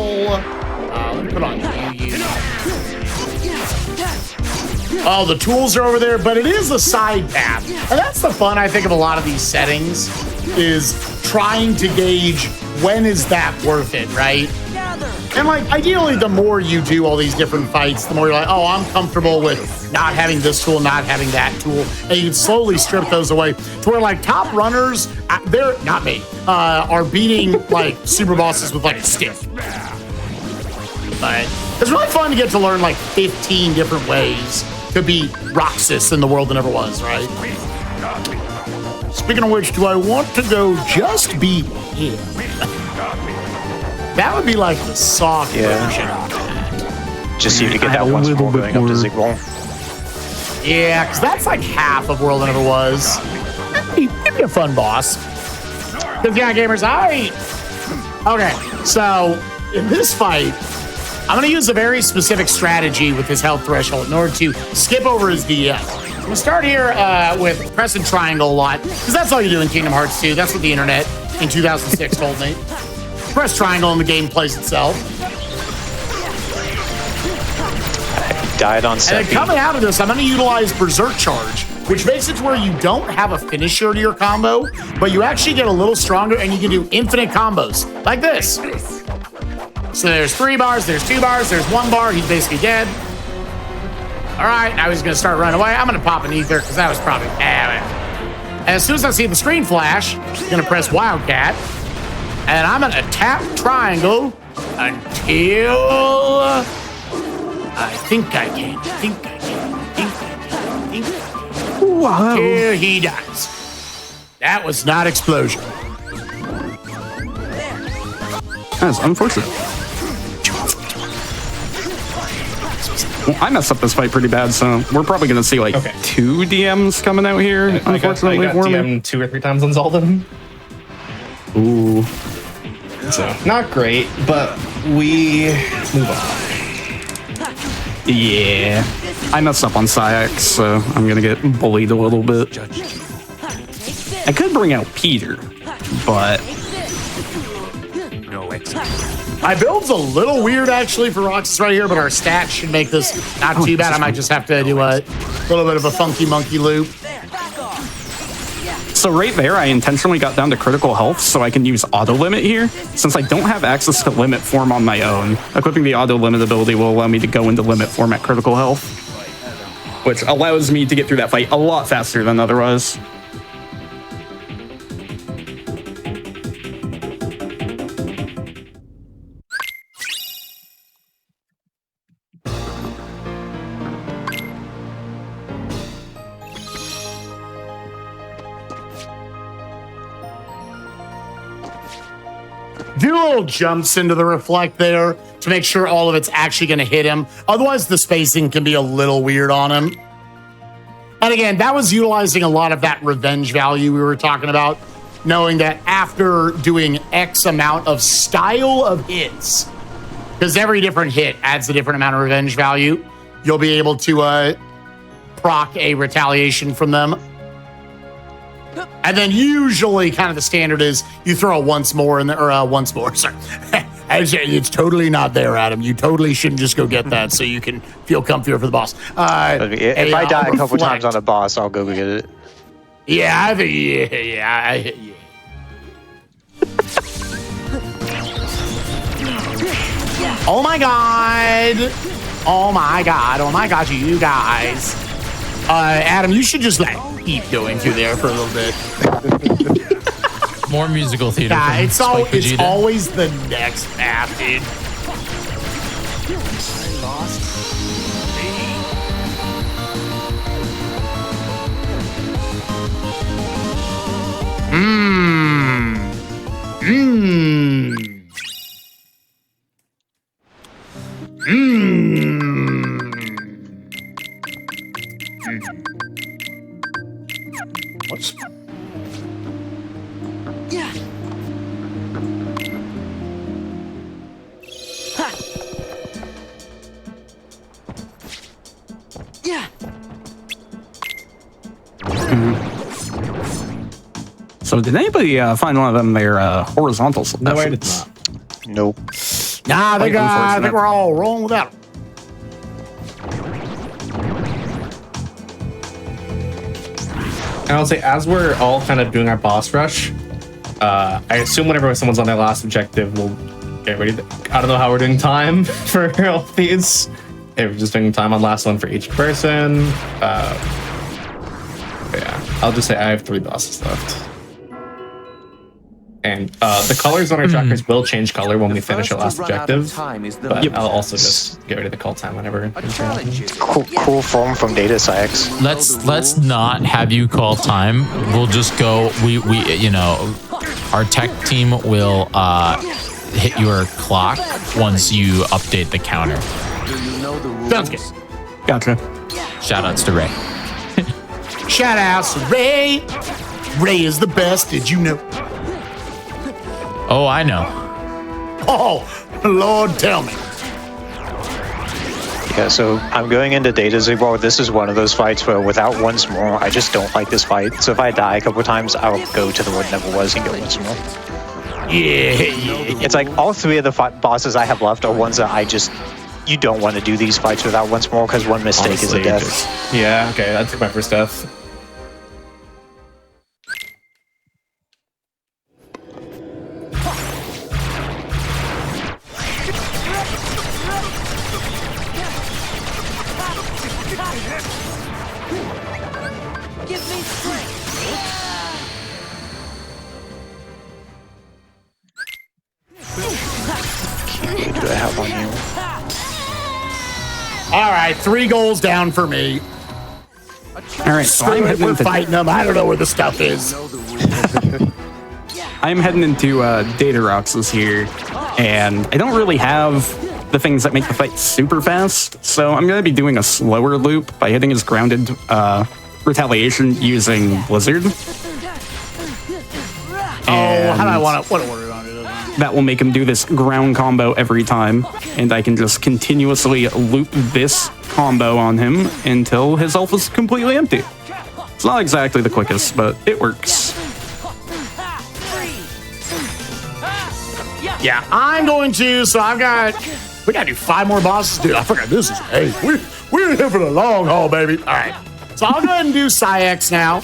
Let me put on you. Oh, the tools are over there, but it is a side path. And that's the fun, I think, of a lot of these settings, is trying to gauge when is that worth it, right? And like, ideally, the more you do all these different fights, the more you're like, oh, I'm comfortable with not having this tool, not having that tool. And you can slowly strip those away to where like top runners, they're, not me, are beating like super bosses with like a stick. But it's really fun to get to learn like 15 different ways to beat Roxas in the world that never was, right? Speaking of which, do I want to go just beat him? That would be like the soft version of that. Just see if you get that once more going up to Zigwall. Yeah, because that's like half of World That Never Was. Give me a fun boss. Because yeah, gamers, okay, so in this fight, I'm going to use a very specific strategy with his health threshold in order to skip over his DS. I'm going to start here with pressing triangle a lot, because that's all you do in Kingdom Hearts 2. That's what the internet in 2006 told me. Press triangle and the game plays itself. Died on And Seppi. then coming out of this, I'm going to utilize Berserk Charge, which makes it to where you don't have a finisher to your combo, but you actually get a little stronger and you can do infinite combos, like this. So there's 3 bars, there's 2 bars, there's 1 bar, he's basically dead. All right, now he's going to start running away. I'm going to pop an ether, because that was probably... And as soon as I see the screen flash, I'm going to press Wildcat, and I'm going to tap triangle until... I think I can. Wow. Here he dies. That was not explosion. That's unfortunate. Well, I messed up this fight pretty bad, so we're probably going to see like 2 DMs coming out here, unfortunately I got for me. DM 2 or 3 times on Zaldin. Ooh. So, not great, but we move on. Yeah. I messed up on Syx, so I'm going to get bullied a little bit. I could bring out Peter, but... My build's a little weird, actually, for Roxas right here, but our stats should make this not too bad. I might just have to do a little bit of a funky monkey loop. So right there, I intentionally got down to critical health so I can use auto limit here. Since I don't have access to limit form on my own, equipping the auto limit ability will allow me to go into limit form at critical health, which allows me to get through that fight a lot faster than otherwise. Do little jumps into the reflect there to make sure all of it's actually going to hit him. Otherwise, the spacing can be a little weird on him. And again, that was utilizing a lot of that revenge value we were talking about, knowing that after doing X amount of style of hits, because every different hit adds a different amount of revenge value, you'll be able to proc a retaliation from them. And then usually kind of the standard is you throw a once more in there, or once more, sorry. It's totally not there, Adam. You totally shouldn't just go get that so you can feel comfier for the boss. If I die a couple times on a boss, I'll go get it. Yeah, I think, yeah. Oh my god. Oh my god. Oh my god, you guys. Adam, you should just keep going through there for a little bit. More musical theater. Yeah, from it's Spike Vegeta. always the next path, dude. What's So did anybody find one of them their horizontal No, I did efforts? not. Nope. Nah, I think unfortunate. we're all rolling without it. And I'll say, as we're all kind of doing our boss rush, I assume whenever someone's on their last objective, we'll get ready. I don't know how we're doing time for all these. Okay, we're just doing time on last one for each person. Yeah, I'll just say I have 3 bosses left. And the colors on our trackers will change color when we finish our last objective. But I'll also just get rid of the call time whenever. Cool form from Data Science. Let's not have you call time. We'll just go. We you know, our tech team will hit your clock once you update the counter. Sounds good. Gotcha. Shout outs to Ray. Shout outs to Ray. Ray is the best. Did you know? Oh, I know. Oh, Lord, tell me. Yeah, so I'm going into Data Zero. This is one of those fights where without once more, I just don't like this fight. So if I die a couple times, I'll go to the one never was and get once more. Yeah. It's like all 3 of the bosses I have left are ones that you don't want to do these fights without once more because one mistake is a death. Yeah, okay, that's my first death. Give me strength. What do I have on you? All right, 3 goals down for me. All right, so I'm heading We're into fighting them. I don't know where the stuff is. I'm heading into Data Roxas here, and I don't really have the things that make the fight super fast, so I'm going to be doing a slower loop by hitting his grounded retaliation using Blizzard. Oh, how do I want to? What order do I want to do? That will make him do this ground combo every time, and I can just continuously loop this combo on him until his health is completely empty. It's not exactly the quickest, but it works. Yeah, I'm going to. So we got to do 5 more bosses, dude. I forgot this is. Hey, we're here for the long haul, baby. All right. So I'll go ahead and do Psyx now.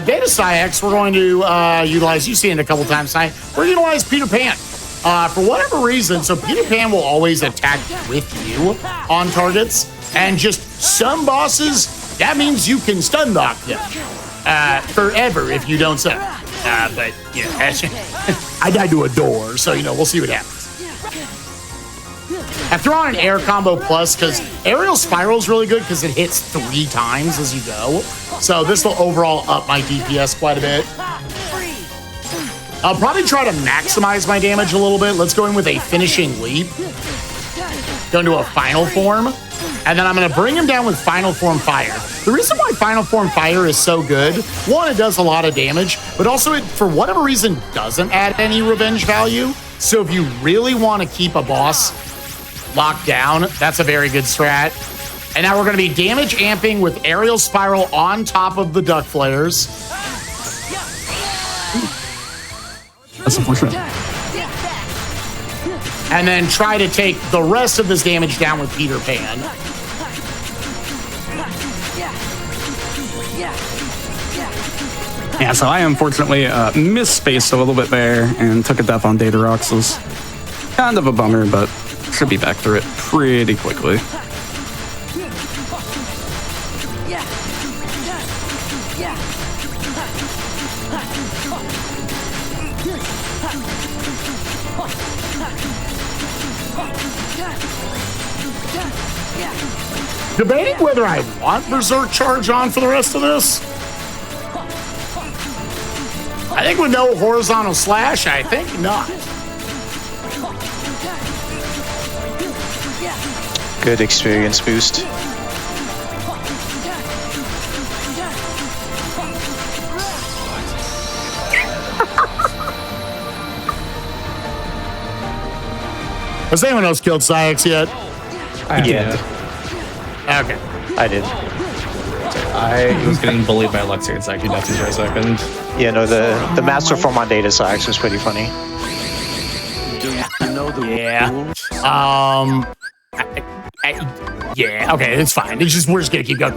Data Psyx, we're going to utilize. You've seen it a couple times tonight. We're going to utilize Peter Pan. For whatever reason, so Peter Pan will always attack with you on targets. And just some bosses, that means you can stun lock them forever if you don't stun. But, you know, I died to a door, so, you know, we'll see what happens. I throw on an air combo plus because aerial spiral is really good because it hits 3 times as you go. So this will overall up my DPS quite a bit. I'll probably try to maximize my damage a little bit. Let's go in with a finishing leap. Go into a final form. And then I'm going to bring him down with final form fire. The reason why final form fire is so good, one, it does a lot of damage, but also it, for whatever reason, doesn't add any revenge value. So if you really want to keep a boss locked down, that's a very good strat. And now we're going to be damage amping with aerial spiral on top of the duck flares. That's unfortunate. And then try to take the rest of this damage down with Peter Pan. Yeah, so I unfortunately misspaced a little bit there and took a death on Data Roxas. Kind of a bummer, but Should be back through it pretty quickly. Debating whether I want Berserk Charge on for the rest of this. I think with no horizontal slash, I think not. Good experience boost. Has anyone else killed Syx yet? Yeah, Okay. I did. I was getting bullied by Alexia and Zaki Dusty for a second. Yeah, no, the master form on Data Syx was pretty funny. Yeah. Yeah. Okay, it's fine. It's just we're just gonna keep going.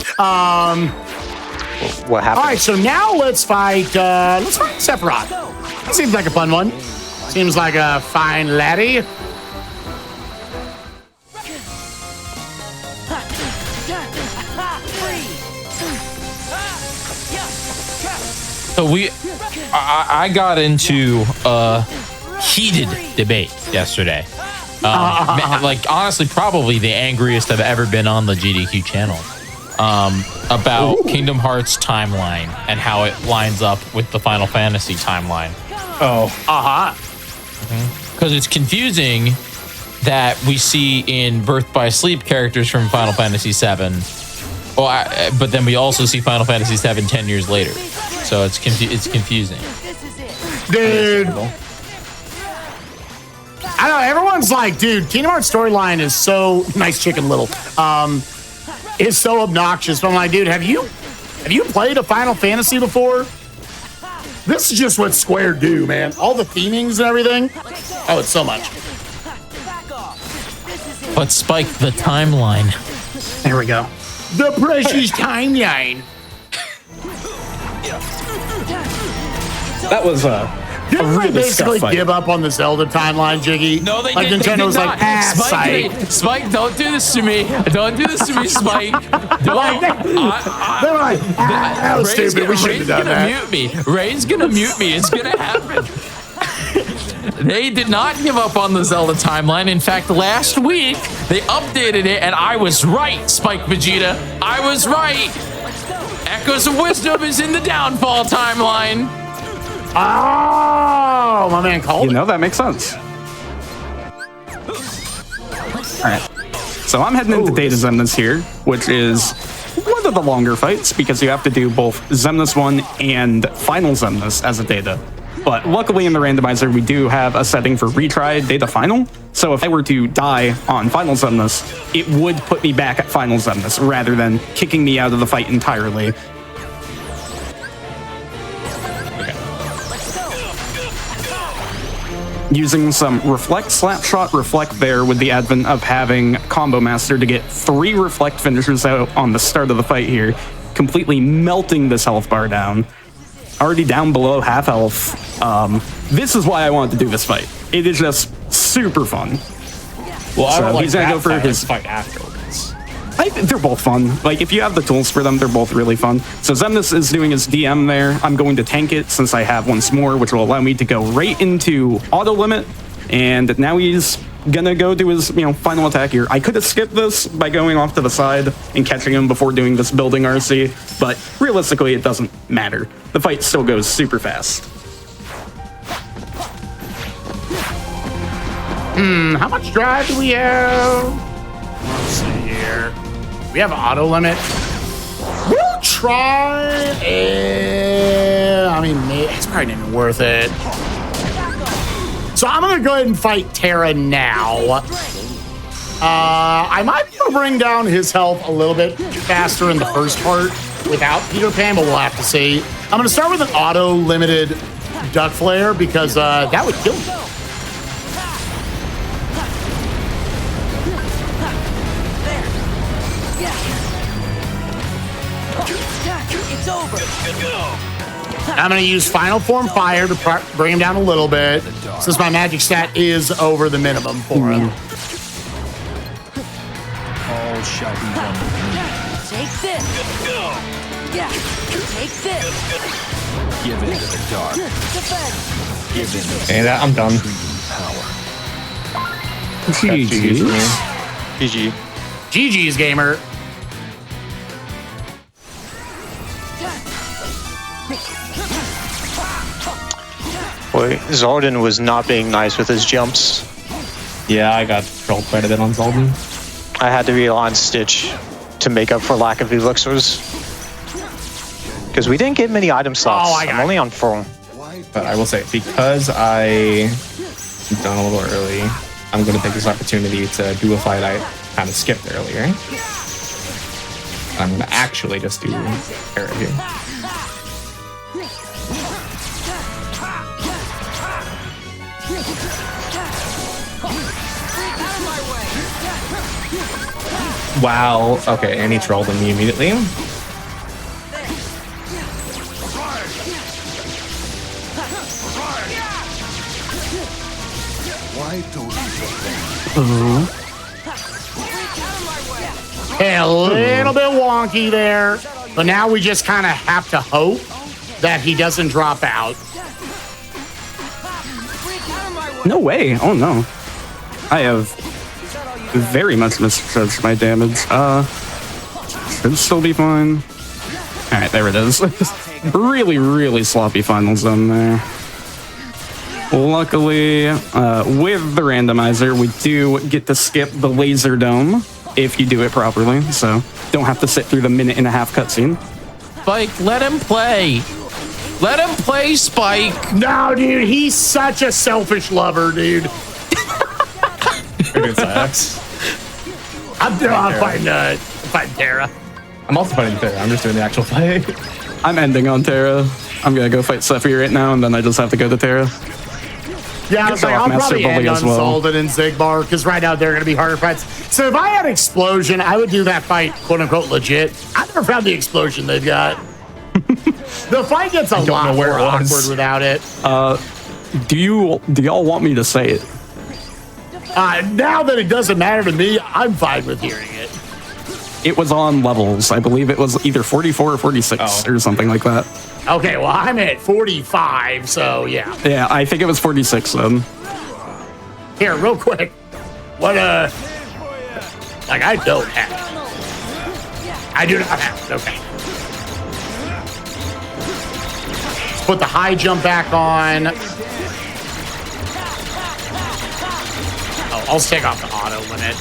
What happened? All right. So now let's fight Sephiroth. That seems like a fun one. Seems like a fine laddie. So I got into a heated debate yesterday. Like honestly, probably the angriest I've ever been on the GDQ channel. About Kingdom Hearts timeline and how it lines up with the Final Fantasy timeline. Oh. Because it's confusing that we see in Birth by Sleep characters from Final Fantasy VII. Well, but then we also see Final Fantasy VII 10 years later. So it's confusing. Dude. I know, everyone's like, dude, Kingdom Hearts storyline is so nice chicken little. Is so obnoxious. But I'm like, dude, have you played a Final Fantasy before? This is just what Square do, man. All the themings and everything. Oh, it's so much. But Spike, the timeline. There we go. The precious timeline. That was Didn't they really basically scuff fight. give up on the Zelda timeline, Jiggy? No, they like did. Nintendo was like, Spike, psych. Spike, don't do this to me. Don't do this to me, Spike. Don't. They were like, that was stupid. We shouldn't have done that. Mute me. Ray's gonna mute me. It's gonna happen. They did not give up on the Zelda timeline. In fact, last week they updated it, and I was right, Spike Vegeta. I was right. Echoes of Wisdom is in the Downfall timeline. Oh, my man called You know, that makes sense. All right. So I'm heading into Data Zemnis here, which is one of the longer fights because you have to do both Zemnis 1 and Final Zemnis as a data. But luckily in the randomizer, we do have a setting for retry data final. So if I were to die on Final Zemnis, it would put me back at Final Zemnis rather than kicking me out of the fight entirely. Using some reflect, slapshot, reflect there with the advent of having Combo Master to get 3 reflect finishers out on the start of the fight here, completely melting this health bar down. Already down below half health. This is why I wanted to do this fight. It is just super fun. Well, I So don't like he's gonna that go for fight, his- like, fight afterwards. They're both fun. Like, if you have the tools for them, they're both really fun. So Zemnis is doing his DM there. I'm going to tank it since I have once more, which will allow me to go right into auto limit. And now he's gonna go do his, final attack here. I could have skipped this by going off to the side and catching him before doing this building RC, but realistically, it doesn't matter. The fight still goes super fast. How much drive do we have? Let's see here. We have auto limit. We'll try. I mean, it's probably not even worth it. So I'm gonna go ahead and fight Terra now. I might be able to bring down his health a little bit faster in the first part without Peter Pan, but we'll have to see. I'm gonna start with an auto limited duck flare because that would kill me. It's over. I'm going to use Final Form Fire to bring him down a little bit, since my magic stat is over the minimum for him. shall be done with me. Take this. Yeah. Take this. Give in to the dark. Defend. Give in to And I'm done. power. GG. GG. GG's, gamer. Boy, Zaldin was not being nice with his jumps. Yeah, I got trolled quite a bit on Zaldin. I had to rely on Stitch to make up for lack of elixirs. Because we didn't get many item slots. I'm only on 4. But I will say, because I done a little early, I'm going to take this opportunity to do a fight I kind of skipped earlier. I'm going to actually just do Terra here. Wow. Okay, and he trolled me immediately. A little bit wonky there, but now we just kind of have to hope that he doesn't drop out. No way. Oh no. I have very much misjudged my damage. Should still be fine. Alright, there it is. Really, really sloppy final zone there. Luckily, with the randomizer, we do get to skip the laser dome if you do it properly, so don't have to sit through the 1.5-minute cutscene. Spike, let him play. Let him play, Spike. No, dude, he's such a selfish lover, dude. Good sucks. I'm fighting Terra. I'm also fighting Terra. I'm just doing the actual fight. I'm ending on Terra. I'm gonna go fight Sephi right now, and then I just have to go to Terra. Yeah, I was like, I'll probably end on Zaldin and Zigbar, because right now they're going to be harder fights. So if I had Explosion, I would do that fight, quote-unquote, legit. I never found the explosion they've got. The fight gets a lot more awkward without it. Do y'all want me to say it? Now that it doesn't matter to me, I'm fine with hearing it. It was on levels. I believe it was either 44 or 46 or something like that. Okay, well, I'm at 45, so yeah. Yeah, I think it was 46 then. Here, real quick. What, like, I don't have it. I do not have it, okay. Let's put the high jump back on. Oh, I'll take off the auto limit.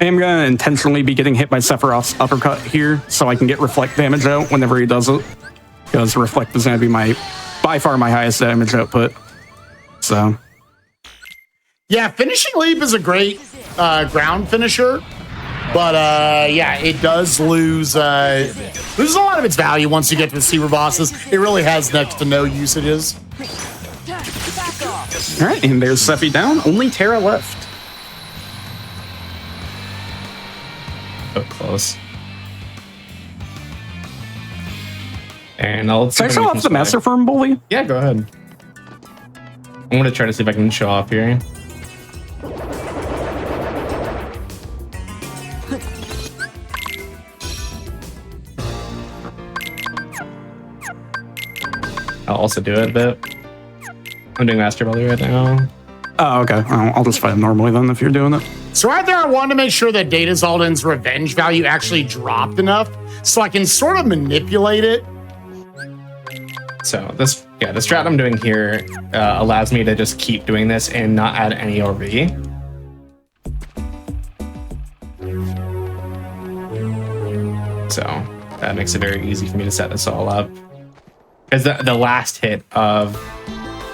I'm gonna intentionally be getting hit by Sephiroth's uppercut here so I can get reflect damage out whenever he does it. Because reflect is gonna be by far my highest damage output. So. Yeah, finishing leap is a great ground finisher. But yeah, it does lose a lot of its value once you get to the super bosses. It really has next to no usages. Alright, and there's Sephi down. Only Terra left. So close. And I'll Can I show off the Master Form Bully? Yeah, go ahead. I'm gonna try to see if I can show off here. I'll also do it a bit. I'm doing Master Bully right now. Oh, okay. I'll just fight him normally then if you're doing it. So right there, I wanted to make sure that Data Zaldin's revenge value actually dropped enough so I can sort of manipulate it. So the strat I'm doing here allows me to just keep doing this and not add any OV. So that makes it very easy for me to set this all up. Because the last hit of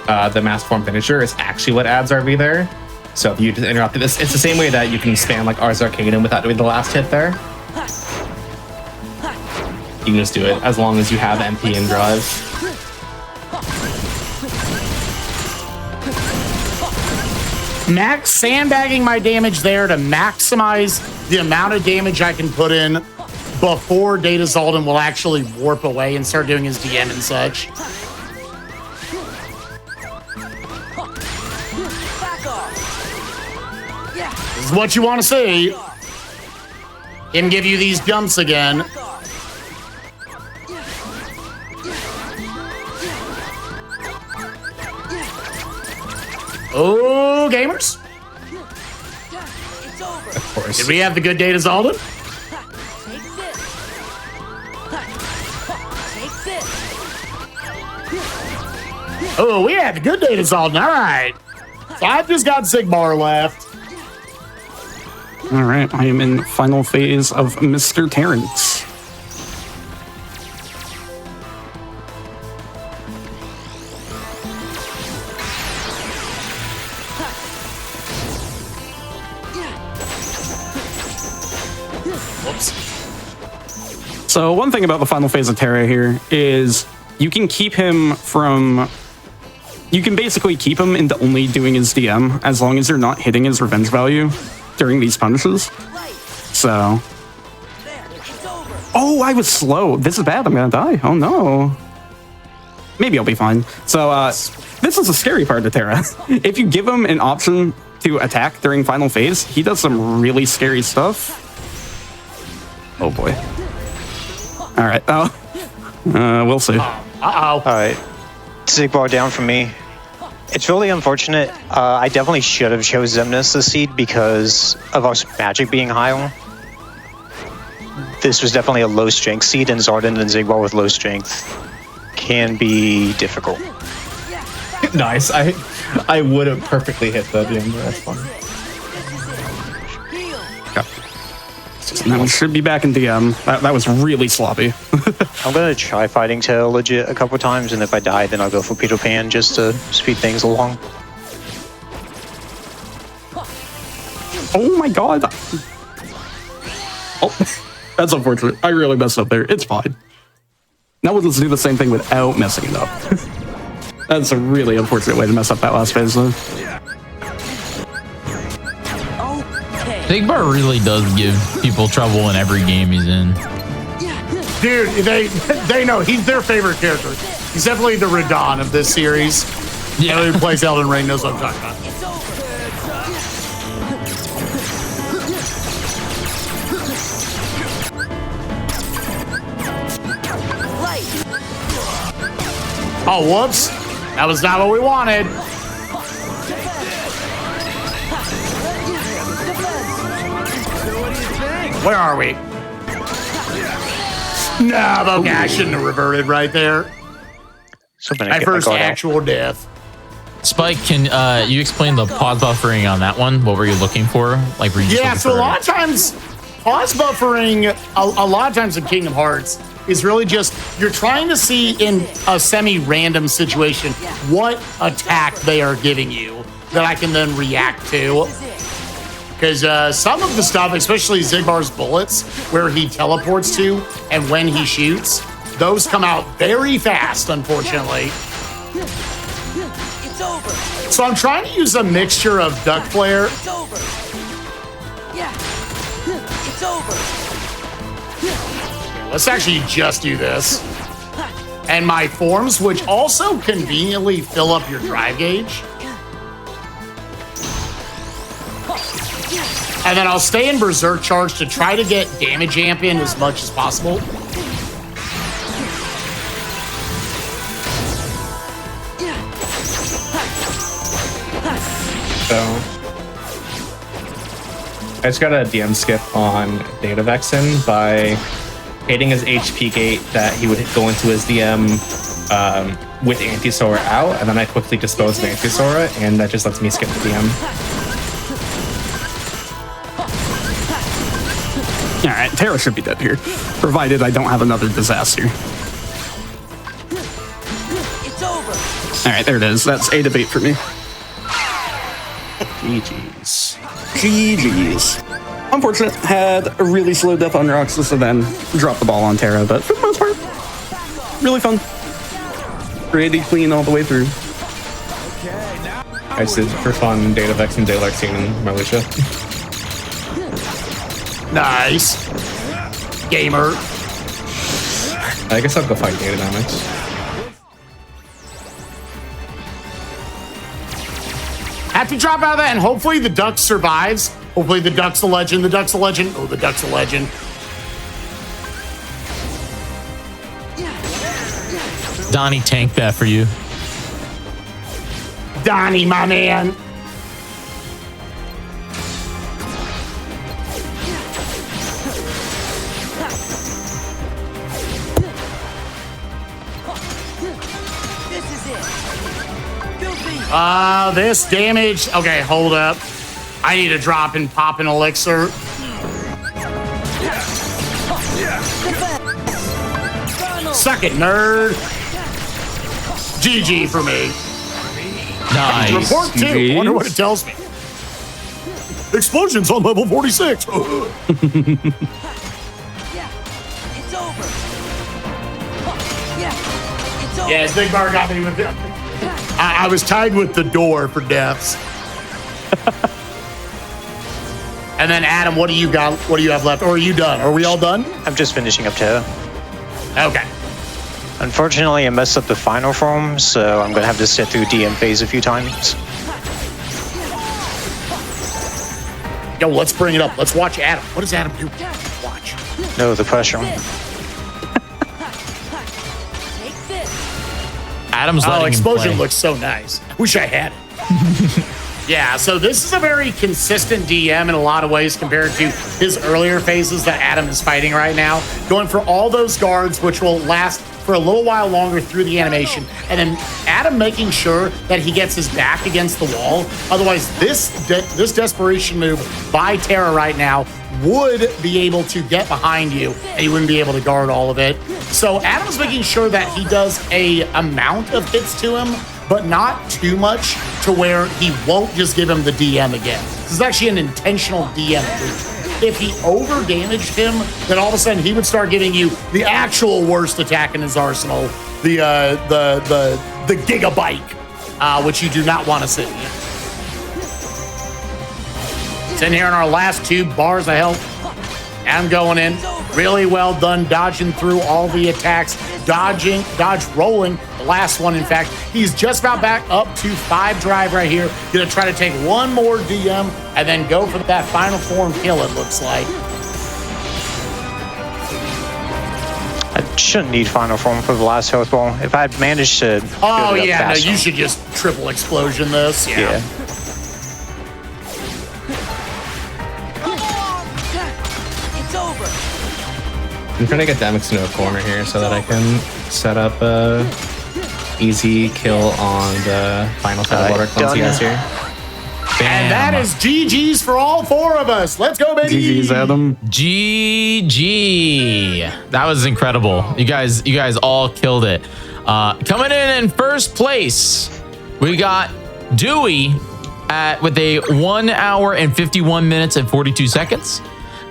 the Master Form finisher is actually what adds RV there. So if you just interrupt it, it's the same way that you can spam like Ars Arcanum without doing the last hit there. You can just do it as long as you have MP and drive. Max sandbagging my damage there to maximize the amount of damage I can put in before Data Zaldin will actually warp away and start doing his DM and such. is what you want to see. Him give you these jumps again. Oh, gamers. Of course. Did we have the good data, Zalden? Take this. Take this. Oh, we had the good data, Zalden. All right. So I've just got Sigmar left. All right, I am in the final phase of Mr. Terrence. Whoops. So one thing about the final phase of Terra here is you can keep him from... You can basically keep him into only doing his DM as long as you're not hitting his revenge value during these punishes. So... Oh, I was slow. This is bad. I'm gonna die. Oh no. Maybe I'll be fine. So this is the scary part of Terra. If you give him an option to attack during final phase, he does some really scary stuff. Oh boy. All right. Oh, we'll see. Uh-oh. All right. Sigmar down for me. It's really unfortunate. I definitely should have chose Xemnas the seed because of our magic being higher. This was definitely a low strength seed, and Zardan and Sigmar with low strength can be difficult. Nice. I would have perfectly hit the end. That's fun. And that one should be back in DM. That was really sloppy. I'm gonna try fighting Tail legit a couple times, and if I die, then I'll go for Peter Pan just to speed things along. Oh my god. Oh, that's unfortunate. I really messed up there. It's fine. Now we'll just do the same thing without messing it up. That's a really unfortunate way to mess up that last phase, though. Sigmar really does give people trouble in every game he's in. Dude, they know he's their favorite character. He's definitely the Radon of this series. Yeah. Anyone who plays Elden Ring knows what I'm talking about. Oh, whoops. That was not what we wanted. Where are we? Nah, but okay, I shouldn't have reverted right there. So I'm gonna My get first my guard out. actual death. Spike, can you explain the pause buffering on that one? What were you looking for? Like, were you just Yeah, looking so a for- lot of times, pause buffering, a lot of times in Kingdom Hearts, is really just you're trying to see in a semi-random situation what attack they are giving you that I can then react to. Because some of the stuff, especially Zigbar's bullets, where he teleports to and when he shoots, those come out very fast, unfortunately. It's over. So I'm trying to use a mixture of Duck Flare. It's over. Yeah. It's over. Let's actually just do this. And my forms, which also conveniently fill up your drive gauge. And then I'll stay in Berserk Charge to try to get damage amp in as much as possible. So I just got a DM skip on Data Vexen by hitting his HP gate that he would go into his DM with Anti-Sora out, and then I quickly dispose of Anti-Sora, and that just lets me skip the DM. All right, Terra should be dead here, provided I don't have another disaster. It's over. All right, there it is. That's 8 of 8 for me. GG's. GG's. Unfortunate, had a really slow death on Roxas and then dropped the ball on Terra, but for the most part, really fun. Pretty clean all the way through. I did for fun Data Vexen, Daylarcine, and Marluxia. Nice. Gamer. I guess I'll go fight Data Dynamics. Have to drop out of that, and hopefully the duck survives. Hopefully the duck's a legend. The duck's a legend. Oh, the duck's a legend. Donnie tanked that for you. Donnie, my man. This is it. Filthy. This damage. Okay, hold up. I need to drop and pop an elixir. Suck it, nerd. GG for me. Nice. Report 2. GGs. Wonder what it tells me. Explosions on level 46. Yeah, it's over. Yeah, it's over. Yeah, Big Bar got me with it. I was tied with the door for deaths. And then Adam, what do you got? What do you have left? Or are you done? Are we all done? I'm just finishing up Terra. Okay. Unfortunately, I messed up the final form, so I'm going to have to sit through DM phase a few times. Yo, let's bring it up. Let's watch Adam. What does Adam do? Watch. No, the pressure. Take this. Adam's letting Oh, him explosion play. looks so nice. Wish I had it. Yeah, so this is a very consistent DM in a lot of ways compared to his earlier phases that Adam is fighting right now. Going for all those guards, which will last for a little while longer through the animation. And then Adam making sure that he gets his back against the wall. Otherwise, this desperation move by Terra right now would be able to get behind you and he wouldn't be able to guard all of it. So Adam's making sure that he does a amount of hits to him, but not too much to where he won't just give him the DM again. This is actually an intentional DM move. If he over damaged him, then all of a sudden he would start giving you the actual worst attack in his arsenal, the Gigabike, which you do not want to see. It's in here in our last 2 bars of health. Adam going in. Really well done, dodging through all the attacks, dodge rolling. The last one, in fact, he's just about back up to 5 drive right here. Gonna try to take one more DM and then go for that final form kill, it looks like. I shouldn't need final form for the last health ball. If I had managed to. Oh, build it up yeah, no, faster. you should just triple explosion this. Yeah. It's over. I'm trying to get Damix into a corner here so that I can set up a easy kill on the final set of water clones you guys here. And that is GG's for all 4 of us. Let's go, baby. GG's, Adam. GG. That was incredible. You guys all killed it. Coming in first place, we got Dewey with a 1 hour and 51 minutes and 42 seconds.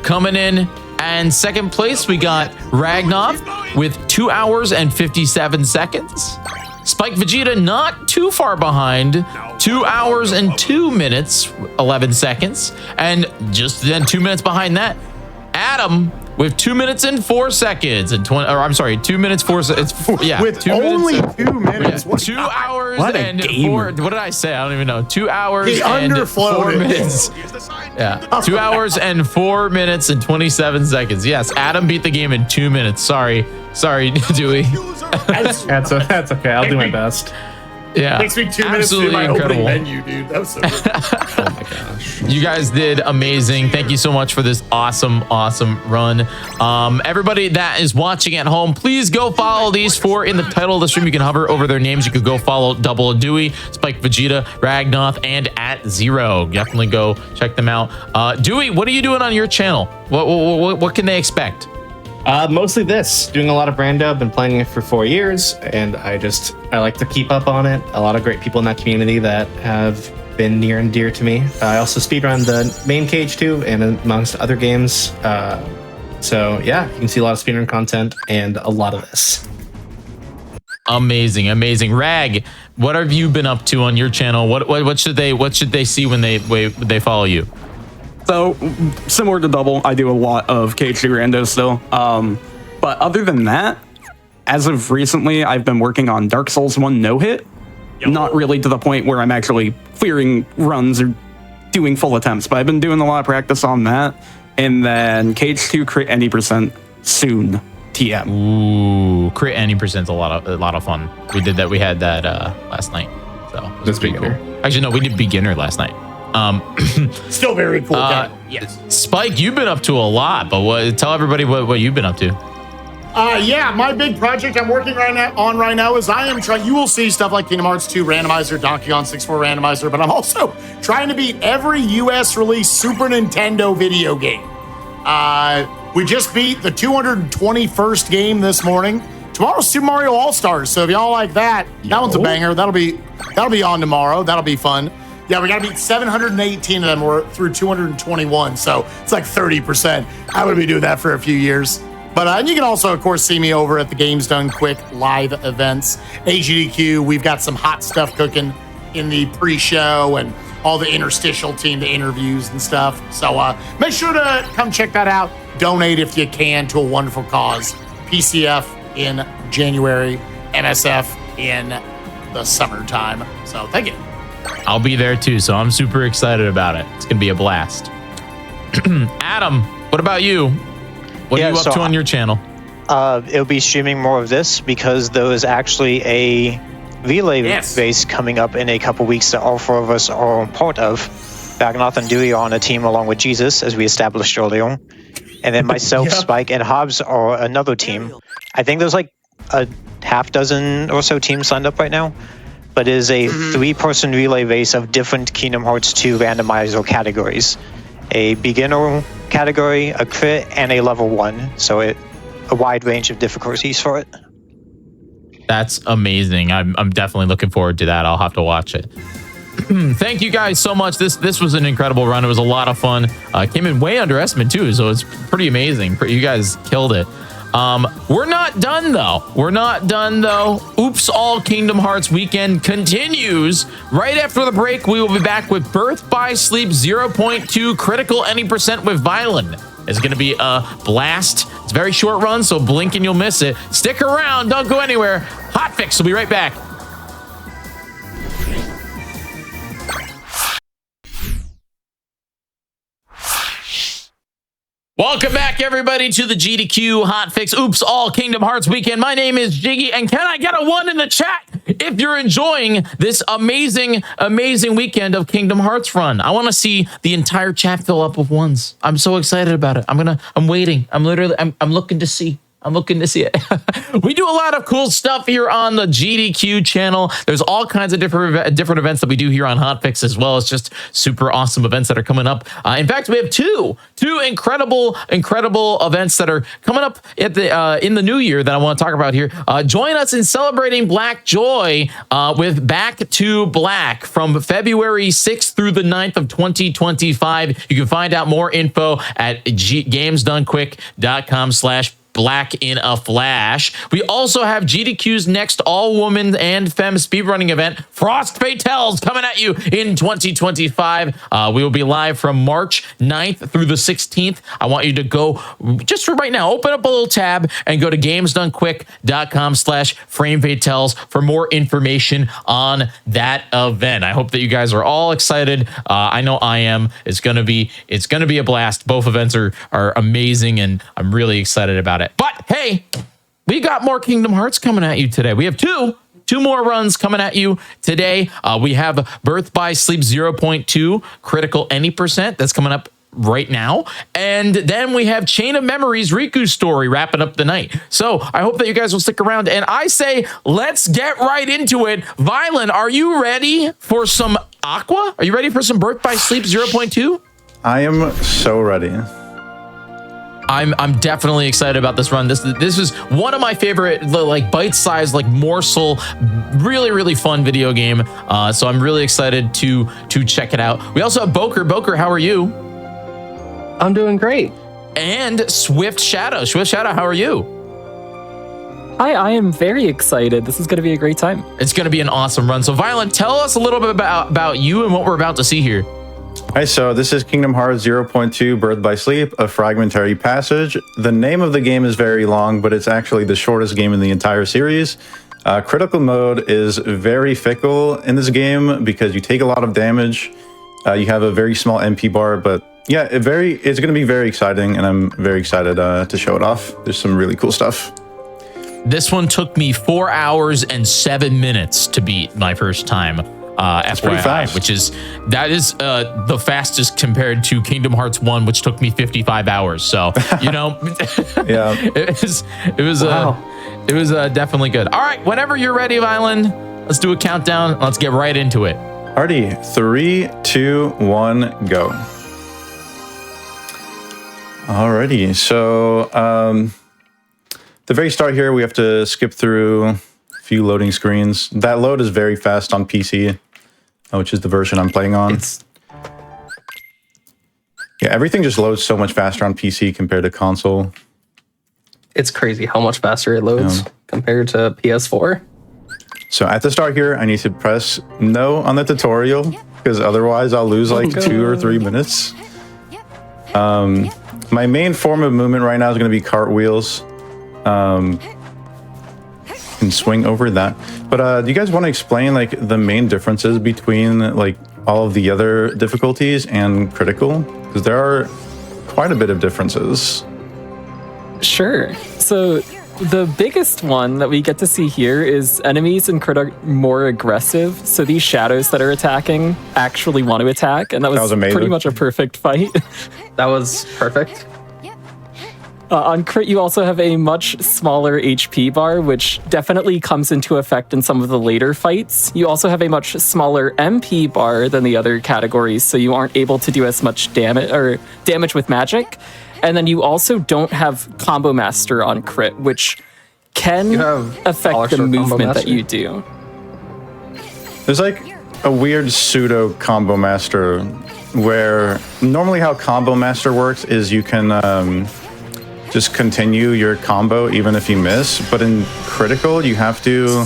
Coming in and second place, we got Ragnoff with 2 hours and 57 seconds. Spike Vegeta not too far behind, 2 hours and 2 minutes, 11 seconds. And just then 2 minutes behind that, Adam with 2 minutes and 4 seconds and 20, or I'm sorry, 2 minutes, 4 seconds. Yeah. With 2 only minutes, 2 minutes. yeah, 2 hours What a and gamer. 4, what did I say? I don't even know. 2 hours He and 4 underfloated. minutes. Yeah. 2 hours and 4 minutes and 27 seconds. Yes, Adam beat the game in 2 minutes. Sorry, Dewey. That's okay. I'll do my best. Yeah. Takes me 2 minutes to do Absolutely my opening incredible. menu, dude. That was so good. Oh my gosh. You guys did amazing. Thank you so much for this awesome run. Everybody that is watching at home, please go follow these 4 in the title of the stream. You can hover over their names. You could go follow Double Dewey, Spike Vegeta, Ragnoth, and @Zero. Definitely go check them out. Dewey, what are you doing on your channel? What can they expect? Mostly this. Doing a lot of rando. Been playing it for 4 years, and I like to keep up on it. A lot of great people in that community that have been near and dear to me. I also speedrun the main cage too, and amongst other games. So yeah, you can see a lot of speedrun content and a lot of this. Amazing. Rag, what have you been up to on your channel? What should they see when they follow you? So similar to Double, I do a lot of KHD rando still. But other than that, as of recently, I've been working on Dark Souls 1 no hit. Not really to the point where I'm actually clearing runs or doing full attempts, but I've been doing a lot of practice on that. And then Cage 2 crit any percent soon. TM. Ooh, crit any percent's a lot of fun. We did that. We had that last night. So it was That's pretty beginner. cool. Actually, no, we did beginner last night. Still very cool. Yes. Spike, you've been up to a lot, but tell everybody what you've been up to. Yeah, my big project I'm working right now is I am trying. You will see stuff like Kingdom Hearts 2 randomizer, Donkey Kong 64 randomizer, but I'm also trying to beat every US released Super Nintendo video game. We just beat the 221st game this morning. Tomorrow's Super Mario All Stars, so if y'all like that, that one's a banger. That'll be on tomorrow. That'll be fun. Yeah, we got to beat 718 of them. We're through 221, so it's like 30%. I would be doing that for a few years. But and you can also, of course, see me over at the Games Done Quick live events. AGDQ, we've got some hot stuff cooking in the pre-show and all the interstitial team, the interviews and stuff. So make sure to come check that out. Donate if you can to a wonderful cause. PCF in January, MSF in the summertime. So thank you. I'll be there too, so I'm super excited about it. It's gonna be a blast. Adam, what about you? What are you up to on your channel? It'll be streaming more of this because there is actually a relay race coming up in a couple weeks that all four of us are part of. Bagnoth and Dewey are on a team along with Jesus, as we established earlier. And then myself, Spike, and Hobbs are another team. I think there's like a half dozen or so teams signed up right now. But it is a three-person relay race of different Kingdom Hearts 2 randomizer categories. A beginner category, a crit, and a level 1. So a wide range of difficulties for it. That's amazing. I'm definitely looking forward to that. I'll have to watch it. Thank you guys so much. This was an incredible run. It was a lot of fun. Came in way under estimate too, so it's pretty amazing. You guys killed it. We're not done though. Oops, All Kingdom Hearts weekend continues. Right after the break, we will be back with Birth by Sleep 0.2 critical any percent with Violin. It's going to be a blast. It's a very short run, so blink and you'll miss it. Stick around. Don't go anywhere. Hotfix will be right back. Welcome back, everybody, to the GDQ Hotfix Oops All Kingdom Hearts weekend. My name is Jiggy, and can I get a 1 in the chat if you're enjoying this amazing weekend of Kingdom Hearts run? I want to see the entire chat fill up with 1s. I'm so excited about it. I'm waiting. I'm looking to see. I'm looking to see it. We do a lot of cool stuff here on the GDQ channel. There's all kinds of different events that we do here on Hotfix, as well as just super awesome events that are coming up. In fact, we have two incredible events that are coming up at the in the new year that I want to talk about here. Join us in celebrating Black Joy with Back to Black from February 6th through the 9th of 2025. You can find out more info at gamesdonequick.com/Black in a Flash. We also have GDQ's next all-woman and femme speedrunning event, Frost Fatales, coming at you in 2025. We will be live from March 9th through the 16th. I want you to go, just for right now, open up a little tab and go to gamesdonequick.com/framefatales for more information on that event. I hope that you guys are all excited. I know I am. It's gonna be a blast. Both events are amazing, and I'm really excited about it. But hey, we got more Kingdom Hearts coming at you today. We have two more runs coming at you today. We have Birth by Sleep 0.2 critical any percent. That's coming up right now. And then we have Chain of Memories Riku's story wrapping up the night. So I hope that you guys will stick around. And I say, let's get right into it. Violin, are you ready for some Aqua? Are you ready for some Birth by Sleep 0.2? I am so ready. I'm definitely excited about this run. This is one of my favorite, like bite-sized, like morsel, really fun video game. So I'm really excited to check it out. We also have Boker. Boker, how are you? I'm doing great. And Swift Shadow. Swift Shadow, how are you? Hi, I am very excited. This is going to be a great time. It's going to be an awesome run. So Violent, tell us a little bit about you and what we're about to see here. Hi, so this is Kingdom Hearts 0.2 Birth by Sleep, a fragmentary passage. The name of the game is very long, but it's actually the shortest game in the entire series. Critical mode is very fickle in this game because you take a lot of damage. You have a very small MP bar, but yeah, it's going to be very exciting, and I'm very excited to show it off. There's some really cool stuff. This one took me 4 hours and 7 minutes to beat my first time. FYI, fast. which is the fastest compared to Kingdom Hearts 1, which took me 55 hours. So, you know, Yeah. it was definitely good. All right, whenever you're ready, Violin, let's do a countdown. Let's get right into it. Alrighty, 3, 2, 1, go. Alrighty, so the very start here, we have to skip through a few loading screens. That load is very fast on PC, which is the version I'm playing on. Yeah, everything just loads so much faster on PC compared to console. It's crazy how much faster it loads compared to PS4. So at the start here, I need to press no on the tutorial because otherwise I'll lose like 2 or 3 minutes. My main form of movement right now is going to be cartwheels. Can swing over that. But do you guys want to explain like the main differences between like all of the other difficulties and critical? Because there are quite a bit of differences. Sure. So the biggest one that we get to see here is enemies in crit are more aggressive. So these shadows that are attacking actually want to attack. And that was amazing. Pretty much a perfect fight. That was perfect. On crit, you also have a much smaller HP bar, which definitely comes into effect in some of the later fights. You also have a much smaller MP bar than the other categories, so you aren't able to do as much damage with magic. And then you also don't have Combo Master on crit, which can affect the movement that you do. There's like a weird pseudo Combo Master where normally how Combo Master works is you can just continue your combo even if you miss, but in critical you have to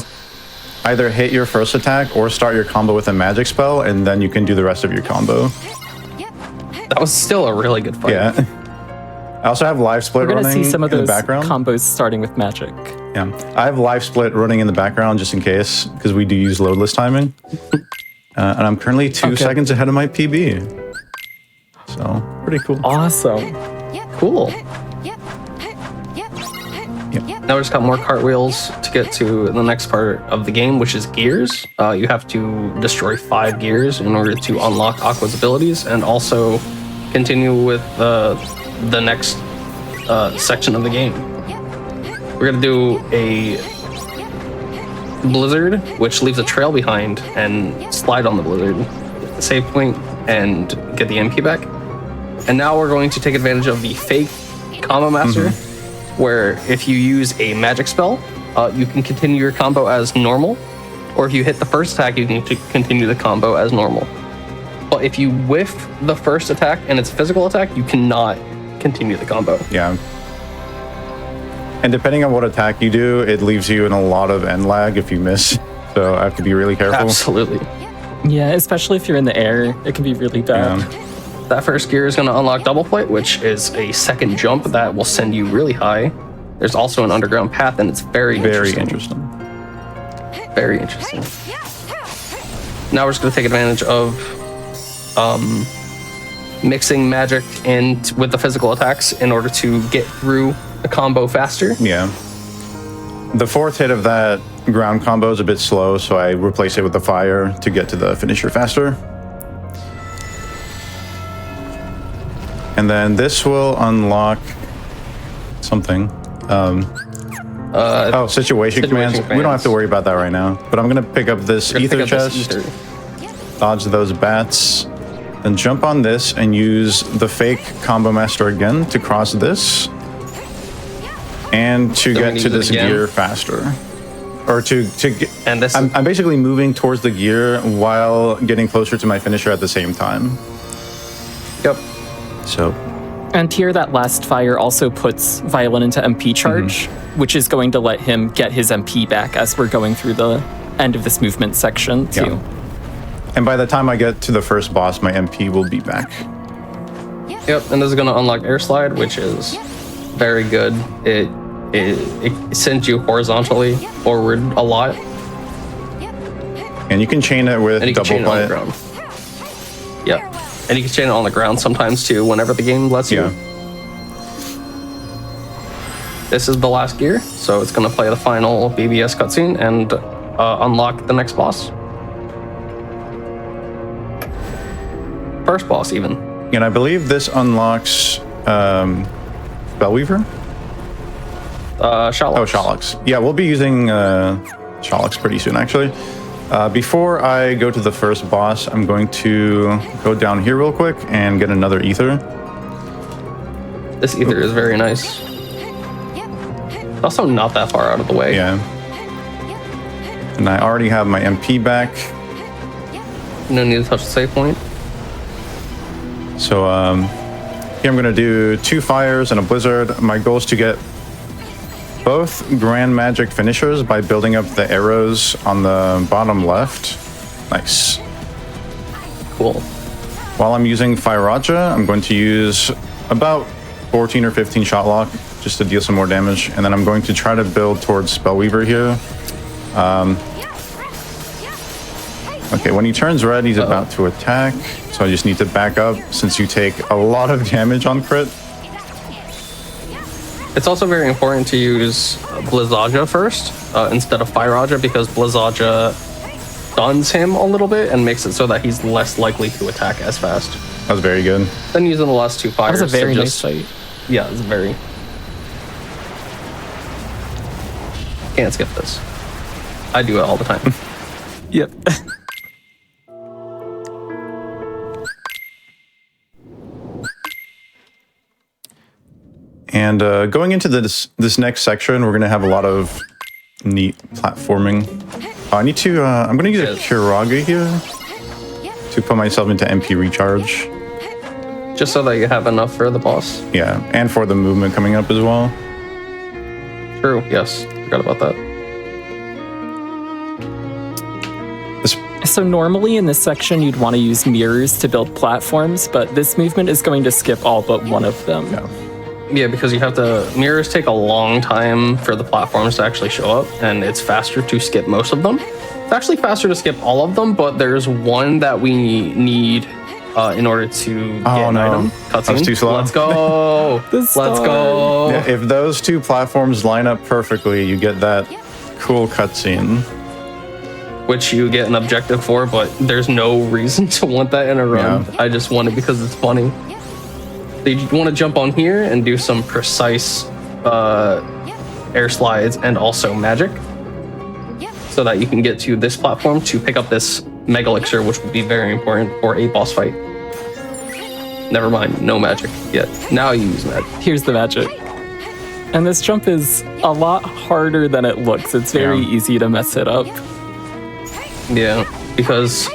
either hit your first attack or start your combo with a magic spell, and then you can do the rest of your combo. That was still a really good fight. Yeah. I also have live split We're going to running see some of in the those background. combos starting with magic. Yeah, I have live split running in the background just in case, because we do use loadless timing. And I'm currently 2 seconds ahead of my PB. So, pretty cool. Awesome. Cool. Now we just got more cartwheels to get to the next part of the game, which is gears. You have to destroy 5 gears in order to unlock Aqua's abilities and also continue with the next section of the game. We're going to do a blizzard, which leaves a trail behind, and slide on the blizzard, get the save point, and get the MP back. And now we're going to take advantage of the fake Combo Master, where if you use a magic spell, you can continue your combo as normal, or if you hit the first attack, you can continue the combo as normal. But if you whiff the first attack and it's a physical attack, you cannot continue the combo. Yeah. And depending on what attack you do, it leaves you in a lot of end lag if you miss. So I have to be really careful. Absolutely. Yeah, especially if you're in the air, it can be really bad. Yeah. That first gear is going to unlock double flight, which is a second jump that will send you really high. There's also an underground path, and it's very interesting. Very interesting. Now we're just going to take advantage of mixing magic and with the physical attacks in order to get through a combo faster. Yeah. The 4th hit of that ground combo is a bit slow, so I replace it with the fire to get to the finisher faster. And then this will unlock something. Situation commands. We don't have to worry about that right now. But I'm going to pick up this ether chest, dodge those bats, then jump on this and use the fake Combo Master again to cross this. And to get to this gear faster. Or to get... And this I'm basically moving towards the gear while getting closer to my finisher at the same time. Yep. So, and here that last fire also puts Violin into MP charge, which is going to let him get his MP back as we're going through the end of this movement section too. Yeah. And by the time I get to the first boss, my MP will be back. Yep, and this is going to unlock air slide, which is very good. It sends you horizontally forward a lot. And you can chain it with double flight. Yeah. And you can chain it on the ground sometimes too, whenever the game lets you. Yeah. This is the last gear, so it's going to play the final BBS cutscene and unlock the next boss. First boss, even. And I believe this unlocks Spellweaver? Shallox. Oh, Shallox. Yeah, we'll be using Shallox pretty soon, actually. Before I go to the first boss, I'm going to go down here real quick and get another ether. This ether is very nice. Also not that far out of the way. Yeah. And I already have my MP back. No need to touch the save point. So here I'm going to do 2 fires and a blizzard. My goal is to get both Grand Magic finishers by building up the arrows on the bottom left. Nice. Cool. While I'm using Firaja, I'm going to use about 14 or 15 shot lock just to deal some more damage. And then I'm going to try to build towards Spellweaver here. Okay, when he turns red, he's about to attack. So I just need to back up since you take a lot of damage on crit. It's also very important to use Blizzaja first instead of Firaja because Blizzaja stuns him a little bit and makes it so that he's less likely to attack as fast. That was very good. Then using the last 2 fires. That was a very nice fight. Yeah, it's very... Can't skip this. I do it all the time. Yep. And going into this next section, we're going to have a lot of neat platforming. I need to, I'm going to use a Kiraga here to put myself into MP recharge. Just so that you have enough for the boss. Yeah, and for the movement coming up as well. True, yes. Forgot about that. So normally in this section, you'd want to use mirrors to build platforms, but this movement is going to skip all but one of them. Yeah, because you have to... Mirrors take a long time for the platforms to actually show up, and it's faster to skip most of them. It's actually faster to skip all of them, but there's one that we need in order to get an item. Cutscene. That was too slow. Let's go! Let's go! Yeah, if those 2 platforms line up perfectly, you get that cool cutscene. Which you get an objective for, but there's no reason to want that in a run. Yeah. I just want it because it's funny. So you want to jump on here and do some precise air slides and also magic so that you can get to this platform to pick up this Mega Elixir, which would be very important for a boss fight. Never mind, no magic yet. Now you use magic. Here's the magic. And this jump is a lot harder than it looks. It's very easy to mess it up. Yeah, because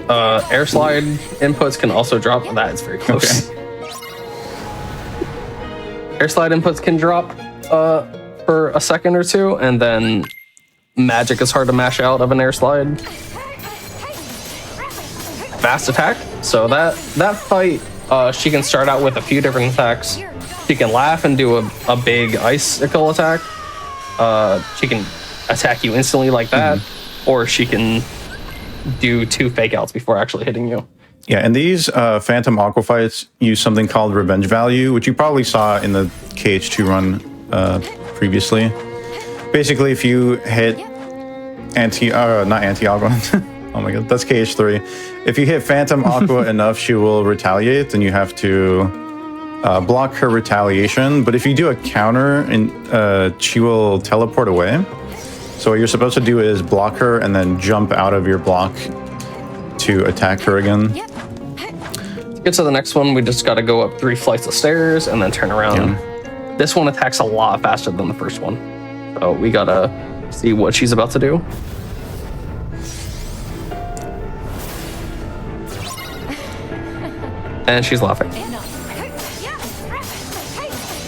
air slide inputs can also drop. That is very close. Okay. Air slide inputs can drop for a second or 2, and then magic is hard to mash out of an air slide. Fast attack. So that fight, she can start out with a few different attacks. She can laugh and do a big icicle attack. She can attack you instantly like that, or she can do 2 fake outs before actually hitting you. Yeah, and these Phantom Aqua fights use something called Revenge Value, which you probably saw in the KH2 run previously. Basically, if you hit not Anti-Aqua, oh my god, that's KH3. If you hit Phantom Aqua enough, she will retaliate, and you have to block her retaliation. But if you do a counter, and she will teleport away. So what you're supposed to do is block her and then jump out of your block to attack her again. To get to the next one, we just got to go up 3 flights of stairs and then turn around. Yeah. This one attacks a lot faster than the first one. So we got to see what she's about to do. And she's laughing.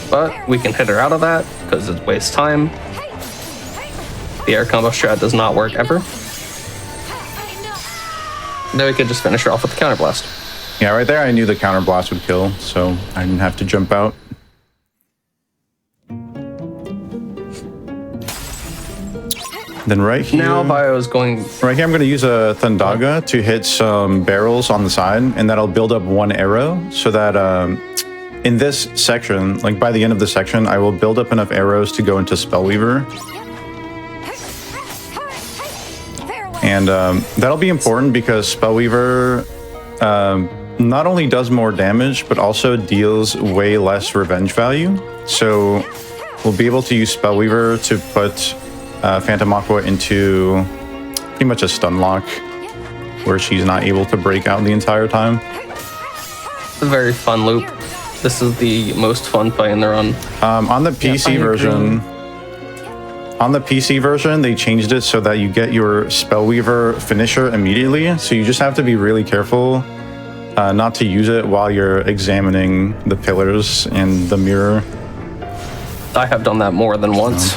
But we can hit her out of that because it wastes time. The air combo strat does not work ever. Then we could just finish her off with the counter blast. Yeah, right there I knew the counter blast would kill, so I didn't have to jump out. Then right here, Now Bio's going. right here, I'm going to use a Thundaga to hit some barrels on the side, and that'll build up one arrow so that in this section, like by the end of the section, I will build up enough arrows to go into Spellweaver. And that'll be important because Spellweaver not only does more damage, but also deals way less revenge value. So we'll be able to use Spellweaver to put Phantom Aqua into pretty much a stun lock where she's not able to break out the entire time. It's a very fun loop. This is the most fun fight in the run. On the PC version, they changed it so that you get your Spellweaver finisher immediately. So you just have to be really careful not to use it while you're examining the pillars and the mirror. I have done that more than once.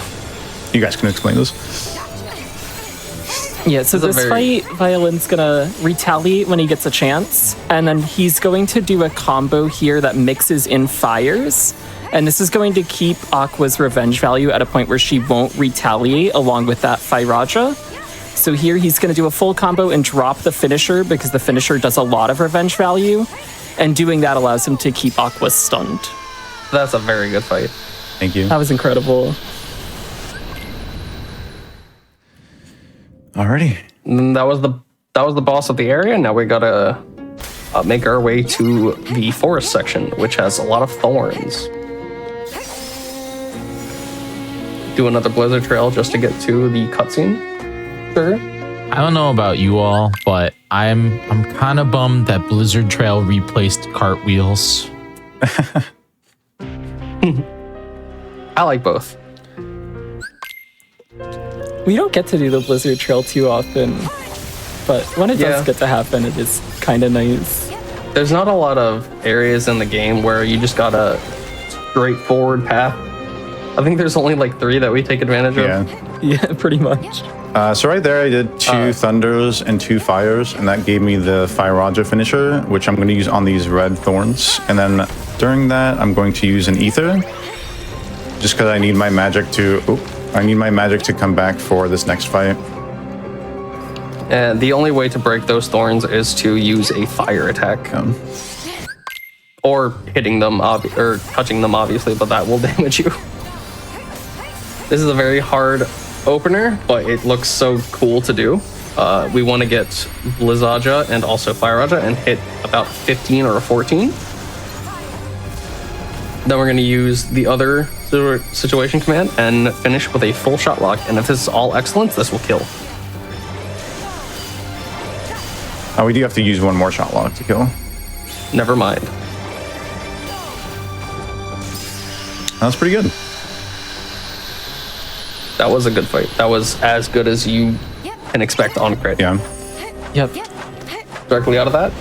You guys can explain this. Yeah, so this fight, Violin's gonna retaliate when he gets a chance, and then he's going to do a combo here that mixes in fires, and this is going to keep Aqua's revenge value at a point where she won't retaliate along with that Firaja. So here he's gonna do a full combo and drop the finisher because the finisher does a lot of revenge value, and doing that allows him to keep Aqua stunned. That's a very good fight. Thank you. That was incredible. Alrighty. And that was the boss of the area. Now we gotta make our way to the forest section, which has a lot of thorns. Do another blizzard trail just to get to the cutscene. Sure. I don't know about you all, but I'm kind of bummed that Blizzard Trail replaced cartwheels. I like both. We don't get to do the Blizzard Trail too often, but when it does get to happen, it is kind of nice. There's not a lot of areas in the game where you just got a straightforward path. I think there's only like 3 that we take advantage of. Yeah, pretty much. So right there, I did 2 Thunders and 2 Fires, and that gave me the Firaja finisher, which I'm going to use on these red thorns. And then during that, I'm going to use an Ether, just because I need my magic to... I need my magic to come back for this next fight. And the only way to break those thorns is to use a fire attack. Or hitting them, or touching them, obviously, but that will damage you. This is a very hard opener, but it looks so cool to do. We want to get Blizzaja and also Firaja and hit about 15 or 14. Then we're going to use the other situation command and finish with a full shot lock. And if this is all excellence, this will kill. We do have to use one more shot lock to kill. Never mind. That's pretty good. That was a good fight. That was as good as you can expect on crit. Yeah. Yep. Directly out of that,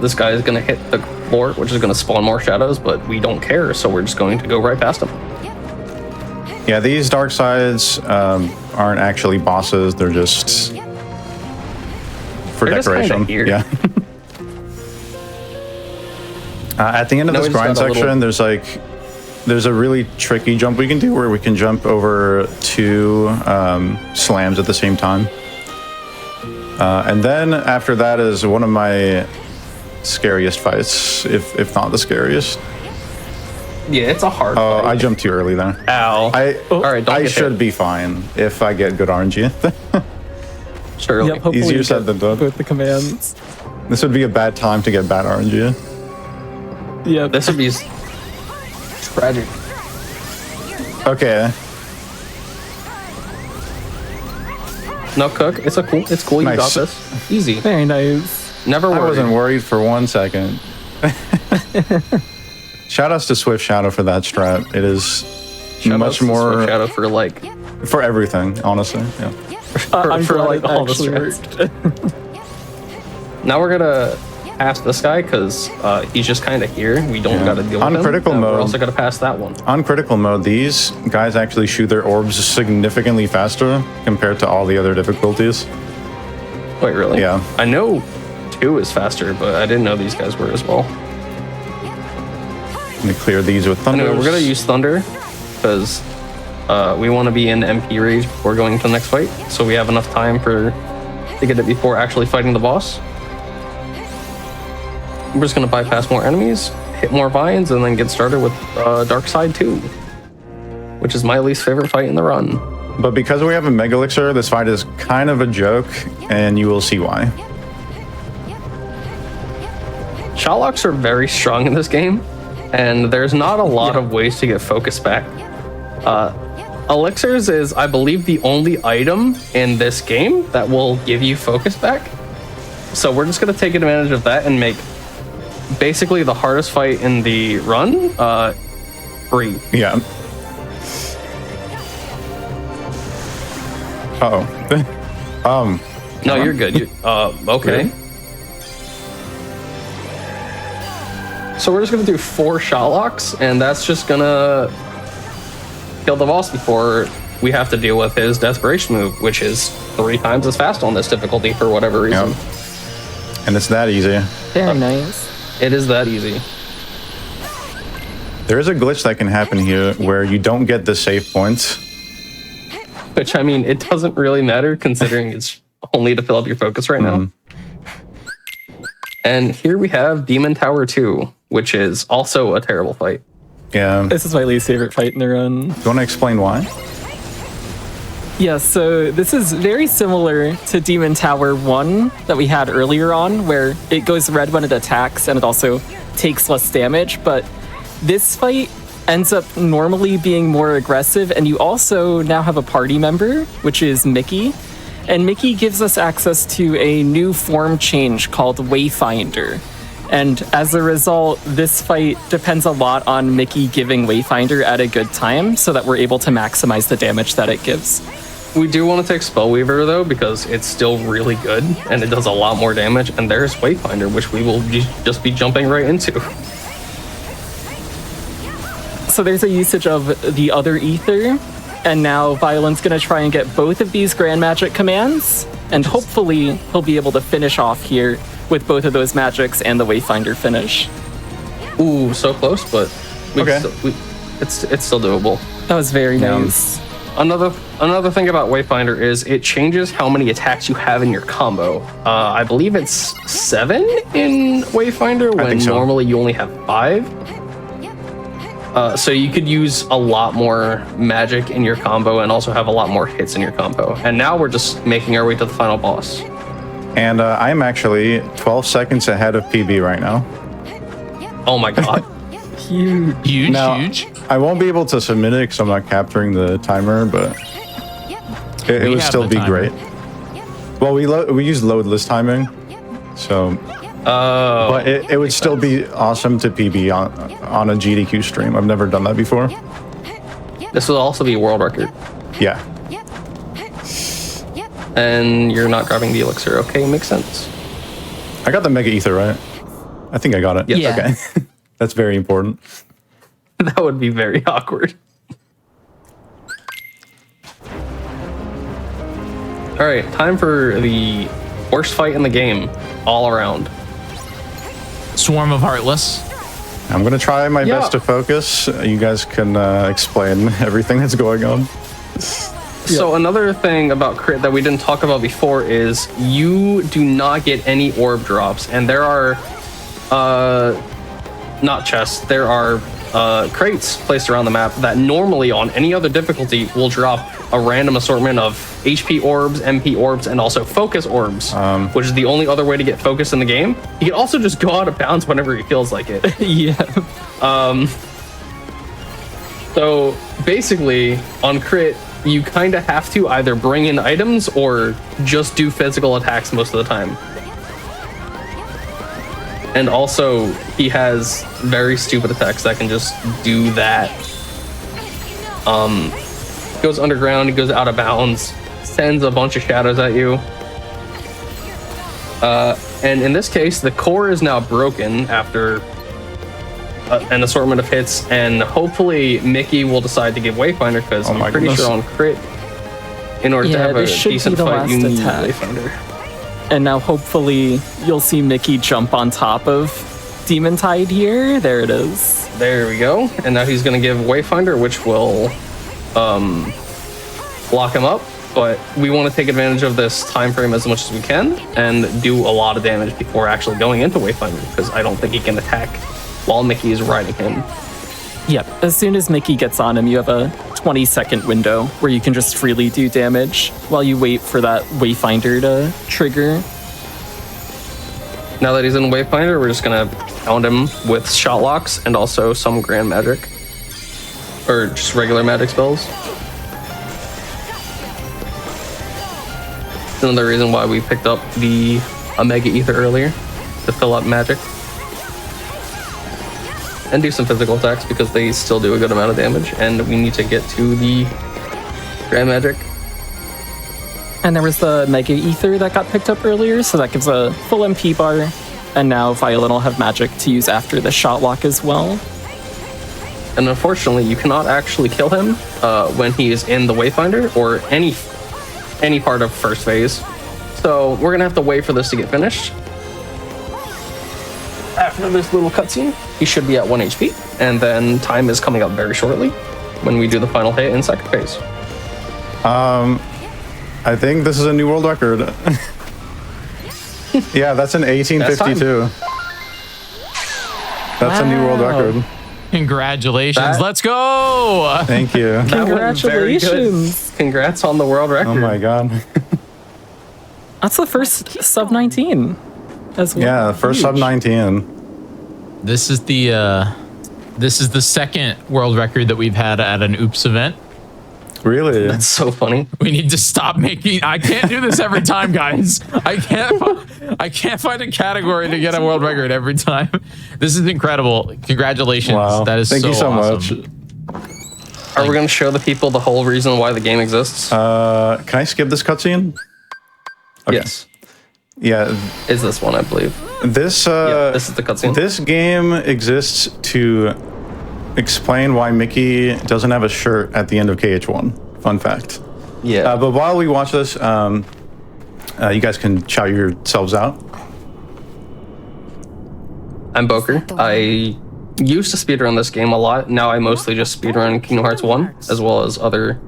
this guy is going to hit the floor, which is going to spawn more shadows, but we don't care, so we're just going to go right past him. Yeah, these dark sides aren't actually bosses. They're just for They're just decoration. kinda here. Yeah. At the end of this grind section, there's a really tricky jump we can do where we can jump over 2 slams at the same time. And then after that is one of my scariest fights, if not the scariest. Yeah, it's a hard fight. I jumped too early there. Ow. All right, don't I get should hit. be fine if I get good RNG. Surely. Yep, hopefully Easier you said get than done. both the commands. This would be a bad time to get bad RNG. Yeah. This would be tragic. Okay. No, Cook. It's cool. You got Nice. this. Easy. Very nice. Never I worried. wasn't worried for 1 second. Shoutouts to Swift Shadow for that strat. It is Shout much outs to more Swift Shadow for like for everything, honestly. Yeah. I'm for glad like it all the actually strats. worked. Now we're gonna pass this guy because he's just kind of here. We don't gotta deal On with him. critical And mode. We're also gonna pass that one. On critical mode, these guys actually shoot their orbs significantly faster compared to all the other difficulties. Wait, really? Yeah. I know 2 is faster, but I didn't know these guys were as well. Let me clear these with thunder. Anyway, we're gonna use Thunder because We want to be in MP rage before going to the next fight, so we have enough time to get it before actually fighting the boss. We're just going to bypass more enemies, hit more vines, and then get started with Dark Side 2, which is my least favorite fight in the run. But because we have a Mega Elixir, this fight is kind of a joke, and you will see why. Shot locks are very strong in this game, and there's not a lot of ways to get focus back. Elixirs is, I believe, the only item in this game that will give you focus back. So we're just going to take advantage of that and make basically the hardest fight in the run free. Yeah. No, you're good. Okay. Really? So we're just going to do 4 shot locks, and that's just going to kill the boss before we have to deal with his desperation move, which is 3 times as fast on this difficulty for whatever reason. Yep. And it's that easy. Very nice. It is that easy. There is a glitch that can happen here where you don't get the save points. Which, I mean, it doesn't really matter considering it's only to fill up your focus right now. And here we have Demon Tower 2, which is also a terrible fight. Yeah. This is my least favorite fight in the run. You want to explain why? Yeah, so this is very similar to Demon Tower 1 that we had earlier on, where it goes red when it attacks and it also takes less damage, but this fight ends up normally being more aggressive, and you also now have a party member, which is Mickey. And Mickey gives us access to a new form change called Wayfinder. And as a result, this fight depends a lot on Mickey giving Wayfinder at a good time so that we're able to maximize the damage that it gives. We do want to take Spellweaver though, because it's still really good and it does a lot more damage. And there's Wayfinder, which we will just be jumping right into. So there's a usage of the other ether, and now Violin's going to try and get both of these Grand Magic commands, and hopefully he'll be able to finish off here with both of those magics and the Wayfinder finish. Ooh, so close, but it's still doable. That was very nice. Another thing about Wayfinder is it changes how many attacks you have in your combo. I believe it's 7 in Wayfinder when normally you only have 5. So you could use a lot more magic in your combo and also have a lot more hits in your combo. And now we're just making our way to the final boss. And I'm actually 12 seconds ahead of PB right now. Oh my god. Huge. I won't be able to submit it because I'm not capturing the timer, but it would still be great. Well, we use loadless timing, so... but it would still be awesome to PB on a GDQ stream. I've never done that before. This will also be a world record. Yeah. And you're not grabbing the elixir. Okay, makes sense. I got the Mega Ether, right? I think I got it. Yes. Yeah. Okay. That's very important. That would be very awkward. All right, time for the worst fight in the game, all around. Swarm of Heartless. I'm going to try my best to focus. You guys can explain everything that's going on. So another thing about crit that we didn't talk about before is you do not get any orb drops, and there are not chests, there are crates placed around the map that normally on any other difficulty will drop a random assortment of HP orbs, MP orbs, and also focus orbs, which is the only other way to get focus in the game. He can also just go out of bounds whenever he feels like it. Yeah. So basically, on crit, you kind of have to either bring in items or just do physical attacks most of the time. And also, he has very stupid attacks that can just do that. Goes underground, he goes out of bounds, sends a bunch of shadows at you. And in this case, the core is now broken after an assortment of hits, and hopefully Mickey will decide to give Wayfinder, because I'm pretty sure on crit, in order to have a decent fight, you need Wayfinder. And now hopefully you'll see Mickey jump on top of Demon Tide here. There it is. There we go. And now he's going to give Wayfinder, which will lock him up, but we want to take advantage of this time frame as much as we can and do a lot of damage before actually going into Wayfinder, because I don't think he can attack while Mickey is riding him. Yep, as soon as Mickey gets on him, you have a 20-second window where you can just freely do damage while you wait for that Wayfinder to trigger. Now that he's in Wayfinder, we're just gonna pound him with shot locks and also some grand magic. Or just regular magic spells. Another reason why we picked up the Omega Ether earlier, to fill up magic. And do some physical attacks because they still do a good amount of damage, and we need to get to the grand magic. And there was the Mega Ether that got picked up earlier, so that gives a full MP bar. And now Violin will have magic to use after the shot lock as well. And unfortunately, you cannot actually kill him when he is in the Wayfinder or any part of first phase. So we're gonna have to wait for this to get finished. After this little cutscene, he should be at 1 HP, and then time is coming up very shortly when we do the final hit in second phase. I think this is a new world record. Yeah, that's an 1852. That's a new world record. Congratulations. Let's go. Thank you. Congratulations. Congrats on the world record. Oh my god. That's the first sub 19 as well. Yeah, first sub 19. This is the second world record that we've had at an Oops event. Really? That's so funny. We need to stop making. I can't do this every time, guys. I can't find a category to get a world record every time. This is incredible. Congratulations. Wow. That is Thank you so awesome. much. Are we going to show the people the whole reason why the game exists? Can I skip this cutscene? Okay. Yes. Yeah. Is this one, I believe. This this is the cutscene. This game exists to explain why Mickey doesn't have a shirt at the end of KH1. Fun fact. Yeah. But while we watch this, you guys can shout yourselves out. I'm Boker. I used to speedrun this game a lot. Now I mostly just speedrun Kingdom Hearts 1, as well as other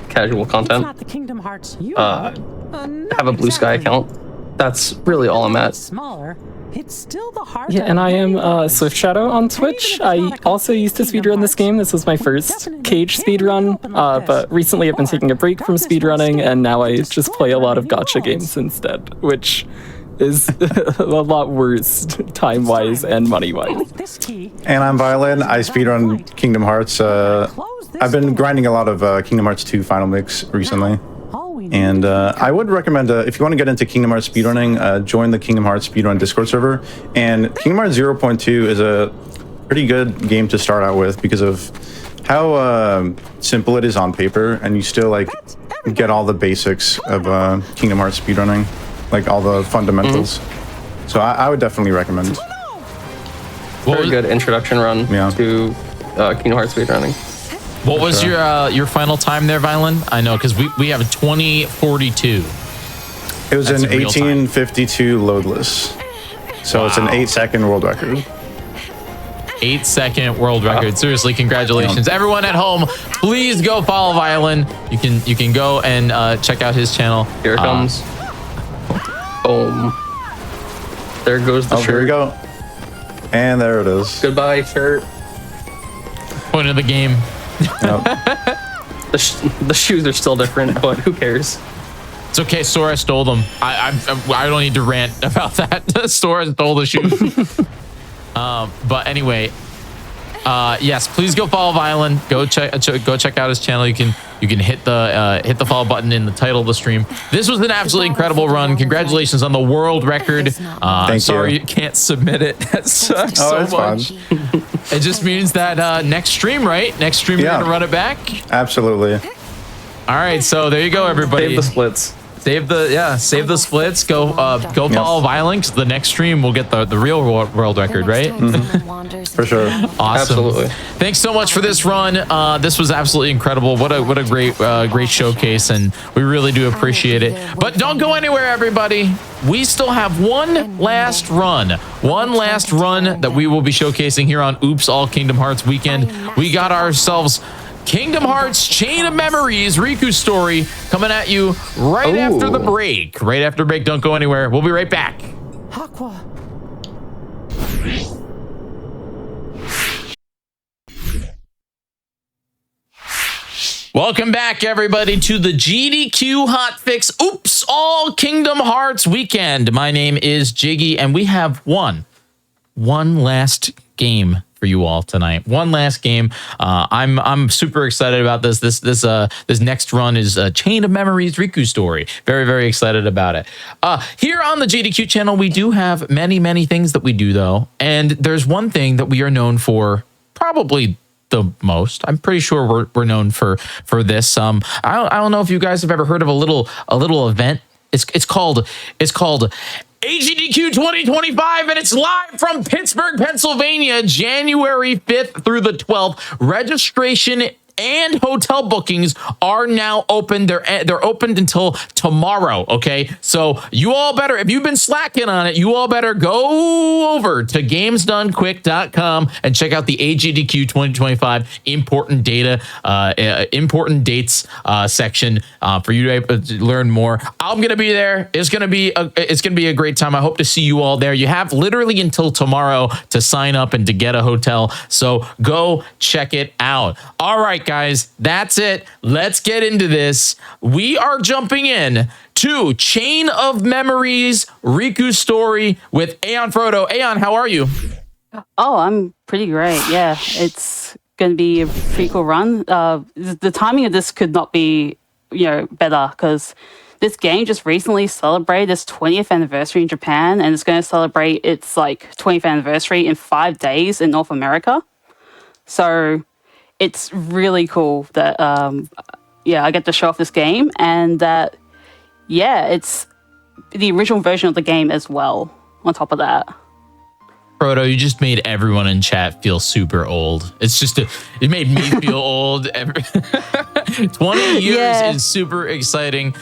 casual content. Not the Kingdom Hearts you Have a Blue Sky account. That's really all I'm at. Smaller. It's still the heart. Yeah, and I am Swift Shadow on Twitch. I also used to speedrun this game. This was my first cage speedrun, but recently I've been taking a break from speedrunning, and now I just play a lot of gacha games instead, which is a lot worse time-wise and money-wise. And I'm Violin. I speedrun Kingdom Hearts. I've been grinding a lot of Kingdom Hearts 2 Final Mix recently. And I would recommend, if you want to get into Kingdom Hearts speedrunning, join the Kingdom Hearts speedrun Discord server. And Kingdom Hearts 0.2 is a pretty good game to start out with because of how simple it is on paper, and you still like get all the basics of Kingdom Hearts speedrunning, like all the fundamentals. So I would definitely recommend. Very good introduction run to Kingdom Hearts speedrunning. What was your final time there, Violin? I know, because we have a 2042. It was an 1852 loadless. So it's an 8-second world record. 8-second world record. Seriously, congratulations. Everyone at home, please go follow Violin. You can go and check out his channel. Here it comes. Boom. There goes the shirt. Here we go. And there it is. Goodbye, shirt. Point of the game. The shoes are still different, but who cares? It's okay, Sora stole them. I don't need to rant about that. Sora stole the shoes. But anyway, yes, please go follow Violin. Go check out his channel. You can hit the follow button in the title of the stream. This was an absolutely incredible run. Congratulations on the world record. Sorry you can't submit it. That sucks so much. It just means that next stream, right? Next stream you're gonna run it back. Absolutely. All right, so there you go, everybody. Save the splits. Save the splits. Go follow Violin, 'cause the next stream we'll get the real world record, right? For sure. Awesome. Absolutely. Thanks so much for this run. This was absolutely incredible. What a great showcase, and we really do appreciate it. But don't go anywhere, everybody. We still have one last run that we will be showcasing here on Oops All Kingdom Hearts Weekend. We got ourselves Kingdom Hearts Chain of Memories Riku story coming at you right after the break. Right after break. Don't go anywhere. We'll be right back. Aqua. Welcome back, everybody, to the GDQ Hotfix Oops All Kingdom Hearts weekend. My name is Jiggy, and we have one last game for you all tonight. One last game. I'm super excited about this. This next run is Chain of Memories Riku story. Very, very excited about it. Here on the GDQ channel, we do have many things that we do, though, and there's one thing that we are known for, probably the most. I'm pretty sure we're known for this. I don't know if you guys have ever heard of a little event. It's called AGDQ 2025, and it's live from Pittsburgh, Pennsylvania, January 5th through the 12th. Registration and hotel bookings are now open. They're open until tomorrow, okay? So you all better, if you've been slacking on it, you all better go over to gamesdonequick.com and check out the AGDQ 2025 important dates section for you to learn more. I'm gonna be there. It's gonna be a great time. I hope to see you all there. You have literally until tomorrow to sign up and to get a hotel. So go check it out. All right, guys, that's it. Let's get into this. We are jumping in to Chain of Memories Riku story with Aeon Frodo. Aeon, how are you? Oh, I'm pretty great. Yeah, it's going to be a pretty cool run. The timing of this could not be, better, because this game just recently celebrated its 20th anniversary in Japan, and it's going to celebrate its 20th anniversary in 5 days in North America. So it's really cool that I get to show off this game, and that it's the original version of the game as well on top of that. Frodo, you just made everyone in chat feel super old. It made me feel old. 20 years is super exciting.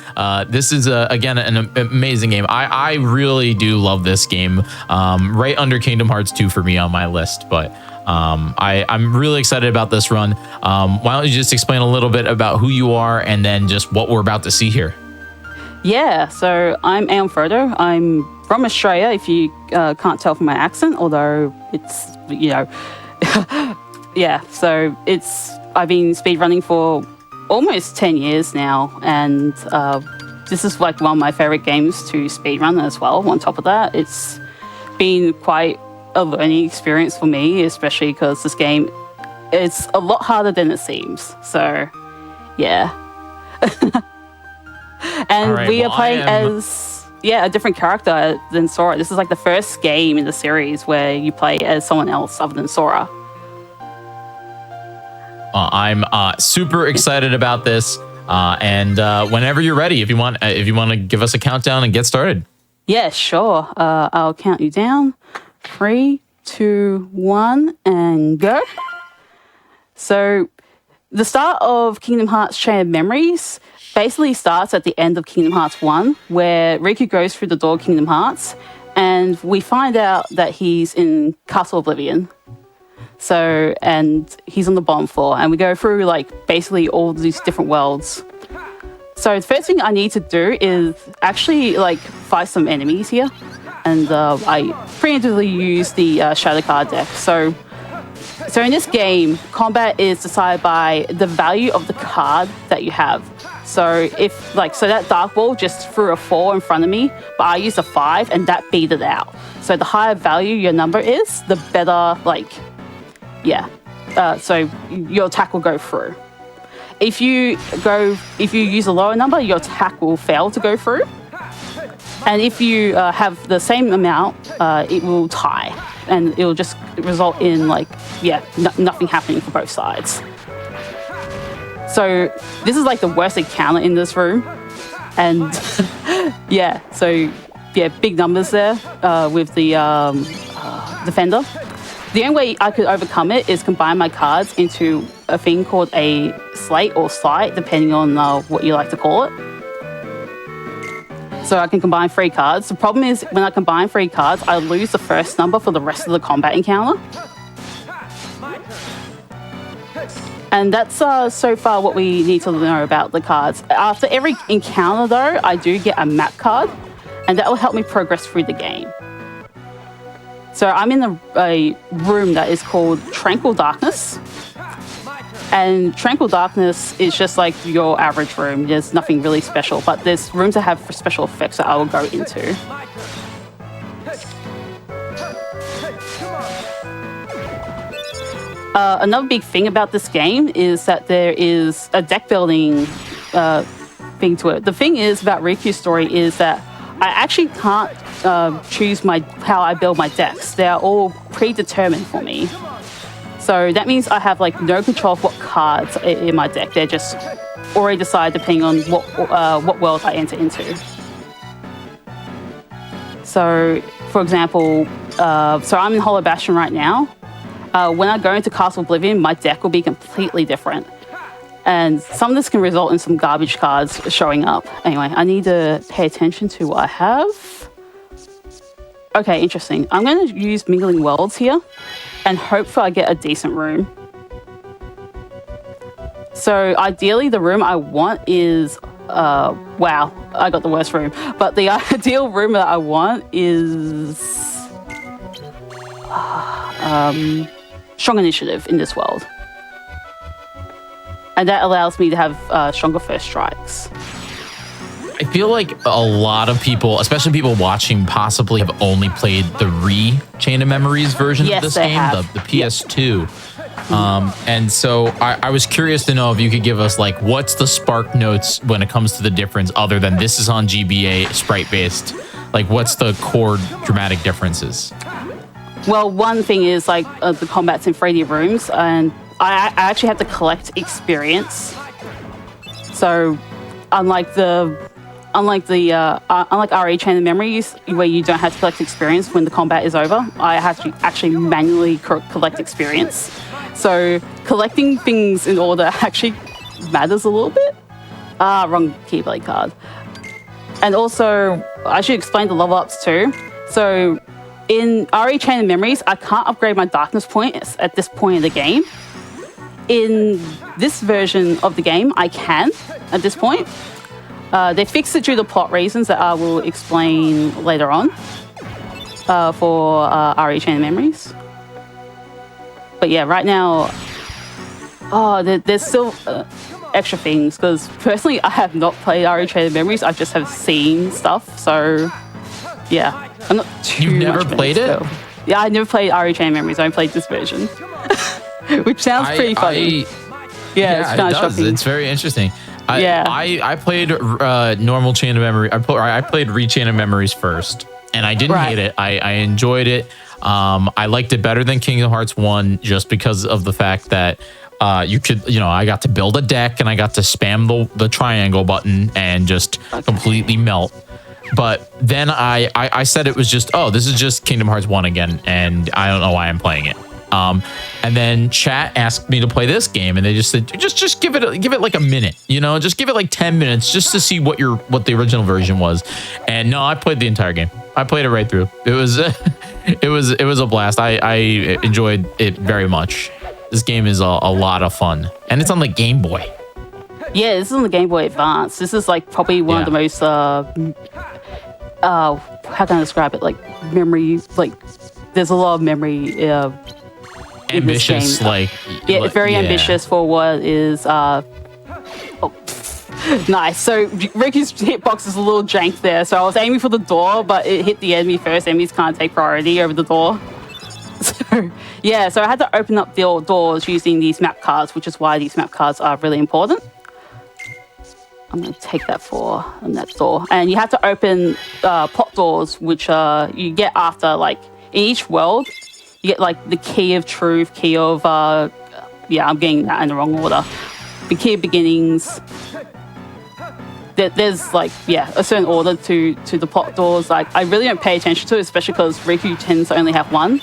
This is again an amazing game. I really do love this game. Right under Kingdom Hearts 2 for me on my list, but I'm really excited about this run. Why don't you just explain a little bit about who you are and then just what we're about to see here? Yeah, so I'm Aeon Frodo. I'm from Australia, if you can't tell from my accent, although it's, so I've been speedrunning for almost 10 years now, and this is one of my favorite games to speedrun as well. On top of that, it's been quite a learning experience for me, especially because this game is a lot harder than it seems. So, yeah. And we are playing as a different character than Sora. This is the first game in the series where you play as someone else other than Sora. I'm super excited about this, and whenever you're ready, if you want to give us a countdown and get started. Yeah, sure. I'll count you down. 3, 2, 1, and go. So, the start of Kingdom Hearts Chain of Memories basically starts at the end of Kingdom Hearts 1, where Riku goes through the door of Kingdom Hearts, and we find out that he's in Castle Oblivion. So, and he's on the bottom floor, and we go through basically all these different worlds. So the first thing I need to do is actually fight some enemies here, and I preemptively use the Shadow Card deck. So in this game, combat is decided by the value of the card that you have. So so that Dark Ball just threw a 4 in front of me, but I used a 5 and that beat it out. So the higher value your number is, the better so your attack will go through. If you use a lower number, your attack will fail to go through. And if you have the same amount, it will tie, and it will just result in nothing happening for both sides. So this is the worst encounter in this room, and big numbers there with the defender. The only way I could overcome it is combine my cards into a thing called a slate or slide, depending on what you like to call it. So I can combine 3 cards. The problem is when I combine 3 cards, I lose the first number for the rest of the combat encounter. And that's so far what we need to know about the cards. After every encounter, though, I do get a map card, and that will help me progress through the game. So I'm in a room that is called Tranquil Darkness. And Tranquil Darkness is just like your average room. There's nothing really special, but there's rooms that have special effects that I will go into. Another big thing about this game is that there is a deck building thing to it. The thing is about Riku's story is that I actually can't choose how I build my decks. They are all predetermined for me. So that means I have like no control of what cards are in my deck. They're just already decided depending on what world I enter into. So, for example, so I'm in Hollow Bastion right now. When I go into Castle Oblivion, my deck will be completely different. And some of this can result in some garbage cards showing up. Anyway, I need to pay attention to what I have. Okay, interesting. I'm going to use Mingling Worlds here and hope I get a decent room. So ideally, the room I want is... wow, I got the worst room. But the ideal room that I want is... strong initiative in this world. And that allows me to have stronger first strikes. I feel like a lot of people, especially people watching, possibly have only played the Chain of Memories version of this game, the PS2. And so I was curious to know if you could give us like, what's the spark notes when it comes to the difference other than this is on GBA sprite based? Like what's the core dramatic differences? Well, one thing is like the combat's in 3D rooms, and I actually have to collect experience. So unlike RE Chain of Memories, where you don't have to collect experience when the combat is over, I have to actually manually collect experience. So collecting things in order actually matters a little bit. Wrong Keyblade card. And also, I should explain the level ups too. So in RE Chain of Memories, I can't upgrade my darkness points at this point in the game. In this version of the game, I can at this point. They fixed it due to plot reasons that I will explain later on for RE Chain of Memories. But yeah, right now, there's still extra things, because personally, I have not played RE Chain of Memories. I just have seen stuff, so yeah. I'm not too You've never played it? Still. Yeah, I never played RE Chain of Memories. I only played this version, which sounds pretty funny. Yeah, it's kind of shocking. It's very interesting. I played normal Chain of Memory. I played Chain of Memories first, and I didn't hate it. I enjoyed it. I liked it better than Kingdom Hearts 1 just because of the fact that you could, I got to build a deck and I got to spam the triangle button and just completely melt. But then I said it was just, this is just Kingdom Hearts 1 again, and I don't know why I'm playing it. And then chat asked me to play this game, and they just said, just give it like a minute, just give it like 10 minutes just to see what the original version was. And no, I played the entire game. I played it right through. It was it was a blast. I enjoyed it very much. This game is a lot of fun, and it's on the Game Boy. Yeah, this is on the Game Boy Advance. This is like probably one of the most how can I describe it? Like memory, like there's a lot of memory. Ambitious, like very ambitious for what is. Nice. So Riku's hitbox is a little jank there. So I was aiming for the door, but it hit the enemy first. Enemies can't take priority over the door. So yeah, so I had to open up the doors using these map cards, which is why these map cards are really important. I'm going to take that on that door. And you have to open plot doors, which you get after, like, in each world, you get, like, the key of truth, key of, I'm getting that in the wrong order. The key of beginnings. There's, like, a certain order to the plot doors. Like, I really don't pay attention to it, especially because Riku tends to only have one.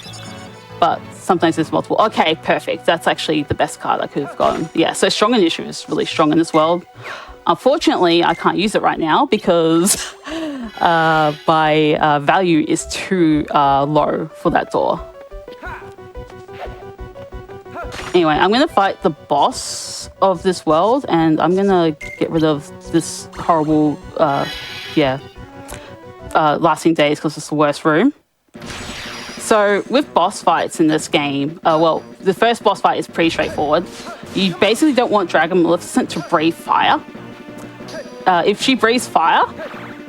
But sometimes there's multiple. Okay, perfect. That's actually the best card I could have gotten. Yeah, so Strong Initiative is really strong in this world. Unfortunately, I can't use it right now because my value is too low for that door. Anyway, I'm going to fight the boss of this world, and I'm going to get rid of this horrible, lasting days because it's the worst room. So with boss fights in this game, the first boss fight is pretty straightforward. You basically don't want Dragon Maleficent to breathe fire. If she breathes fire,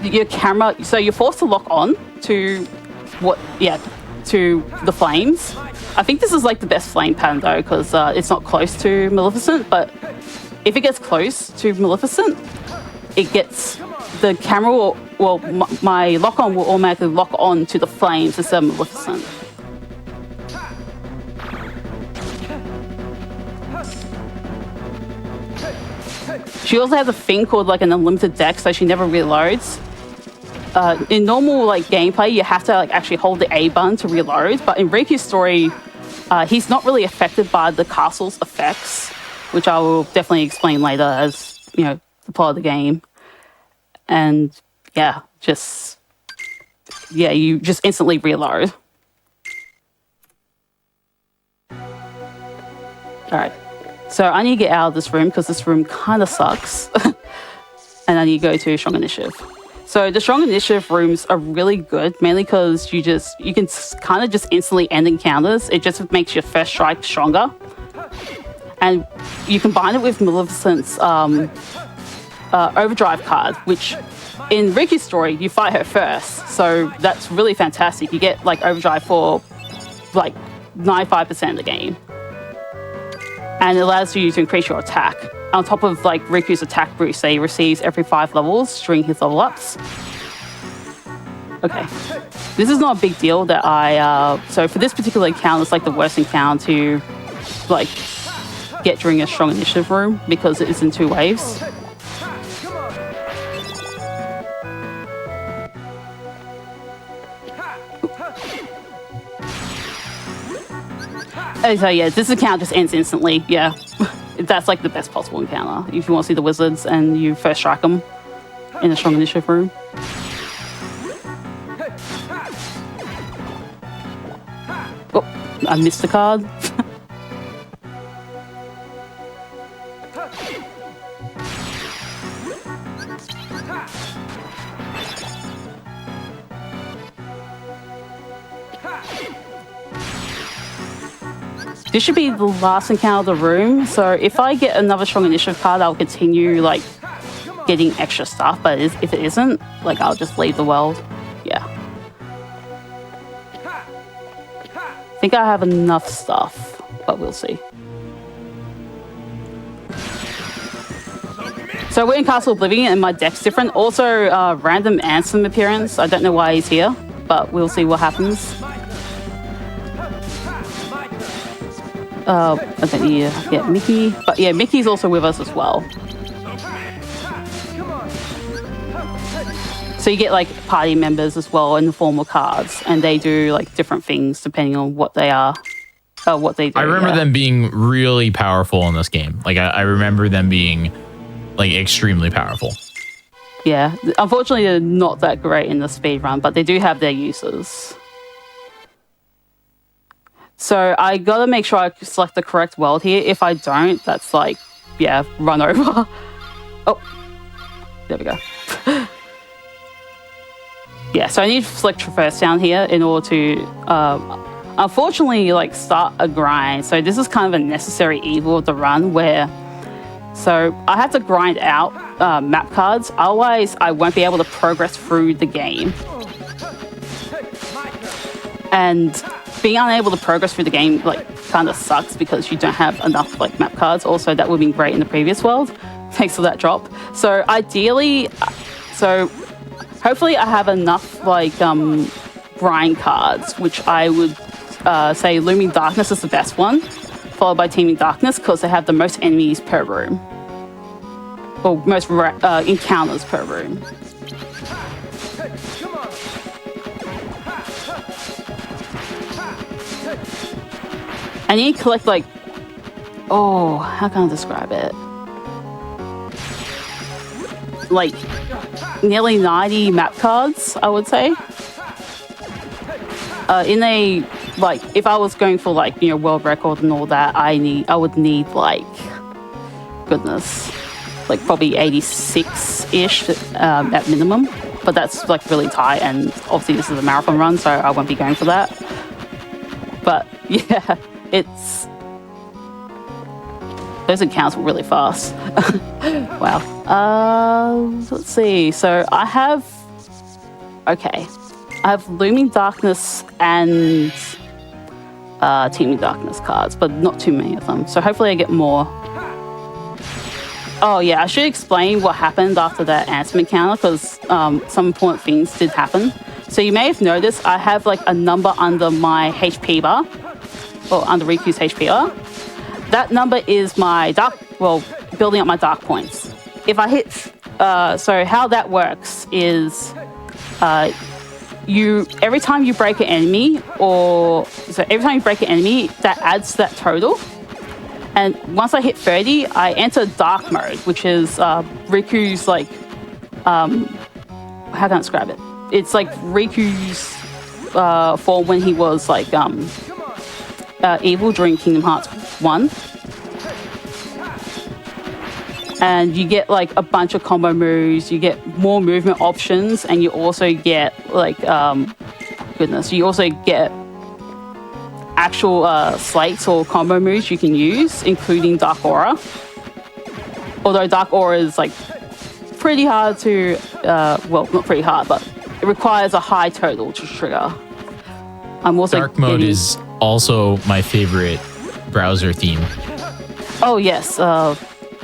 your camera, so you're forced to lock on to the flames. I think this is like the best flame pattern though, because it's not close to Maleficent, but if it gets close to Maleficent, it gets the camera my lock-on will automatically lock on to the flames instead of Maleficent. She also has a thing called like an unlimited deck, so she never reloads. In normal like gameplay, you have to like actually hold the A button to reload, but in Riku's story, he's not really affected by the castle's effects, which I will definitely explain later as, you know, the plot of the game. And you just instantly reload. Alright, so I need to get out of this room because this room kind of sucks. And I need to go to Strong Initiative. So the Strong Initiative rooms are really good, mainly because you can kind of just instantly end encounters. It just makes your first strike stronger. And you combine it with Maleficent's Overdrive card, which in Riku's story, you fight her first. So that's really fantastic. You get like Overdrive for like 95% of the game. And it allows you to increase your attack. On top of like Riku's attack boost that he receives every 5 levels during his level ups. Okay. This is not a big deal that so for this particular encounter, it's like the worst encounter to like get during a Strong Initiative room because it is in 2 waves. So yeah, this encounter just ends instantly, yeah. That's like the best possible encounter. If you want to see the wizards and you first strike them in a Strong Initiative room. Oh, I missed the card. This should be the last encounter of the room, so if I get another Strong Initiative card, I'll continue, like, getting extra stuff, but if it isn't, like, I'll just leave the world. Yeah. I think I have enough stuff, but we'll see. So we're in Castle Oblivion, and my deck's different. Also, random Ansem appearance. I don't know why he's here, but we'll see what happens. I don't need to get Mickey. But yeah, Mickey's also with us as well. So you get like party members as well in the form of cards, and they do like different things depending on what they are, what they do. I remember them being really powerful in this game. Like I remember them being like extremely powerful. Yeah, unfortunately they're not that great in the speedrun, but they do have their uses. So I gotta make sure I select the correct world here. If I don't, that's like, yeah, run over. Oh, there we go. Yeah, so I need to select Traverse down here in order to, unfortunately, like start a grind. So this is kind of a necessary evil of the run where, so I have to grind out map cards. Otherwise, I won't be able to progress through the game. And being unable to progress through the game like kind of sucks because you don't have enough like map cards. Also, that would have been great in the previous world. Thanks for that drop. So ideally, hopefully I have enough like grind cards, which I would say Looming Darkness is the best one, followed by Teeming Darkness because they have the most enemies per room, or most encounters per room. I need to collect like, oh, how can I describe it? Like nearly 90 map cards, I would say. In a like if I was going for like, you know, world record and all that, I would need like, goodness, like probably 86-ish at minimum. But that's like really tight, and obviously this is a marathon run, so I won't be going for that. But yeah, those accounts were really fast. Wow. Let's see. So I have Looming Darkness and Teeming Darkness cards, but not too many of them. So hopefully I get more. Oh yeah, I should explain what happened after that Ansem encounter, because some important things did happen. So you may have noticed I have like a number under my HP bar, or under Riku's HP bar. That number is my building up my dark points. If I hit, so how that works is, every time you break an enemy, that adds that total. And once I hit 30, I enter dark mode, which is Riku's like, how can I describe it? It's like Riku's form when he was like evil during Kingdom Hearts 1. And you get like a bunch of combo moves, you get more movement options, and you also get like, you also get actual slates or combo moves you can use, including Dark Aura. Although Dark Aura is like pretty hard to, well, not pretty hard, but it requires a high total to trigger. I'm also Dark mode is also my favorite browser theme. Oh yes,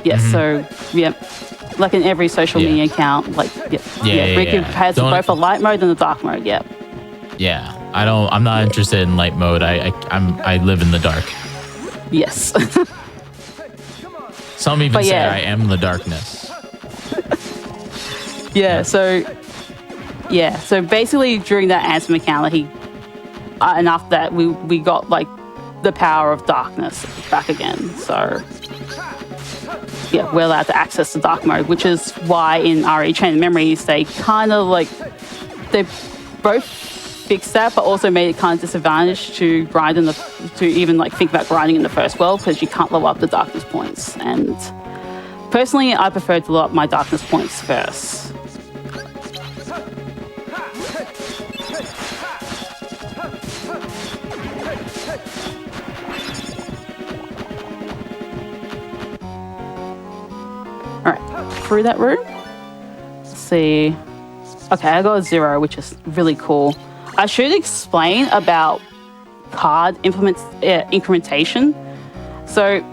yes. So yeah, like in every social media account, like Riku has both a light mode and a dark mode. Yeah. Yeah, I'm not interested in light mode. I live in the dark. Yes. Some even say I am the darkness. So basically during that Ansem encounter, and after that we got like the power of darkness back again. So yeah, we're allowed to access the dark mode, which is why in RE Chain of Memories they kind of like, they both fixed that, but also made it kind of disadvantaged to grind to even like think about grinding in the first world, because you can't level up the darkness points. And personally, I prefer to level up my darkness points first. All right, through that room. Let's see. Okay, I got a 0, which is really cool. I should explain about card incrementation. So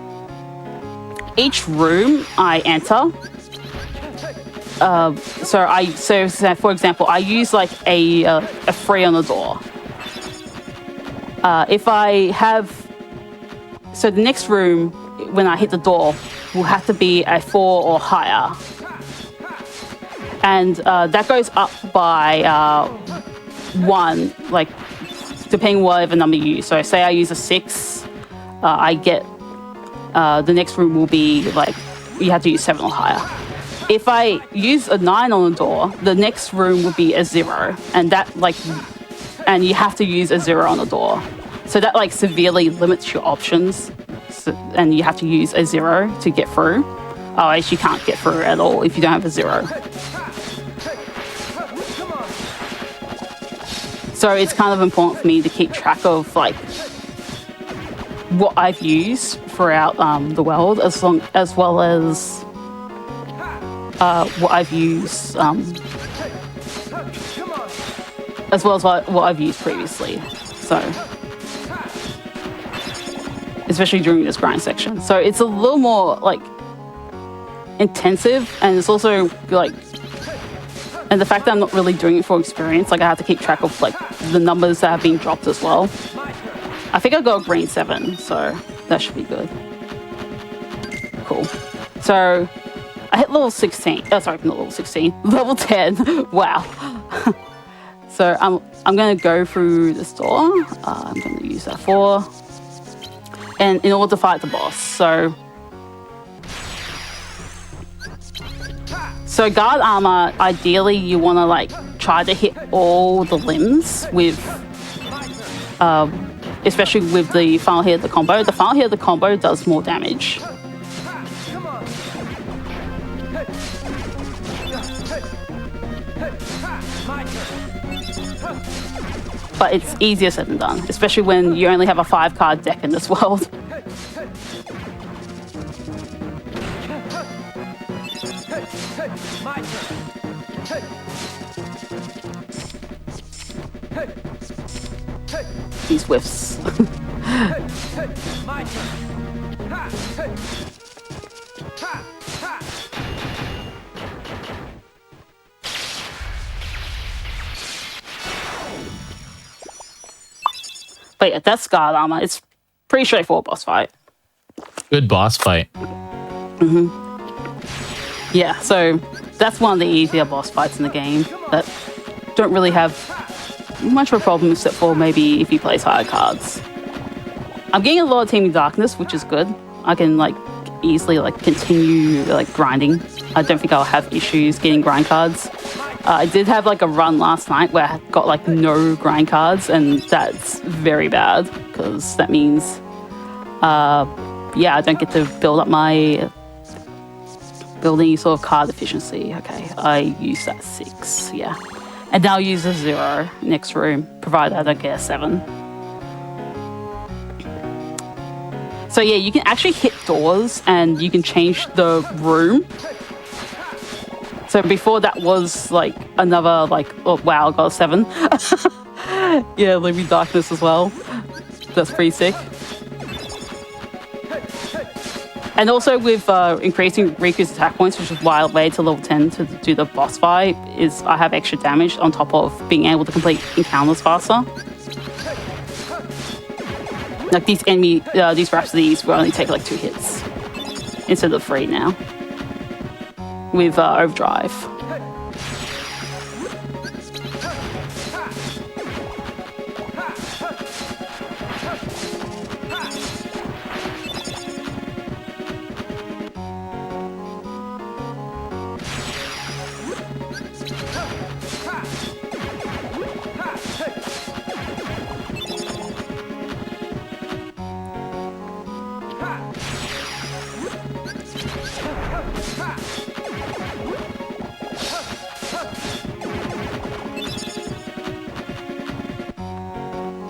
each room I enter, so for example, I use like a 3 on the door. If I have, so the next room when I hit the door will have to be a 4 or higher, and that goes up by 1, like depending whatever number you use. So say I use a 6, I get the next room will be like, you have to use 7 or higher. If I use a 9 on the door, the next room would be a 0, and and you have to use a 0 on the door. So that like severely limits your options, and you have to use a 0 to get through. Otherwise you can't get through at all if you don't have a 0. So it's kind of important for me to keep track of like what I've used throughout the world, as well as what I've used, as well as what I've used previously. So, especially during this grind section. So it's a little more like intensive, and it's also like, and the fact that I'm not really doing it for experience, like I have to keep track of like the numbers that have been dropped as well. I think I got a green 7, so that should be good. Cool. So I hit level 16. Oh, sorry, not level 16. Level 10. Wow. So I'm going to go through this door. I'm going to use that 4. And in order to fight the boss. So guard armor, ideally you want to like try to hit all the limbs with especially with the final hit of the combo. The final hit of the combo does more damage. But it's easier said than done, especially when you only have a 5-card deck in this world. These whiffs. But yeah, that's Scarred Armor. It's pretty straightforward boss fight. Good boss fight. Yeah, so that's one of the easier boss fights in the game that don't really have much of a problem except for maybe if you play higher cards. I'm getting a lot of Teaming Darkness, which is good. I can easily continue grinding. I don't think I'll have issues getting grind cards. I did have a run last night where I got no grind cards, and that's very bad because that means I don't get to build up my any sort of card efficiency. Okay, I use that 6, yeah. And now I'll use a 0 next room, provided I don't get a 7. So yeah, you can actually hit doors and you can change the room. So before that was another oh wow, I got a 7. Yeah, Living Darkness as well. That's pretty sick. And also with increasing Riku's attack points, which is why I waited to level 10 to do the boss fight, is I have extra damage on top of being able to complete encounters faster. These Rhapsodies will only take 2 hits instead of 3 now with Overdrive.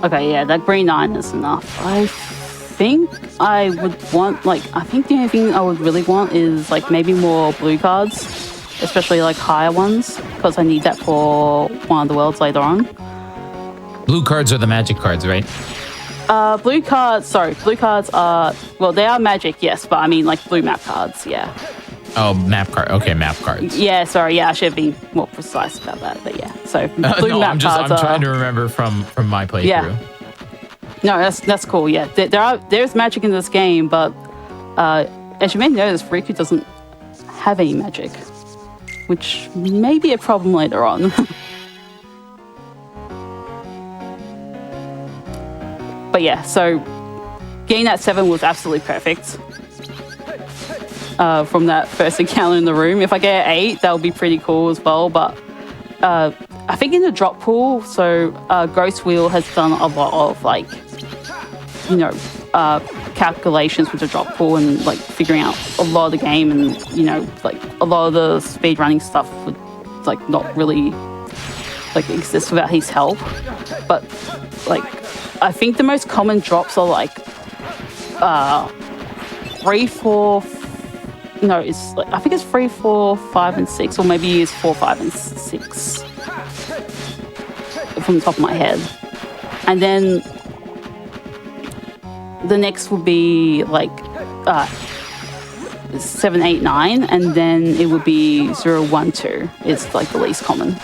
Okay, yeah, that green 9 is enough. I think I would want, I think the only thing I would really want is, maybe more blue cards, especially, higher ones, because I need that for one of the worlds later on. Blue cards are the magic cards, right? Blue cards are, well, they are magic, yes, but I mean, blue map cards, yeah. Oh, map card. Okay, map cards. Yeah, sorry, yeah, I should have been more precise about that, but yeah. So blue map cards I'm trying to remember from my playthrough. Yeah. No, that's cool. Yeah, there's magic in this game, but as you may notice, Riku doesn't have any magic, which may be a problem later on. But yeah, so getting that 7 was absolutely perfect. From that first encounter in the room. If I get an 8, that would be pretty cool as well. But I think in the drop pool, so Ghost Wheel has done a lot of calculations with the drop pool and figuring out a lot of the game, and a lot of the speed running stuff would not really exist without his help. But I think the most common drops are 3, 4. No, it's I think it's 3, 4, 5, and 6, or maybe it's 4, 5, and 6 from the top of my head. And then the next would be 7, 8, 9, and then it would be 0, 1, 2. It's the least common.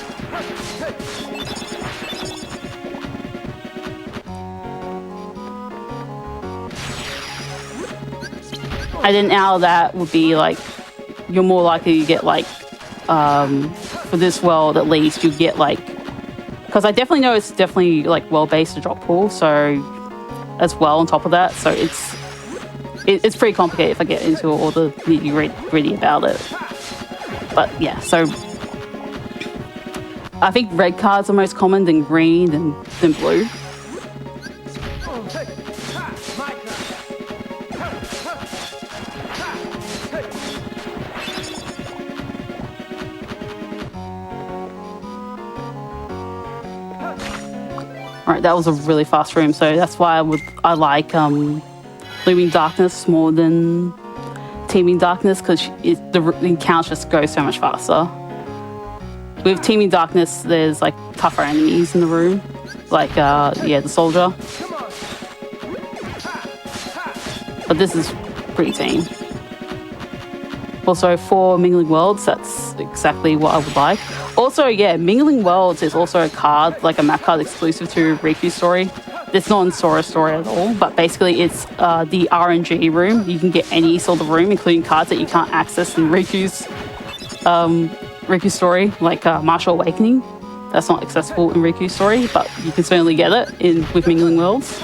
And then out of that would be you're more likely to get for this world at least, you get because I definitely know it's definitely well based to drop pool, so as well on top of that, so it's pretty complicated if I get into all the nitty-gritty about it. But yeah, so I think red cards are most common, then green, then blue. Alright, that was a really fast room, so that's why I like Looming Darkness more than Teeming Darkness, because the encounters just go so much faster. With Teeming Darkness, there's like tougher enemies in the room, like the soldier. But this is pretty tame. Also, for Mingling Worlds, that's exactly what I would like. Also, yeah, Mingling Worlds is also a card, like a map card exclusive to Riku's story. It's not in Sora's story at all, but basically it's the RNG room. You can get any sort of room, including cards that you can't access in Riku's story, like Martial Awakening. That's not accessible in Riku's story, but you can certainly get it with Mingling Worlds.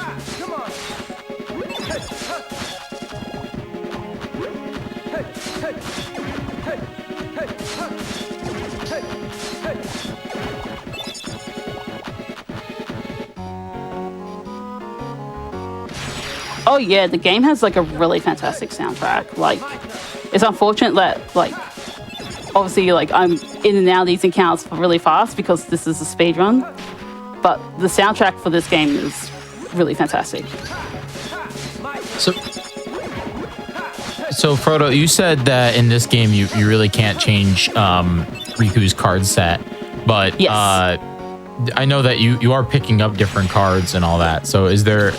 Oh yeah, the game has like a really fantastic soundtrack. Like, it's unfortunate that like, obviously like I'm in and out of these encounters really fast because this is a speed run, but the soundtrack for this game is really fantastic. So Frodo, you said that in this game you really can't change Riku's card set, but yes. I know that you are picking up different cards and all that. So is there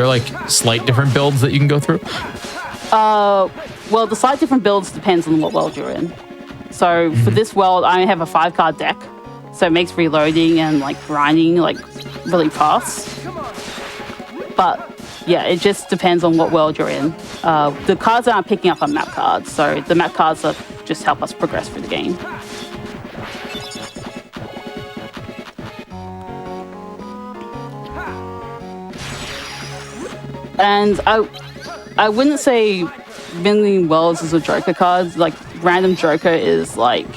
like slight different builds that you can go through? Well, the slight different builds depends on what world you're in. So for this world, I only have a 5-card deck, so it makes reloading and like grinding like really fast. But yeah, it just depends on what world you're in. The cards that I'm picking up are map cards, so the map cards that just help us progress through the game. And I wouldn't say Mingling Worlds is a Joker card. Like, random Joker is like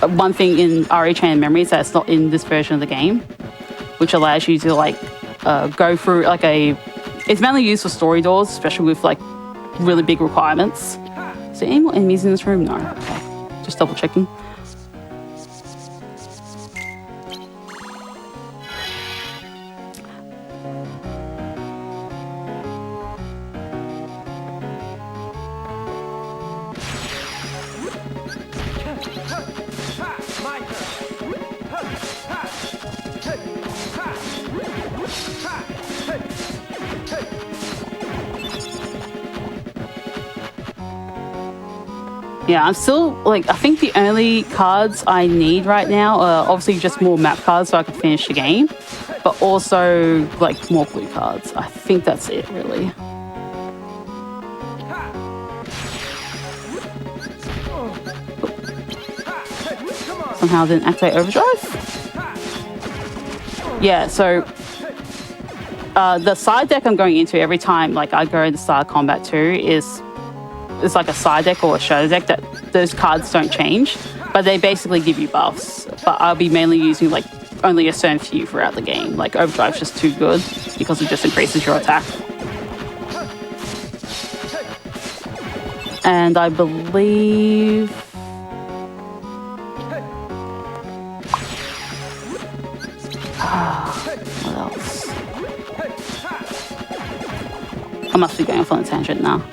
one thing in RE Chain of Memories that's not in this version of the game, which allows you to like go through like it's mainly used for story doors, especially with like really big requirements. Is there any more enemies in this room? No. Okay. Just double checking. Yeah, I'm still, like, I think the only cards I need right now are obviously just more map cards so I can finish the game, but also, like, more blue cards. I think that's it, really. Somehow I didn't activate overdrive. Yeah, so the side deck I'm going into every time, like, I go into Star Combat 2 is... It's like a side deck or a shadow deck that those cards don't change, but they basically give you buffs. But I'll be mainly using like only a certain few throughout the game. Like Overdrive's just too good because it just increases your attack. And I believe... what else? I must be going off on a tangent now.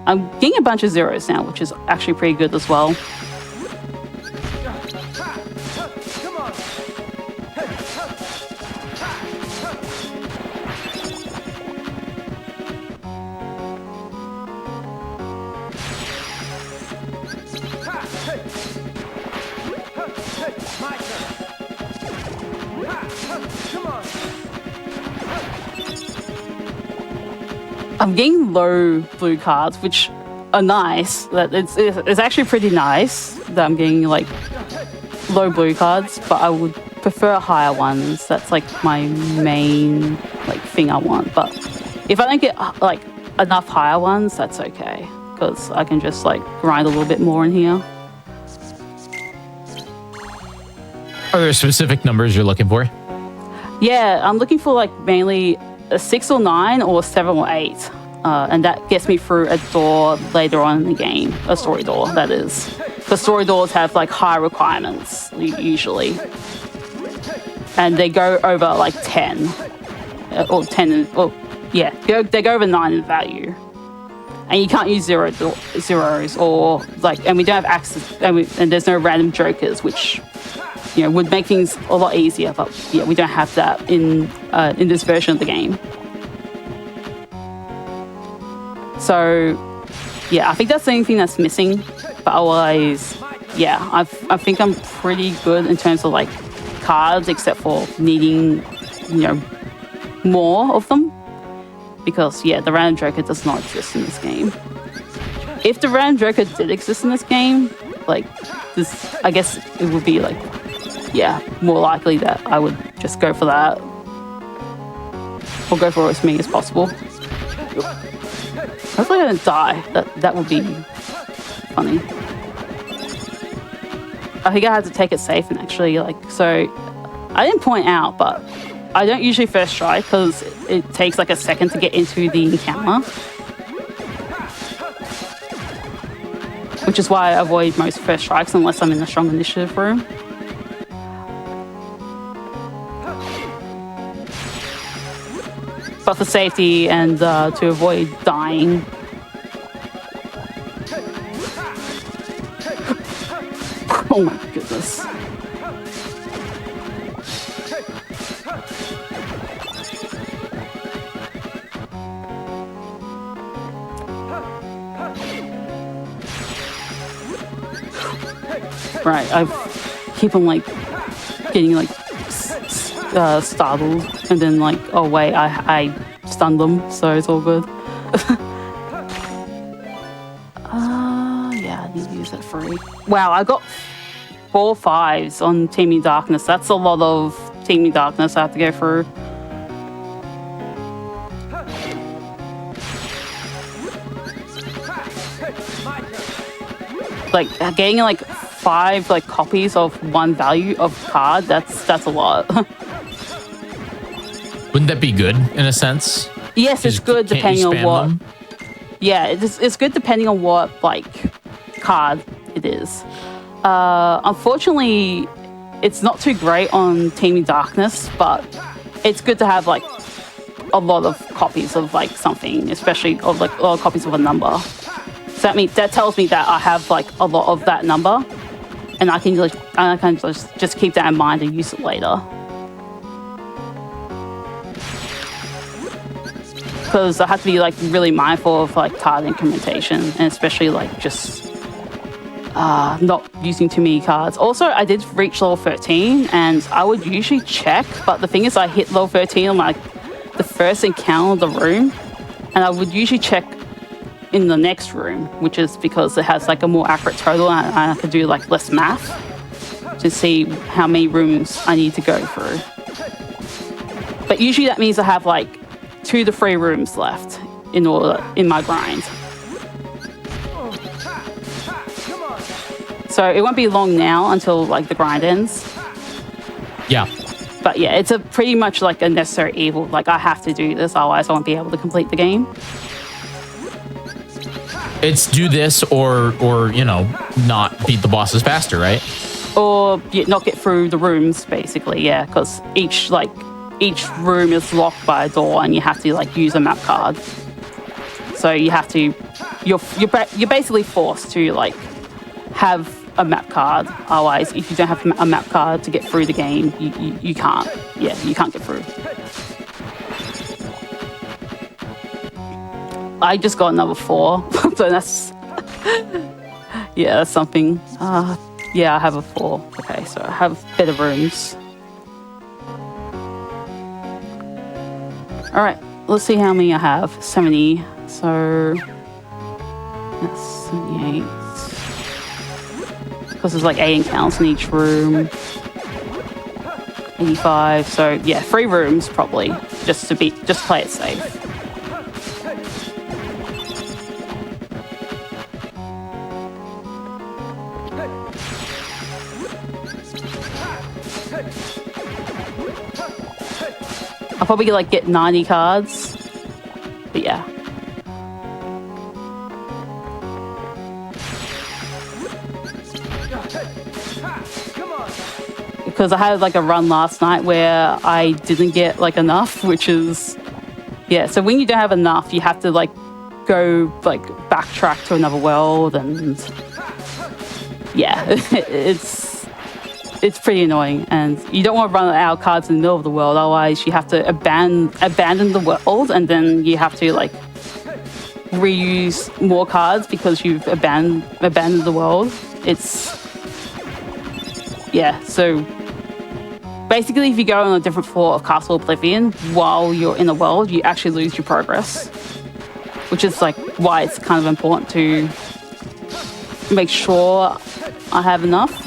I'm getting a bunch of zeros now, which is actually pretty good as well. I'm getting low blue cards, which are nice. That it's actually pretty nice that I'm getting like low blue cards, but I would prefer higher ones. That's like my main like thing I want. But if I don't get like enough higher ones, that's okay, because I can just like grind a little bit more in here. Are there specific numbers you're looking for? Yeah, I'm looking for like mainly a 6 or 9 or 7 or 8. And that gets me through a door later on in the game. A story door, that is. Because story doors have like high requirements, usually. And they go over like 10. Or 10, or yeah, they go over 9 in value. And you can't use zeros or like, and we don't have access, and there's no random jokers, which, you know, would make things a lot easier. But yeah, we don't have that in this version of the game. So yeah, I think that's the only thing that's missing. But otherwise, yeah, I think I'm pretty good in terms of like cards, except for needing, you know, more of them. Because, yeah, the random joker does not exist in this game. If the random joker did exist in this game, like, this, I guess it would be, like, yeah, more likely that I would just go for that. Or go for as many as possible. Hopefully I don't die. That would be funny. I think I had to take it safe and actually, like, so I didn't point out, but I don't usually first strike because it takes like a second to get into the encounter. Which is why I avoid most first strikes unless I'm in the strong initiative room. But for safety and to avoid dying. Oh my goodness. Right, I keep on like getting like startled, and then like, oh wait, I stunned them, so it's all good. Yeah, I need to use that free. Wow, I got 4 5s on Teaming Darkness. That's a lot of Teaming Darkness I have to go through. Like getting like 5 like copies of one value of card, that's a lot. Wouldn't that be good in a sense? Yes, it's good depending on what. Them? Yeah, it's good depending on what like card it is. Unfortunately, it's not too great on Teaming Darkness, but it's good to have like a lot of copies of like something, especially of like a lot of copies of a number. So that tells me that I have like a lot of that number, and I can just keep that in mind and use it later. Because I have to be like really mindful of like card incrementation, and especially like just not using too many cards. Also, I did reach level 13, and I would usually check, but the thing is, I hit level 13 on like the first encounter of the room, and I would usually check in the next room, which is because it has like a more accurate total, and I could do like less math to see how many rooms I need to go through. But usually that means I have like 2 to 3 rooms left in my grind. So it won't be long now until like the grind ends. Yeah. But yeah, it's a pretty much like a necessary evil. Like I have to do this, otherwise I won't be able to complete the game. It's do this or you know, not beat the bosses faster, right? Or not get through the rooms, basically, yeah, because each room is locked by a door, and you have to like use a map card. So you have to, you're basically forced to like have a map card. Otherwise, if you don't have a map card to get through the game, you can't. Yeah, you can't get through. I just got another 4, so that's yeah, that's something. Yeah, I have a 4. Okay, so I have better rooms. All right, let's see how many I have. 70. So that's 78. Because there's like 8 encounters in each room. 85. So yeah, 3 rooms probably, just play it safe. I'll probably get 90 cards. But yeah. Because I had a run last night where I didn't get enough, which is yeah. So when you don't have enough, you have to go backtrack to another world, and yeah, it's pretty annoying. And you don't want to run out of cards in the middle of the world, otherwise you have to abandon the world, and then you have to reuse more cards because you've abandoned the world. It's yeah. So basically, if you go on a different floor of Castle Oblivion while you're in the world, you actually lose your progress, which is why it's kind of important to make sure I have enough.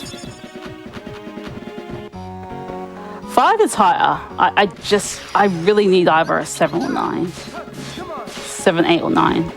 5 is higher. I really need either a 7 or 9. 7, 8, or 9.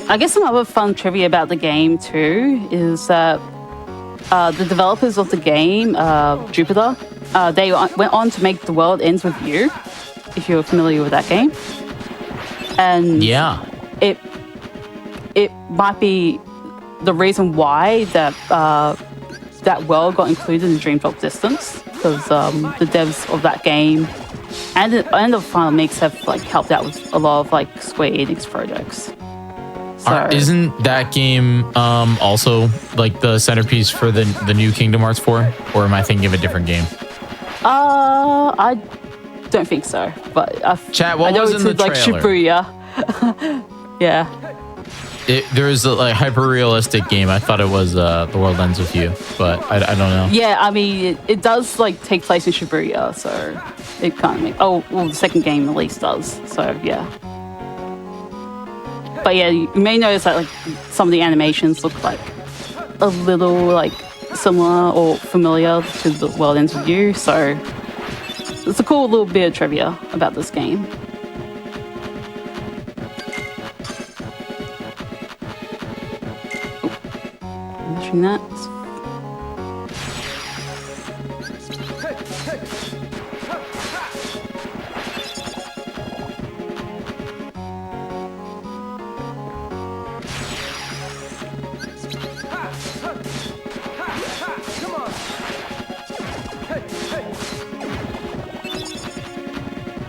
I guess some other fun trivia about the game too is that the developers of the game, Jupiter, they went on to make The World Ends With You, if you're familiar with that game. And yeah, it might be the reason why that world got included in Dream Drop Distance, because the devs of that game and the Final Mix have helped out with a lot of Square Enix projects. So, isn't that game also the centerpiece for the new Kingdom Hearts 4? Or am I thinking of a different game? I don't think so. But Chat, what was in the trailer? Shibuya. Yeah. There's a hyper realistic game. I thought it was The World Ends With You, but I don't know. Yeah, I mean it does take place in Shibuya, so it kind of makes. The second game at least does. So yeah. But yeah, you may notice that some of the animations look a little similar or familiar to The World Ends With You. So it's a cool little bit of trivia about this game. Mention that.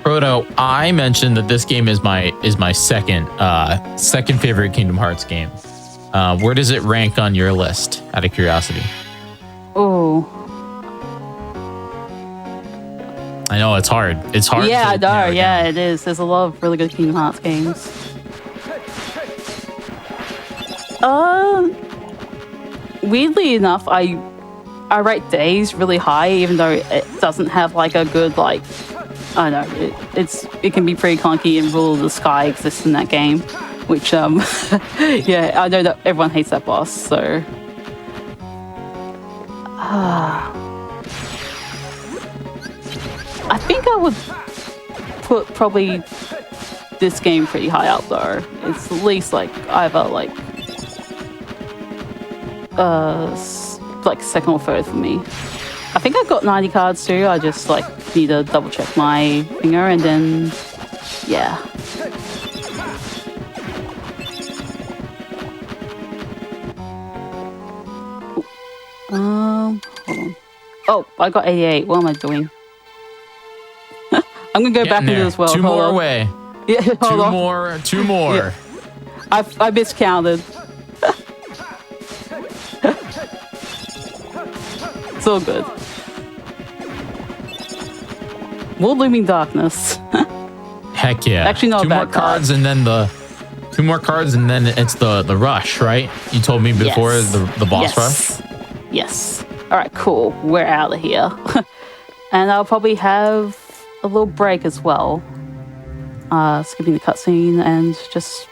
Proto, I mentioned that this game is my second favorite Kingdom Hearts game. Where does it rank on your list, out of curiosity? Oh. I know it's hard. It's hard. Yeah, I know. Yeah, it is. There's a lot of really good Kingdom Hearts games. Weirdly enough, I rate Days really high, even though it doesn't have a good I don't know. It can be pretty clunky, and Rule of the Sky exists in that game, which yeah, I know that everyone hates that boss. So I think I would put probably this game pretty high up though. It's at least either second or third for me. I think I've got 90 cards too. I just need to double check my finger, and then yeah. Hold on. Oh, I got 88. What am I doing? I'm gonna go back into this world. Two hold more on. away. Yeah, hold on. Two more. Yeah. I miscounted. It's all good. More Looming Darkness. Heck yeah. Actually, not two a bad more cards, and then the 2 more cards, and then it's the rush, right? You told me before Yes. the boss Yes. rush. Yes. All right, cool. We're out of here. And I'll probably have a little break as well. Skipping the cutscene and just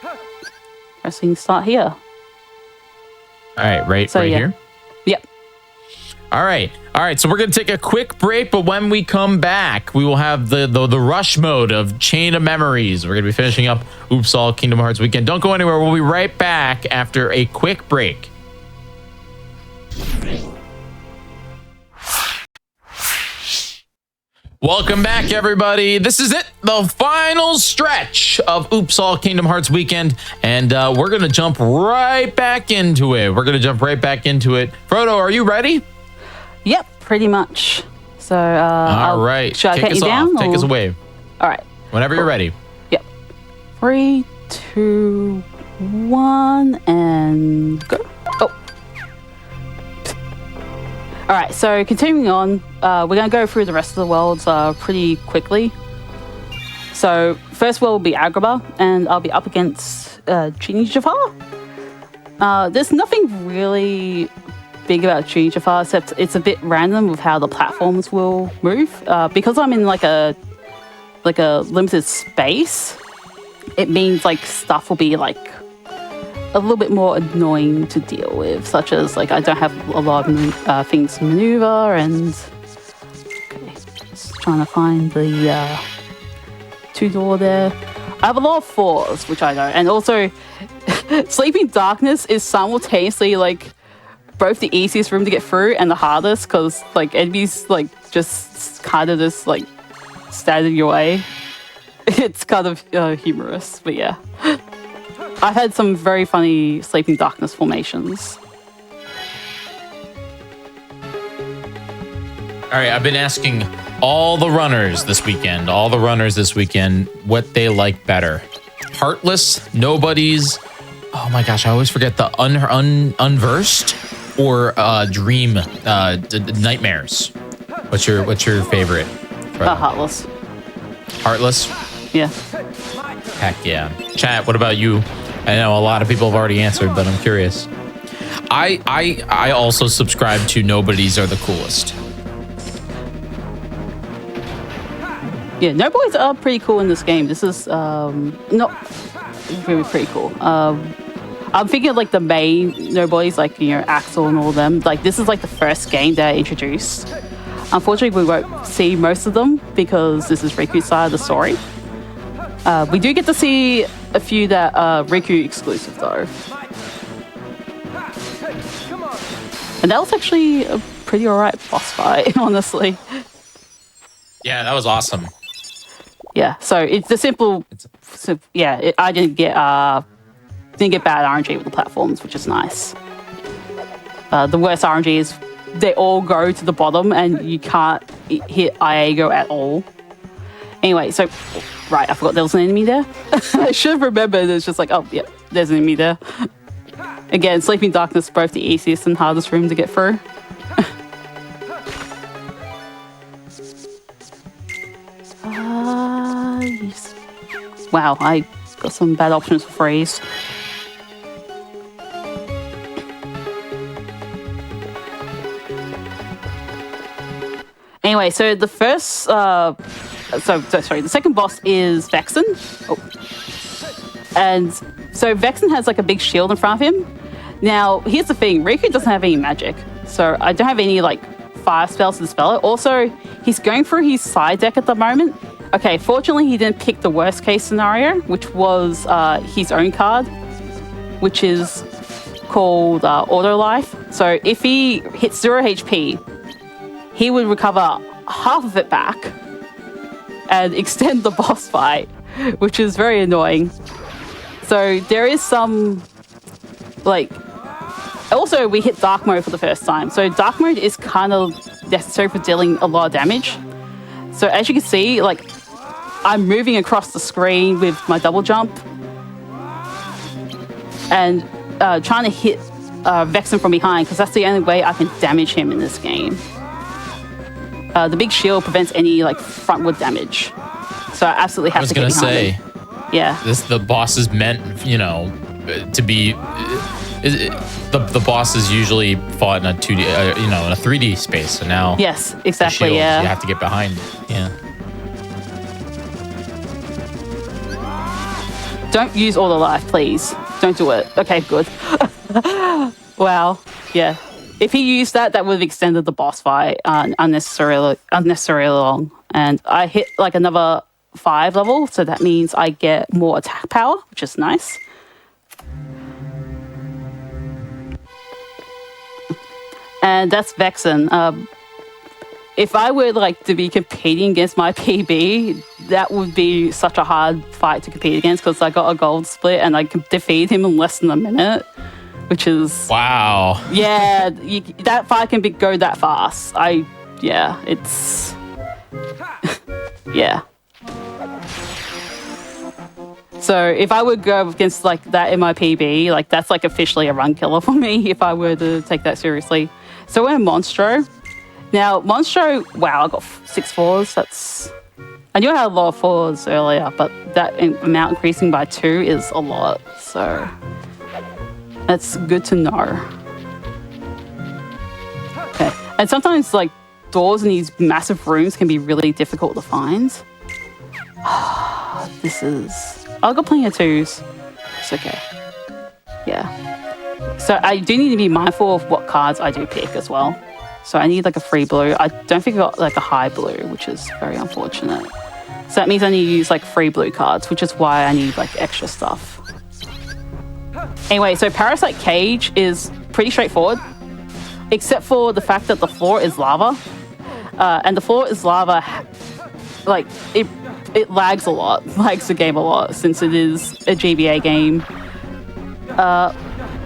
pressing start here. All right, right So, yeah. here. Yep. All right. So we're gonna take a quick break, but when we come back, we will have the rush mode of Chain of Memories. We're gonna be finishing up Oops All Kingdom Hearts Weekend. Don't go anywhere. We'll be right back after a quick break. Welcome back, everybody. This is it, the final stretch of Oops All Kingdom Hearts Weekend, and we're gonna jump right back into it. Frodo, are you ready? Yep, pretty much. So, All right. Should I Kick count us you off. down? Take us or- away. All right. Whenever you're ready. Yep. 3, 2, 1, and go. Oh. All right. So continuing on, we're gonna go through the rest of the worlds pretty quickly. So first world will be Agrabah, and I'll be up against Genie Jafar. There's nothing really big about Genie Jafar, except it's a bit random with how the platforms will move. Because I'm in like a limited space, it means like stuff will be like a little bit more annoying to deal with, such as like I don't have a lot of things to maneuver, and okay, just trying to find the 2-door there. I have a lot of 4s, which I know, and also Sleeping Darkness is simultaneously like both the easiest room to get through and the hardest, because like enemies like just kind of just like stand in your way. It's kind of humorous, but yeah. I've had some very funny Sleeping Darkness formations. All right, I've been asking all the runners this weekend, what they like better. Heartless, Nobodies. Oh my gosh, I always forget the Unversed or Dream Nightmares. What's your favorite? Heartless. Heartless? Yeah. Heck yeah. Chat, what about you? I know a lot of people have already answered, but I'm curious. I also subscribe to Nobodies are the coolest. Yeah, Nobodies are pretty cool in this game. This is not really pretty cool. I'm thinking of like the main Nobodies, like, you know, Axel and all of them. Like, this is like the first game that I introduced. Unfortunately, we won't see most of them because this is Riku's side of the story. We do get to see a few that are Riku exclusive though. And that was actually a pretty alright boss fight, honestly. Yeah, that was awesome. Yeah, so it's the simple. I didn't get bad RNG with the platforms, which is nice. The worst RNG is they all go to the bottom and you can't hit Iago at all. Anyway, so right, I forgot there was an enemy there. I should have remembered. It's just like, oh yeah, there's an enemy there. Again, Sleeping Darkness, both the easiest and hardest room to get through. Yes. Wow, I got some bad options for freeze. Anyway, so the first, the second boss is Vexen. Oh. And so Vexen has like a big shield in front of him. Now, here's the thing, Riku doesn't have any magic. So I don't have any like fire spells to dispel it. Also, he's going through his side deck at the moment. Okay, fortunately, he didn't pick the worst case scenario, which was his own card, which is called Auto Life. So if he hits 0 HP, he would recover half of it back and extend the boss fight, which is very annoying. So there is some, like, also we hit dark mode for the first time. So dark mode is kind of necessary for dealing a lot of damage. So as you can see, like, I'm moving across the screen with my double jump and trying to hit Vexen from behind, because that's the only way I can damage him in this game. The big shield prevents any like frontward damage, so I absolutely have to get behind him. Yeah. The boss is meant, you know, to be. The boss is usually fought in a 2D, you know, in a 3D space. So now, Yes, the exactly. shields, Yeah. you have to get behind. Yeah. Don't use all the life, please. Don't do it. Okay, good. Wow. Yeah. If he used that, that would have extended the boss fight unnecessarily long. And I hit like another 5 level, so that means I get more attack power, which is nice. And that's Vexen. If I were like to be competing against my PB, that would be such a hard fight to compete against because I got a gold split and I could defeat him in less than a minute, which is Wow. yeah. That fight can go that fast. It's yeah. So if I would go against like that in my PB, like that's like officially a run killer for me if I were to take that seriously. So we're Monstro. Now, Monstro, wow, I got 6 4s. I knew I had a lot of 4s earlier, but that amount increasing by 2 is a lot. So that's good to know. Okay. And sometimes like doors in these massive rooms can be really difficult to find. I've got plenty of 2s. It's okay. Yeah. So I do need to be mindful of what cards I do pick as well. So I need like a free blue. I don't think I got like a high blue, which is very unfortunate. So that means I need to use like free blue cards, which is why I need like extra stuff. Anyway, so Parasite Cage is pretty straightforward, except for the fact that the floor is lava. And the floor is lava, like it lags a lot, lags the game a lot since it is a GBA game.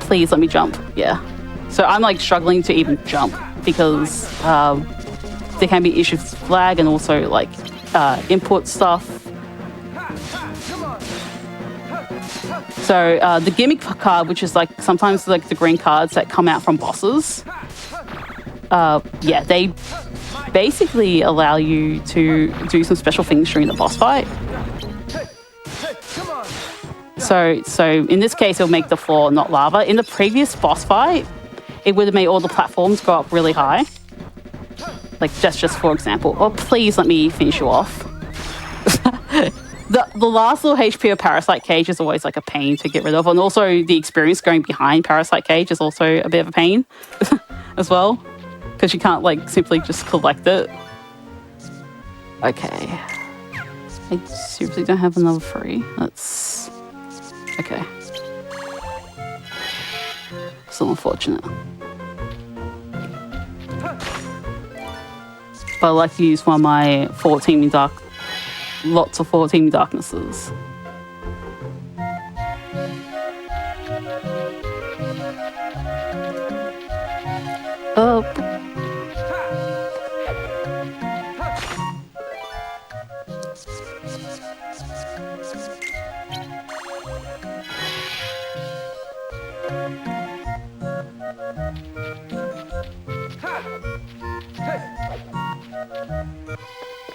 Please let me jump, yeah. So I'm like struggling to even jump because there can be issues with lag and also like input stuff. So the gimmick card, which is like sometimes like the green cards that come out from bosses, yeah, they basically allow you to do some special things during the boss fight. So in this case, it'll make the floor not lava. In the previous boss fight, it would have made all the platforms go up really high. Like that's just for example. Oh, please let me finish you off. The last little HP of Parasite Cage is always like a pain to get rid of. And also the experience going behind Parasite Cage is also a bit of a pain as well. Because you can't like simply just collect it. Okay. I seriously don't have another free. That's... Okay. So unfortunate. But I like to use one of my 14 dark... Lots of 14 darknesses. Oh.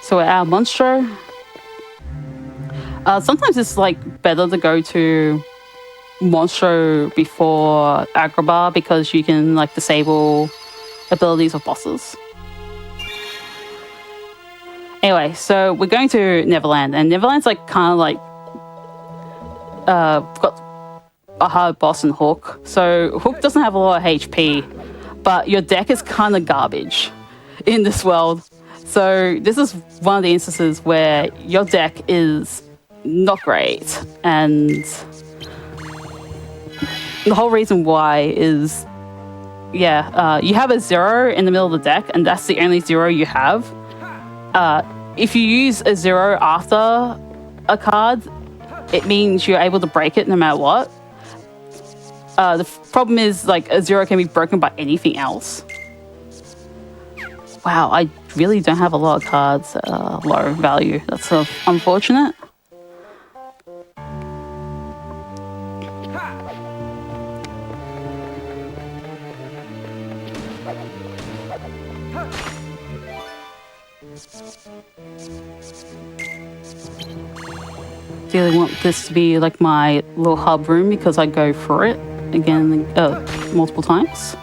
So our Monstro. Sometimes it's like better to go to Monstro before Agrabah because you can like disable abilities of bosses. Anyway, so we're going to Neverland, and Neverland's like kind of like got a hard boss in Hook. So Hook doesn't have a lot of HP, but your deck is kind of garbage in this world. So this is one of the instances where your deck is not great, and the whole reason why is, yeah, you have a 0 in the middle of the deck, and that's the only 0 you have. If you use a 0 after a card, it means you're able to break it no matter what. The problem is, like, a 0 can be broken by anything else. Wow, I really don't have a lot of cards that are low value. That's unfortunate. ideally want this to be like my little hub room because I go for it again multiple times.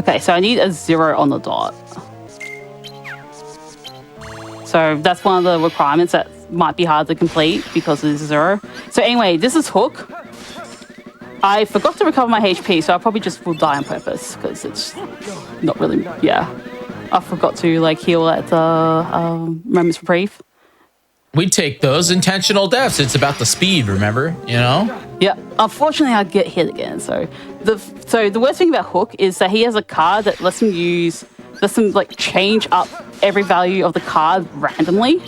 Okay, so I need a 0 on the dot. So that's one of the requirements that might be hard to complete because it's 0. So anyway, this is Hook. I forgot to recover my HP, so I probably just will die on purpose because it's not really, yeah. I forgot to like heal at Moment's Reprieve. We take those intentional deaths. It's about the speed, remember? You know? Yeah, unfortunately I get hit again. So the worst thing about Hook is that he has a card that lets him like change up every value of the card randomly.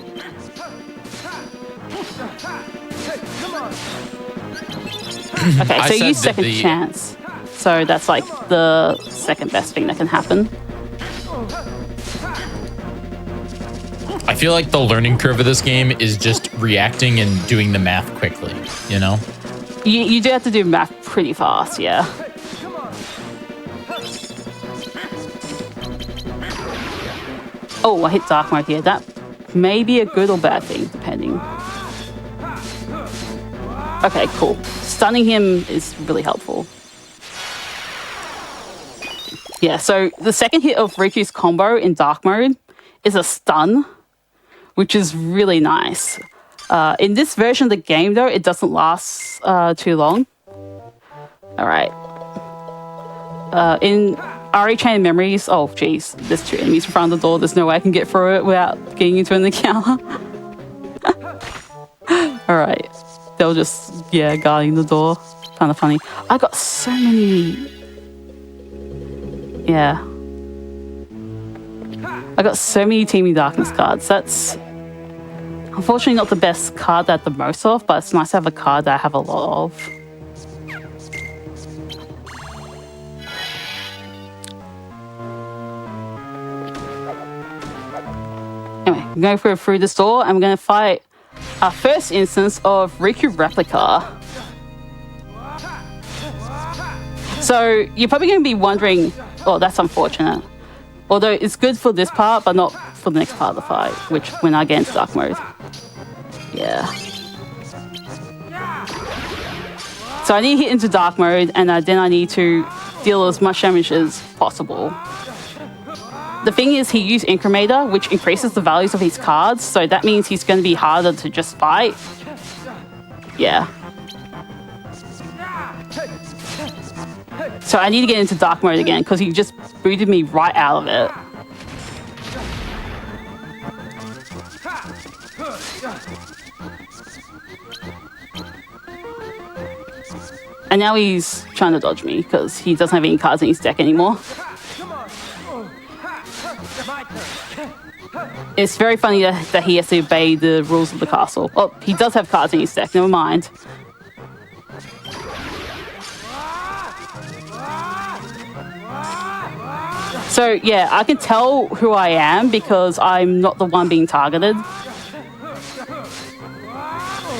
Okay, so you use second chance. So that's like the second best thing that can happen. I feel like the learning curve of this game is just reacting and doing the math quickly, you know? You do have to do math pretty fast, yeah. Oh, I hit dark mode here. That may be a good or bad thing, depending. Okay, cool. Stunning him is really helpful. Yeah, so the second hit of Riku's combo in dark mode is a stun, which is really nice. In this version of the game, though, it doesn't last too long. All right. In RE Chain Memories, oh, geez, there's 2 enemies in front of the door. There's no way I can get through it without getting into an encounter. All right. They were just, yeah, guarding the door. Kind of funny. I got so many... Yeah. I got so many Teaming Darkness cards. That's unfortunately not the best card that I have the most of, but it's nice to have a card that I have a lot of. Anyway, I'm going through this door and we're going to fight our first instance of Riku Replica. So you're probably going to be wondering, oh, that's unfortunate. Although it's good for this part, but not for the next part of the fight, which when I get into dark mode. Yeah. So I need to hit into dark mode, and then I need to deal as much damage as possible. The thing is, he used Incremator, which increases the values of his cards, so that means he's going to be harder to just fight. Yeah. So I need to get into dark mode again, because he just booted me right out of it. And now he's trying to dodge me, because he doesn't have any cards in his deck anymore. It's very funny that he has to obey the rules of the castle. Oh, he does have cards in his deck, never mind. So yeah, I can tell who I am because I'm not the one being targeted.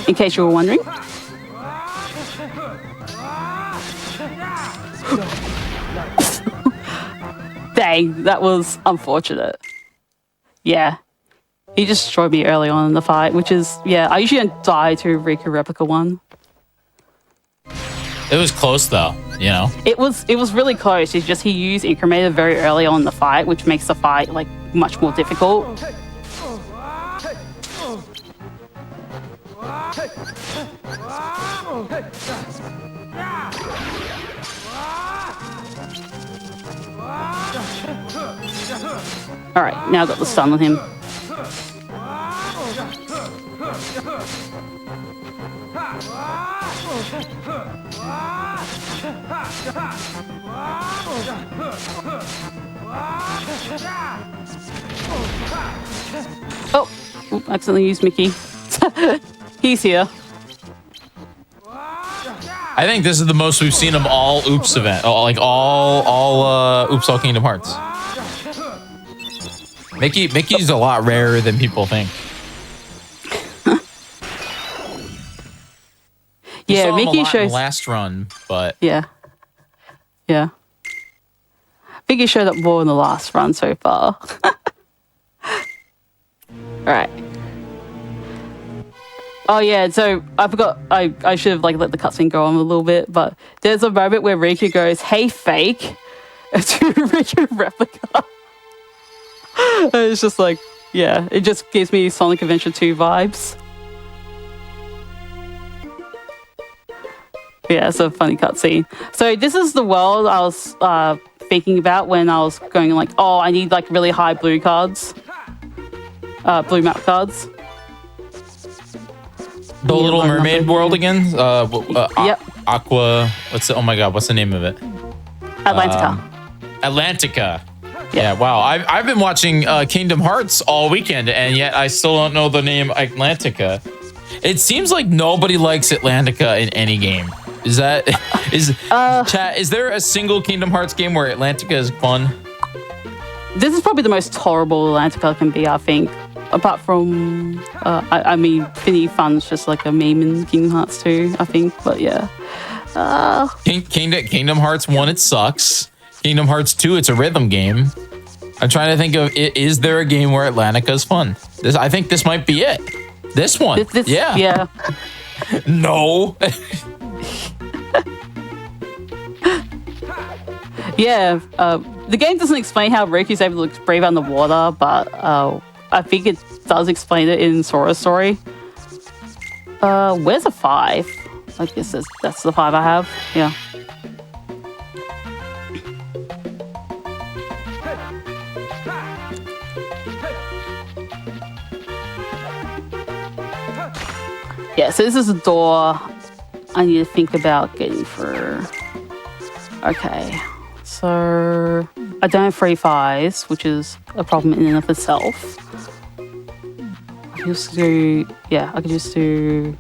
In case you were wondering. Dang, that was unfortunate. Yeah. He just destroyed me early on in the fight, which is, yeah, I usually don't die to Riku Replica 1. It was close though, you know? It was really close. It's just he used Incremator very early on in the fight, which makes the fight like much more difficult. Alright, now I've got the stun on him. Oh, oop, accidentally used Mickey. He's here. I think this is the most we've seen of all Oops event. Oh, like all Oops All Kingdom Hearts. Mickey's a lot rarer than people think. Yeah, Mickey shows last run, but yeah. Yeah. I think he showed up more in the last run so far. Alright. Oh yeah, so I forgot, I should have like let the cutscene go on a little bit, but there's a moment where Riku goes, "Hey fake," to Riku replica. And it's just like, yeah, it just gives me Sonic Adventure 2 vibes. Yeah, it's a funny cutscene. So this is the world I was thinking about when I was going like, oh, I need like really high blue cards. Blue map cards. The Little Mermaid world again? Yep. Aqua. Oh my god, what's the name of it? Atlantica. Atlantica. Yeah, wow. I've been watching Kingdom Hearts all weekend, and yet I still don't know the name Atlantica. It seems like nobody likes Atlantica in any game. Is that chat? Is there a single Kingdom Hearts game where Atlantica is fun? This is probably the most tolerable Atlantica can be, I think. Apart from, I mean, Finny Fun's just like a meme in Kingdom Hearts 2, I think. But yeah. Kingdom Hearts 1, it sucks. Kingdom Hearts 2, it's a rhythm game. I'm trying to think of, is there a game where Atlantica is fun? I think this might be it. This one. Yeah. Yeah. No. Yeah. The game doesn't explain how Riku's able to breathe underwater, but I think it does explain it in Sora's story. Where's a 5? I guess that's the 5 I have. Yeah. Yeah, so this is a door I need to think about getting through. Okay, so I don't have 3 5s, which is a problem in and of itself. I can just do, yeah, I can just do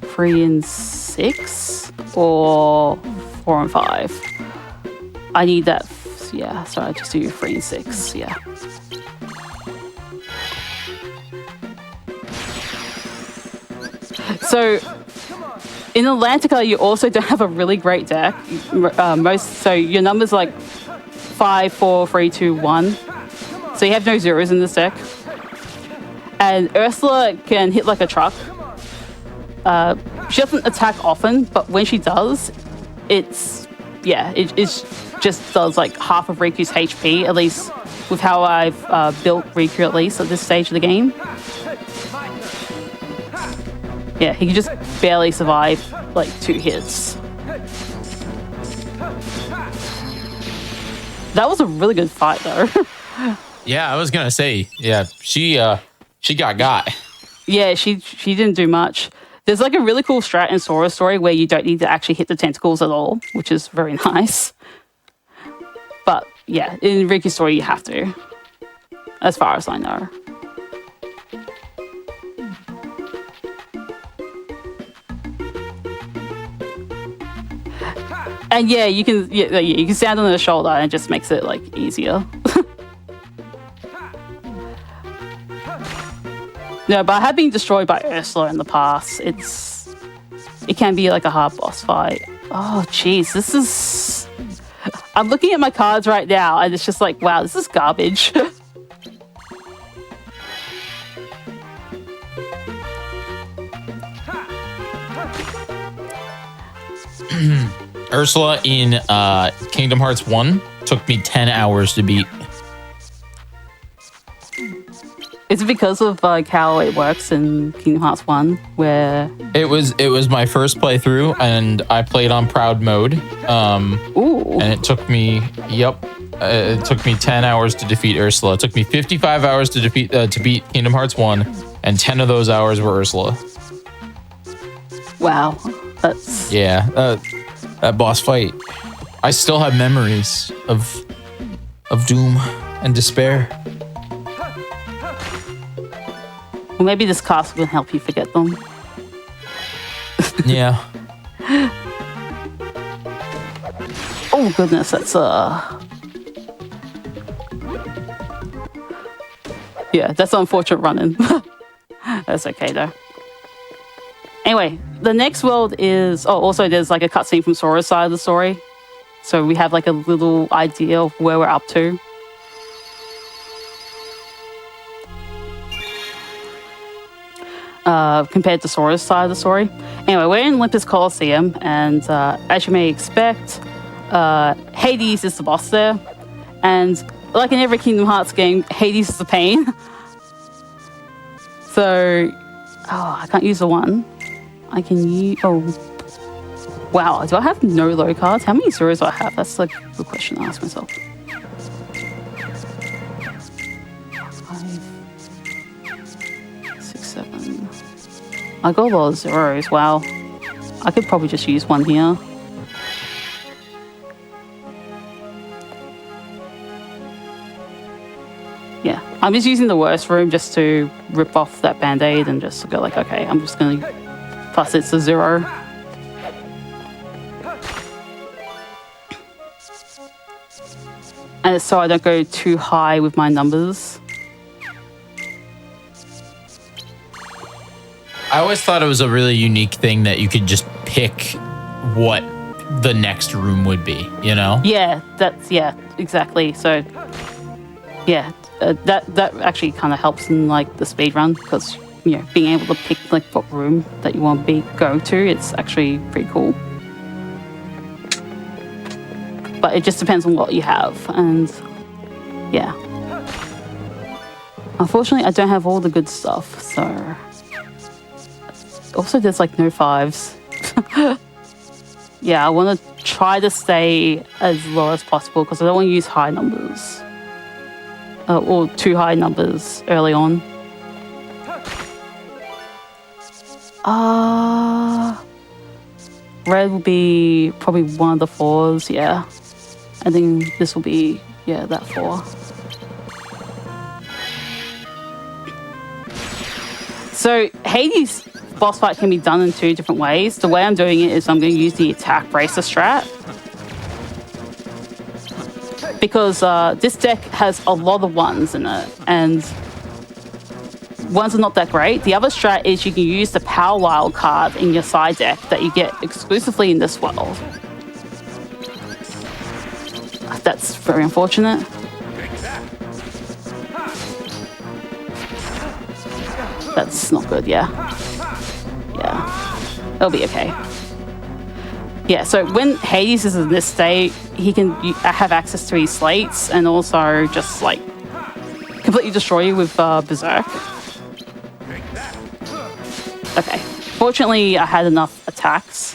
3 and 6 or 4 and 5. I need that, yeah, so I just do 3 and 6, yeah. So in Atlantica, you also don't have a really great deck. So your numbers like 5, 4, 3, 2, 1. So you have no zeros in this deck. And Ursula can hit like a truck. She doesn't attack often, but when she does, it just does like half of Riku's HP, at least with how I've built Riku at least at this stage of the game. Yeah, he can just barely survive like 2 hits. That was a really good fight though. Yeah, I was gonna say, yeah, she got. Yeah, she didn't do much. There's like a really cool strat in Sora's story where you don't need to actually hit the tentacles at all, which is very nice. But yeah, in Riku's story you have to, as far as I know. And yeah, you can stand on the shoulder and it just makes it like easier. No, but I have been destroyed by Ursula in the past. It can be like a hard boss fight. Oh jeez, this is. I'm looking at my cards right now and it's just like, wow, this is garbage. Ursula in Kingdom Hearts 1 took me 10 hours to beat. Is it because of like how it works in Kingdom Hearts 1 where it was my first playthrough and I played on proud mode. Ooh. And it took me it took me 10 hours to defeat Ursula. It took me 55 hours to beat Kingdom Hearts 1 and 10 of those hours were Ursula. Wow. That's that boss fight. I still have memories of doom and despair. Well, maybe this castle can help you forget them. Yeah. Oh goodness, that's yeah, that's unfortunate running. That's okay though. Anyway, the next world is also there's like a cutscene from Sora's side of the story. so we have like a little idea of where we're up to. Compared to Sora's side of the story. Anyway, we're in Olympus Coliseum, and as you may expect, Hades is the boss there. And like in every Kingdom Hearts game, Hades is a pain. So, I can't use the one. I can use, wow, do I have no low cards? How many zeros do I have? That's like a good question to ask myself. 5, 6, 7. I got a lot of zeros, wow. I could probably just use one here. Yeah, I'm just using the worst room just to rip off that band-aid and just go like, okay, I'm just gonna, plus it's a 0. And it's so I don't go too high with my numbers. I always thought it was a really unique thing that you could just pick what the next room would be, you know? Yeah, exactly. So, yeah, that actually kind of helps in like the speed run because being able to pick like what room that you want to go to, it's actually pretty cool. But it just depends on what you have, and yeah. Unfortunately, I don't have all the good stuff, so. Also, there's like no 5s. Yeah, I want to try to stay as low as possible because I don't want to use high numbers. Or too high numbers early on. Red will be probably one of the 4s, yeah. I think this will be, yeah, that 4. So, Hades' boss fight can be done in 2 different ways. The way I'm doing it is I'm going to use the attack bracer strat. Because this deck has a lot of 1s in it, and 1s are not that great. The other strat is you can use the Power Wild card in your side deck that you get exclusively in this world. That's very unfortunate. That's not good, yeah. Yeah, it'll be okay. Yeah, so when Hades is in this state, he can have access to his slates and also just like completely destroy you with Berserk. Okay, fortunately I had enough attacks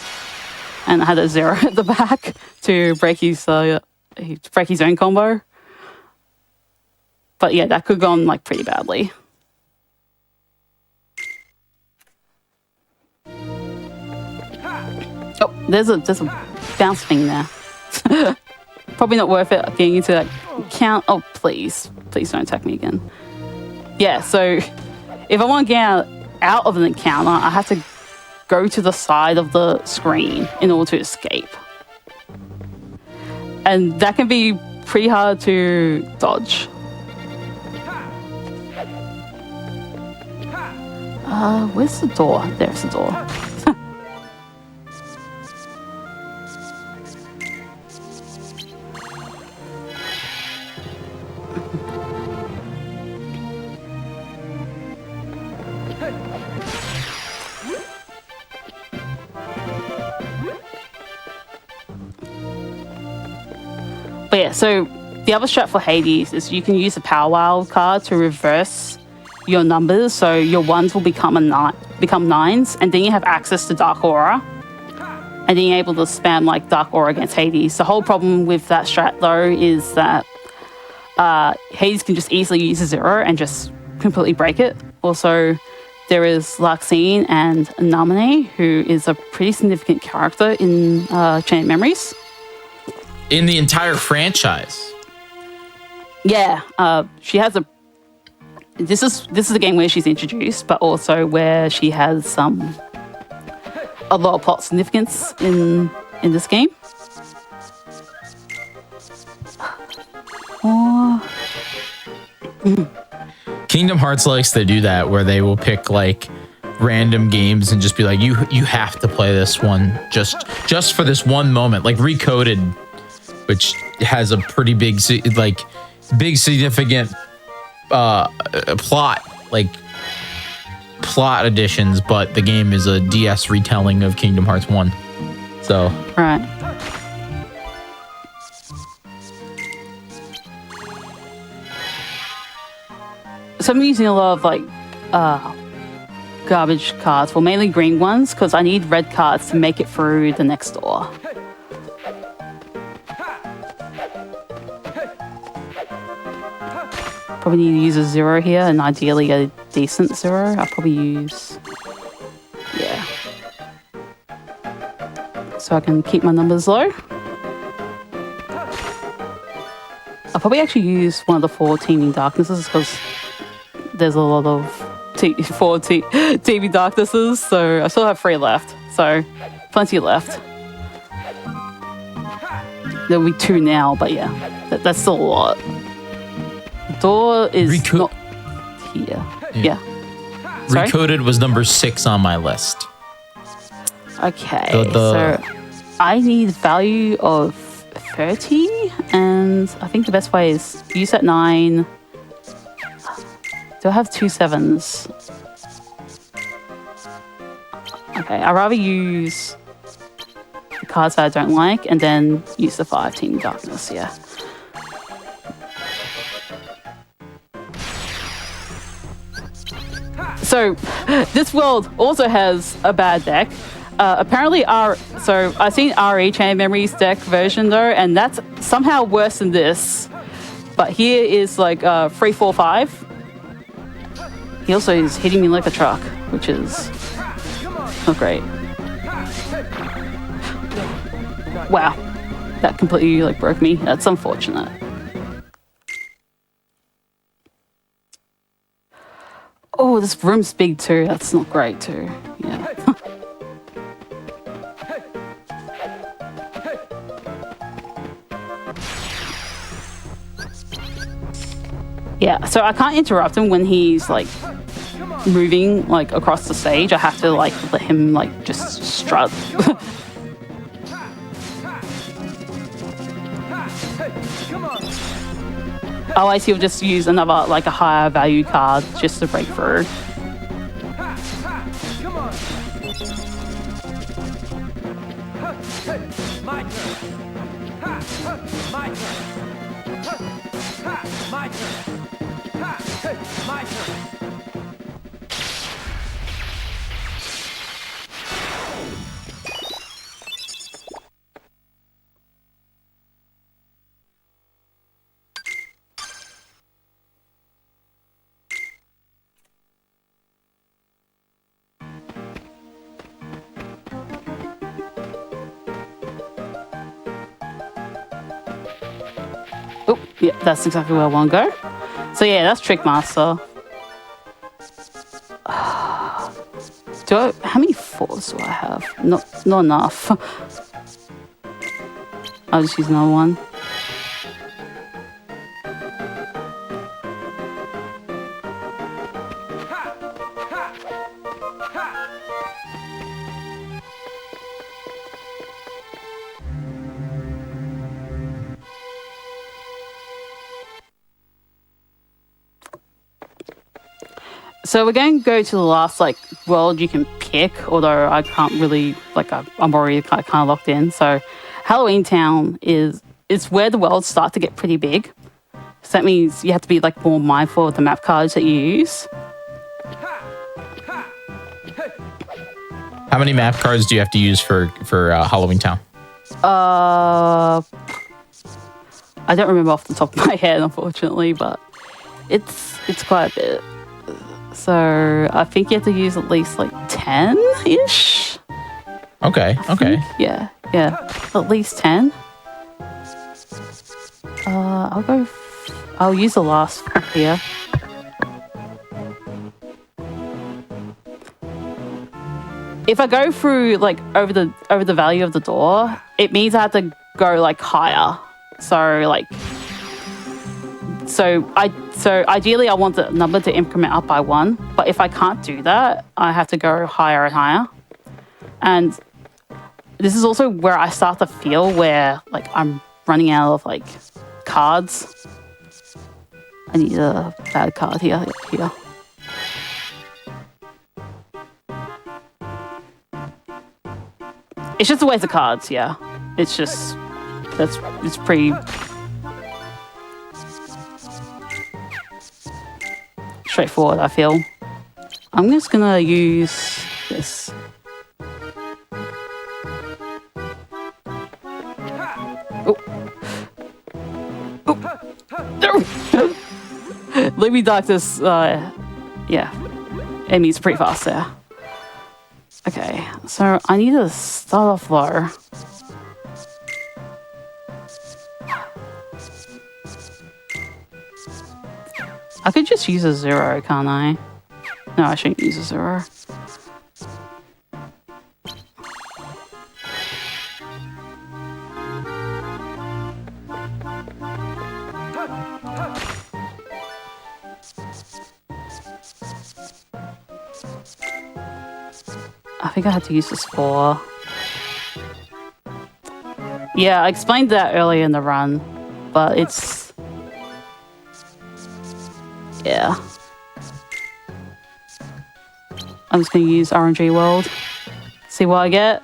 and I had a 0 at the back to break his own combo. But yeah, that could go on like pretty badly. Oh, there's a bounce thing there. Probably not worth it getting into that count. Oh, please don't attack me again. Yeah, so if I want to get out of an encounter, I have to go to the side of the screen in order to escape. And that can be pretty hard to dodge. Where's the door? There's the door. But yeah, so the other strat for Hades is you can use the Power Wild card to reverse your numbers, so your 1s will become 9s, and then you have access to Dark Aura, and then you're able to spam like Dark Aura against Hades. The whole problem with that strat though is that Hades can just easily use a 0 and just completely break it. Also, there is Larxene and Namine, who is a pretty significant character in Chain of Memories. In the entire franchise. Yeah, she has a. This is the game where she's introduced, but also where she has a lot of plot significance in this game. Kingdom Hearts likes to do that, where they will pick like random games and just be like, you have to play this one just for this one moment, like Recoded. which has a pretty big significant plot additions, but the game is a DS retelling of Kingdom Hearts 1. So Right. So I'm using a lot of garbage cards, well, mainly green ones, because I need red cards to make it through the next door. Probably need to use a 0 here, and ideally a decent 0. I'll probably use... yeah. So I can keep my numbers low. I'll probably actually use one of the 4 Teeming Darknesses, because there's a lot of 4 Teeming Darknesses, so I still have 3 left. So, plenty left. There'll be 2 now, but yeah, that's still a lot. The door is not here. Yeah. Sorry? Recoded was number 6 on my list. Okay, so I need value of 30, and I think the best way is use that 9. Do I have 2 7s? Okay, I'd rather use the cards that I don't like and then use the 5 Team Darkness, yeah. So, this world also has a bad deck. Apparently, I've seen RE Chain Memories deck version though, and that's somehow worse than this. But here is like 3, 4, 5. He also is hitting me like a truck, which is not great. Wow, that completely like broke me. That's unfortunate. Oh, this room's big too. That's not great too. Yeah. Yeah, so I can't interrupt him when he's like moving like across the stage. I have to like let him like just strut. Otherwise he'll just use another like a higher value card just to break through. Oh, yeah, that's exactly where I want to go. So yeah, that's Trickmaster. How many 4s do I have? Not enough. I'll just use another one. So we're going to go to the last like world you can pick, although I can't really I'm already kind of locked in. So Halloween Town is where the worlds start to get pretty big. So that means you have to be like more mindful of the map cards that you use. How many map cards do you have to use for Halloween Town? I don't remember off the top of my head, unfortunately, but it's quite a bit. So I think you have to use at least like 10-ish. Okay. Yeah, at least 10. I'll use the last one here. If I go through like over the value of the door, it means I have to go like higher. So ideally I want the number to increment up by 1, but if I can't do that, I have to go higher and higher. And this is also where I start to feel where like I'm running out of like cards. I need a bad card here. It's just a waste of cards, yeah. It's just it's pretty straightforward, I feel. I'm just gonna use this. Libby Doctor's, yeah. Amy's pretty fast there. Okay, so I need to start off low. I could just use a 0, can't I? No, I shouldn't use a 0. I think I had to use this 4. Yeah, I explained that earlier in the run, but it's... yeah. I'm just going to use RNG World. See what I get?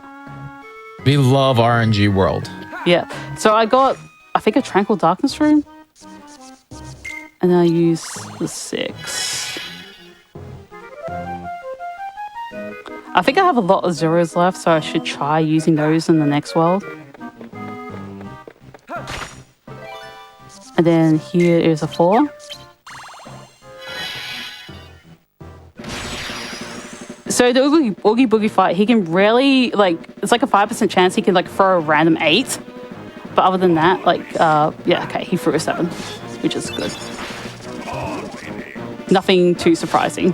We love RNG World. Yeah. So I got, I think, a Tranquil Darkness Rune. And then I use the 6. I think I have a lot of 0s left, so I should try using those in the next world. And then here is a 4. So the Oogie Boogie fight, he can really, like, it's like a 5% chance he can, like, throw a random 8. But other than that, like, yeah, okay, he threw a 7, which is good. Nothing too surprising.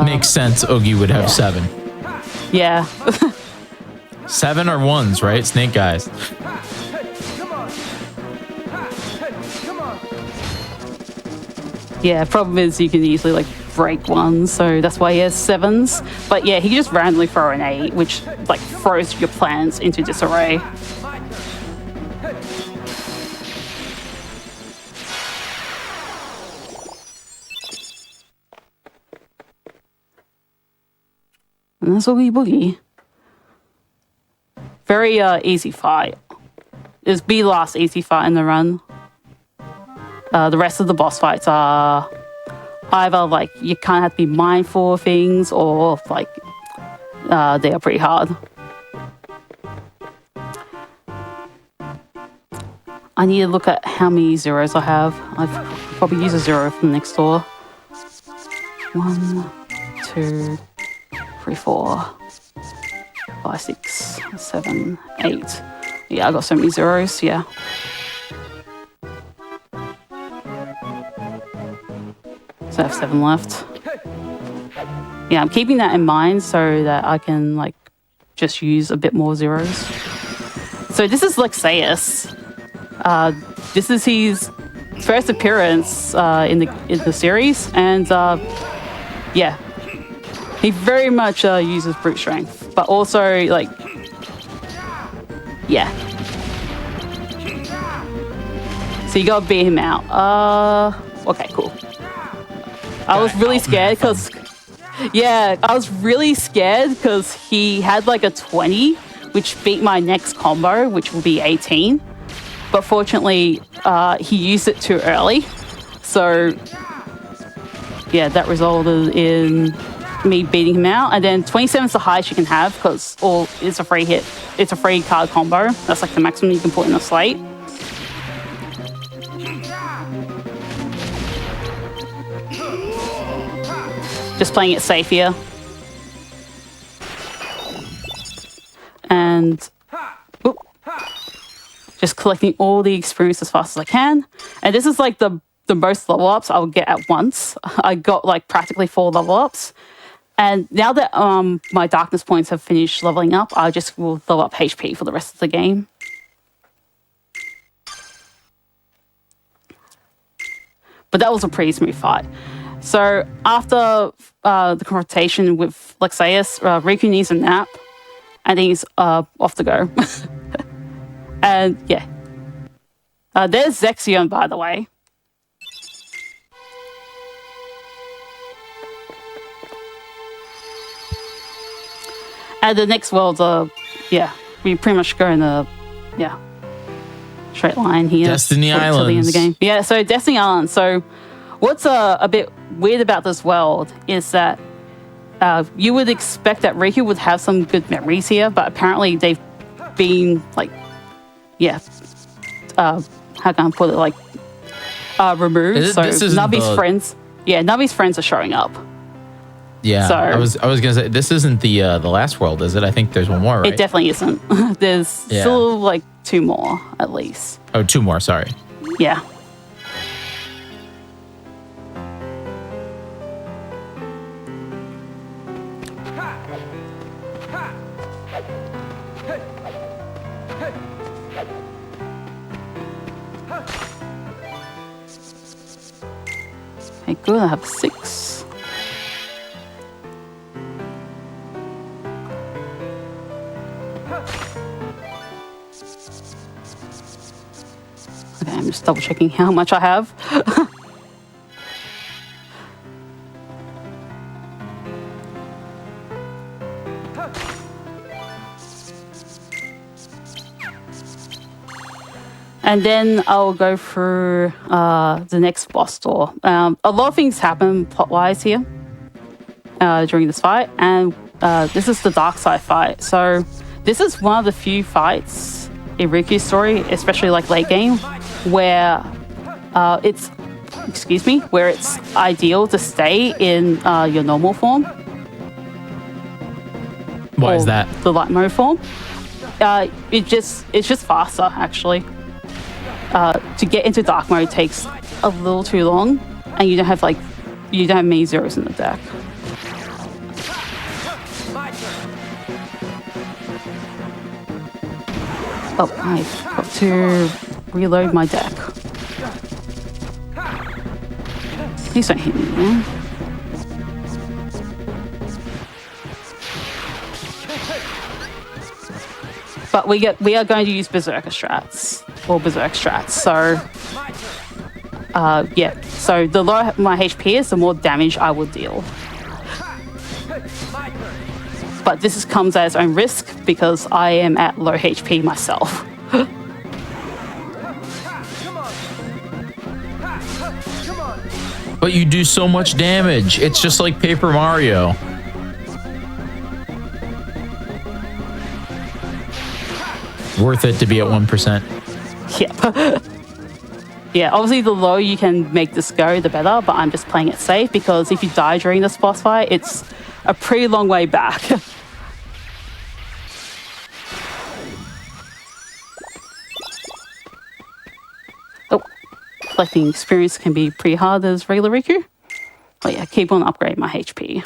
Makes sense. Oogie would have 7. Yeah. 7 or 1s, right? Snake guys. Yeah, problem is you can easily like break 1, so that's why he has 7s. But yeah, he can just randomly throw an 8, which like throws your plans into disarray. And that's Oogie Boogie. Very easy fight. It's the last easy fight in the run. The rest of the boss fights are either like you kind of have to be mindful of things, or like they are pretty hard. I need to look at how many 0s I have. I've probably use a 0 from next door. 1, 2, 3, 4, 5, 6, 7, 8. Yeah, I got so many 0s, yeah. So I have 7 left. Yeah, I'm keeping that in mind so that I can like just use a bit more 0s. So this is Lexaeus. This is his first appearance in the series, and yeah, he very much uses brute strength, but also like, yeah. So you gotta beat him out. Okay, cool. I was really scared because, yeah, I was really scared because he had like a 20, which beat my next combo, which will be 18. But fortunately, he used it too early. So, yeah, that resulted in me beating him out. And then 27 is the highest you can have because it's a free hit. It's a free card combo. That's like the maximum you can put in a slate. Just playing it safe here. And just collecting all the experience as fast as I can. And this is like the most level ups I'll get at once. I got like practically 4 level ups. And now that my darkness points have finished leveling up, I just will level up HP for the rest of the game. But that was a pretty smooth fight. So after the confrontation with Lexaeus, Riku needs a nap. and he's off to go. And yeah, there's Zexion, by the way. And the next world, yeah, we pretty much go in a straight line here. Destiny till the end of Islands. the game. Yeah, so Destiny Islands. So what's a bit weird about this world is that you would expect that Riku would have some good memories here, but apparently they've been like, how can I put it, like removed. So Navi's friends are showing up. Yeah, So- I was gonna say this isn't the last world, is it? I think there's one more, right? It definitely isn't. There's Yeah. still like 2 more at least. Oh, 2 more. Sorry. Yeah. Okay, good. I have 6. Okay, I'm just double checking how much I have. And then I'll go through the next boss door. A lot of things happen plot-wise here during this fight, and this is the dark side fight. So this is one of the few fights in Riku's story, especially like late game, where it's ideal to stay in your normal form. Why is or that? The light mode form. It's just faster actually. To get into dark mode takes a little too long, and you don't have many zeros in the deck. Oh, I've got to reload my deck. Please don't hit me, man. But we are going to use Berserker strats, or Berserk strats, so yeah. So the lower my HP is, the more damage I will deal. But this comes at its own risk because I am at low HP myself. But you do so much damage. It's just like Paper Mario. Worth it to be at 1%. Yep. Yeah, obviously the lower you can make this go, the better, but I'm just playing it safe because if you die during this boss fight, it's a pretty long way back. Oh, collecting experience can be pretty hard as regular Riku. But yeah, keep on upgrading my HP.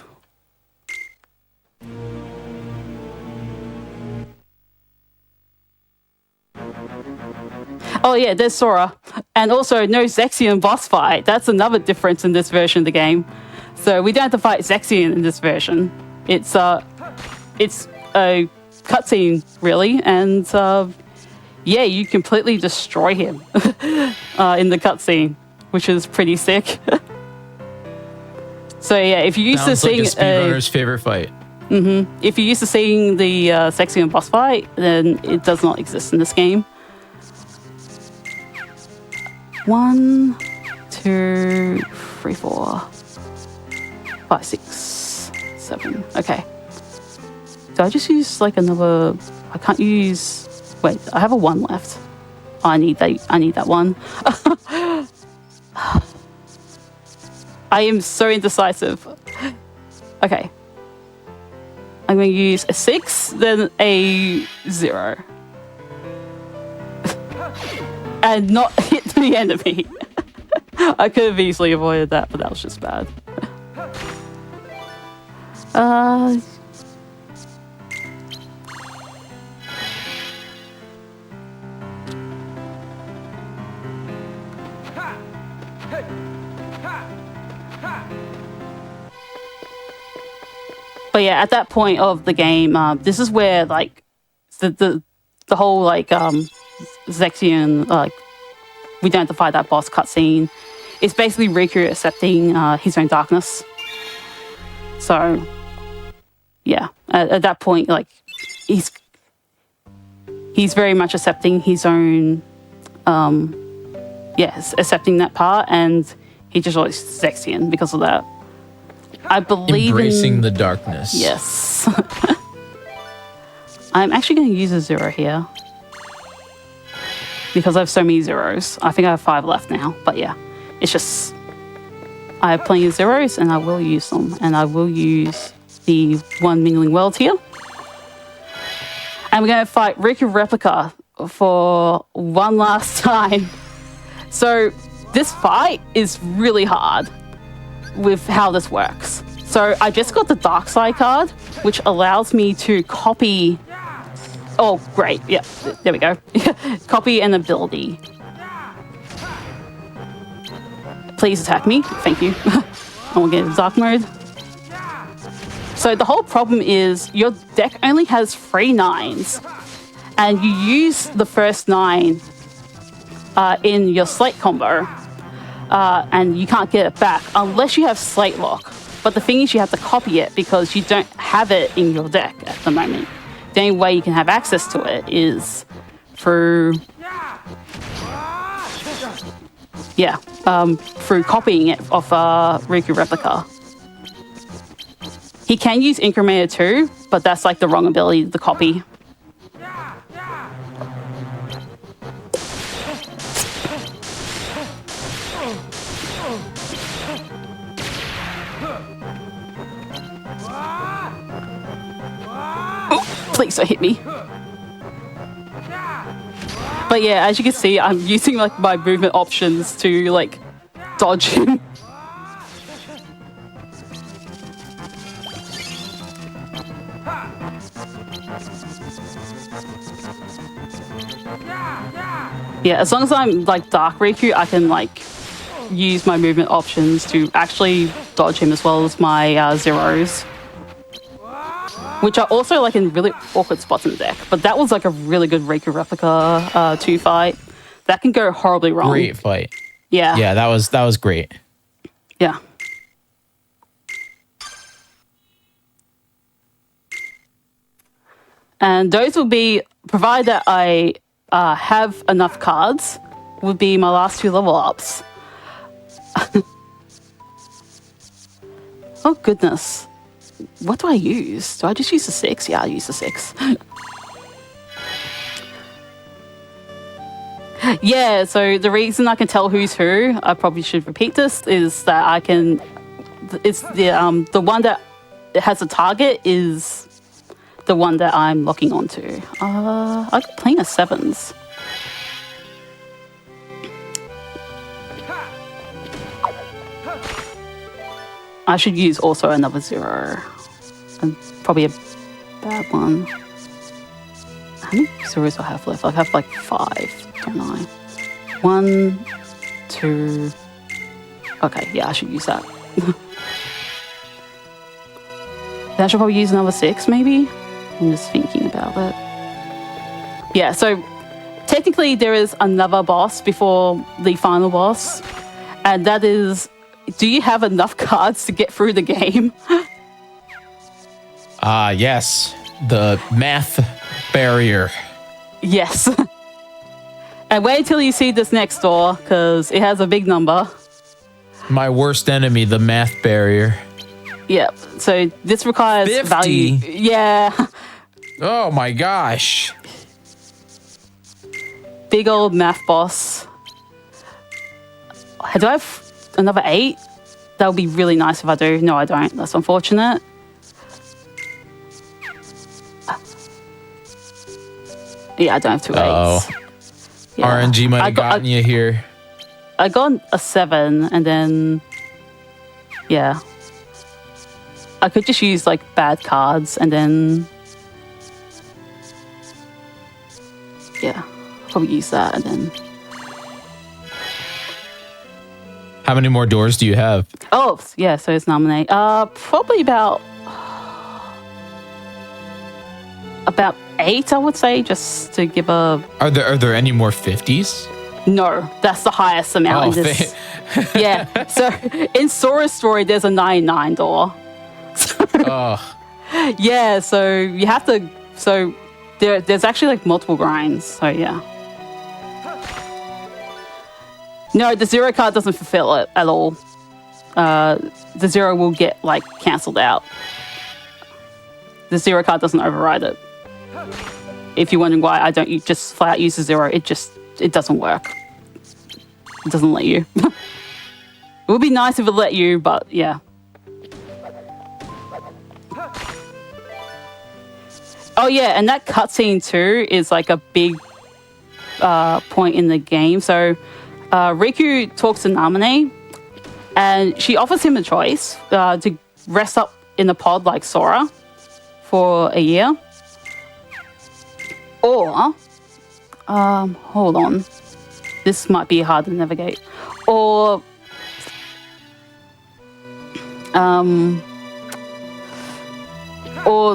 Oh yeah, there's Sora. And also no Zexion boss fight. That's another difference in this version of the game. So we don't have to fight Zexion in this version. It's a cutscene really, and yeah, you completely destroy him in the cutscene, which is pretty sick. So yeah, if you used Sounds to like seeing a speedrunner's favorite fight. if you're used to seeing the Zexion boss fight, then it does not exist in this game. 1, 2, 3, 4, 5, 6, 7. Okay. Do I just use like another? I can't use. Wait, I have a 1 left. Oh, I need that. I need that 1. I am so indecisive. Okay. I'm going to use a 6, then a 0. And not hit the enemy. I could have easily avoided that, but that was just bad. But yeah, at that point of the game, this is where like the whole like Zexion like we don't have to fight that boss cutscene. It's basically Riku accepting his own darkness. So yeah, at that point, like he's very much accepting his own accepting that part, and he just always Zexion because of that. I believe embracing the darkness. Yes. I'm actually going to use a 0 here because I have so many zeros. I think I have 5 left now, but yeah, it's just I have plenty of zeros and I will use them, and I will use the one mingling world here. And we're going to fight Riku Replica for one last time. So this fight is really hard with how this works. So I just got the Dark Side card, which allows me to copy... Oh, great. Yeah, there we go. Copy an ability. Please attack me. Thank you. I will get into dark mode. So the whole problem is your deck only has 3 9s, and you use the first 9 in your Slate combo, and you can't get it back unless you have Slate Lock. But the thing is, you have to copy it because you don't have it in your deck at the moment. The only way you can have access to it is through copying it off Riku Replica. He can use Incrementer too, but that's like the wrong ability to copy. Please don't hit me. But yeah, as you can see, I'm using like my movement options to like dodge him. Yeah, as long as I'm like Dark Riku, I can like use my movement options to actually dodge him as well as my zeros, which are also like in really awkward spots in the deck. But that was like a really good Riku Replica 2 fight. That can go horribly wrong. Great fight. Yeah. Yeah, that was great. Yeah. And those will be, provided that I have enough cards, would be my last 2 level ups. Oh goodness. What do I use? Do I just use the 6? Yeah, I'll use the 6. Yeah, so the reason I can tell who's who, I probably should repeat this, is that I can... It's the one that has a target is the one that I'm locking onto. I'm playing a 7s. I should use also another 0. And probably a bad one. How many zeros do I have left? I have like 5, don't I? 1, 2... Okay, yeah, I should use that. Then I should probably use another 6, maybe? I'm just thinking about it. Yeah, so technically there is another boss before the final boss. And that is, do you have enough cards to get through the game? Yes. The math barrier. Yes. And wait until you see this next door, because it has a big number. My worst enemy, the math barrier. Yep. So this requires 50? value. Yeah. Oh my gosh. Big old math boss. Do I have another 8? That would be really nice if I do. No, I don't. That's unfortunate. Yeah, I don't have 2 8s. Yeah. RNG might have gotten you here. I got a 7, and then... Yeah. I could just use, like, bad cards, and then... Yeah. Probably use that, and then... How many more doors do you have? Oh, yeah, so it's nominate. Probably about... about 8, I would say, just to give a... Are there any more 50s? No, that's the highest amount in this. Yeah, so in Sora's story, there's a 99 door. Oh. Yeah, so you have to... So there's actually like multiple grinds, so yeah. No, the 0 card doesn't fulfill it at all. The 0 will get like cancelled out. The 0 card doesn't override it. If you're wondering why I don't just flat out use the 0, it doesn't work. It doesn't let you. It would be nice if it let you, but yeah. Oh yeah, and that cutscene too is like a big point in the game. So Riku talks to Namine, and she offers him a choice to rest up in a pod like Sora for a year. Or, hold on. This might be hard to navigate. Or,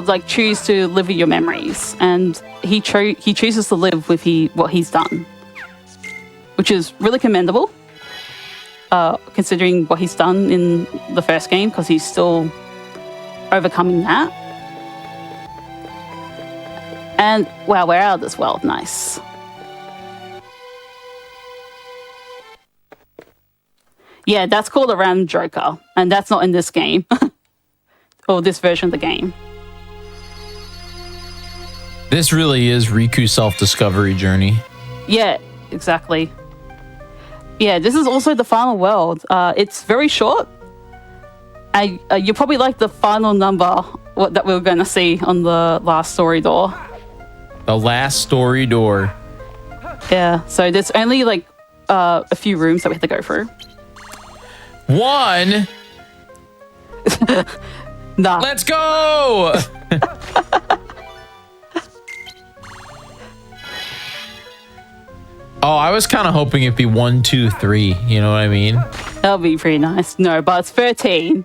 like choose to live with your memories. And he chooses to live with what he's done, which is really commendable, considering what he's done in the first game, because he's still overcoming that. And wow, we're out of this world. Nice. Yeah, that's called a random joker, and that's not in this game. Or this version of the game. This really is Riku's self-discovery journey. Yeah, exactly. Yeah, this is also the final world. It's very short. And you probably like the final number that we're going to see on the last story door. The last story door. Yeah, so there's only like a few rooms that we have to go through. 1. Nah. Let's go! Oh, I was kind of hoping it'd be 1, 2, 3. You know what I mean? That would be pretty nice. No, but it's 13.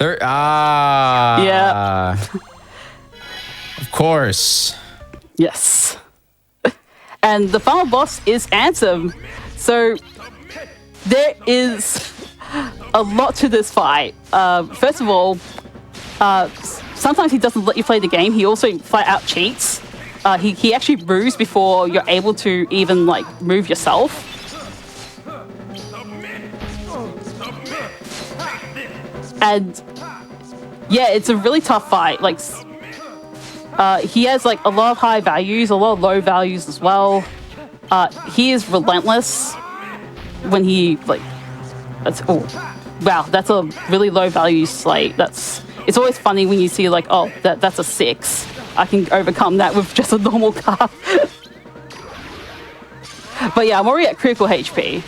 Yeah. Of course. Yes. And the final boss is Ansem. So there is a lot to this fight. First of all, sometimes he doesn't let you play the game. He also flat out cheats. He actually moves before you're able to even like move yourself. And yeah, it's a really tough fight. Like he has like a lot of high values, a lot of low values as well. He is relentless when he like. That's a really low value slate. It's always funny when you see like, oh, that's a 6. I can overcome that with just a normal card. But yeah, I'm already at critical HP.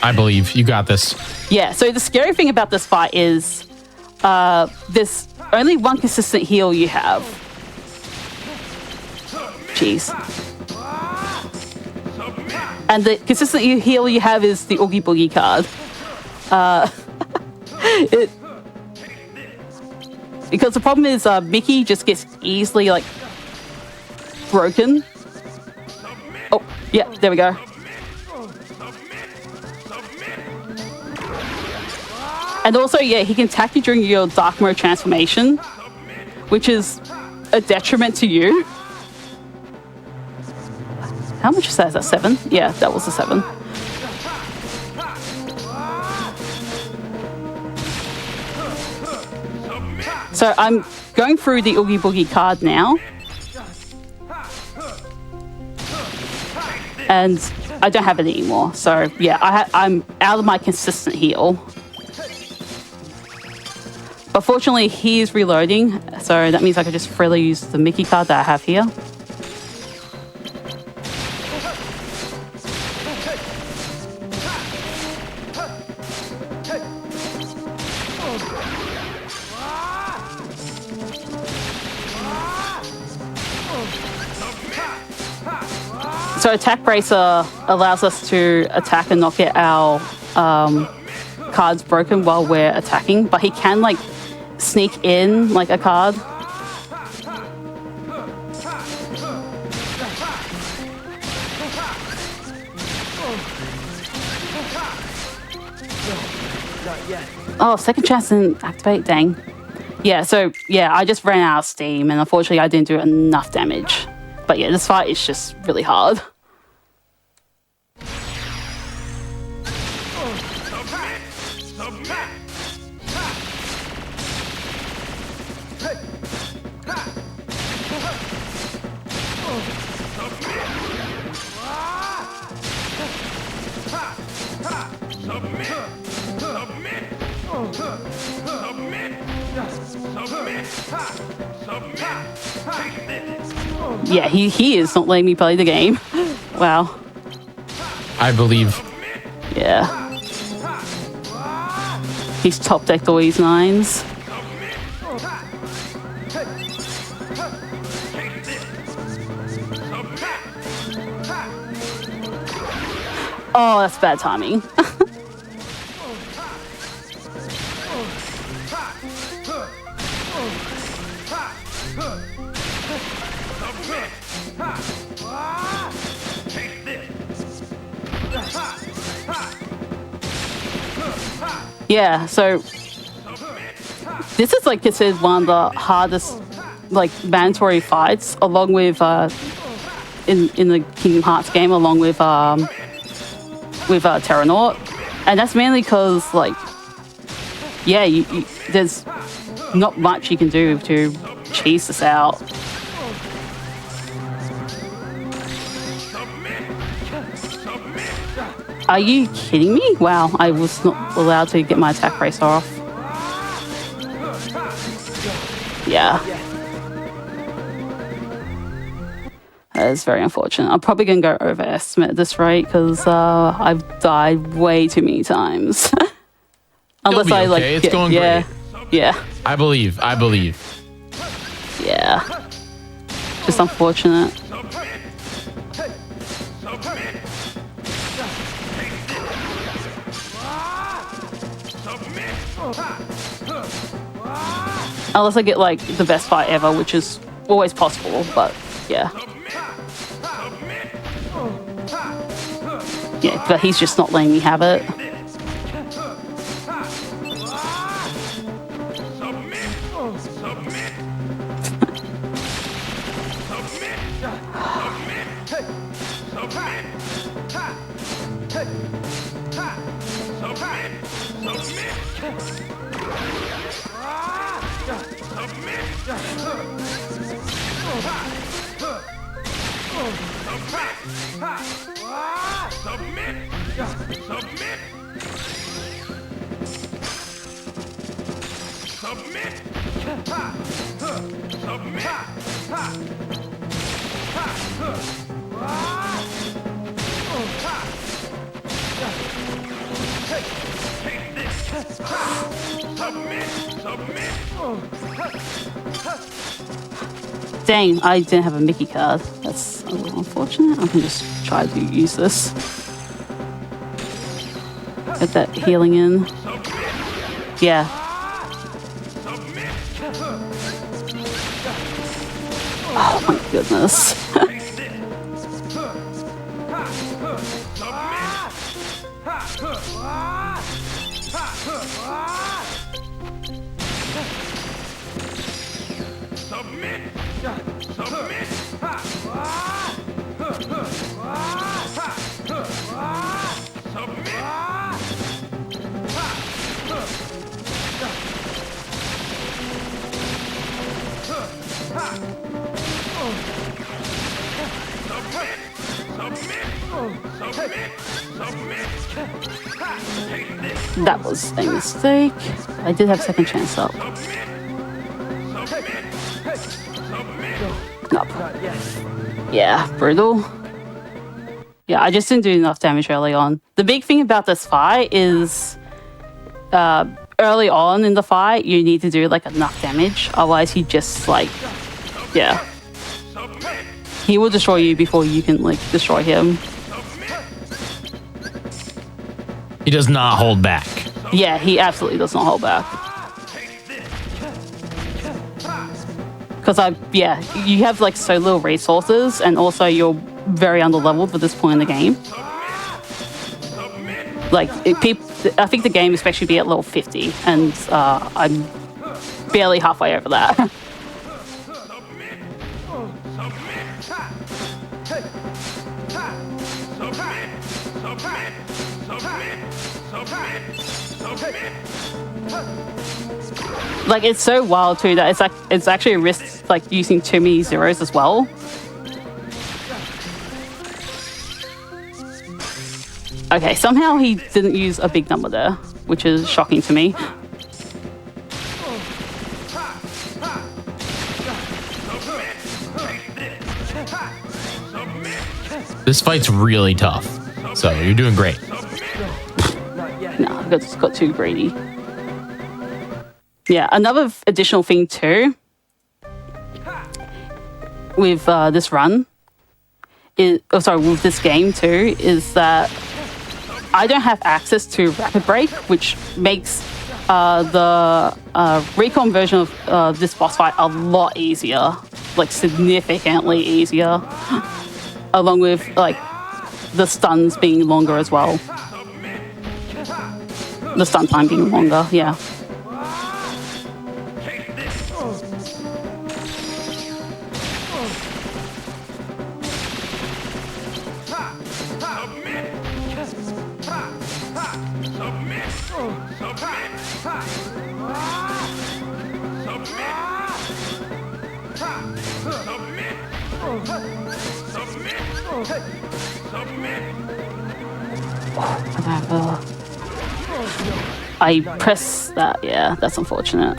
I believe you got this. Yeah, so the scary thing about this fight is there's only one consistent heal you have. Jeez. And the consistent heal you have is the Oogie Boogie card. Because the problem is Mickey just gets easily like broken. Oh, yeah, there we go. And also, yeah, he can attack you during your dark mode transformation, which is a detriment to you. How much is that? Is that 7? Yeah, that was a 7. So I'm going through the Oogie Boogie card now. And I don't have it anymore. So yeah, I'm out of my consistent heal. But fortunately, he's reloading. So that means I can just freely use the Mickey card that I have here. So Attack Bracer allows us to attack and not get our cards broken while we're attacking, but he can like sneak in like a card. Oh, second chance didn't activate, dang. Yeah, so yeah, I just ran out of steam and unfortunately I didn't do enough damage. But yeah, this fight is just really hard. Yeah, he is not letting me play the game. Wow. I believe. Yeah. He's top decked all his 9s. Oh, that's bad timing. Yeah, so this is like considered one of the hardest like mandatory fights, along with in the Kingdom Hearts game, along with Terranaut, and that's mainly because like yeah, you there's not much you can do to cheese this out. Are you kidding me? Wow, I was not allowed to get my attack race off. Yeah. That is very unfortunate. I'm probably going to go overestimate at this rate because I've died way too many times. Unless I like... It's going great. Yeah. I believe. Yeah. Just unfortunate. Unless I get like the best fight ever, which is always possible, but yeah. Yeah, but he's just not letting me have it. Dang, I didn't have a Mickey card. That's a little unfortunate. I can just try to use this. Get that healing in. Yeah. Oh my goodness. That was a mistake. I did have second chance up. Nope. Yeah, brutal. Yeah, I just didn't do enough damage early on. The big thing about this fight is early on in the fight, you need to do like enough damage. Otherwise, he just like, yeah. He will destroy you before you can like destroy him. He does not hold back. Yeah, he absolutely does not hold back. because you have like so little resources, and also you're very underleveled for this point in the game. Like I think the game is supposed to be at level 50, and I'm barely halfway over that. Like, it's so wild too that it's actually a risk, like using too many zeros as well. Okay, somehow he didn't use a big number there, which is shocking to me. This fight's really tough, so you're doing great. No, I just got too greedy. Yeah, another additional thing too with this run is, with this game too, is that I don't have access to Rapid Break, which makes the recon version of this boss fight a lot easier, like significantly easier, along with like the stuns being longer as well. The stun time being longer, yeah. I press that, yeah, that's unfortunate.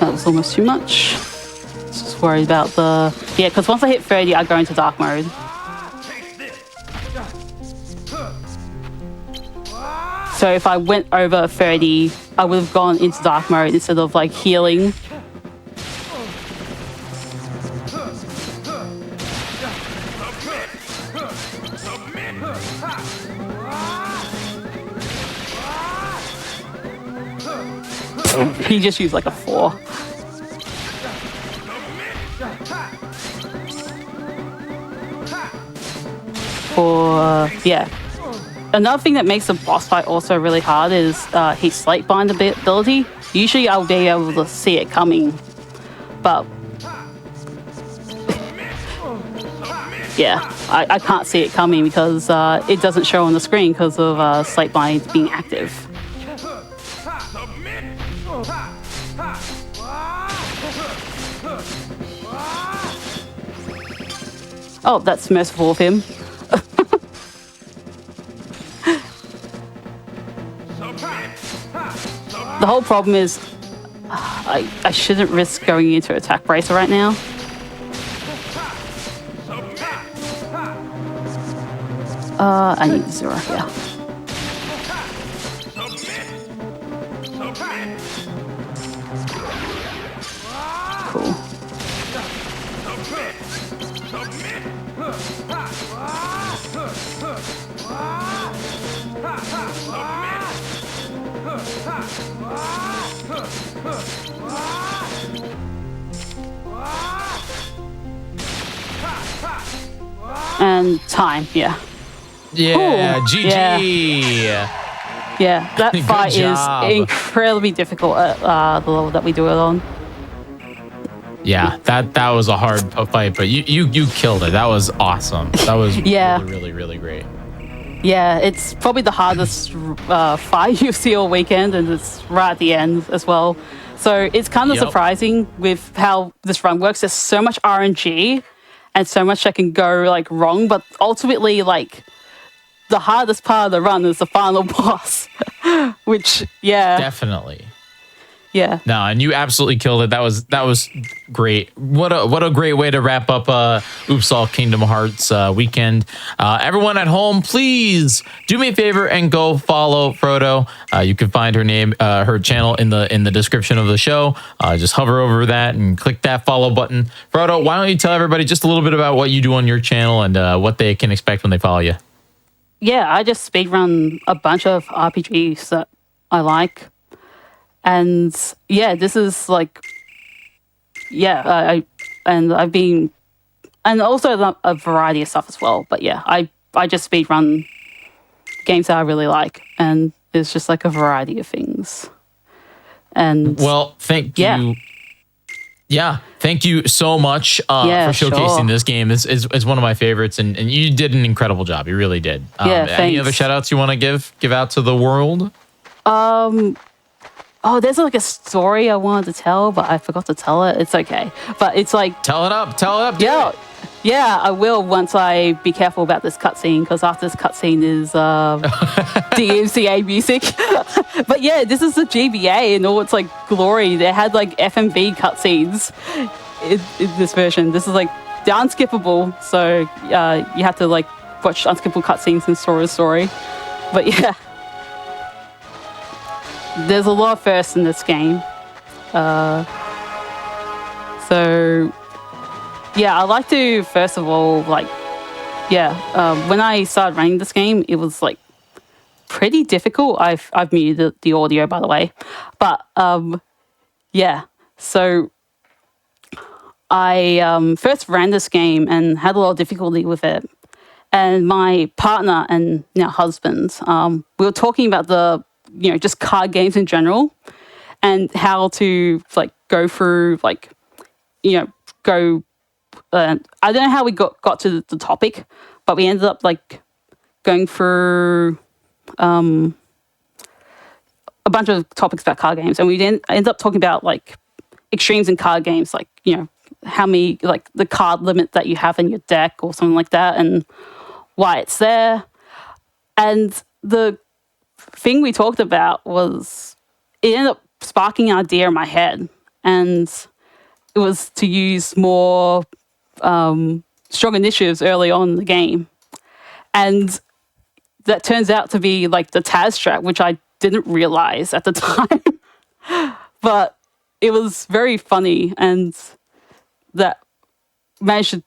That was almost too much. Just worried about the... Yeah, because once I hit 30, I go into dark mode. So if I went over 30, I would have gone into dark mode instead of like healing. He just used like a 4. Yeah. Another thing that makes the boss fight also really hard is his slate bind ability. Usually I'll be able to see it coming, but yeah, I can't see it coming because it doesn't show on the screen because of slate bind being active. Oh, that's merciful of him. The whole problem is I shouldn't risk going into attack bracer right now. I need 0, yeah. Cool. And time, yeah. Yeah, Ooh, GG. Yeah, that Good fight job. is incredibly difficult at the level that we do it on. Yeah, that was a hard fight, but you killed it. That was awesome. That was Yeah. really, really, really great. Yeah, it's probably the hardest fight you see all weekend, and it's right at the end as well. So it's kind of surprising with how this run works. There's so much RNG and so much that can go like wrong, but ultimately, like the hardest part of the run is the final boss, which Definitely. Yeah. No, and you absolutely killed it. That was great. What a great way to wrap up Oops All Kingdom Hearts weekend. Everyone at home, please do me a favor and go follow Frodo. You can find her channel in the description of the show. Just hover over that and click that follow button. Frodo, why don't you tell everybody just a little bit about what you do on your channel and what they can expect when they follow you? Yeah, I just speedrun a bunch of RPGs that I like. And yeah, this is like, I've been, and also a variety of stuff as well. But yeah, I just speedrun games that I really like, and it's just like a variety of things. And well, thank you. Yeah, thank you so much for showcasing this game. This is one of my favorites, and you did an incredible job. You really did. Any other shout outs you want to give out to the world? Oh, there's like a story I wanted to tell, but I forgot to tell it. It's okay. But it's like... Tell it up. Yeah, I will once I be careful about this cutscene, because after this cutscene is DMCA music. But yeah, this is the GBA in all its like glory. They had like FMV cutscenes in this version. This is like the unskippable, so you have to like watch unskippable cutscenes in Sora's story. But yeah. There's a lot of firsts in this game. So, yeah, I like to, first of all, when I started running this game, it was, like, pretty difficult. I've muted the audio, by the way. But, yeah, so I first ran this game and had a lot of difficulty with it. And my partner and now husband, we were talking about just card games in general and how to like go through I don't know how we got to the topic, but we ended up like going through a bunch of topics about card games, and we then ended up talking about like extremes in card games, like how many, like the card limit that you have in your deck or something like that, and why it's there. And the thing we talked about was, it ended up sparking an idea in my head, and it was to use more strong initiatives early on in the game. And that turns out to be like the Taz strat, which I didn't realize at the time. But it was very funny, and that managed to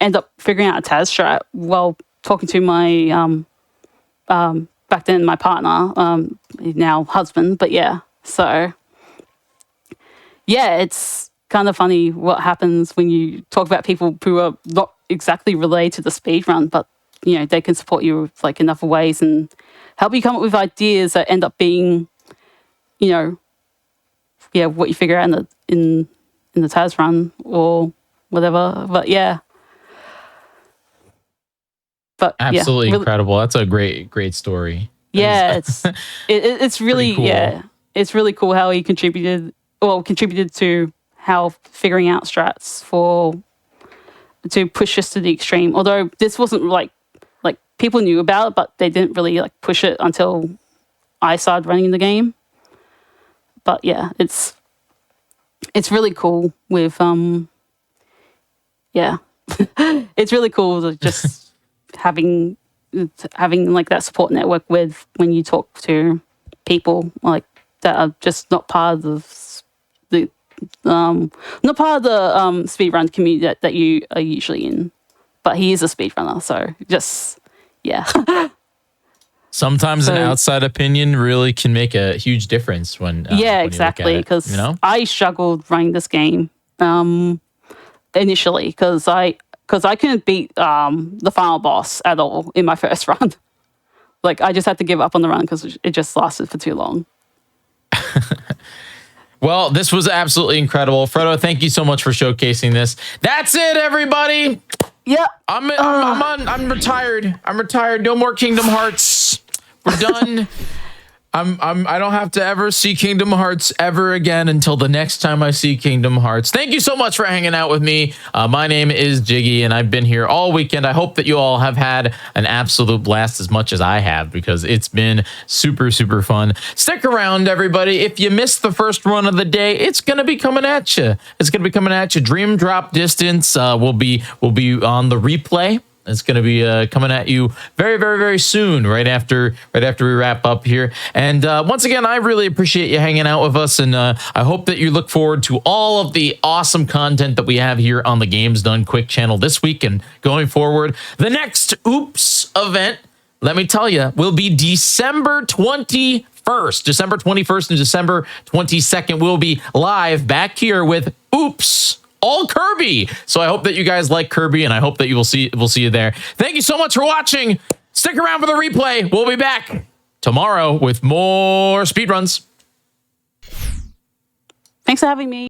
end up figuring out a Taz strat while talking to my back then my partner, now husband. But yeah, so yeah, it's kind of funny what happens when you talk about people who are not exactly related to the speedrun, but they can support you like in other ways and help you come up with ideas that end up being, what you figure out in the Taz run or whatever. But yeah. But absolutely really incredible. That's a great story. Yeah, it's really cool. It's really cool how he contributed to how figuring out strats to push us to the extreme. Although this wasn't like people knew about it, but they didn't really like push it until I started running the game. But yeah, it's really cool with it's really cool to just having like that support network with when you talk to people like that are just not part of the speedrun community that you are usually in. But he is a speedrunner, so just sometimes an outside opinion really can make a huge difference when exactly, because I struggled running this game initially because I couldn't beat the final boss at all in my first run. Like, I just had to give up on the run because it just lasted for too long. Well, this was absolutely incredible. Frodo, thank you so much for showcasing this. That's it, everybody. Yep. I'm retired. I'm retired. No more Kingdom Hearts. We're done. I don't have to ever see Kingdom Hearts ever again until the next time I see Kingdom Hearts. Thank you so much for hanging out with me. My name is Jiggy, and I've been here all weekend. I hope that you all have had an absolute blast as much as I have, because it's been super, super fun. Stick around, everybody. If you missed the first run of the day, it's going to be coming at you. It's going to be coming at you. Dream Drop Distance will be on the replay. It's going to be coming at you very, very, very soon, right after we wrap up here. And once again, I really appreciate you hanging out with us, and I hope that you look forward to all of the awesome content that we have here on the Games Done Quick channel this week and going forward. The next Oops event, let me tell you, will be December 21st. December 21st and December 22nd. We'll be live back here with Oops all Kirby. So I hope that you guys like Kirby, and I hope that we'll see you there. Thank you so much for watching. Stick around for the replay. We'll be back tomorrow with more speedruns. Thanks for having me.